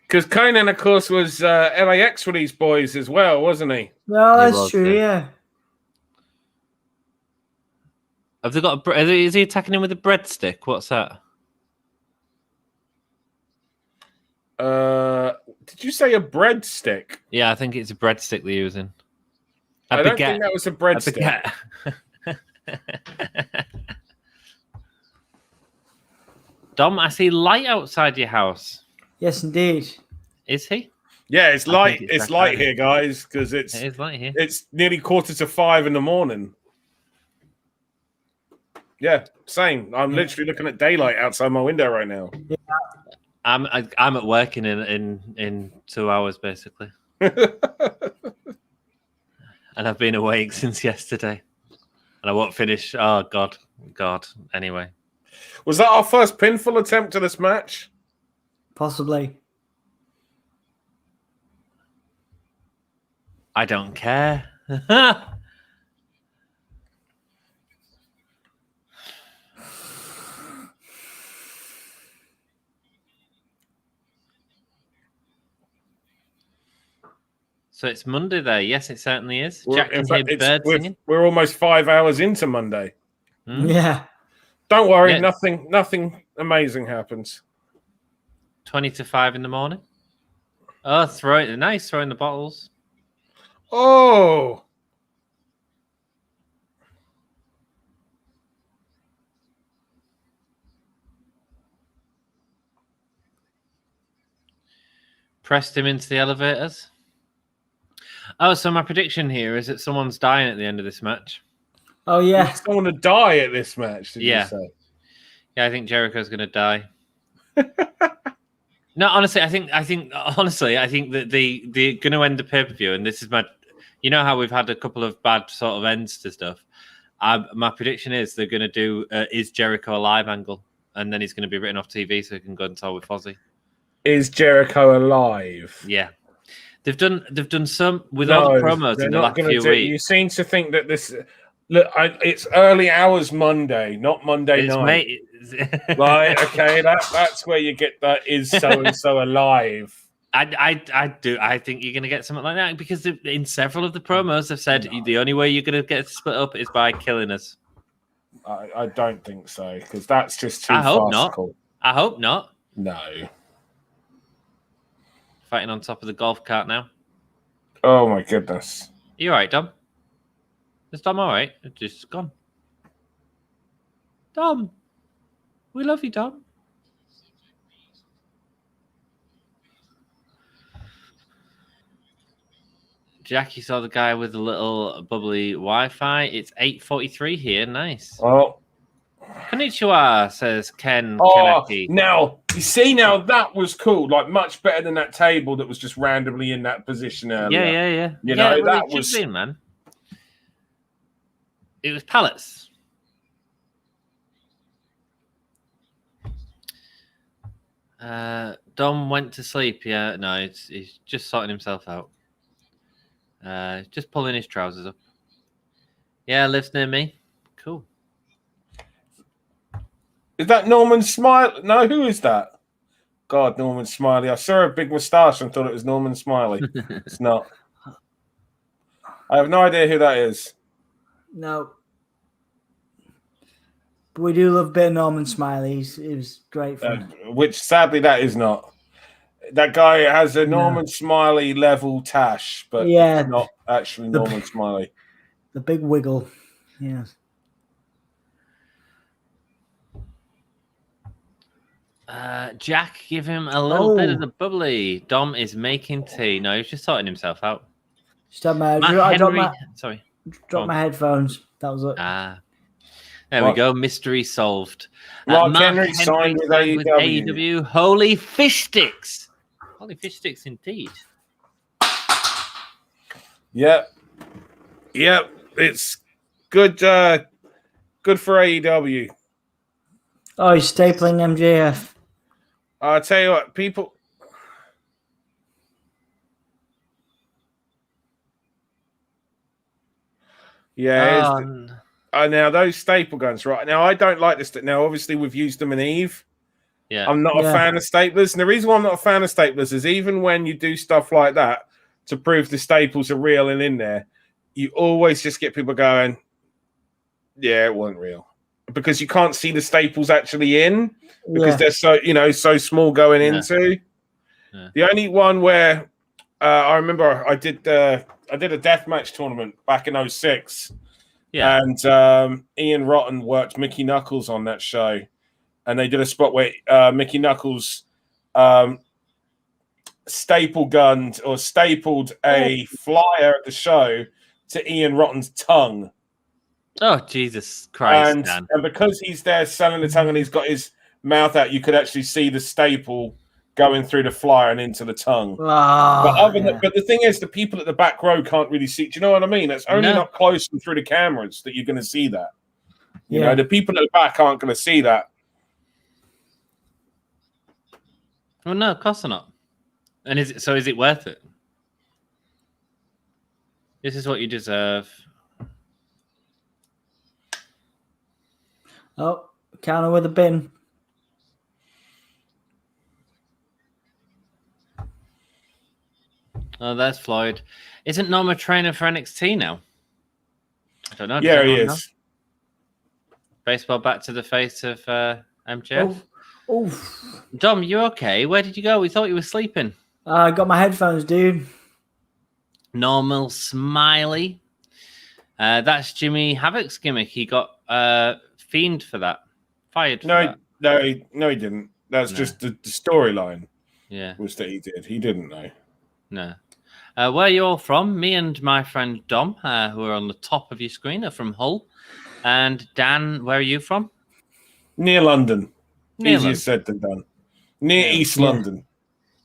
Because Conan, of course, was LAX for these boys as well, wasn't he? No, that's true, yeah. Have they got is he attacking him with a breadstick? What's that? Did you say a breadstick? Yeah, I think it's a breadstick they're using. I don't think that was a breadstick. Dom, I see light outside your house. Yes, indeed. Is he? Yeah, it's light. It's light here, guys, because it is light here. It's nearly 4:45 in the morning. Yeah, same. I'm literally looking at daylight outside my window right now. Yeah. I'm at work in 2 hours basically, and I've been awake since yesterday, and I won't finish. Oh God. Anyway, Was that our first pinfall attempt to this match? Possibly. I don't care. So it's Monday there. Yes, it certainly is. Jack can hear birds singing. We're almost 5 hours into Monday. Yeah. Don't worry, nothing amazing happens. 20 to 5 in the morning. Oh, nice throwing the bottles. Oh. Pressed him into the elevators. Oh, so my prediction here is that someone's dying at the end of this match. Oh, yeah. Someone to die at this match, did you say? Yeah, I think Jericho's going to die. No, honestly, I think that they're going to end the pay-per-view, and this is my... You know how we've had a couple of bad sort of ends to stuff? My prediction is they're going to do Is Jericho Alive angle, and then he's going to be written off TV so he can go and tell with Fozzy. Is Jericho alive? Yeah. They've done some with all the promos in the last few weeks. You seem to think that this... Look, it's early hours Monday, not Monday night. Right, okay, that's where you get that is so-and-so alive. I do. I think you're going to get something like that because in several of the promos they've said the only way you're going to get split up is by killing us. I don't think so because that's just too I hope farcical. not. I hope not. No. Fighting on top of the golf cart now. Oh my goodness. You all right, Dom? Is Dom all right? It's just gone. Dom, we love you, Dom. Jackie saw the guy with the little bubbly Wi-Fi. It's 8:43 here. Nice. Oh. Konnichiwa, says Ken. Kaneki. Now, you see, now that was cool. Like, much better than that table that was just randomly in that position earlier. Yeah. You know, well, that was... been, man. It was pallets. Dom went to sleep. Yeah, no, he's just sorting himself out. Just pulling his trousers up. Yeah, lives near me. Cool. Is that Norman Smiley? No, who is that? God, Norman Smiley. I saw a big moustache and thought it was Norman Smiley. It's not. I have no idea who that is. No. But we do love a bit of Norman Smiley. It was great fun. Which, sadly, that is not. That guy has a Norman Smiley level tash, but not actually Norman Smiley. The big wiggle. Yeah. Jack, give him a little bit of the bubbly. Dom is making tea. No, he's just sorting himself out. Dropped my headphones. That was it. There we go. Mystery solved. Mark Mark Henry signed with AEW. Holy fish sticks. Holy fish sticks indeed. Yep. It's good. Good for AEW. Oh, he's stapling MJF. I'll tell you what, people. Yeah. Now those staple guns, right? Now I don't like this. Now, obviously, we've used them in Eve. Yeah. I'm not a fan of staplers. And the reason why I'm not a fan of staplers is even when you do stuff like that to prove the staples are real and in there, you always just get people going, yeah, it wasn't real. Because you can't see the staples actually in because they're so small going into. Yeah. The only one where I remember I did a deathmatch tournament back in 2006. Yeah. And Ian Rotten worked Mickey Knuckles on that show. And they did a spot where Mickey Knuckles stapled a flyer at the show to Ian Rotten's tongue. Oh, Jesus Christ. And because he's there selling the tongue and he's got his mouth out, you could actually see the staple going through the flyer and into the tongue. But the thing is, the people at the back row can't really see. Do you know what I mean? It's only up close and through the cameras that you're going to see that. You know, the people at the back aren't going to see that. Well, no, of course not. And is it worth it? This is what you deserve. Oh, counter with a bin. Oh, there's Floyd. Isn't Norm a trainer for NXT now? I don't know. Yeah, he is. Baseball back to the face of MJF. Oh. Dom, you okay? Where did you go? We thought you were sleeping. I got my headphones, dude. Normal smiley. That's Jimmy Havoc's gimmick. He got fiend for that. Fired for that. No, he didn't. That's just the storyline. Yeah. Was that he did. He didn't know. No. Where are you all from? Me and my friend Dom, who are on the top of your screen, are from Hull. And Dan, where are you from? Near London. Near Easier said than done. Near East London.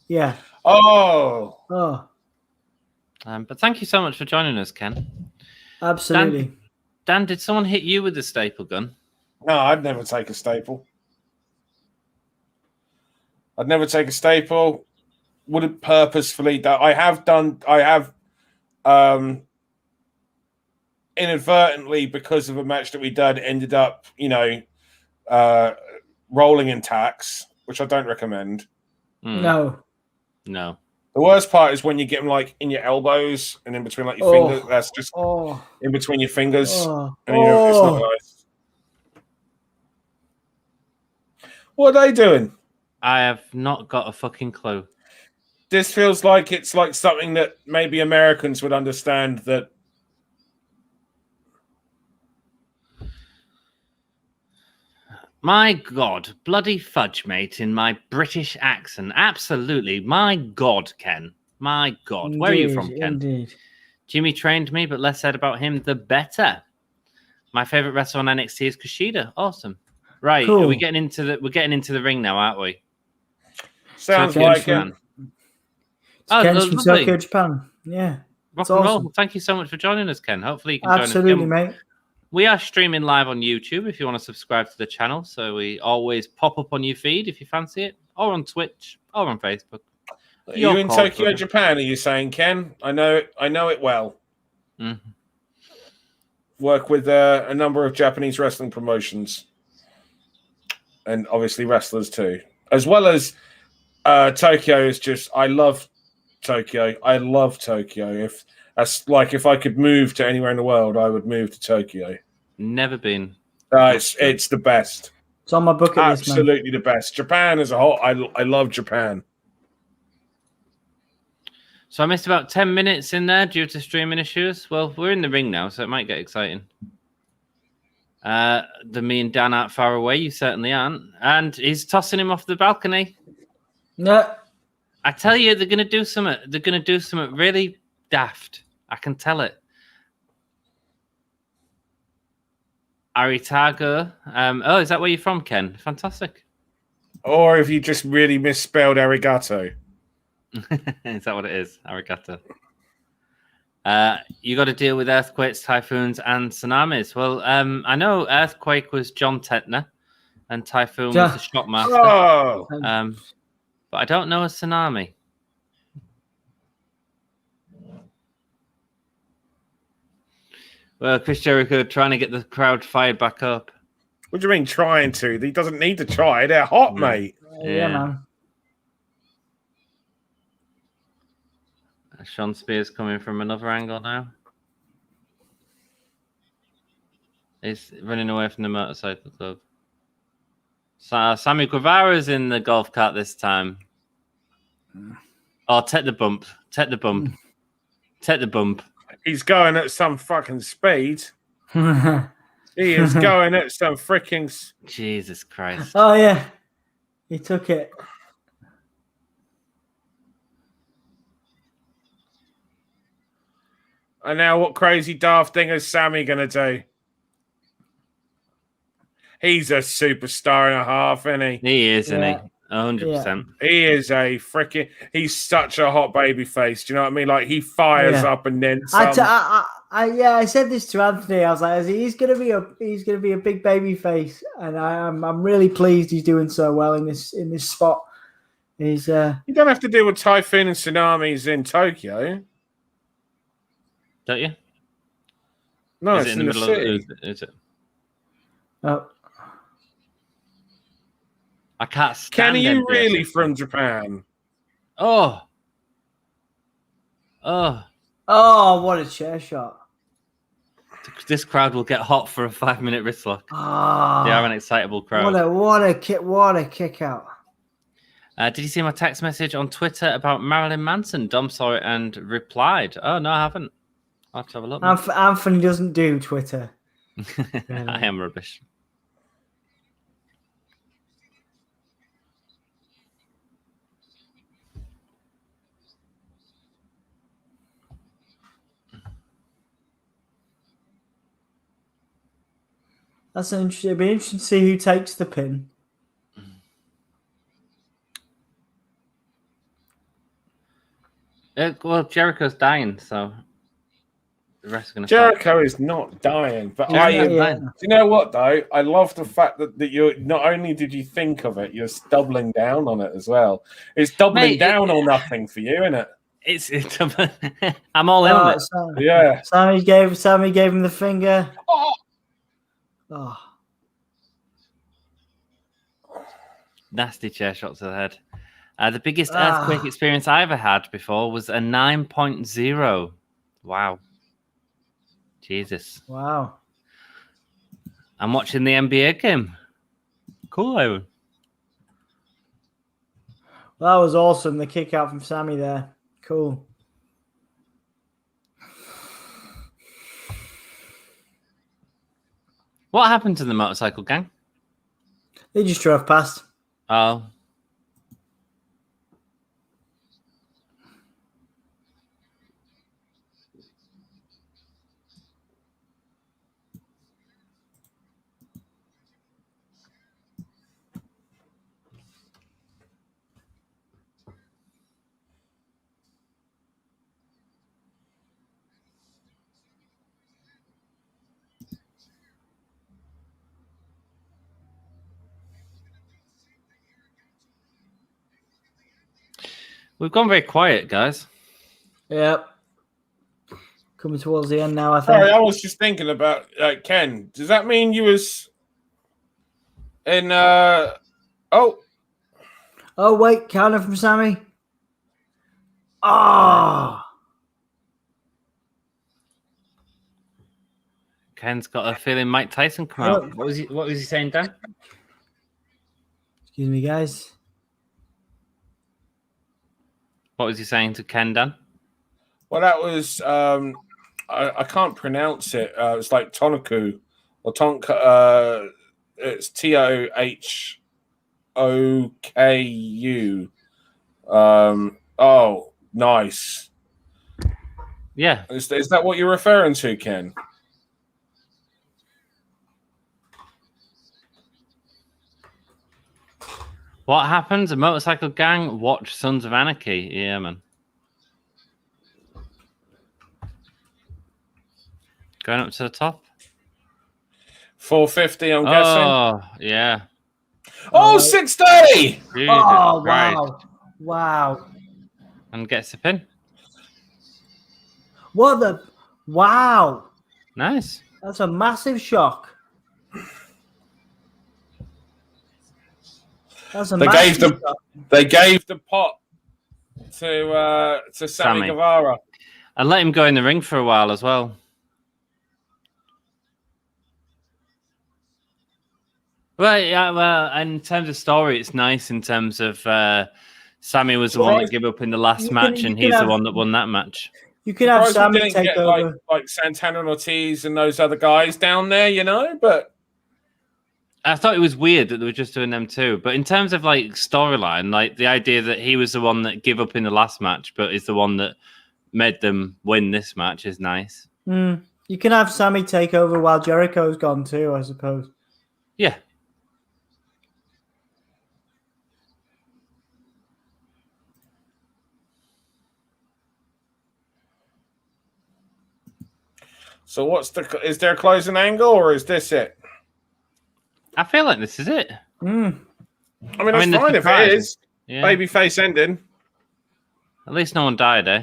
Yeah. Oh. But thank you so much for joining us, Ken. Absolutely. Dan, did someone hit you with a staple gun? No, I'd never take a staple. I'd never take a staple. Wouldn't purposefully. I have inadvertently, because of a match that we done, ended up, rolling in tacks, which I don't recommend. No. The worst part is when you get them like in your elbows and in between like your fingers. That's just in between your fingers. It's not nice. What are they doing? I have not got a fucking clue. This feels like it's like something that maybe Americans would understand. That my God, bloody fudge, mate, in my British accent. Absolutely. My God, Ken. My God. Indeed, where are you from, Ken? Indeed. Jimmy trained me, but less said about him, the better. My favorite wrestler on NXT is Kushida. Awesome. Right. Cool. We're getting into the ring now, aren't we? Sounds like it. Ken's from Tokyo, Japan. Yeah. Rock and roll. Thank you so much for joining us, Ken. Hopefully you can join us. Absolutely, mate. We are streaming live on YouTube if you want to subscribe to the channel. So we always pop up on your feed if you fancy it, or on Twitch, or on Facebook. Are you in Tokyo, Japan? Are you saying, Ken? I know it well. Mm-hmm. Work with a number of Japanese wrestling promotions, and obviously wrestlers too, as well as Tokyo. Is just I love Tokyo. I love Tokyo. If I could move to anywhere in the world, I would move to Tokyo. Never been. It's the best. It's on my bucket list, man. Absolutely the best. Japan as a whole, I love Japan. So I missed about 10 minutes in there due to streaming issues. Well, we're in the ring now, so it might get exciting. Me and Dan aren't far away. You certainly aren't. And he's tossing him off the balcony. No. I tell you, they're going to do something. They're going to do something really daft. I can tell it. Aritago. Is that where you're from, Ken? Fantastic. Or if you just really misspelled arigato. Is that what it is? Arigato. You got to deal with earthquakes, typhoons, and tsunamis. Well, I know earthquake was John Tentner, and typhoon was the shopmaster. Oh. But I don't know a tsunami. Well, Chris Jericho trying to get the crowd fired back up. What do you mean trying to? He doesn't need to try. They're hot, mate. Yeah, man. Sean Spears coming from another angle now. He's running away from the motorcycle club. Sammy Guevara's in the golf cart this time. Oh, take the bump. Take the bump. Take the bump. He's going at some fucking speed. He is going at some freaking... Jesus Christ. Oh, yeah. He took it. And now what crazy daft thing is Sammy going to do? He's a superstar and a half, isn't he? He is, isn't he? 100%. He is a freaking... He's such a hot baby face. Do you know what I mean? Like, he fires up and then some. I said this to Anthony. I was like, he's gonna be a big baby face, and I'm really pleased he's doing so well in this spot. He's You don't have to deal with typhoon and tsunamis in Tokyo. Don't you? No, Is it's it in the middle city. of is it? oh, I can't stand Ken, are you NBS. really from Japan? Oh, what a chair shot! this crowd will get hot for a 5-minute wrist lock. Oh, They are an excitable crowd. what a kick out! Did you see my text message on Twitter about Marilyn Manson? Dom saw it and replied. Oh, no, I haven't. I'll have to have a look. Anthony doesn't do Twitter. I am rubbish. That's interesting. It'd be interesting to see who takes the pin. Well, Jericho's dying, so the rest are going to. Jericho is not dying, but Yeah. do you know what though? I love the fact that you're not only did you think of it, you're doubling down on it as well. It's doubling down or nothing for you, isn't it? It's I'm all in on it. Yeah. Sammy gave him the finger. Oh. Nasty chair shot to the head. The biggest earthquake experience I ever had before was a 9.0. Wow. Jesus. Wow. I'm watching the NBA game. Cool, Owen. That was awesome. The kick out from Sammy there. Cool. What happened to the motorcycle gang? They just drove past. Oh. We've gone very quiet, guys. Yep. Coming towards the end now, I think. Sorry, I was just thinking about Ken. Does that mean you was in Oh, wait, counter from Sammy. Ah. Ken's got a feeling Mike Tyson come out. What was he saying, Dan? Excuse me, guys. What was he saying to Ken, Dan? well, that was I can't pronounce it. It's like Tonoku or Tonka. It's TOHOKU. Oh, nice. Yeah. Is that what you're referring to, Ken? What happens? A motorcycle gang watch Sons of Anarchy. Yeah, man. Going up to the top. 450, I'm guessing. Oh, yeah. Oh, 60! Jesus Oh, Christ. wow. Wow. And gets a pin. What the? Wow. Nice. That's a massive shock. That's a massive shock. They gave the pot to Sammy Guevara. And let him go in the ring for a while as well. Well, yeah, well, in terms of story, it's nice in terms of Sammy was the one that gave up in the last match, and he's the one that won that match. You could have Sammy take over. Like Santana and Ortiz and those other guys down there, you know, but I thought it was weird that they were just doing them too. But in terms of like storyline, like the idea that he was the one that gave up in the last match, but is the one that made them win this match is nice. You can have Sammy take over while Jericho's gone too, I suppose. Yeah. So is there a closing angle or is this it? I feel like this is it. I mean, it's fine if it is. Yeah. Babyface ending. At least no one died, eh?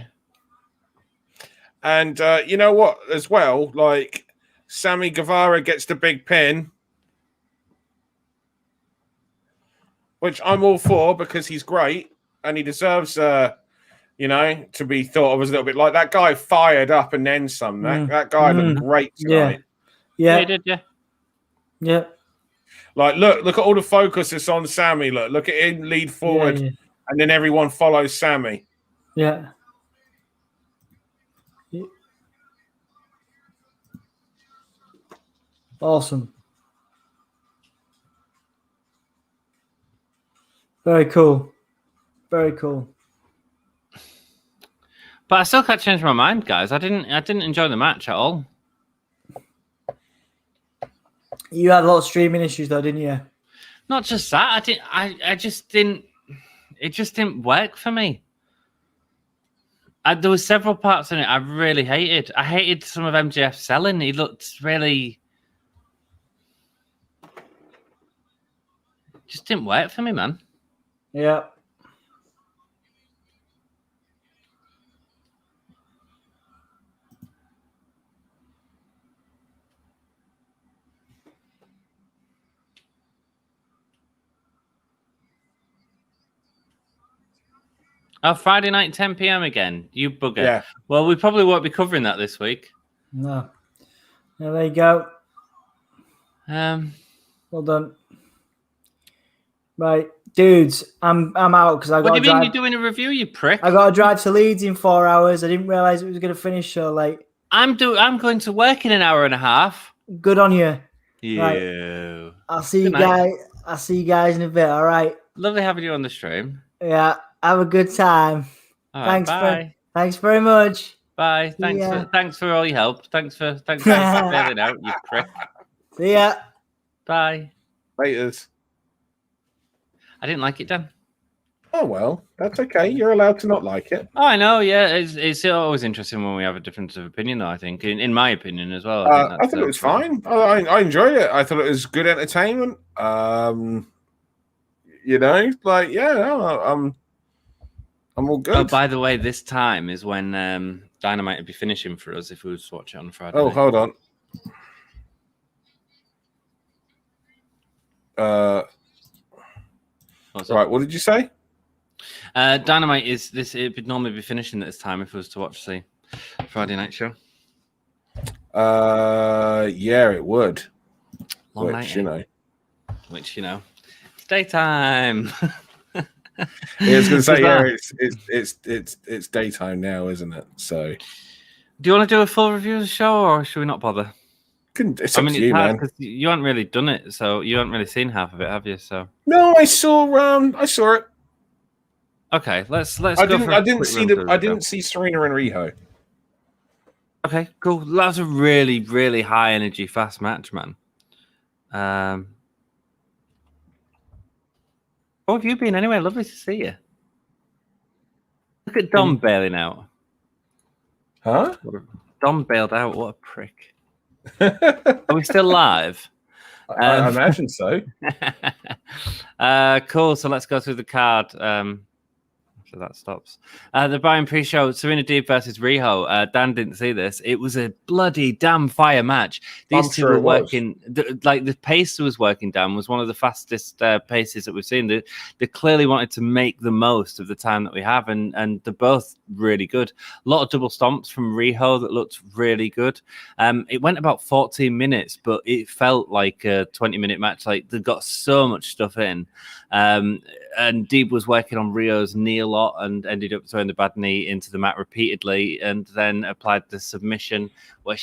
And you know what? As well, like Sammy Guevara gets the big pin, which I'm all for because he's great and he deserves, to be thought of as a little bit like that guy fired up and then some. That guy looked great tonight. Yeah, he did. Yeah. Like, look at all the focus that's on Sammy. Look at him lead forward, and then everyone follows Sammy. Yeah. Awesome. Very cool. Very cool. But I still can't change my mind, guys. I didn't enjoy the match at all. You had a lot of streaming issues, though, didn't you? Not just that. I just didn't. It just didn't work for me. There were several parts in it I really hated. I hated some of MJF's selling. He looked really. Just didn't work for me, man. Yeah. Oh, Friday night, 10 p.m. again. You bugger. Yeah. Well, we probably won't be covering that this week. No. There you go. Well done. Right, dudes, I'm out because I got. What do you mean drive... you're doing a review, you prick? I got to drive to Leeds in 4 hours. I didn't realize it was going to finish so late. I'm going to work in an hour and a half. Good on you. Yeah. Right. I'll see you guys. I'll see you guys in a bit. All right. Lovely having you on the stream. Yeah. Have a good time. All right, bye. Thanks very much. Bye. Thanks for all your help. Thanks for bailing out, you prick. See ya. Bye. Laters. I didn't like it, Dan. Oh well, that's okay. You're allowed to not like it. Oh, I know. Yeah, it's always interesting when we have a difference of opinion, though. I think, in my opinion as well. I thought it was fine. I enjoyed it. I thought it was good entertainment. I'm all good. Oh, by the way, this time is when Dynamite would be finishing for us if we was to watch it on Friday. Oh, hold on. Right, what did you say? Dynamite is this. It would normally be finishing at this time if it was to watch the Friday night show. Yeah, it would. Long night, Which it's daytime. I was going to say, yeah, it's daytime now, isn't it? So, do you want to do a full review of the show, or should we not bother? It's up to you, man. Because you haven't really done it, so you haven't really seen half of it, have you? So no, I saw it. Okay, let's go. I didn't see Serena and Riho. Okay, cool. That was a really, really high energy, fast match, man. How have you been anyway? Lovely to see you. Look at Dom bailing out. Huh? Dom bailed out. What a prick. Are we still live? I imagine so. Cool. So let's go through the card. So that stops. The Brian pre-show, Serena Deeb versus Riho. Dan didn't see this. It was a bloody damn fire match. These two were working. The pace was working. Dan was one of the fastest paces that we've seen. They clearly wanted to make the most of the time that we have, and they're both really good. A lot of double stomps from Riho that looked really good. It went about 14 minutes, but it felt like a 20-minute match. Like they got so much stuff in. And Deeb was working on Rio's knee a lot and ended up throwing the bad knee into the mat repeatedly, and then applied the submission.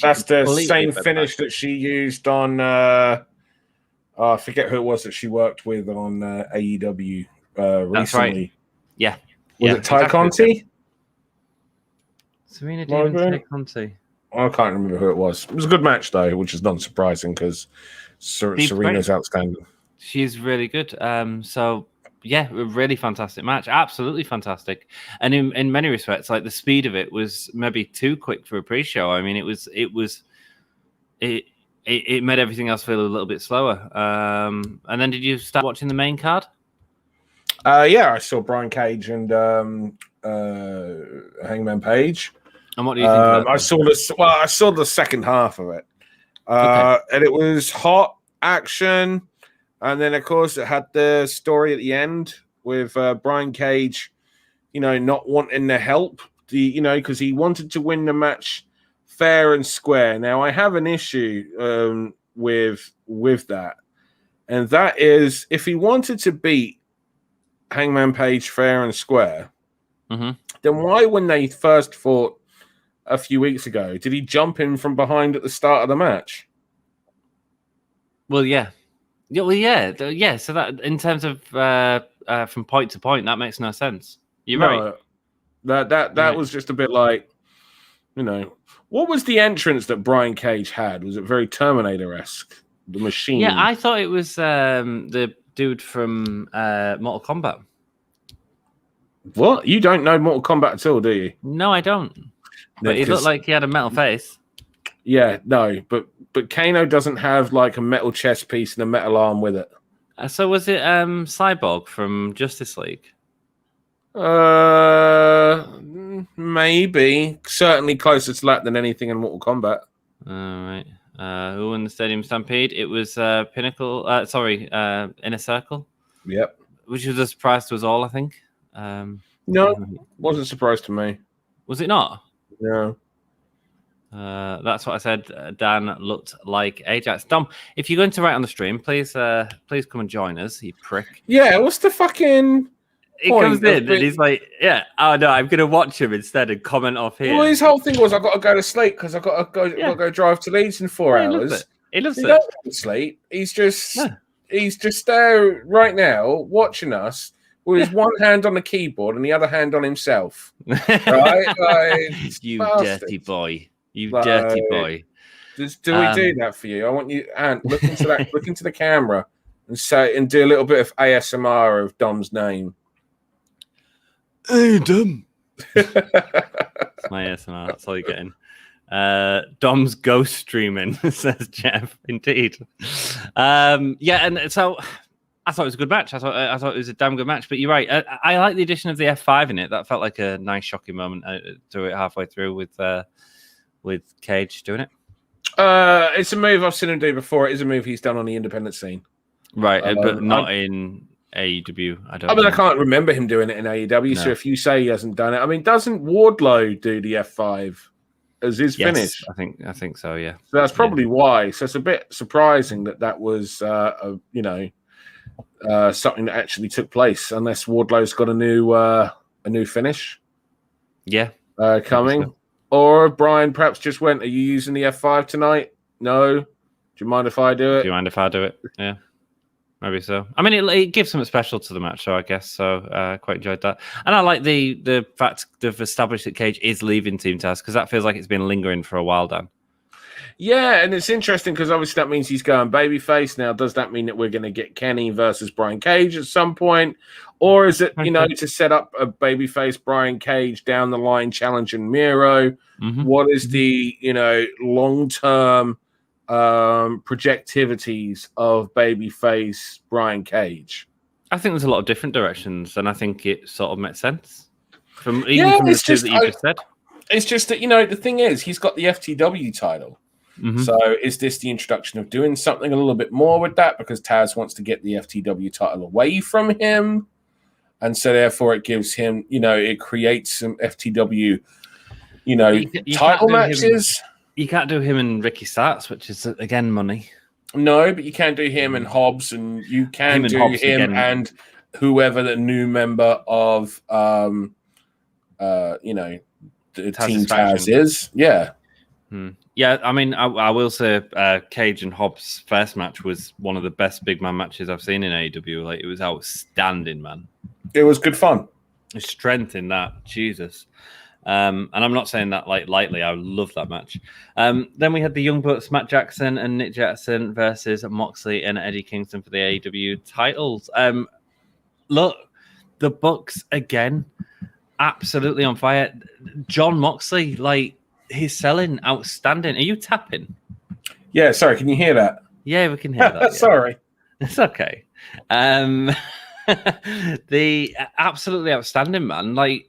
That's the same finish that she used on. I forget who it was that she worked with on AEW recently. That's right. Yeah. Was it Ty Conti? Serena Deeb and Ty Conti. I can't remember who it was. It was a good match though, which is not surprising because Serena's outstanding. She's really good. So yeah, a really fantastic match. Absolutely fantastic. And in many respects, like the speed of it was maybe too quick for a pre-show. I mean, it made everything else feel a little bit slower. And then did you start watching the main card? Yeah, I saw Brian Cage and Hangman Page. And what do you think about I saw the second half of it. And it was hot action. And then, of course, it had the story at the end with Brian Cage, not wanting to help, because he wanted to win the match fair and square. Now, I have an issue with that. And that is, if he wanted to beat Hangman Page fair and square, then why, when they first fought a few weeks ago, did he jump in from behind at the start of the match? Well, yeah. Yeah. So that, in terms of from point to point, that makes no sense. You're right. That was just a bit like, what was the entrance that Brian Cage had? Was it very Terminator-esque? The machine. Yeah, I thought it was the dude from Mortal Kombat. What? You don't know Mortal Kombat at all, do you? No, I don't. But he looked like he had a metal face. Yeah, no, but Kano doesn't have like a metal chest piece and a metal arm with it. So was it Cyborg from Justice League? Maybe. Certainly closer to that than anything in Mortal Kombat. All right. Who won the Stadium Stampede? It was Pinnacle. Inner Circle. Yep. Which was a surprise to us all, I think. No, wasn't a surprise to me. Was it not? No. That's what I said. Dan looked like Ajax. Dom, if you're going to write on the stream, please come and join us, you prick. Yeah, what's the fucking... He comes in and he's like, yeah, oh no, I'm going to watch him instead and comment off here. Well, his whole thing was, I've got to go to sleep because I've got to go drive to Leeds in 4 hours. He loves it. He doesn't go to sleep. He's just there right now watching us with his one hand on the keyboard and the other hand on himself. Right? You dirty boy. You dirty boy. Do we do that for you? I want you, Ant, look into that, look into the camera and do a little bit of ASMR of Dom's name. Hey, Dom. It's my ASMR. That's all you're getting. Dom's ghost streaming, says Jeff. Indeed. And so I thought it was a good match. I thought it was a damn good match. But you're right. I like the addition of the F5 in it. That felt like a nice, shocking moment to it halfway through with Cage doing it. It's a move I've seen him do before. It is a move he's done on the independent scene. Right, but not in AEW. I can't remember him doing it in AEW. No. So if you say he hasn't done it, doesn't Wardlow do the F5 as his finish? I think so. Yeah. So that's probably why. So it's a bit surprising that was something that actually took place, unless Wardlow's got a new finish. Yeah, coming. So. Or Brian perhaps just went, are you using the F5 tonight? No. Do you mind if I do it? Do you mind if I do it? Yeah. Maybe so. It gives something special to the match, so I guess so. Quite enjoyed that, and I like the fact they've established that Cage is leaving Team Taz because that feels like it's been lingering for a while, Dan. Yeah, and it's interesting because obviously that means he's going babyface now. Does that mean that we're going to get Kenny versus Brian Cage at some point, or is it to set up a babyface Brian Cage down the line challenging Miro? Mm-hmm. What is the long term projectivities of babyface Brian Cage? I think there's a lot of different directions, and I think it sort of makes sense from the two that you just said. It's just that the thing is, he's got the FTW title. Mm-hmm. So is this the introduction of doing something a little bit more with that because Taz wants to get the FTW title away from him, and so therefore it gives him it creates some FTW title matches. You can't do him and Ricky Starks, which is, again, money. No, but you can do him and Hobbs, and you can do him and whoever the new member of, the Team Taz is. Yeah. Yeah, I will say Cage and Hobbs' first match was one of the best big man matches I've seen in AEW. Like, it was outstanding, man. It was good fun. The strength in that, Jesus. And I'm not saying that lightly. I love that match. Then we had the Young Bucks, Matt Jackson and Nick Jackson versus Moxley and Eddie Kingston for the AEW titles. Look, the Bucks again, absolutely on fire. John Moxley, he's selling outstanding. Are you tapping? Yeah, sorry. Can you hear that? Yeah, we can hear that. Sorry. It's okay. The absolutely outstanding, man. Like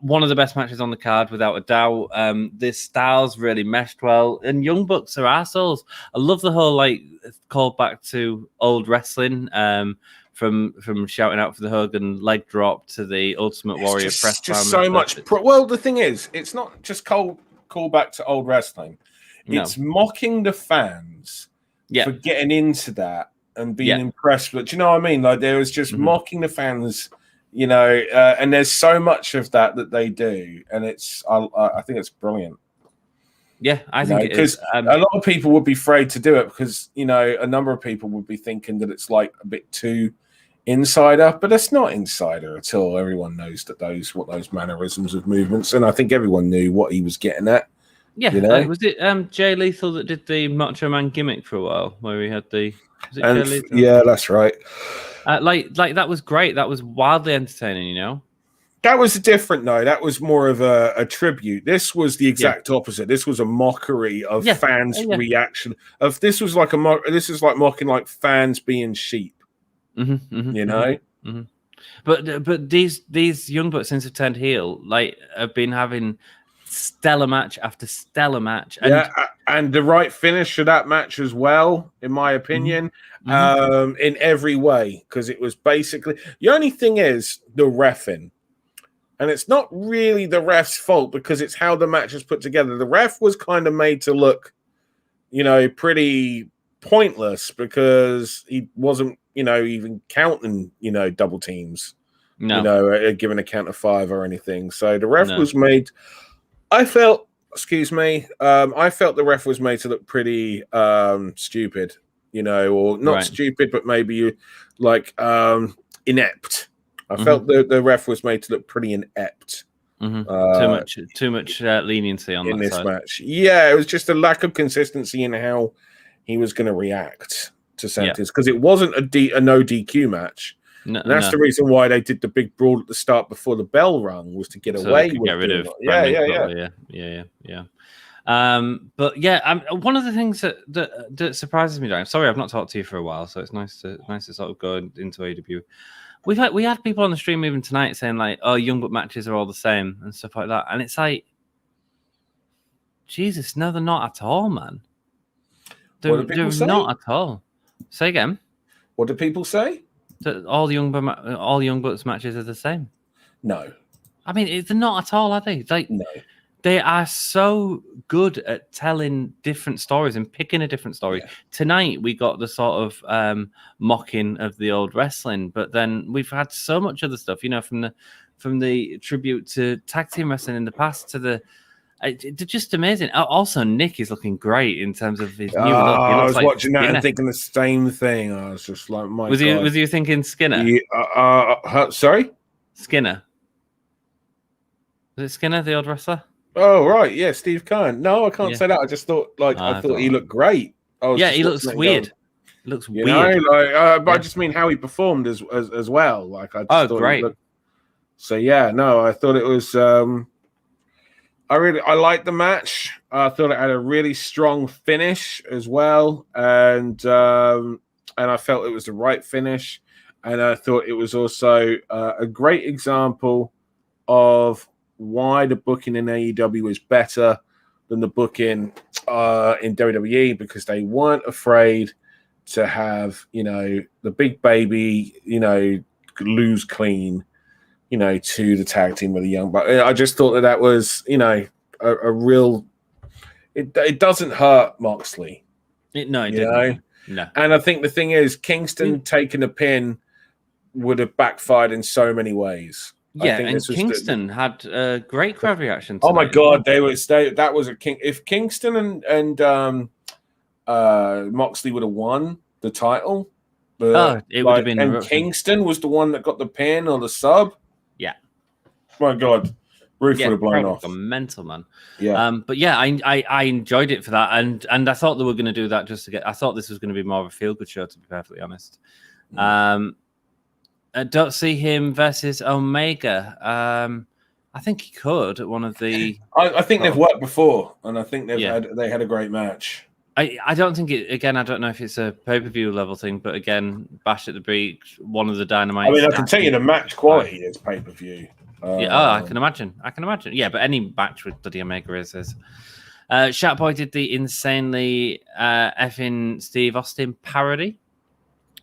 one of the best matches on the card, without a doubt. The styles really meshed well, and Young Bucks are assholes. I love the whole like call back to old wrestling. From shouting out for the hug and leg drop to the Ultimate Warrior press. Just so much. Well, the thing is, it's not just call back to old wrestling. It's mocking the fans for getting into that and being impressed with. Do you know what I mean? Like there was just mocking the fans, you know. And there's so much of that they do, and it's. I think it's brilliant. Yeah, I think it is. A lot of people would be afraid to do it because you know a number of people would be thinking that it's like a bit too insider, but it's not insider at all. Everyone knows that what those mannerisms of movements, and I think everyone knew what he was getting at. Yeah, you know? Was it Jay Lethal that did the Macho Man gimmick for a while, where he had the? Was it Jay Lethal? Yeah, that's right. Like that was great. That was wildly entertaining. You know, that was different though. That was more of a tribute. This was the exact opposite. This was a mockery of fans' reaction. This was like This is like mocking like fans being sheep. You know, but these Young Bucks since have turned heel, like have been having stellar match after stellar match, and the right finish for that match as well, in my opinion, in every way, because it was basically the only thing is the reffing, and it's not really the ref's fault because it's how the match is put together. The ref was kind of made to look, you know, pretty pointless because he wasn't, you know, even counting, you know, double teams, you know, giving a count of 5 or anything. So the ref was made, I felt the ref was made to look pretty stupid, you know, or not stupid, but maybe like inept. I felt the ref was made to look pretty inept. Too much leniency on in this match. Yeah, it was just a lack of consistency in how he was going to react to sentence because it wasn't a no DQ match. And that's the reason why they did the big brawl at the start before the bell rung, was to get away with get rid of but yeah, one of the things that surprises me, I'm sorry I've not talked to you for a while, so it's nice to sort of go into AEW. We had people on the stream even tonight saying like, oh, Young Buck matches are all the same and stuff like that, and it's like, Jesus, no, they're not at all, man. They're not at all. Say again. What do people say? That all Young Bucks matches are the same. No, I mean they're not at all, are they? Like, no. They are so good at telling different stories and picking a different story. Yeah. Tonight we got the sort of mocking of the old wrestling, but then we've had so much other stuff, you know, from the tribute to tag team wrestling in the past to the. They're just amazing. Also, Nick is looking great in terms of his new look. I was watching that and thinking the same thing. I was just like, my God. Was you thinking Skinner? Sorry? Skinner. Was it Skinner, the old wrestler? Oh, right. Yeah, Steve Kern. No, I can't say that. I just thought, I thought he looked great. He looks weird. He looks weird. But I just mean how he performed as well. Like, I just thought great. So, yeah, no, I thought it was... I liked the match. I thought it had a really strong finish as well, and I felt it was the right finish. And I thought it was also a great example of why the booking in AEW is better than the booking in WWE, because they weren't afraid to have, you know, the big baby, you know, lose clean, you know, to the tag team with the Young Bucks. I just thought that was, you know, a real. It doesn't hurt Moxley. It didn't. No. And I think the thing is, Kingston taking a pin would have backfired in so many ways. Yeah, and Kingston had a great crowd reaction. Oh my God, that was a king. If Kingston and Moxley would have won the title, it would have been. And Kingston was the one that got the pin or the sub. Yeah. My God, roof would have blown off. Mental, man. Yeah. But yeah, I enjoyed it for that, and I thought they were going to do that just to get. I thought this was going to be more of a feel good show, to be perfectly honest. I don't see him versus Omega. I think he could at one of the. I think they've worked before, and I think they had a great match. I don't think it. Again, I don't know if it's a pay-per-view level thing, but again, Bash at the Breach, one of the Dynamite. I mean, I can tell you the match quality is pay-per-view. I can imagine. Yeah, but any match with Bloody Omega is. Shatboy did the insanely effing Steve Austin parody.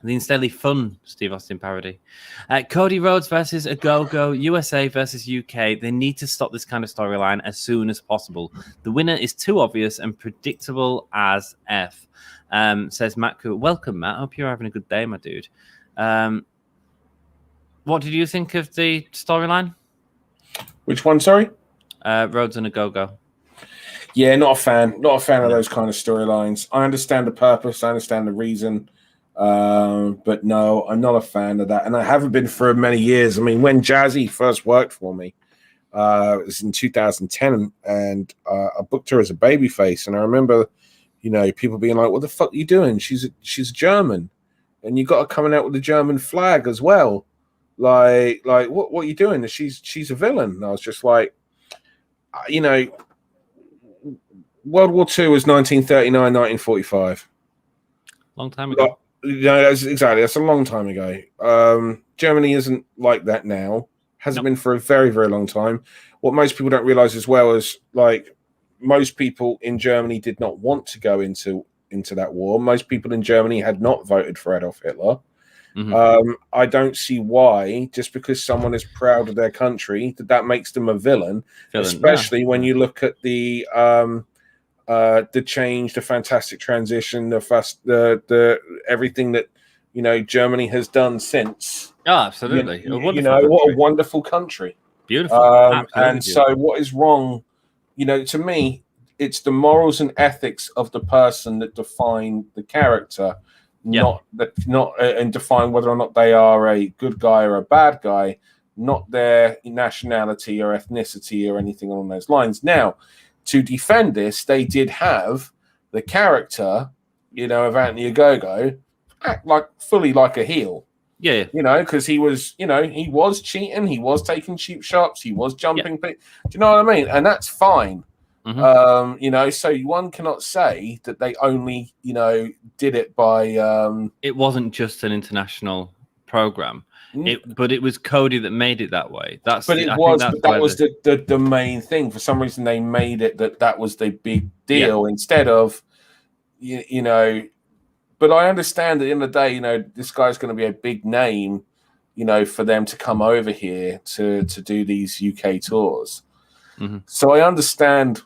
The insanely fun Steve Austin parody. Cody Rhodes versus a Go-Go, USA versus UK. They need to stop this kind of storyline as soon as possible. The winner is too obvious and predictable as F. Says Matt Cool. Welcome, Matt. Hope you're having a good day, my dude. What did you think of the storyline? Which one, sorry? Rhodes and a Go-Go. Yeah, not a fan. Not a fan of those kind of storylines. I understand the purpose. I understand the reason. But no, I'm not a fan of that. And I haven't been for many years. I mean, when Jazzy first worked for me, it was in 2010, and I booked her as a babyface. And I remember, people being like, what the fuck are you doing? She's German. And you got her coming out with the German flag as well. Like what are you doing? She's a villain. And I was just like, World War II was 1939, 1945. Long time ago. That's a long time ago. Germany isn't like that now. Hasn't been for a very, very long time. What most people don't realize as well is, like, most people in Germany did not want to go into that war. Most people in Germany had not voted for Adolf Hitler. Mm-hmm. I don't see why, just because someone is proud of their country, that makes them a villain. Especially when you look at the change, the fantastic transition, the everything that Germany has done since. Oh, absolutely! What a wonderful country. Beautiful. And so, what is wrong? To me, it's the morals and ethics of the person that define the character, not and define whether or not they are a good guy or a bad guy, not their nationality or ethnicity or anything along those lines. Now, to defend this, they did have the character, of Anthony Ogogo act fully like a heel. Yeah. Because he was cheating, he was taking cheap shots, he was jumping. Do you know what I mean? And that's fine. Mm-hmm. So one cannot say that they only, did it by. It wasn't just an international program. But it was Cody that made it that way. That was the main thing. For some reason, they made it that was the big deal instead of, But I understand at the end of the day, this guy's going to be a big name, for them to come over here to do these UK tours. Mm-hmm. So I understand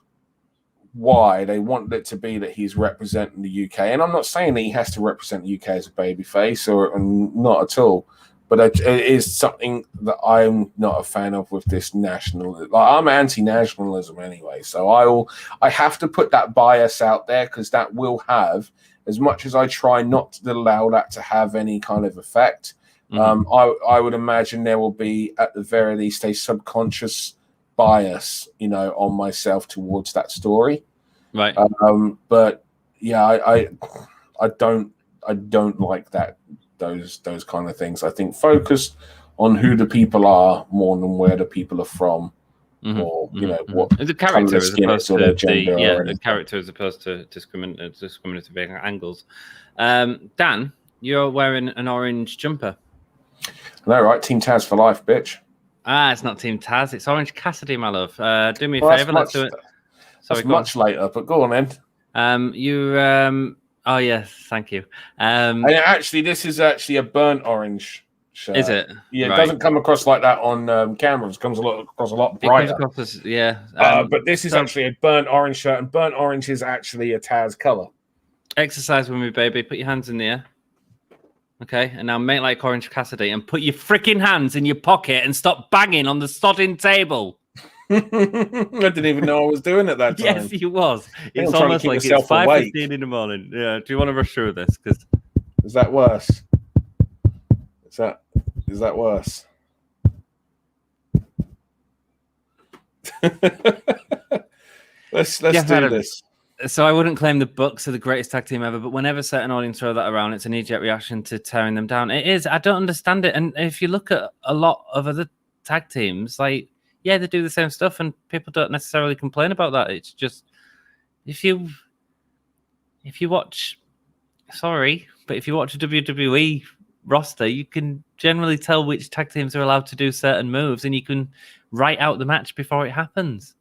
why they want it to be that he's representing the UK, and I'm not saying that he has to represent the UK as a babyface, or not at all. But it is something that I'm not a fan of with this national. I'm anti-nationalism anyway, so I have to put that bias out there, because that will have, as much as I try not to allow that to have any kind of effect. Mm-hmm. I would imagine there will be, at the very least, a subconscious bias, on myself towards that story. Right. But yeah, I don't like that. Those kind of things. I think focused on who the people are more than where the people are from, or what the character as opposed to the character as opposed to discriminative angles. Dan, you're wearing an orange jumper. No, right? Team Taz for life, bitch. It's not Team Taz. It's Orange Cassidy, my love. Do me a favor. Let's do it. Sorry, much later, but go on then. Oh yes, thank you. And actually, this is actually a burnt orange shirt. Is it? Yeah, it doesn't come across like that on camera. It comes across a lot brighter. But this is actually a burnt orange shirt, and burnt orange is actually a Taz color. Exercise with me, baby. Put your hands in the air. Okay, and now make like Orange Cassidy and put your freaking hands in your pocket and stop banging on the sodding table. I didn't even know I was doing it that time. Yes, you was. It's almost like it's 5:15 in the morning. Yeah. Do you want to rush through this? Because is that worse? Is that worse? Let's do this. So I wouldn't claim the Bucks are the greatest tag team ever, but whenever certain audience throw that around, it's an immediate reaction to tearing them down. It is. I don't understand it. And if you look at a lot of other tag teams, like, yeah, they do the same stuff, and people don't necessarily complain about that. It's just, if you if you watch a WWE roster, you can generally tell which tag teams are allowed to do certain moves, and you can write out the match before it happens.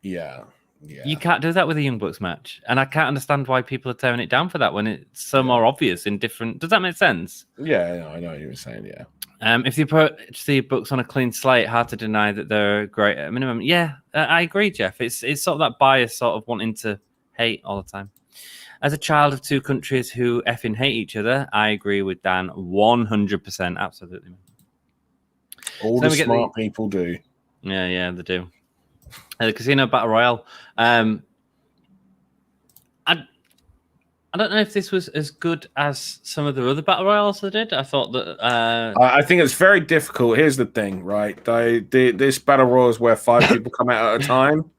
Yeah. You can't do that with a Young Bucks match, and I can't understand why people are tearing it down for that when it's so more obvious in different. Does that make sense? Yeah, I know what you were saying. Yeah. If you put the Bucks on a clean slate, hard to deny that they're great at a minimum. Yeah, I agree, Jeff. It's sort of that bias, sort of wanting to hate all the time. As a child of two countries who effing hate each other, I agree with Dan 100%. Absolutely. All the smart people do. Yeah, they do. The Casino Battle Royale. I don't know if this was as good as some of the other Battle Royales they did. I thought that... I think it's very difficult. Here's the thing, right? This Battle Royale is where 5 people come out at a time.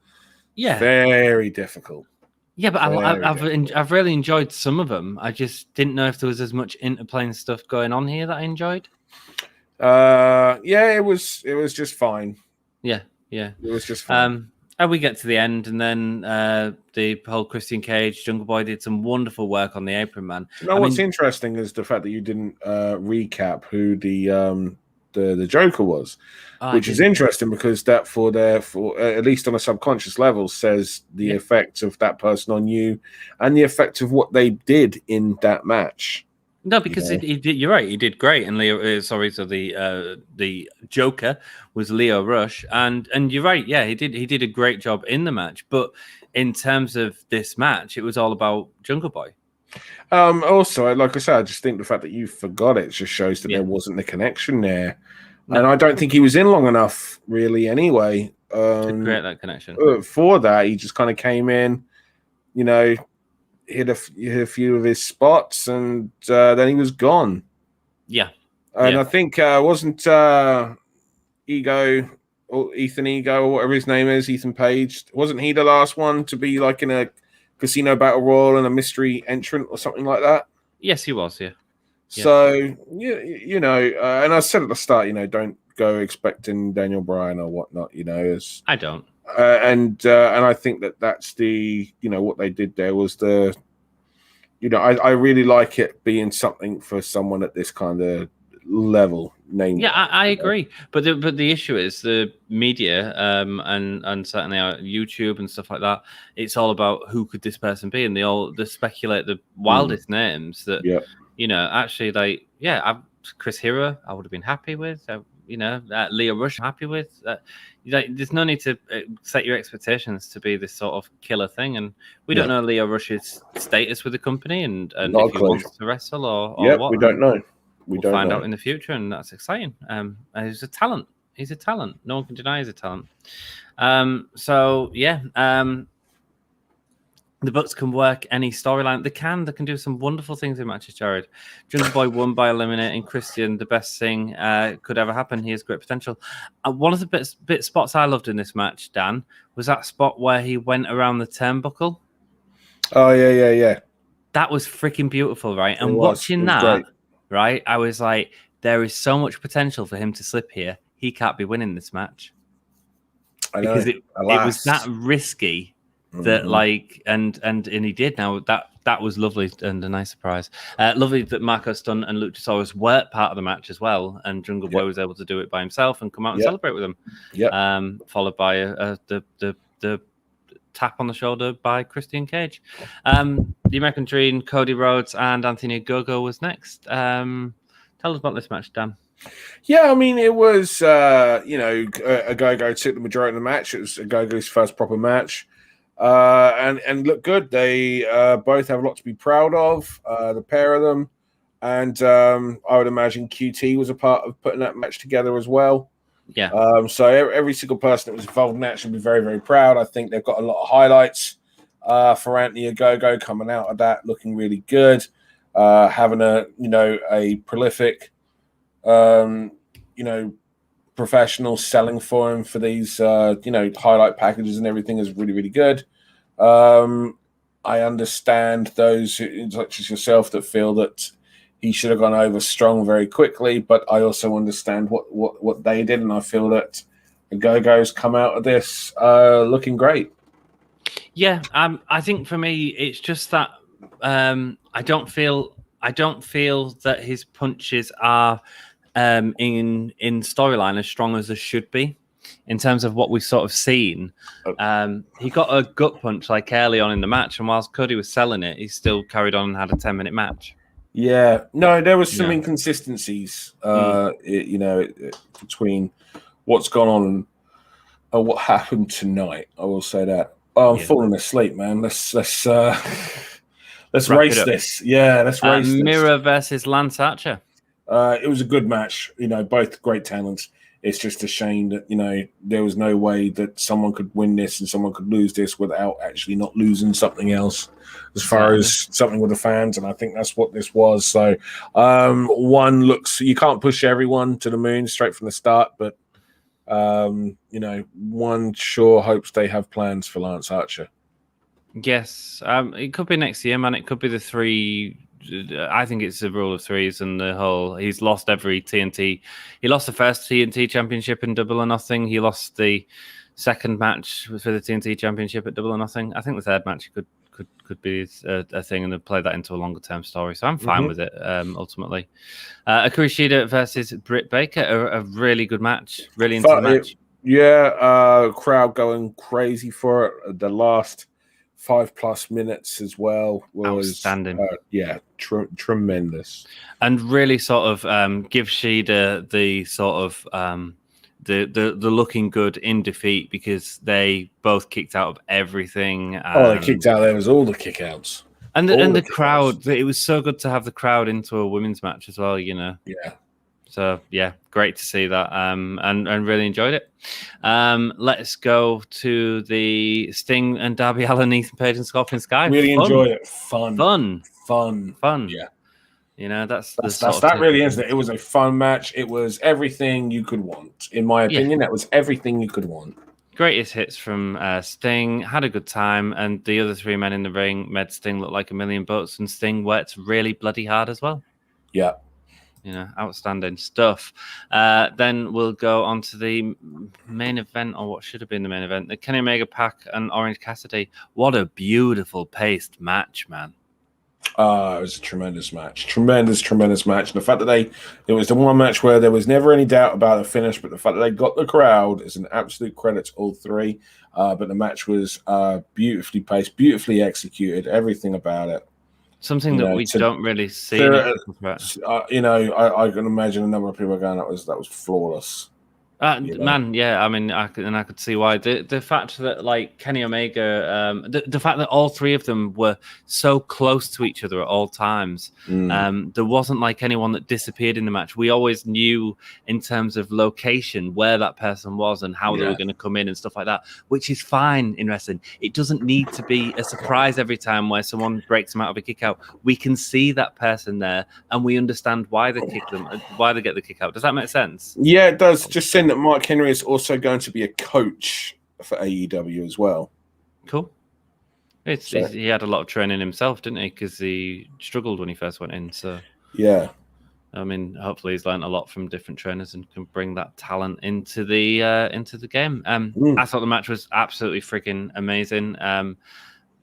Yeah. Very difficult. Yeah, but I've really enjoyed some of them. I just didn't know if there was as much interplaying stuff going on here that I enjoyed. Yeah, it was just fine. Yeah. It was just fine. And we get to the end, and then the whole Christian Cage, Jungle Boy did some wonderful work on the apron, man. What's interesting is the fact that you didn't recap who the Joker was, which is interesting because that for at least on a subconscious level says the effect of that person on you and the effect of what they did in that match. No, because you're right. He did great, and Leo. So the Joker was Leo Rush, and you're right. Yeah, he did a great job in the match. But in terms of this match, it was all about Jungle Boy. Also, like I said, I just think the fact that you forgot it just shows that there wasn't the connection there, and I don't think he was in long enough, really. Anyway, to create that connection. For that, he just kind of came in, hit a few of his spots, and then he was gone. Yeah. And I think wasn't Ego or Ethan Ego or whatever his name is, Ethan Page, wasn't he the last one to be like in a Casino Battle Royal and a mystery entrant or something like that? Yes, he was, yeah. So, and I said at the start, don't go expecting Daniel Bryan or whatnot, I don't. And I think that's the what they did there was the I really like it being something for someone at this kind of level. I agree, but the issue is the media and certainly our YouTube and stuff like that. It's all about who could this person be, and they speculate the wildest names that actually Chris Hero I would have been happy with. Leo Rush happy with. There's no need to set your expectations to be this sort of killer thing, and we don't know Leo Rush's status with the company and if he wants to wrestle or what. We don't know. We'll find out in the future, and that's exciting. He's a talent. He's a talent. No one can deny he's a talent. The Bucks can work any storyline. They can do some wonderful things in matches, Jared. Jungle Boy won by eliminating Christian. The best thing could ever happen. He has great potential. One of the bit spots I loved in this match, Dan, was that spot where he went around the turnbuckle. Oh, yeah. That was freaking beautiful, right? And watching that, great. Right, I was like, there is so much potential for him to slip here. He can't be winning this match. I know. Because it was that risky. That and he did. Now that was lovely and a nice surprise. Lovely that Marco Stunt and Luchasaurus were part of the match as well, and Jungle Boy was able to do it by himself and come out and celebrate with them. Followed by the tap on the shoulder by Christian Cage. The American Dream, Cody Rhodes, and Anthony Ogogo was next. Tell us about this match, Dan. Yeah, I mean, it was Ogogo took the majority of the match. It was Ogogo's first proper match. And look good. They both have a lot to be proud of, the pair of them. And I would imagine QT was a part of putting that match together as well. Yeah. So every single person that was involved in that should be very, very proud. I think they've got a lot of highlights for Anthony Ogogo coming out of that, looking really good, having a prolific, professional selling for him for these, highlight packages and everything is really, really good. I understand those such as yourself that feel that he should have gone over strong very quickly, but I also understand what they did, and I feel that the Go-Go's come out of this looking great. Yeah, I think for me, it's just that I don't feel that his punches are in storyline as strong as they should be. In terms of what we've sort of seen, he got a gut punch like early on in the match, and whilst Cody was selling it, he still carried on and had a 10-minute match. Yeah, no, there was some inconsistencies, between what's gone on and what happened tonight. I will say that. Oh, I'm falling asleep, man. Let's race this. Yeah, let's race this. Miro versus Lance Archer. It was a good match. Both great talents. It's just a shame that, there was no way that someone could win this and someone could lose this without actually not losing something else as far as something with the fans. And I think that's what this was. So you can't push everyone to the moon straight from the start, but, one sure hopes they have plans for Lance Archer. Yes. It could be next year, man. It could be the 3. I think it's the rule of threes and the whole. He's lost every TNT. He lost the first TNT Championship in Double or Nothing. He lost the second match for the TNT Championship at Double or Nothing. I think the third match could be a thing, and they'll play that into a longer term story. So I'm fine with it. Ultimately, Hikaru Shida versus Britt Baker, a really good match. Really into the match. Crowd going crazy for it. The last 5+ minutes as well was outstanding. Tremendous, and really sort of give Shida the sort of the looking good in defeat, because they both kicked out of everything. They kicked out. There was all the kickouts, and the crowd. It was so good to have the crowd into a women's match as well. Yeah. So great to see that, and really enjoyed it. Let's go to the Sting and Darby Allin, Ethan Page and Scorpion Sky. Really enjoyed it. Fun. Yeah. That really is it. It was a fun match. It was everything you could want, in my opinion. That was everything you could want. Greatest hits from Sting. Had a good time, and the other 3 men in the ring made Sting look like a million bucks, and Sting worked really bloody hard as well. Yeah. Outstanding stuff. Then we'll go on to the main event, or what should have been the main event, the Kenny Omega PAC and Orange Cassidy. What a beautiful paced match, man. It was a tremendous match. Tremendous match. And the fact that it was the one match where there was never any doubt about the finish, but the fact that they got the crowd is an absolute credit to all three. But the match was beautifully paced, beautifully executed, everything about it. Something that we don't really see. I can imagine a number of people going, that was flawless. Man, yeah, I mean, I could see why. The fact that like Kenny Omega, the fact that all three of them were so close to each other at all times, there wasn't like anyone that disappeared in the match. We always knew in terms of location where that person was and how they were going to come in and stuff like that, which is fine in wrestling. It doesn't need to be a surprise every time where someone breaks them out of a kick out. We can see that person there and we understand why they kick them, why they get the kick out. Does that make sense? Yeah, it does. Just saying that Mark Henry is also going to be a coach for AEW as well. Cool. He had a lot of training himself, didn't he? Because he struggled when he first went in. So yeah, I mean, hopefully he's learned a lot from different trainers and can bring that talent into the game. I thought the match was absolutely freaking amazing.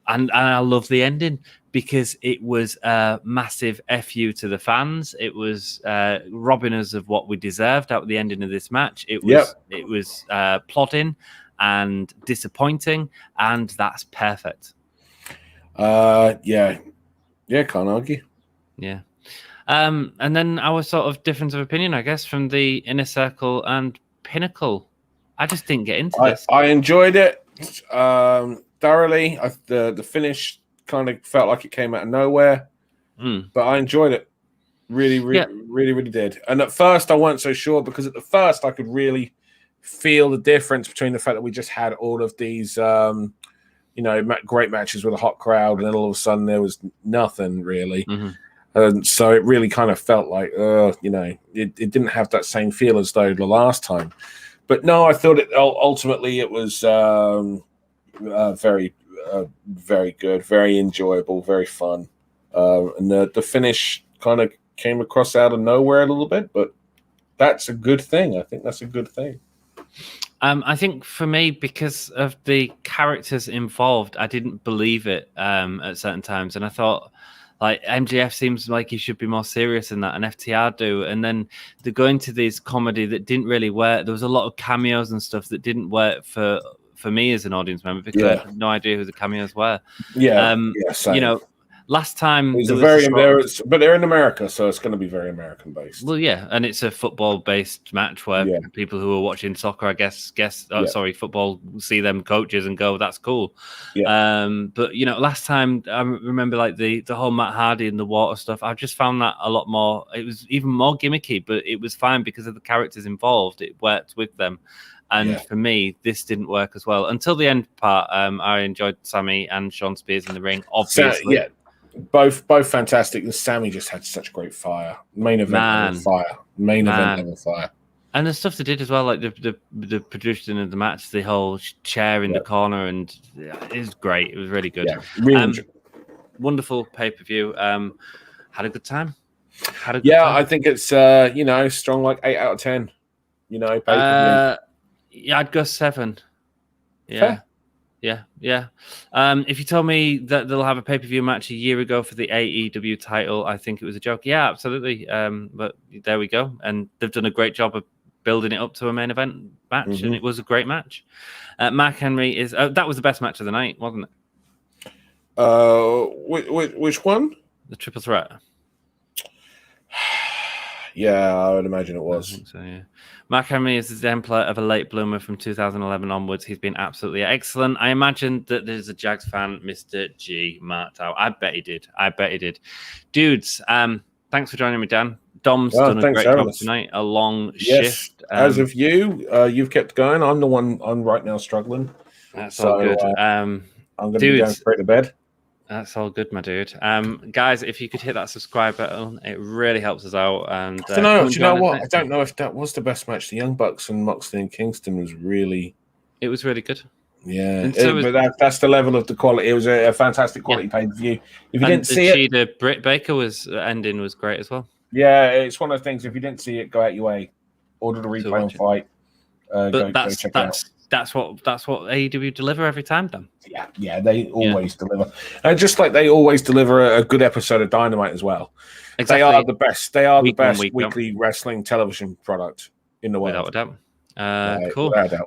And I love the ending because it was a massive FU to the fans. It was robbing us of what we deserved at the ending of this match. It was plodding and disappointing, and that's perfect. Can't argue. Yeah. And then our sort of difference of opinion, I guess, from the Inner Circle and Pinnacle. I just didn't get into this. I enjoyed it thoroughly. The finish kind of felt like it came out of nowhere, but I enjoyed it. Really did. And at first I wasn't so sure, because at the first I could really feel the difference between the fact that we just had all of these great matches with a hot crowd, and then all of a sudden there was nothing really. And so it really kind of felt like it didn't have that same feel as though the last time. But no, I thought ultimately it was very good, very enjoyable, very fun. And the finish kind of came across out of nowhere a little bit, but that's a good thing. I think that's a good thing. I think for me, because of the characters involved, I didn't believe it at certain times, and I thought, like, MJF seems like he should be more serious in that, and FTR do, and then they're going to these comedy that didn't really work. There was a lot of cameos and stuff that didn't work for me as an audience member because I had no idea who the cameos were. Last time but they're in America, so it's going to be very American based. Well, yeah, and it's a football based match where people who are watching soccer, I guess, football, see them coaches and go, "That's cool." Yeah. But last time I remember like the whole Matt Hardy and the water stuff. I just found that a lot more. It was even more gimmicky, but it was fine because of the characters involved. It worked with them. And for me, this didn't work as well until the end part. I enjoyed Sammy and Sean Spears in the ring. Obviously, both fantastic. And Sammy just had such great fire. Main event fire. And the stuff they did as well, like the producing of the match, the whole chair in the corner, and it was great. It was really good. Yeah, really wonderful pay-per-view. Had a good time. I think it's strong, like 8 out of 10. Pay-per-view. Yeah, I'd go 7. Yeah. Fair. Yeah. If you told me that they'll have a pay-per-view match a year ago for the AEW title, I think it was a joke. Yeah, absolutely. But there we go. And they've done a great job of building it up to a main event match, and it was a great match. Mark Henry is... that was the best match of the night, wasn't it? Which one? The triple threat. Yeah, I would imagine it was. I think so, yeah. Mark Henry is an exemplar of a late bloomer from 2011 onwards. He's been absolutely excellent. I imagine that there's a Jags fan, Mr. G, marked out. I bet he did. Dudes, thanks for joining me, Dan. Dom's done a great job tonight. A long shift. As of you've kept going. I'm the one right now struggling. That's all good. I'm going to be going straight to bed. That's all good, my dude. Guys, if you could hit that subscribe button, it really helps us out. And do you know what? I don't know if that was the best match. The Young Bucks and Moxley and Kingston was really... It was really good. Yeah, but that's the level of the quality. It was a fantastic quality pay-per-view. If you didn't see it... The Britt Baker ending was great as well. Yeah, it's one of the things. If you didn't see it, go out your way. Order the replay and fight. But go check it out. That's what AEW deliver every time, Dan. Yeah, they always deliver, and just like they always deliver a good episode of Dynamite as well. Exactly. They are the best. They are the best weekly wrestling television product in the world, without a doubt. Cool. Without a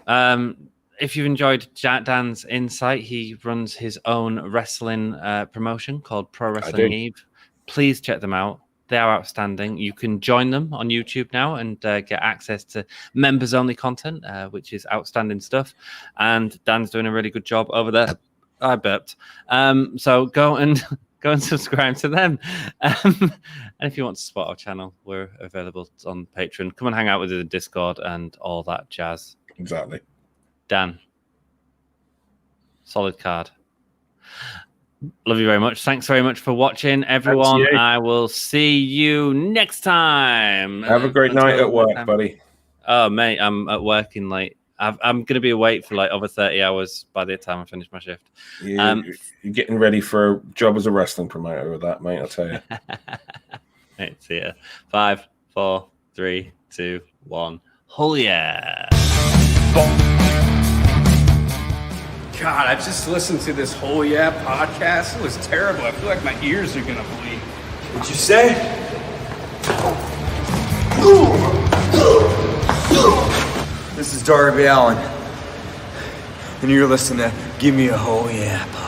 doubt. If you've enjoyed Dan's insight, he runs his own wrestling promotion called Pro Wrestling Eve. Please check them out. They are outstanding. You can join them on YouTube now and get access to members-only content, which is outstanding stuff. And Dan's doing a really good job over there. I burped. So go and subscribe to them. And if you want to support our channel, we're available on Patreon. Come and hang out with us in Discord and all that jazz. Exactly. Dan, solid card. Love you very much. Thanks very much for watching, everyone. I will see you next time. Have a great night at work, buddy. Oh, mate, I'm at work in I'm going to be awake for over 30 hours by the time I finish my shift. You're getting ready for a job as a wrestling promoter with that, mate, I'll tell you. Right, see ya. 5, 4, 3, 2, 1. Oh, yeah. God, I just listened to this whole podcast. It was terrible. I feel like my ears are gonna bleed. What'd you say? This is Darby Allin, and you're listening to Gimme a Oh Yeah podcast.